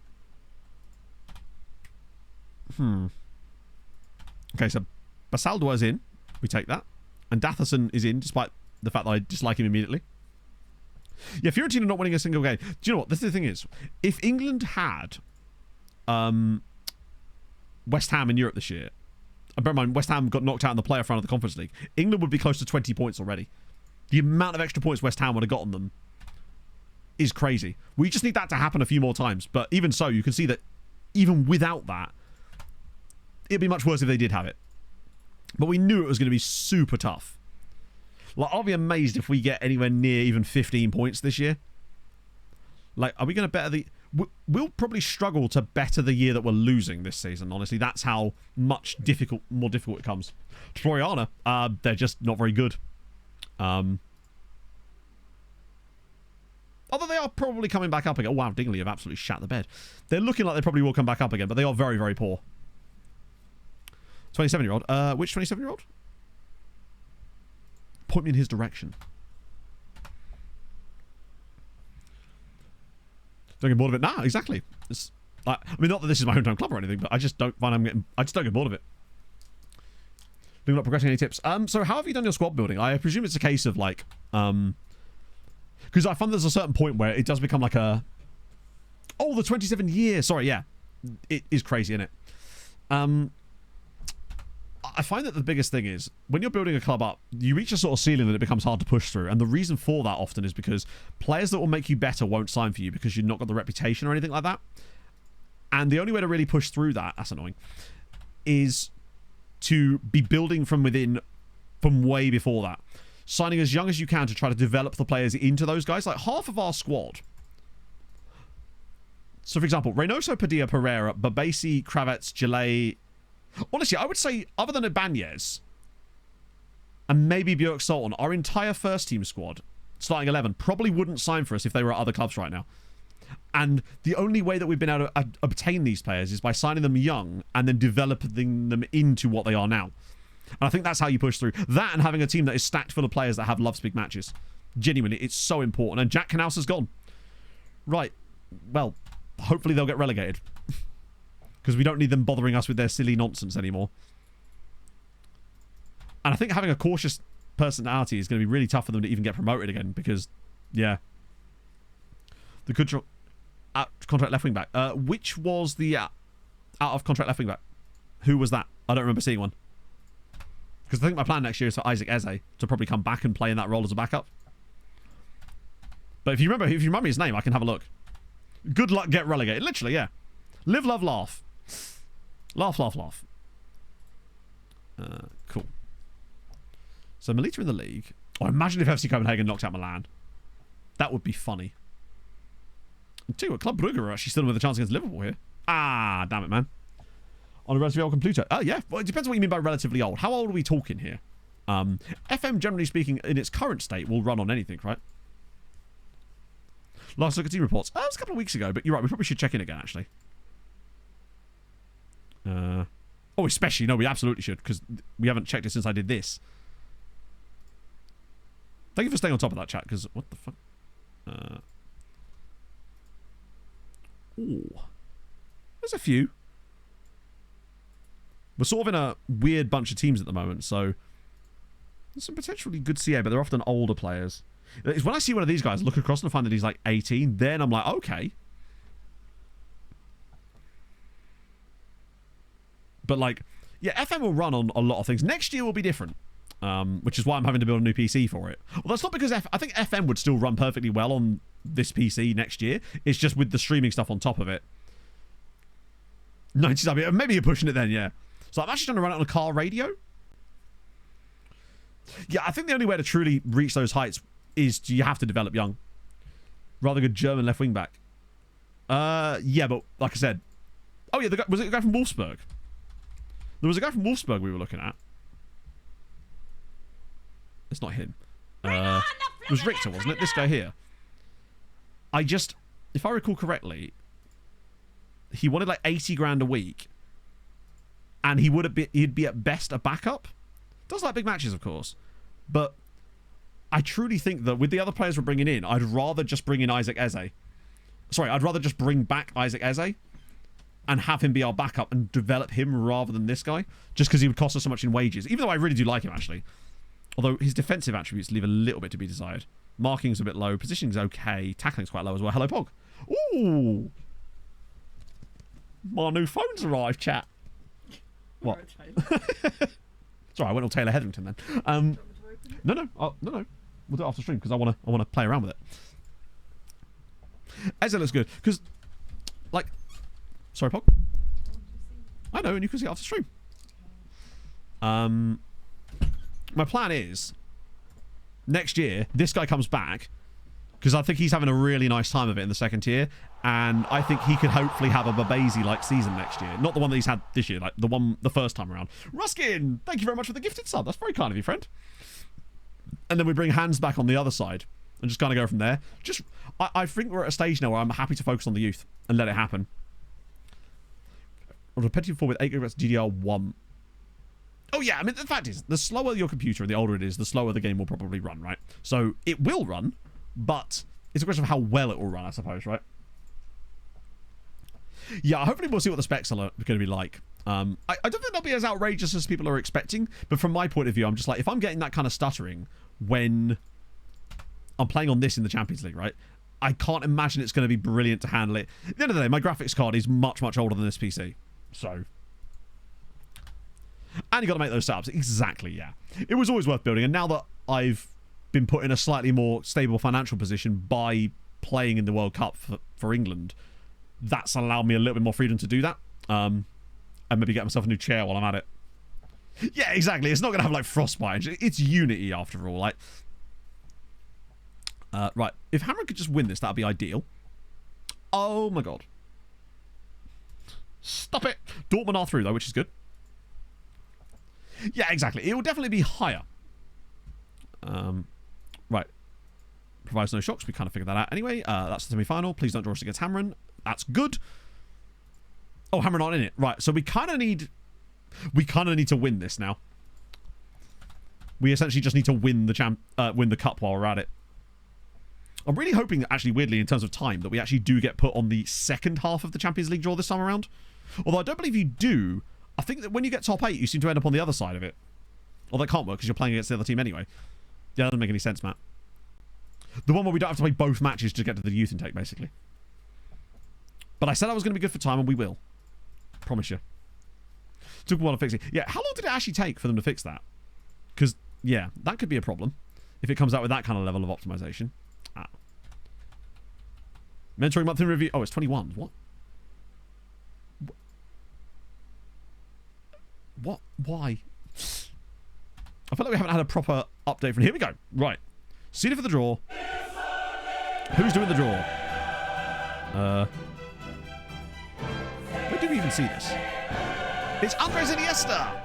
Okay, so Basaldo is in. We take that. And Datherson is in, despite the fact that I dislike him immediately. Yeah, Fiorentina not winning a single game. Do you know what? The thing is, if England had West Ham in Europe this year, and bear in mind, West Ham got knocked out in the playoff round of the Conference League, England would be close to 20 points already. The amount of extra points West Ham would have got on them is crazy. We just need that to happen a few more times. But even so, you can see that even without that, it'd be much worse if they did have it. But we knew it was going to be super tough. Like, I'll be amazed if we get anywhere near even 15 points this year. Like, are we going to better the... we'll probably struggle to better the year that we're losing this season. Honestly, that's how much more difficult it comes. Floriana, they're just not very good. Although they are probably coming back up again. Oh, wow, Dingley have absolutely shat the bed. They're looking like they probably will come back up again, but they are very, very poor. 27-year-old. Which 27-year-old? Point me in his direction. Don't get bored of it. Nah, exactly. I mean, not that this is my hometown club or anything, but I just don't find I just don't get bored of it. Looking not progressing any tips. So how have you done your squad building? I presume it's a case of like, because I find there's a certain point where it does become like a, oh, the 27 years. Sorry, yeah, it is crazy, isn't it? I find that the biggest thing is when you're building a club up, you reach a sort of ceiling that it becomes hard to push through. And the reason for that often is because players that will make you better won't sign for you because you've not got the reputation or anything like that. And the only way to really push through that, that's annoying, is to be building from within from way before that. Signing as young as you can to try to develop the players into those guys. Like half of our squad. So for example, Reynoso, Padilla, Pereira, Babasi, Kravets, Gillet. Honestly, I would say, other than Ibanez and maybe Björk Sultan, our entire first team squad, starting 11, probably wouldn't sign for us if they were at other clubs right now. And the only way that we've been able to obtain these players is by signing them young and then developing them into what they are now. And I think that's how you push through. That and having a team that is stacked full of players that have loves big matches. Genuinely, it's so important. And Jack Knaus has gone. Right. Well, hopefully they'll get relegated. Because we don't need them bothering us with their silly nonsense anymore. And I think having a cautious personality is going to be really tough for them to even get promoted again. Because, yeah. The contract left wing back. Which was the out of contract left wing back? Who was that? I don't remember seeing one. Because I think my plan next year is for Isaac Eze to probably come back and play in that role as a backup. But if you remember his name, I can have a look. Good luck, get relegated. Literally, yeah. Live, love, laugh. Laugh, laugh, laugh. Cool. So Melita in the league. Oh, imagine if FC Copenhagen knocked out Milan. That would be funny. And too, Club Brugge are actually still with a chance against Liverpool here. Ah, damn it, man. On a relatively old computer. Oh, yeah. Well, it depends what you mean by relatively old. How old are we talking here? FM, generally speaking, in its current state, will run on anything, right? Last look at team reports. It was a couple of weeks ago, but you're right. We probably should check in again, actually. Oh, especially. No, we absolutely should, because we haven't checked it since I did this. Thank you for staying on top of that, chat, because what the fuck? Ooh. There's a few. We're sort of in a weird bunch of teams at the moment, so there's some potentially good CA, but they're often older players. It's when I see one of these guys, look across and find that he's like 18, then I'm like, okay. But like, yeah, FM will run on a lot of things. Next year will be different, which is why I'm having to build a new PC for it. Well, that's not because I think FM would still run perfectly well on this PC next year. It's just with the streaming stuff on top of it. 90, maybe you're pushing it then, yeah. So I'm actually trying to run it on a car radio. Yeah, I think the only way to truly reach those heights is you have to develop young. Rather good German left wing back. Yeah, but like I said, oh yeah, was it the guy from Wolfsburg? There was a guy from Wolfsburg we were looking at. It's not him. It was Richter, wasn't it? This guy here. If I recall correctly, he wanted like 80 grand a week, and he'd be at best a backup. Does like big matches, of course, but I truly think that with the other players we're bringing in, I'd rather just bring in Isaac Eze. Sorry, I'd rather just bring back Isaac Eze and have him be our backup and develop him rather than this guy, just because he would cost us so much in wages, even though I really do like him, actually. Although his defensive attributes leave a little bit to be desired. Marking's a bit low. Positioning's okay. Tackling's quite low as well. Hello, Pog. Ooh. My new phone's arrived, chat. What? Sorry, I went all Taylor Hetherington then. No. We'll do it after stream because I want to play around with it. Eze looks good because, like, sorry, Pog. I know, and you can see it after stream. My plan is next year this guy comes back, Because I think he's having a really nice time of it in the second tier. And I think he could hopefully have a Babasi-like season next year. Not the one that he's had this year, like the first time around. Ruskin, thank you very much for the gifted sub. That's very kind of you, friend. And then we bring Hans back on the other side and just kind of go from there. I think we're at a stage now where I'm happy to focus on the youth and let it happen. On repetitive 4 with 8 gigabytes GDR1. Oh yeah, I mean, the fact is, the slower your computer and the older it is, the slower the game will probably run, right? So it will run, but it's a question of how well it will run, I suppose, right? Yeah, hopefully we'll see what the specs are going to be like. I don't think they'll be as outrageous as people are expecting, but from my point of view, I'm just like, if I'm getting that kind of stuttering when I'm playing on this in the Champions League, right? I can't imagine it's going to be brilliant to handle it. At the end of the day, my graphics card is much, much older than this PC. So... And you got to make those setups. Exactly, yeah. It was always worth building, and now that I've been put in a slightly more stable financial position by playing in the World Cup for England, that's allowed me a little bit more freedom to do that. And maybe get myself a new chair while I'm at it. Yeah, exactly. It's not going to have, like, frostbite. It's Unity, after all. Like, right. If Hammer could just win this, that'd be ideal. Oh, my God. Stop it. Dortmund are through, though, which is good. Yeah, exactly. It will definitely be higher. Right. Provides no shocks. We kind of figured that out anyway. That's the semi-final. Please don't draw us against Hadrien. That's good. Oh, Hadrien not in it. Right. So we kind of need to win this now. We essentially just need to win the cup while we're at it. I'm really hoping that, actually, weirdly, in terms of time, that we actually do get put on the second half of the Champions League draw this time around. Although I don't believe you do. I think that when you get top 8, you seem to end up on the other side of it. Well, that can't work because you're playing against the other team anyway. Yeah, that doesn't make any sense, Matt. The one where we don't have to play both matches to get to the youth intake, basically. But I said I was going to be good for time, and we will. Promise you. Took a while to fix it. Yeah, how long did it actually take for them to fix that? Because, yeah, that could be a problem if it comes out with that kind of level of optimization. Mentoring month in review. Oh, it's 21. What? What? Why? I feel like we haven't had a proper update from here. We go. Right. Seeded for the draw. Who's doing the draw? Where do we even see this? It's Andres Iniesta.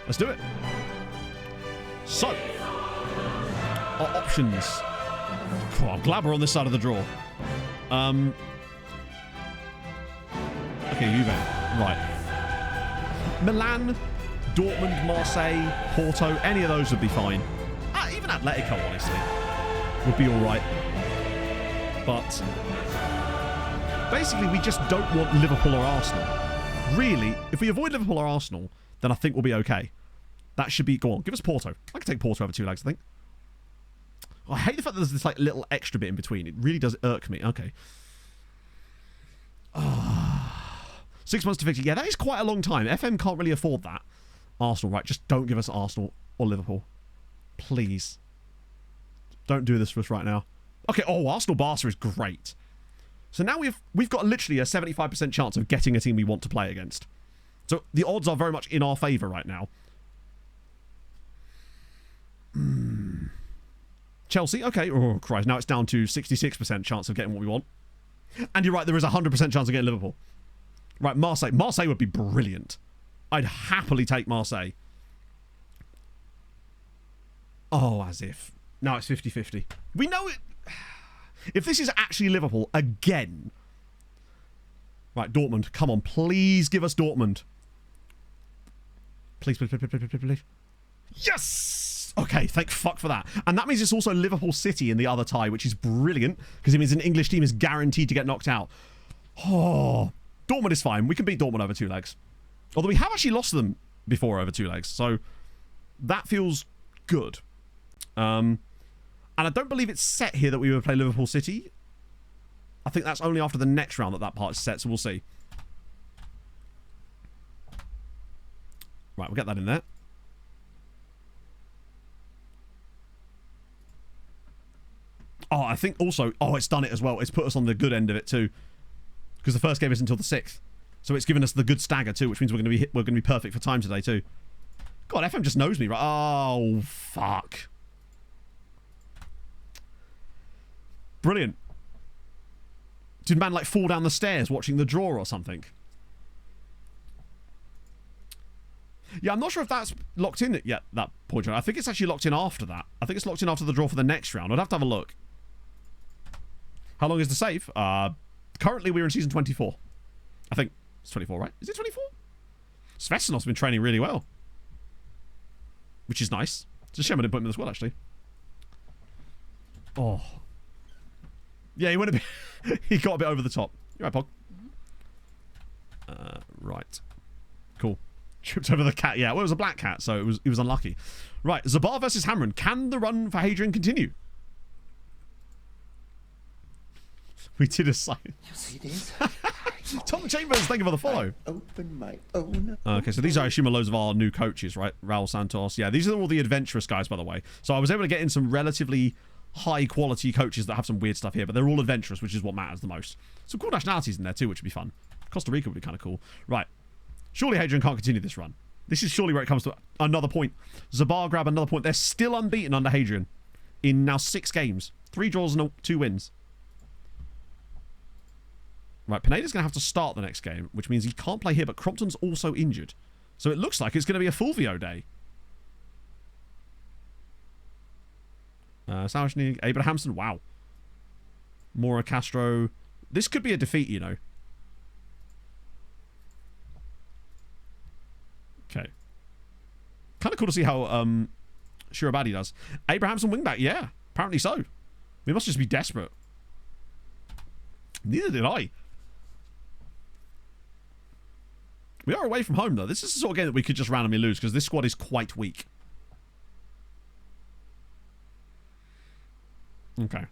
Let's do it. So, our options. Cool, I'm glad we're on this side of the draw. Okay, Juve. Right. Milan, Dortmund, Marseille, Porto, any of those would be fine. Even Atletico, honestly, would be all right. But basically, we just don't want Liverpool or Arsenal. Really, if we avoid Liverpool or Arsenal, then I think we'll be okay. That should be... Go on, give us Porto. I can take Porto over 2 legs, I think. I hate the fact that there's this like little extra bit in between. It really does irk me. Okay. 6 months to fix it. Yeah, that is quite a long time. FM can't really afford that. Arsenal, right? Just don't give us Arsenal or Liverpool. Please. Don't do this for us right now. Okay, oh, Arsenal-Barca is great. So now we've got literally a 75% chance of getting a team we want to play against. So the odds are very much in our favour right now. Chelsea, okay. Oh, Christ. Now it's down to 66% chance of getting what we want. And you're right, there is a 100% chance of getting Liverpool. Right, Marseille. Marseille would be brilliant. I'd happily take Marseille. Oh, as if. Now it's 50-50. We know it. If this is actually Liverpool again. Right, Dortmund. Come on, please give us Dortmund. Please, please, please, please, please, please. Yes! Okay, thank fuck for that. And that means it's also Liverpool City in the other tie, which is brilliant, because it means an English team is guaranteed to get knocked out. Oh, Dortmund is fine. We can beat Dortmund over 2 legs. Although we have actually lost them before over 2 legs, so that feels good. And I don't believe it's set here that we would play Liverpool City. I think that's only after the next round that part is set, so we'll see. Right, we'll get that in there. Oh, I think also... Oh, it's done it as well. It's put us on the good end of it too. Because the first game is until the 6th. So it's given us the good stagger too, which means we're going to be perfect for time today too. God, FM just knows me, right? Oh, fuck. Brilliant. Did man like fall down the stairs watching the draw or something? Yeah, I'm not sure if that's locked in yet, that point. I think it's actually locked in after that. I think it's locked in after the draw for the next round. I'd have to have a look. How long is the save? Currently, we're in season 24. I think it's 24, right? Is it 24? Svesinov's been training really well. Which is nice. It's a shame I didn't put him in the squad, actually. Oh. Yeah, he went a bit... he got a bit over the top. You're right, Pog. Right. Cool. Tripped over the cat. Yeah, well, it was a black cat, so it was unlucky. Right, Zabar versus Hadrien. Can the run for Hadrien continue? We did a sign. Yes, it is. Tom Chambers, thank you for the follow. Open my own. Okay, so these I assume are loads of our new coaches, right? Raul Santos. Yeah, these are all the adventurous guys, by the way. So I was able to get in some relatively high quality coaches that have some weird stuff here, but they're all adventurous, which is what matters the most. Some cool nationalities in there too, which would be fun. Costa Rica would be kind of cool. Right. Surely Hadrien can't continue this run. This is surely where it comes to another point. Zabar grab another point. They're still unbeaten under Hadrien in now 6 games. 3 draws and 2 wins. Right, Pineda's going to have to start the next game, which means he can't play here, but Crompton's also injured. So it looks like it's going to be a Fulvio day. Sauerschnig, Abrahamson, wow. Mora Castro. This could be a defeat, you know. Okay. Kind of cool to see how Shirabadi does. Abrahamson wingback, yeah. Apparently so. We must just be desperate. Neither did I. We are away from home, though. This is the sort of game that we could just randomly lose, because this squad is quite weak. Okay.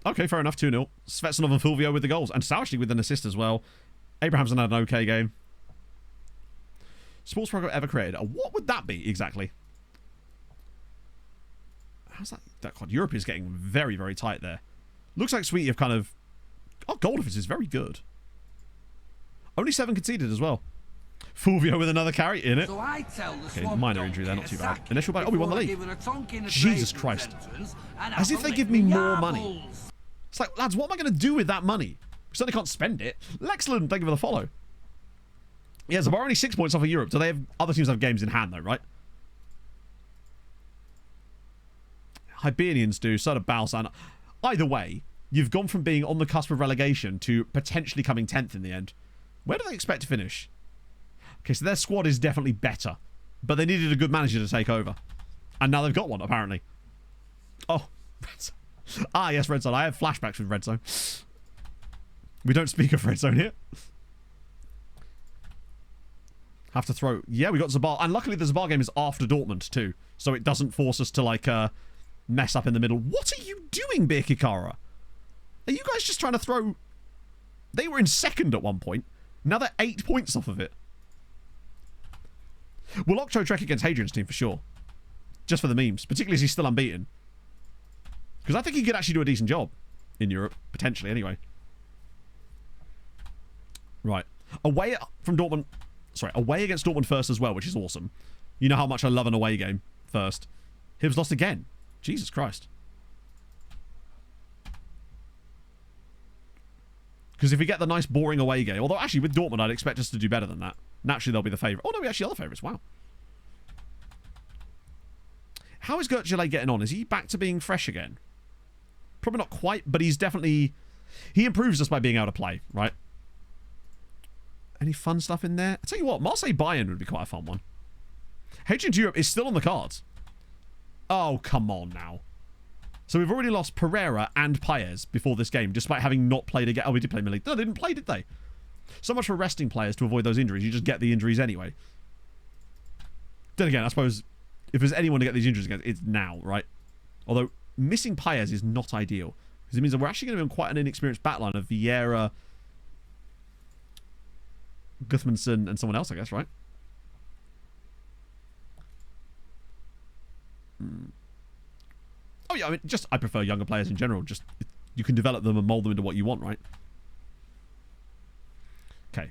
Okay, fair enough. 2-0. Svetsanov and Fulvio with the goals. And Sauerschnig with an assist as well. Abrahamson had an okay game. Sports program ever created. What would that be, exactly? How's that quad? Europe is getting very, very tight there. Looks like Sweetie have kind of... Oh, goal difference is very good. Only 7 conceded as well. Fulvio with another carry in it. So I tell the Okay, minor injury there, not too bad. Initial back. Oh, we won the league. Jesus Jesus Christ. As if they give me more money. It's like, lads, what am I going to do with that money? I certainly can't spend it. Lexland, thank you for the follow. Yeah, Zabar only 6 points off of Europe. Do they have... Other teams have games in hand, though, right? Hibernians do. So do Balsan. Either way, you've gone from being on the cusp of relegation to potentially coming 10th in the end. Where do they expect to finish? Okay, so their squad is definitely better. But they needed a good manager to take over. And now they've got one, apparently. Oh. Ah, yes, Red Zone. I have flashbacks with Red Zone. We don't speak of Red Zone here. Have to throw... Yeah, we got Zabar. And luckily the Zabar game is after Dortmund, too. So it doesn't force us to, like, mess up in the middle. What are you doing, Birkikara? Are you guys just trying to throw... They were in second at one point. Now they're 8 points off of it. We'll Octo Trek against Hadrien's team for sure. Just for the memes. Particularly as he's still unbeaten. Because I think he could actually do a decent job. In Europe. Potentially, anyway. Right. Away from Dortmund... Sorry, away against Dortmund first as well, which is awesome. You know how much I love an away game first. Hibs lost again. Jesus Christ. Because if we get the nice boring away game... Although actually with Dortmund I'd expect us to do better than that. Naturally they'll be the favourite. Oh no, we actually are the favourites. Wow. How is Gert Gillet getting on? Is he back to being fresh again? Probably not quite, but he's definitely... He improves us by being able to play, right? Any fun stuff in there? I'll tell you what, Marseille Bayern would be quite a fun one. Hadrien's Europe is still on the cards. Oh, come on now. So we've already lost Pereira and Paez before this game, despite having not played again. Oh, we did play Milik. No, they didn't play, did they? So much for resting players to avoid those injuries. You just get the injuries anyway. Then again, I suppose if there's anyone to get these injuries against, it's now, right? Although missing Paez is not ideal. Because it means that we're actually going to be on quite an inexperienced backline of Vieira, Gudmundsson, and someone else, I guess, right? Oh yeah, I mean, just I prefer younger players in general. Just you can develop them and mold them into what you want, right? Okay.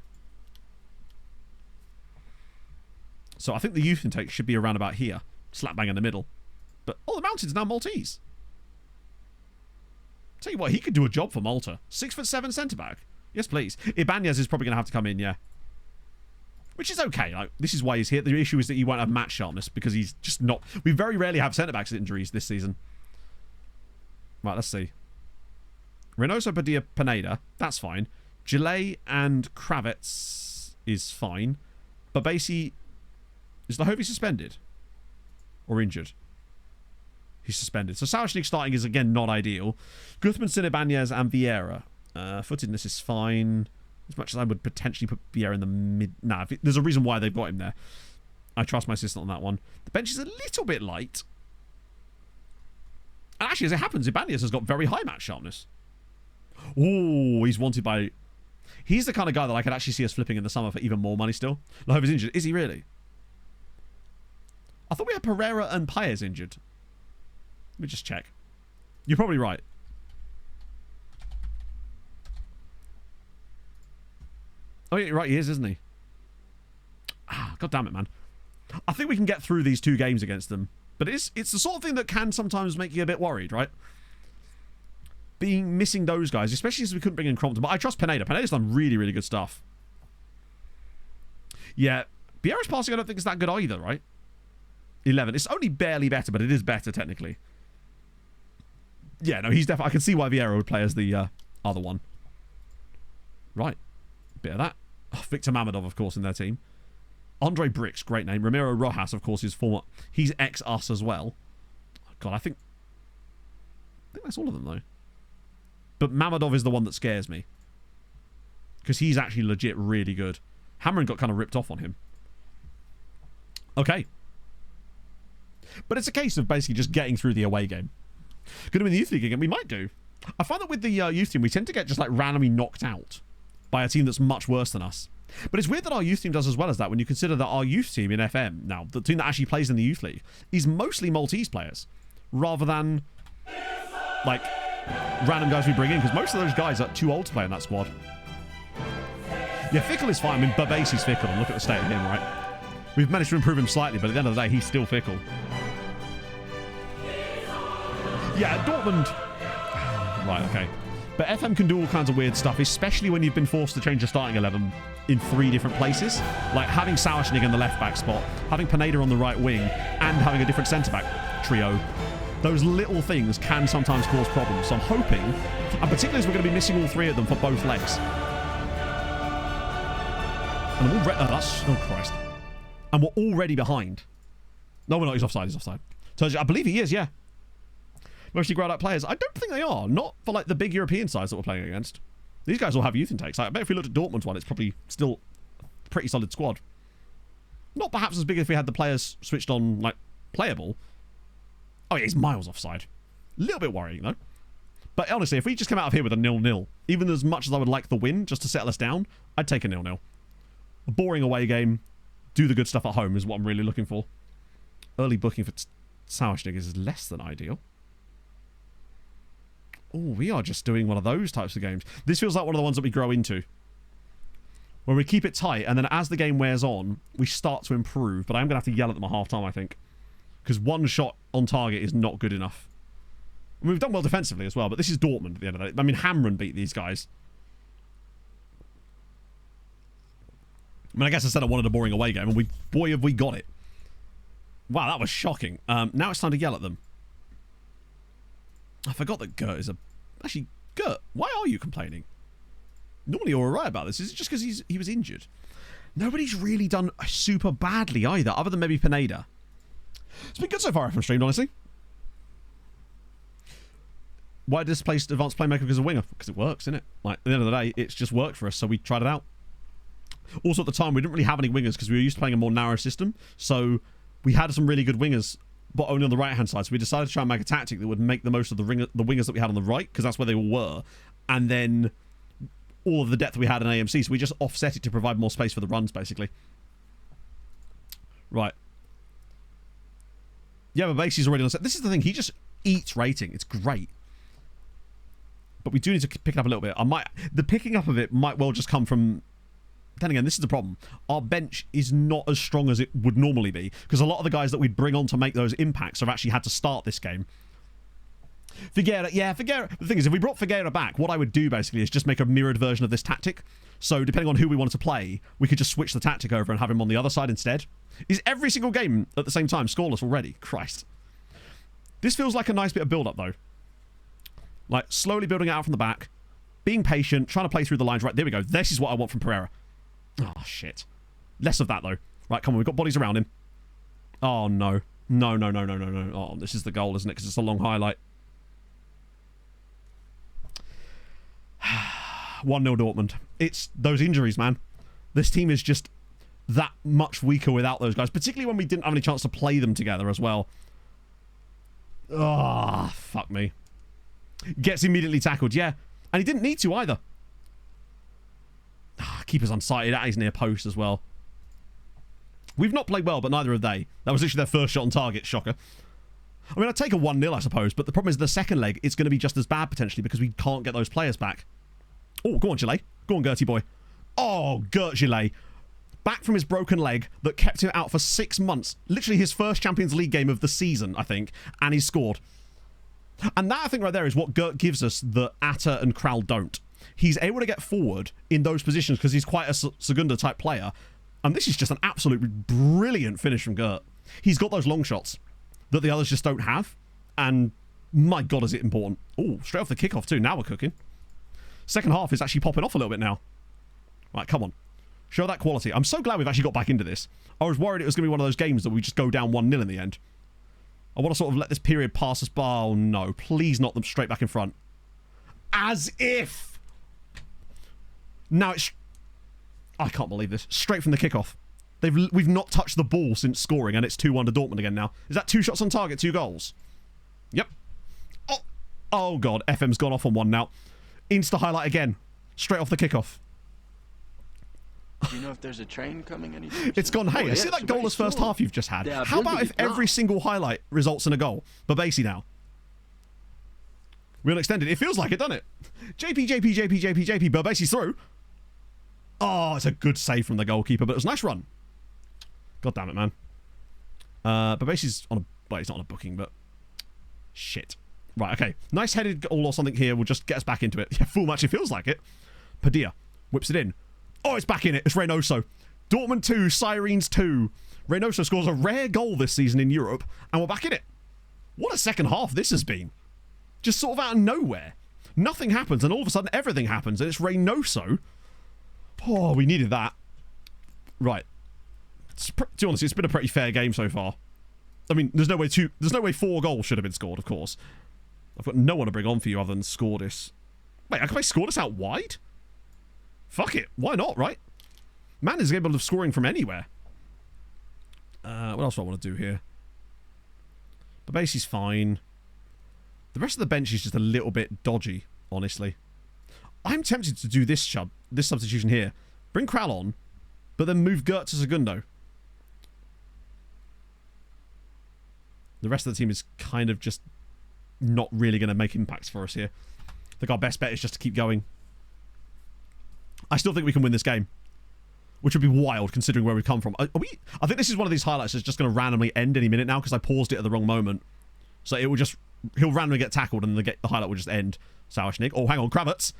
So I think the youth intake should be around about here, slap bang in the middle. But oh, the mountain's now Maltese. Tell you what, he could do a job for Malta. 6'7" centre-back. Yes, please. Ibanez is probably going to have to come in, yeah. Which is okay. Like, this is why he's here. The issue is that he won't have match sharpness because he's just not... We very rarely have centre-backs injuries this season. Right, let's see. Reynoso, Padilla, Pineda. That's fine. Gillet and Kravitz is fine. But basically... Is Lahovi suspended? Or injured? He's suspended. So Salashnik starting is, again, not ideal. Guzmanson, Ibanez, and Vieira. Footedness is fine. As much as I would potentially put Vieira in the mid... Nah, there's a reason why they've got him there. I trust my assistant on that one. The bench is a little bit light. And actually, as it happens, Ibanez has got very high match sharpness. Oh, he's wanted by... He's the kind of guy that I could actually see us flipping in the summer for even more money still. Lahovi's injured. Is he really? I thought we had Pereira and Paez injured. Let me just check. You're probably right. Oh, yeah, you're right. He is, isn't he? Ah, God damn it, man. I think we can get through these 2 games against them. But it's the sort of thing that can sometimes make you a bit worried, right? Missing those guys, especially as we couldn't bring in Crompton. But I trust Pineda. Pineda's done really, really good stuff. Yeah. Vieira's passing I don't think is that good either, right? 11. It's only barely better, but it is better technically. Yeah, no, he's definitely... I can see why Vieira would play as the other one. Right. Bit of that. Oh, Victor Mamadov, of course, in their team. Andre Bricks, great name. Ramiro Rojas, of course, is former... He's ex-us as well. God, I think that's all of them, though. But Mamadov is the one that scares me. Because he's actually legit really good. Hamren got kind of ripped off on him. Okay. But it's a case of basically just getting through the away game. Going to win the youth league again? We might do. I find that with the youth team, we tend to get just like randomly knocked out by a team that's much worse than us. But it's weird that our youth team does as well as that when you consider that our youth team in FM, now, the team that actually plays in the youth league, is mostly Maltese players rather than like random guys we bring in because most of those guys are too old to play in that squad. Yeah, Fickle is fine. I mean, Babasi's Fickle. Look at the state of him, right? We've managed to improve him slightly, but at the end of the day, he's still Fickle. Yeah, Dortmund... Right, okay. But FM can do all kinds of weird stuff, especially when you've been forced to change your starting 11 in 3 different places. Like having Sauerschnig in the left-back spot, having Pineda on the right wing, and having a different centre-back trio. Those little things can sometimes cause problems. So I'm hoping, and particularly as we're going to be missing all 3 of them for both legs. And we're oh, Christ. And we're already behind. No, we're not. He's offside. He's offside. So I believe he is, yeah. Mostly growed up players. I don't think they are. Not for like the big European sides that we're playing against. These guys all have youth intakes. I bet if we looked at Dortmund's one, it's probably still a pretty solid squad. Not perhaps as big as if we had the players switched on, like, playable. Oh yeah, he's miles offside. A little bit worrying, though. But honestly, if we just come out of here with a 0-0, even as much as I would like the win, just to settle us down, I'd take a 0-0. A boring away game. Do the good stuff at home is what I'm really looking for. Early booking for Sauerschnig is less than ideal. Oh, we are just doing one of those types of games. This feels like one of the ones that we grow into. Where we keep it tight, and then as the game wears on, we start to improve. But I'm going to have to yell at them at half-time, I think. Because one shot on target is not good enough. I mean, we've done well defensively as well, but this is Dortmund at the end of the day. I mean, Hamren beat these guys. I mean, I guess I said I wanted a boring away game, and boy, have we got it. Wow, that was shocking. Now it's time to yell at them. I forgot that Gert is a... Actually, Gert, why are you complaining? Normally you're alright about this. Is it just because he was injured? Nobody's really done super badly either, other than maybe Pineda. It's been good so far from streamed, honestly. Why displaced advanced playmaker because of winger? Because it works, innit? Like, at the end of the day, it's just worked for us, so we tried it out. Also, at the time, we didn't really have any wingers because we were used to playing a more narrow system. So we had some really good wingers, but only on the right-hand side. So we decided to try and make a tactic that would make the most of the wingers that we had on the right, because that's where they all were. And then all of the depth we had in AMC. So we just offset it to provide more space for the runs, basically. Right. Yeah, but Basie's already on set. This is the thing. He just eats rating. It's great. But we do need to pick it up a little bit. The picking up of it might well just come from... Then again, this is the problem. Our bench is not as strong as it would normally be, because a lot of the guys that we'd bring on to make those impacts have actually had to start this game. Figueira, yeah, Figueira. The thing is, if we brought Figueira back, what I would do basically is just make a mirrored version of this tactic. So depending on who we wanted to play, we could just switch the tactic over and have him on the other side instead. Is every single game at the same time scoreless already? Christ. This feels like a nice bit of build-up, though. Like, slowly building it out from the back, being patient, trying to play through the lines. Right, there we go. This is what I want from Pereira. Oh, shit. Less of that, though. Right, come on, we've got bodies around him. Oh, no. No, no, no, no, no, no. Oh, this is the goal, isn't it? Because it's a long highlight. 1-0 Dortmund. It's those injuries, man. This team is just that much weaker without those guys, particularly when we didn't have any chance to play them together as well. Ah, fuck me. Gets immediately tackled, yeah. And he didn't need to either. Keeper's unsighted at his near post as well. We've not played well, but neither have they. That was literally their first shot on target, shocker. I mean, I'd take a 1-0, I suppose, but the problem is the second leg, it's going to be just as bad, potentially, because we can't get those players back. Oh, go on, Gillet. Go on, Gertie boy. Oh, Gert Gillet. Back from his broken leg that kept him out for 6 months. Literally his first Champions League game of the season, I think, and he's scored. And that, I think, right there is what Gert gives us that Atta and Kral don't. He's able to get forward in those positions because he's quite a Segunda-type player. And this is just an absolutely brilliant finish from Gert. He's got those long shots that the others just don't have. And my God, is it important. Oh, straight off the kickoff too. Now we're cooking. Second half is actually popping off a little bit now. Right, come on. Show that quality. I'm so glad we've actually got back into this. I was worried it was going to be one of those games that we just go down 1-0 in the end. I want to sort of let this period pass us by. Oh, no. Please knock them straight back in front. As if. Now it's... I can't believe this. Straight from the kickoff. We've not touched the ball since scoring, and it's 2-1 to Dortmund again now. Is that 2 shots on target, 2 goals? Yep. Oh, God. FM's gone off on one now. Insta highlight again. Straight off the kickoff. Do you know if there's a train coming anytime? It's gone, hey, see that goalless first half you've just had? How about if every single highlight results in a goal? Babasi now. Real extended. It feels like it, doesn't it? JP. Babasi's through. Oh, it's a good save from the goalkeeper, but it was a nice run. God damn it, man. Babasi's on a... Well, he's not on a booking, but... Shit. Right, okay. Nice headed goal or something here will just get us back into it. Yeah, full match, it feels like it. Padilla whips it in. Oh, it's back in it. It's Reynoso. Dortmund 2, Sirens 2. Reynoso scores a rare goal this season in Europe, and we're back in it. What a second half this has been. Just sort of out of nowhere. Nothing happens, and all of a sudden everything happens, and it's Reynoso. Oh, we needed that. Right. To be honest, it's been a pretty fair game so far. I mean, there's no way 4 goals should have been scored, of course. I've got no one to bring on for you other than Scordis. Wait, I can play Scordis out wide? Fuck it. Why not, right? Man is capable of scoring from anywhere. What else do I want to do here? Babasi's fine. The rest of the bench is just a little bit dodgy, honestly. I'm tempted to do this substitution here. Bring Kral on, but then move Gert to Segundo. The rest of the team is kind of just not really going to make impacts for us here. I think our best bet is just to keep going. I still think we can win this game, which would be wild considering where we've come from. I think this is one of these highlights that's just going to randomly end any minute now because I paused it at the wrong moment. So it will just... He'll randomly get tackled and the highlight will just end. Sauerschnig. Oh, hang on. Kravitz.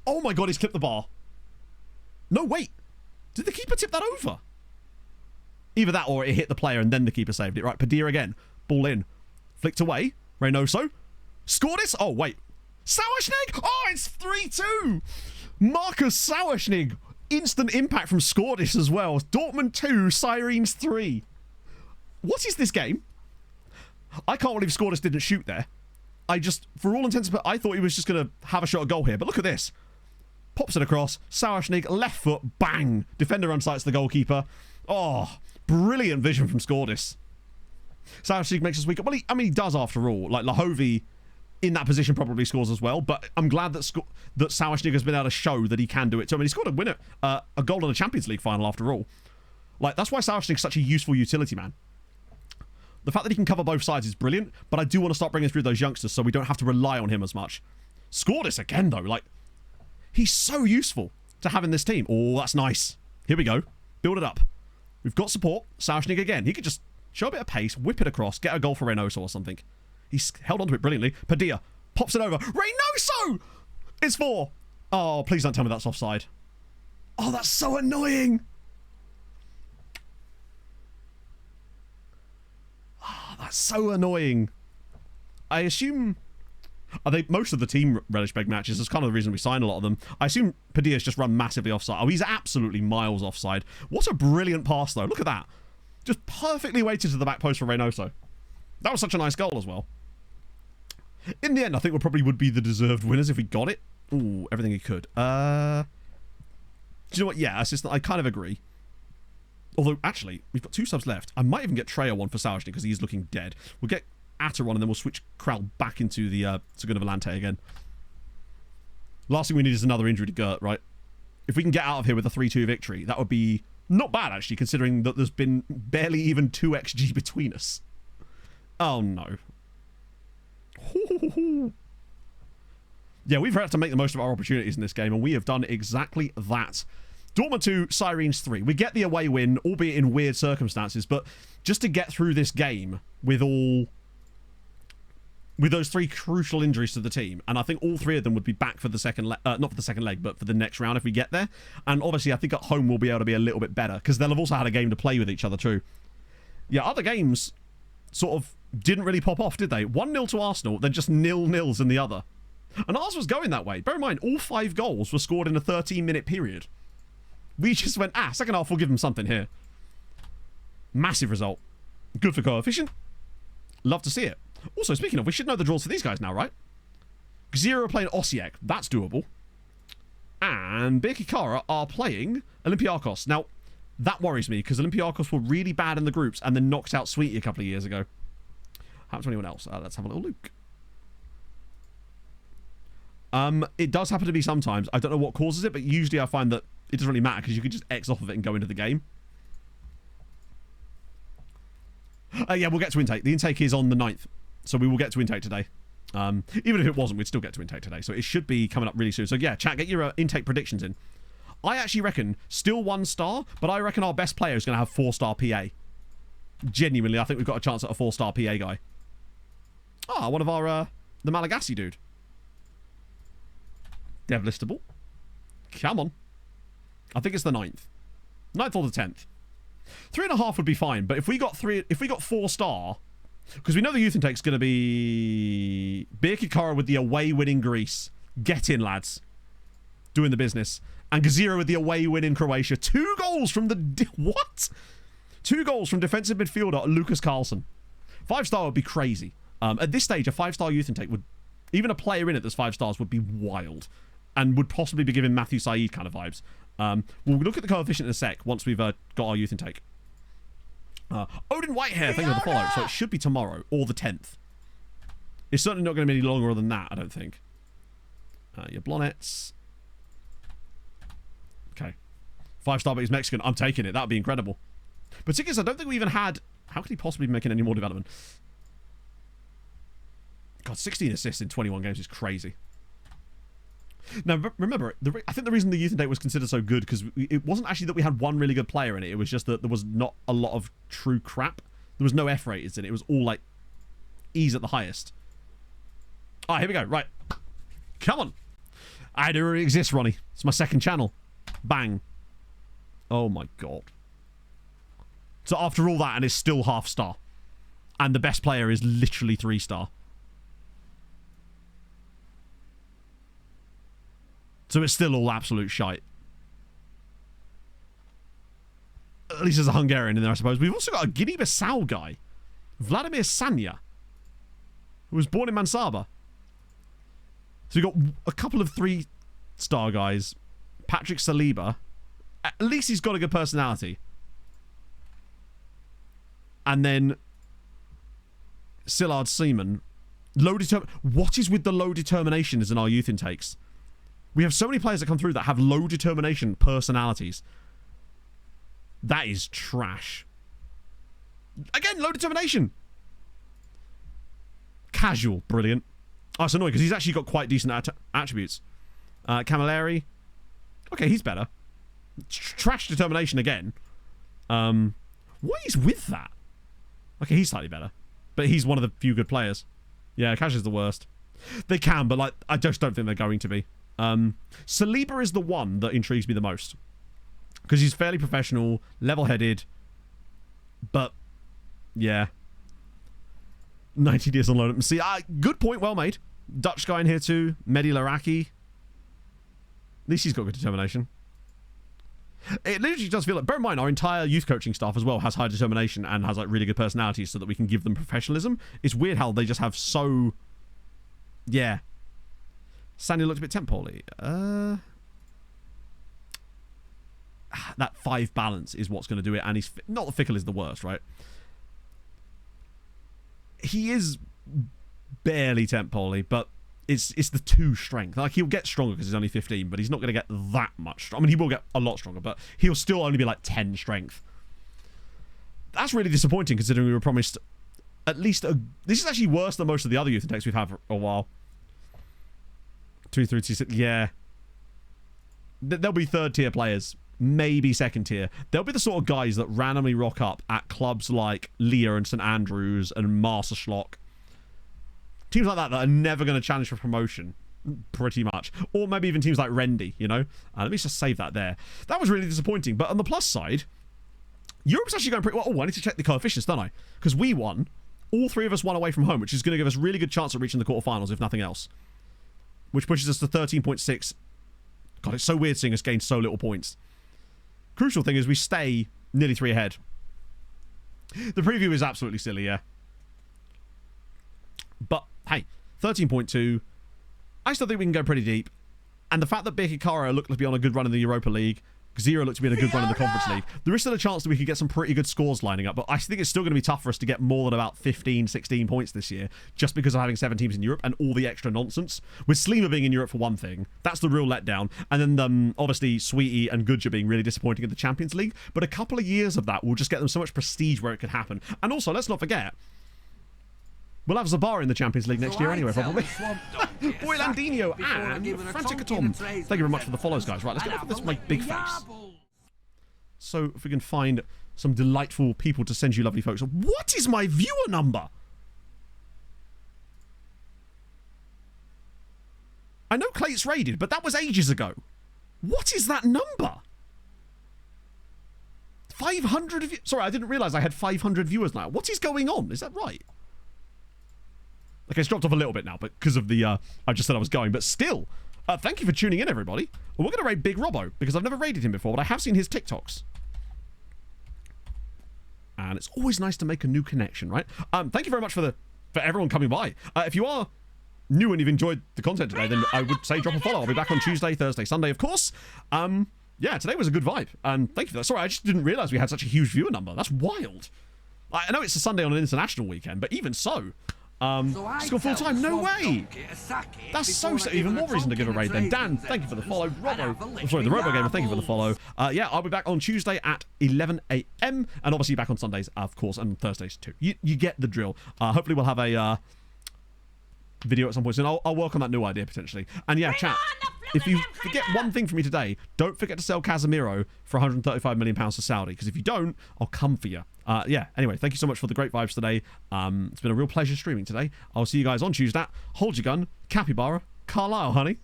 Oh my God, he's clipped the bar. No, wait. Did the keeper tip that over? Either that or it hit the player and then the keeper saved it. Right, Padilla again. Ball in. Flicked away. Reynoso. Scored it. Oh, wait. Sauerschnig. Oh, it's 3-2. Marcus Sauerschnig. Instant impact from Scordis as well. Dortmund 2, Sirens 3. What is this game? I can't believe Scordis didn't shoot there. For all intents and purposes, I thought he was just going to have a shot at goal here. But look at this. Pops it across. Sauerschnig, left foot, bang. Defender unsights the goalkeeper. Oh, brilliant vision from Scordis. Sauerschnig makes us weaker. Well, he does after all. Like, Lahovi in that position probably scores as well. But I'm glad that Sauerschnig has been able to show that he can do it too. I mean, he scored a goal in a Champions League final after all. Like, that's why Sauerschnig is such a useful utility man. The fact that he can cover both sides is brilliant, but I do want to start bringing through those youngsters so we don't have to rely on him as much. Scordis again, though. Like, he's so useful to have in this team. Oh, that's nice. Here we go. Build it up. We've got support. Sauerschnig again. He could just show a bit of pace, whip it across, get a goal for Reynoso or something. He's held onto it brilliantly. Padilla pops it over. Reynoso! It's 4. Oh, please don't tell me that's offside. Oh, that's so annoying. Oh, that's so annoying. I assume... I think most of the team relish beg matches. That's kind of the reason we sign a lot of them. I assume Padilla's just run massively offside. Oh, he's absolutely miles offside. What a brilliant pass, though. Look at that. Just perfectly weighted to the back post for Reynoso. That was such a nice goal as well. In the end, I think we probably would be the deserved winners if we got it. Ooh, everything he could. Do you know what? Yeah, I kind of agree. Although, actually, we've got 2 subs left. I might even get Treya one for Saoshny because he's looking dead. We'll get Atta one and then we'll switch Kral back into the Second-YellowCard again. Last thing we need is another injury to Gert, right? If we can get out of here with a 3-2 victory, that would be not bad, actually, considering that there's been barely even 2 XG between us. Oh, no. Yeah, we've had to make the most of our opportunities in this game, and we have done exactly that. Dortmund 2, Sirens 3. We get the away win, albeit in weird circumstances, but just to get through this game with those 3 crucial injuries to the team, and I think all 3 of them would be back for the second leg, not for the second leg, but for the next round if we get there. And obviously, I think at home we'll be able to be a little bit better, because they'll have also had a game to play with each other too. Yeah, other games sort of didn't really pop off, did they? 1-0 to Arsenal, then just 0-0s in the other. And ours was going that way. Bear in mind, all 5 goals were scored in a 13-minute period. We just went, second half, we'll give them something here. Massive result. Good for coefficient. Love to see it. Also, speaking of, we should know the draws for these guys now, right? Zero are playing Osijek. That's doable. And Birkirkara are playing Olympiakos. Now, that worries me, because Olympiakos were really bad in the groups and then knocked out Sweetie a couple of years ago. Happened to anyone else? Let's have a little look. It does happen to be sometimes. I don't know what causes it, but usually I find that it doesn't really matter, because you can just X off of it and go into the game. Yeah, we'll get to intake. The intake is on the 9th. So we will get to intake today. Even if it wasn't, we'd still get to intake today. So it should be coming up really soon. So yeah, chat, get your intake predictions in. I actually reckon still 1 star, but I reckon our best player is going to have 4-star PA. Genuinely, I think we've got a chance at a 4-star PA guy. Ah, one of our, the Malagasy dude. Dev listable. Come on. I think it's the 9th. 9th or the 10th. 3.5 would be fine, but if we got 4-star, because we know the youth intake's going to be Birkirkara with the away win in Greece. Get in, lads. Doing the business. And Gazira with the away win in Croatia. 2 goals from the... What? 2 goals from defensive midfielder Lucas Carlson. 5-star would be crazy. At this stage, a 5-star youth intake would... Even a player in it that's 5 stars would be wild. And would possibly be giving Matthew Said kind of vibes. We'll look at the coefficient in a sec once we've got our youth intake. Odin Whitehair, thank you for the follow. So it should be tomorrow or the 10th. It's certainly not going to be any longer than that, I don't think. Your Blonnets. Okay. 5-star, but he's Mexican. I'm taking it. That would be incredible. But Tickets, I don't think we even had... How could he possibly be making any more development? God, 16 assists in 21 games is crazy. Now, remember, I think the reason the youth intake was considered so good, because it wasn't actually that we had one really good player in it. It was just that there was not a lot of true crap. There was no F rateds in it. It was all, like, E's at the highest. Here we go. Right. Come on. I do exist, Ronnie. It's my second channel. Bang. Oh, my God. So after all that, and it's still 0.5-star. And the best player is literally 3-star. So it's still all absolute shite. At least there's a Hungarian in there, I suppose. We've also got a Guinea-Bissau guy. Vladimir Sanya. Who was born in Mansaba. So we've got a couple of 3-star guys. Patrick Saliba. At least he's got a good personality. And then... Szilard Seaman. What is with the low determinations in our youth intakes? We have so many players that come through that have low determination personalities. That is trash. Again, low determination. Casual, brilliant. Oh, it's annoying because he's actually got quite decent attributes. Camilleri. Okay, he's better. Trash determination again. What is with that? Okay, he's slightly better. But he's one of the few good players. Yeah, Cash is the worst. They can, but like I just don't think they're going to be. Saliba is the one that intrigues me the most. Because he's fairly professional, level-headed, but yeah. 90 days on loan. See, good point, well made. Dutch guy in here too. Mehdi Laraki. At least he's got good determination. It literally does feel like, bear in mind, our entire youth coaching staff as well has high determination and has like really good personalities so that we can give them professionalism. It's weird how they just have so... Yeah. Sandy looked a bit temp-poorly. That 5 balance is what's going to do it, and he's... Not that Fickle is the worst, right? He is barely temp-poorly, but it's the 2 strength. Like, he'll get stronger because he's only 15, but he's not going to get that much stronger. I mean, he will get a lot stronger, but he'll still only be like 10 strength. That's really disappointing considering we were promised at least a... This is actually worse than most of the other youth intakes we've had for a while. 2, 3, 2, 6. Yeah. There'll be 3rd tier players. Maybe 2nd tier. They'll be the sort of guys that randomly rock up at clubs like Leah and St Andrews and Masterschlock. Teams like that are never going to challenge for promotion, pretty much. Or maybe even teams like Rendy, you know? Let me just save that there. That was really disappointing. But on the plus side, Europe's actually going pretty well. Oh, I need to check the coefficients, don't I? Because we won. All 3 of us won away from home, which is going to give us a really good chance of reaching the quarterfinals, if nothing else. Which pushes us to 13.6. God, it's so weird seeing us gain so little points. Crucial thing is we stay nearly 3 ahead. The preview is absolutely silly, yeah. But, hey, 13.2. I still think we can go pretty deep. And the fact that Birkirkara looked to be on a good run in the Europa League, Zero looked to be in a good run in the Conference League, there is still a chance that we could get some pretty good scores lining up. But I think it's still going to be tough for us to get more than about 15, 16 points this year, just because of having 7 teams in Europe and all the extra nonsense. With Slima being in Europe for one thing, that's the real letdown. And then obviously Sweetie and Gudja being really disappointing in the Champions League. But a couple of years of that will just get them so much prestige where it could happen. And also, let's not forget, we'll have Zabar in the Champions League next year anyway, probably. Boy Landino and Frantic Atom. Thank you very much for the follows, guys. Right, let's get off this my big face. So, if we can find some delightful people to send you lovely folks. What is my viewer number? I know Clate's raided, but that was ages ago. What is that number? 500... Sorry, I didn't realise I had 500 viewers now. What is going on? Is that right? Okay, it's dropped off a little bit now, but because of the... I just said I was going, but still... thank you for tuning in, everybody. We're going to raid Big Robbo, because I've never raided him before, but I have seen his TikToks. And it's always nice to make a new connection, right? Thank you very much for everyone coming by. If you are new and you've enjoyed the content today, then I would say drop a follow. I'll be back on Tuesday, Thursday, Sunday, of course. Yeah, today was a good vibe, and thank you for that. Sorry, I just didn't realise we had such a huge viewer number. That's wild. I know it's a Sunday on an international weekend, but even so... Just got full time? No way! That's so even more reason to give a raid then. Dan, thank you for the follow. Robbo, sorry, the Robo Gamer, thank you for the follow. Yeah, I'll be back on Tuesday at 11 AM, and obviously back on Sundays, of course, and Thursdays too. You get the drill. Hopefully we'll have a video at some point soon. I'll work on that new idea potentially. And yeah, chat. If you forget one thing from me today, don't forget to sell Casemiro for £135 million to Saudi, because if you don't, I'll come for you. Yeah, anyway, thank you so much for the great vibes today. It's been a real pleasure streaming today. I'll see you guys on Tuesday. Hold your gun, Capybara, Carlisle, honey.